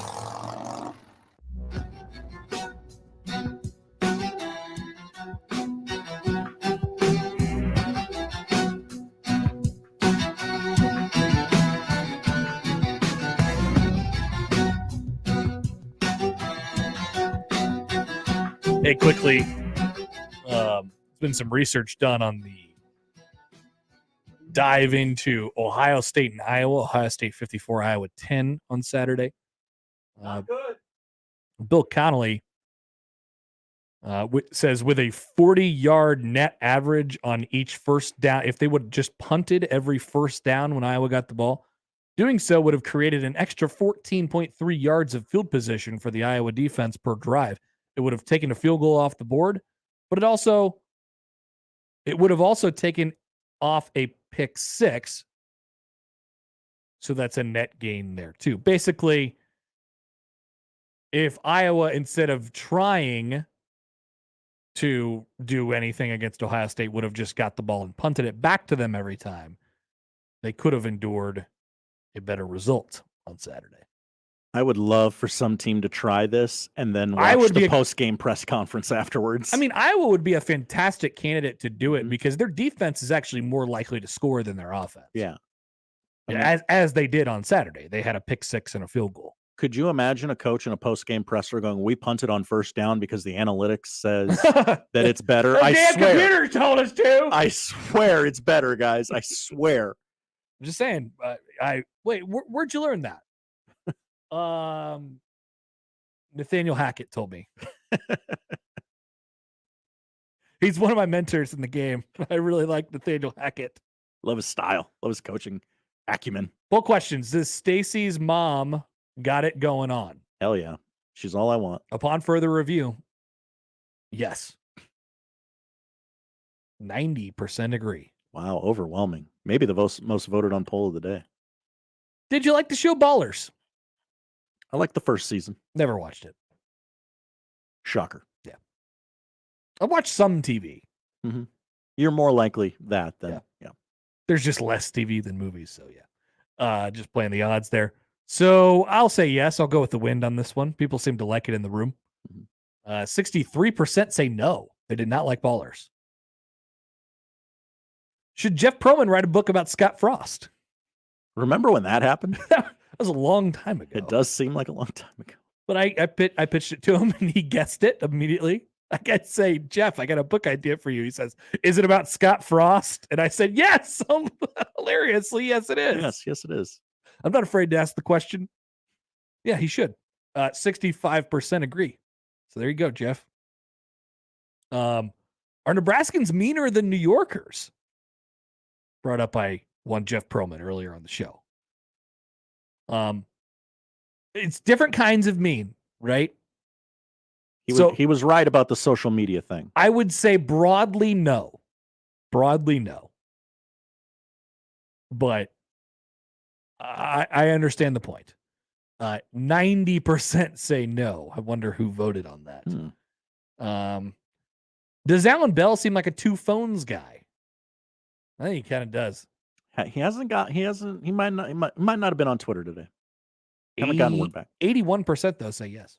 S12: Hey, quickly, there's been some research done on the dive into Ohio State and Iowa. Ohio State 54, Iowa 10 on Saturday.
S7: Good.
S12: Bill Connolly says with a 40-yard net average on each first down, if they would have just punted every first down when Iowa got the ball, doing so would have created an extra 14.3 yards of field position for the Iowa defense per drive. It would have taken a field goal off the board, but it would have also taken off a pick six. So that's a net gain there too. Basically, if Iowa, instead of trying to do anything against Ohio State, would have just got the ball and punted it back to them every time, they could have endured a better result on Saturday.
S1: I would love for some team to try this and then watch the post-game press conference afterwards.
S12: I mean, Iowa would be a fantastic candidate to do it because their defense is actually more likely to score than their offense.
S1: Yeah.
S12: As they did on Saturday. They had a pick six and a field goal.
S1: Could you imagine a coach in a post-game presser going, "We punted on first down because the analytics says that it's better"?
S12: The damn computer told us to.
S1: I swear it's better, guys. I swear.
S12: I'm just saying. Where'd you learn that? Nathaniel Hackett told me. He's one of my mentors in the game. I really like Nathaniel Hackett.
S1: Love his style. Love his coaching acumen.
S12: Full questions. Does Stacy's mom got it going on?
S1: Hell yeah. She's all I want.
S12: Upon further review, yes. 90% agree.
S1: Wow, overwhelming. Maybe the most voted on poll of the day.
S12: Did you like the show Ballers?
S1: I like the first season.
S12: Never watched it.
S1: Shocker.
S12: Yeah. I watched some TV.
S1: Mm-hmm. You're more likely that than, yeah.
S12: There's just less TV than movies, so yeah. Just playing the odds there. So I'll say yes. I'll go with the wind on this one. People seem to like it in the room. 63% say no. They did not like Ballers. Should Jeff Pearlman write a book about Scott Frost?
S1: Remember when that happened?
S12: That was a long time ago.
S1: It does seem like a long time ago.
S12: But I pitched it to him and he guessed it immediately. I got to say, Jeff, I got a book idea for you. He says, is it about Scott Frost? And I said, yes. Hilariously, yes, it is.
S1: Yes, it is.
S12: I'm not afraid to ask the question. Yeah, he should. 65% agree. So there you go, Jeff. Are Nebraskans meaner than New Yorkers? Brought up by one Jeff Pearlman earlier on the show. It's different kinds of mean, right?
S1: He was right about the social media thing.
S12: I would say broadly no. Broadly no. But I understand the point. 90% say no. I wonder who voted on that. Does Allan Bell seem like a two phones guy? I think he kind of does.
S1: He might not have been on Twitter today. Haven't gotten word back.
S12: 81% though say yes.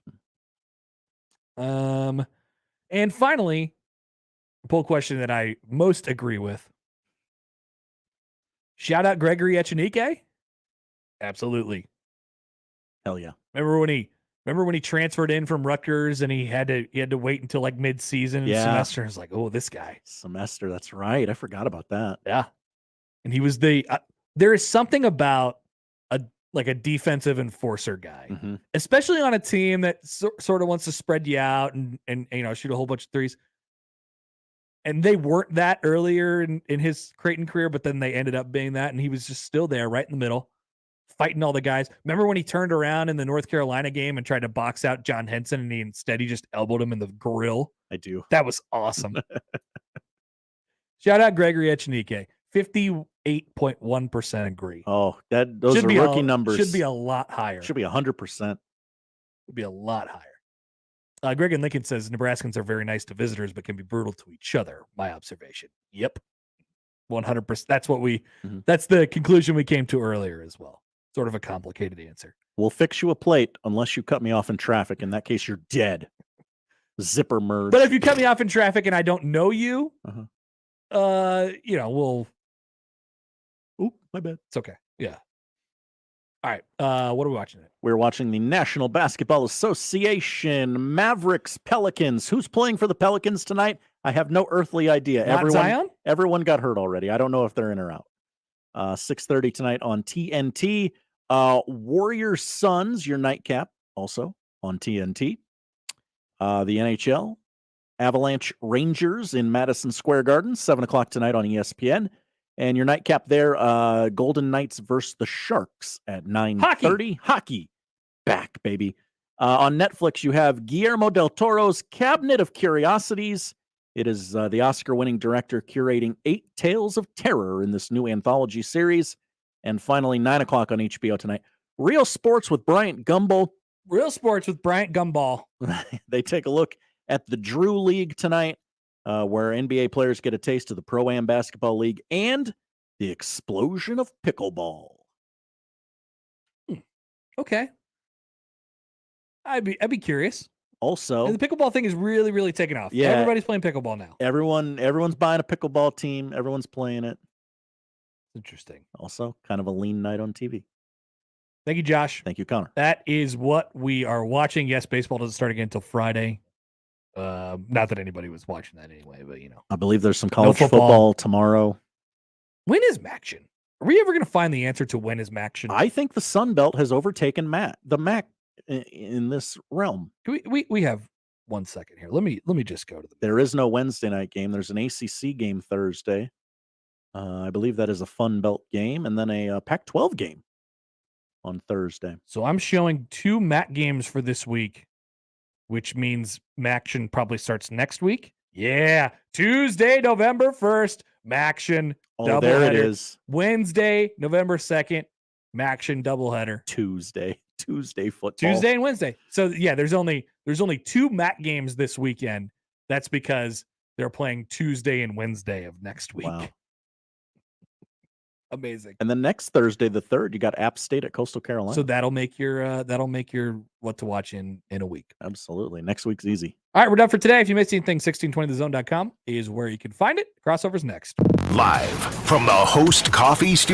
S12: And finally, a poll question that I most agree with. Shout out Gregory Echenike. Absolutely.
S1: Hell yeah.
S12: Remember when he transferred in from Rutgers and he had to wait until like mid-season semester? It's like, oh, this guy.
S1: Semester, that's right. I forgot about that.
S12: Yeah. And he was there is something about a defensive enforcer guy, especially on a team that sort of wants to spread you out and shoot a whole bunch of threes. And they weren't that earlier in his Creighton career, but then they ended up being that, and he was just still there right in the middle, fighting all the guys. Remember when he turned around in the North Carolina game and tried to box out John Henson, and he just elbowed him in the grill?
S1: I do.
S12: That was awesome. Shout out Gregory Echenike. 58.1% agree.
S1: Oh, those
S12: should
S1: are
S12: be
S1: rookie numbers.
S12: Should be a lot higher.
S1: Should be 100%.
S12: Should be a lot higher. Greg and Lincoln says Nebraskans are very nice to visitors, but can be brutal to each other. My observation. Yep. 100%. That's the conclusion we came to earlier as well. Sort of a complicated answer.
S1: We'll fix you a plate unless you cut me off in traffic. In that case, you're dead. Zipper merge.
S12: But if you cut me off in traffic and I don't know you, we'll.
S1: Oop, my bad.
S12: It's okay. Yeah. All right. What are we watching today?
S1: We're watching the National Basketball Association Mavericks Pelicans. Who's playing for the Pelicans tonight? I have no earthly idea.
S12: Not Zion?
S1: Everyone got hurt already. I don't know if they're in or out. 6:30 tonight on TNT. Warriors Suns, your nightcap, also on TNT. The NHL. Avalanche Rangers in Madison Square Garden, 7 o'clock tonight on ESPN. And your nightcap there, Golden Knights versus the Sharks at 9:30. Hockey. Back, baby. On Netflix, you have Guillermo del Toro's Cabinet of Curiosities. It is the Oscar-winning director curating 8 tales of terror in this new anthology series. And finally, 9 o'clock on HBO tonight. Real Sports with Bryant Gumbel.
S12: Real Sports with Bryant Gumbel.
S1: They take a look at the Drew League tonight, where NBA players get a taste of the Pro-Am Basketball League and the explosion of pickleball.
S12: Okay. I'd be curious.
S1: Also,
S12: and the pickleball thing is really, really taking off.
S1: Yeah.
S12: Everybody's playing pickleball now.
S1: Everyone's buying a pickleball team. Everyone's playing it.
S12: Interesting.
S1: Also, kind of a lean night on TV.
S12: Thank you, Josh.
S1: Thank you, Connor.
S12: That is what we are watching. Yes, baseball doesn't start again until Friday. Not that anybody was watching that anyway, but
S1: I believe there's some college football tomorrow.
S12: When is MACtion? Are we ever going to find the answer to when is MACtion?
S1: I think the Sun Belt has overtaken the MAC in this realm.
S12: We have 1 second here. Let me just go to the.
S1: There is no Wednesday night game. There's an ACC game Thursday. I believe that is a Fun Belt game, and then a Pac-12 game on Thursday.
S12: So I'm showing 2 MAC games for this week, which means MACtion probably starts next week. Yeah, Tuesday, November 1st, MACtion.
S1: Oh, there it is.
S12: Wednesday, November 2nd, MACtion doubleheader.
S1: Tuesday football.
S12: Tuesday and Wednesday. So yeah, there's only 2 MAC games this weekend. That's because they're playing Tuesday and Wednesday of next week.
S1: Wow.
S12: Amazing.
S1: And then next Thursday, the 3rd, you got App State at Coastal Carolina.
S12: So that'll make your what to watch in a week.
S1: Absolutely. Next week's easy.
S12: All right, we're done for today. If you missed anything, 1620thezone.com is where you can find it. Crossovers next.
S9: Live from the Host Coffee Studio.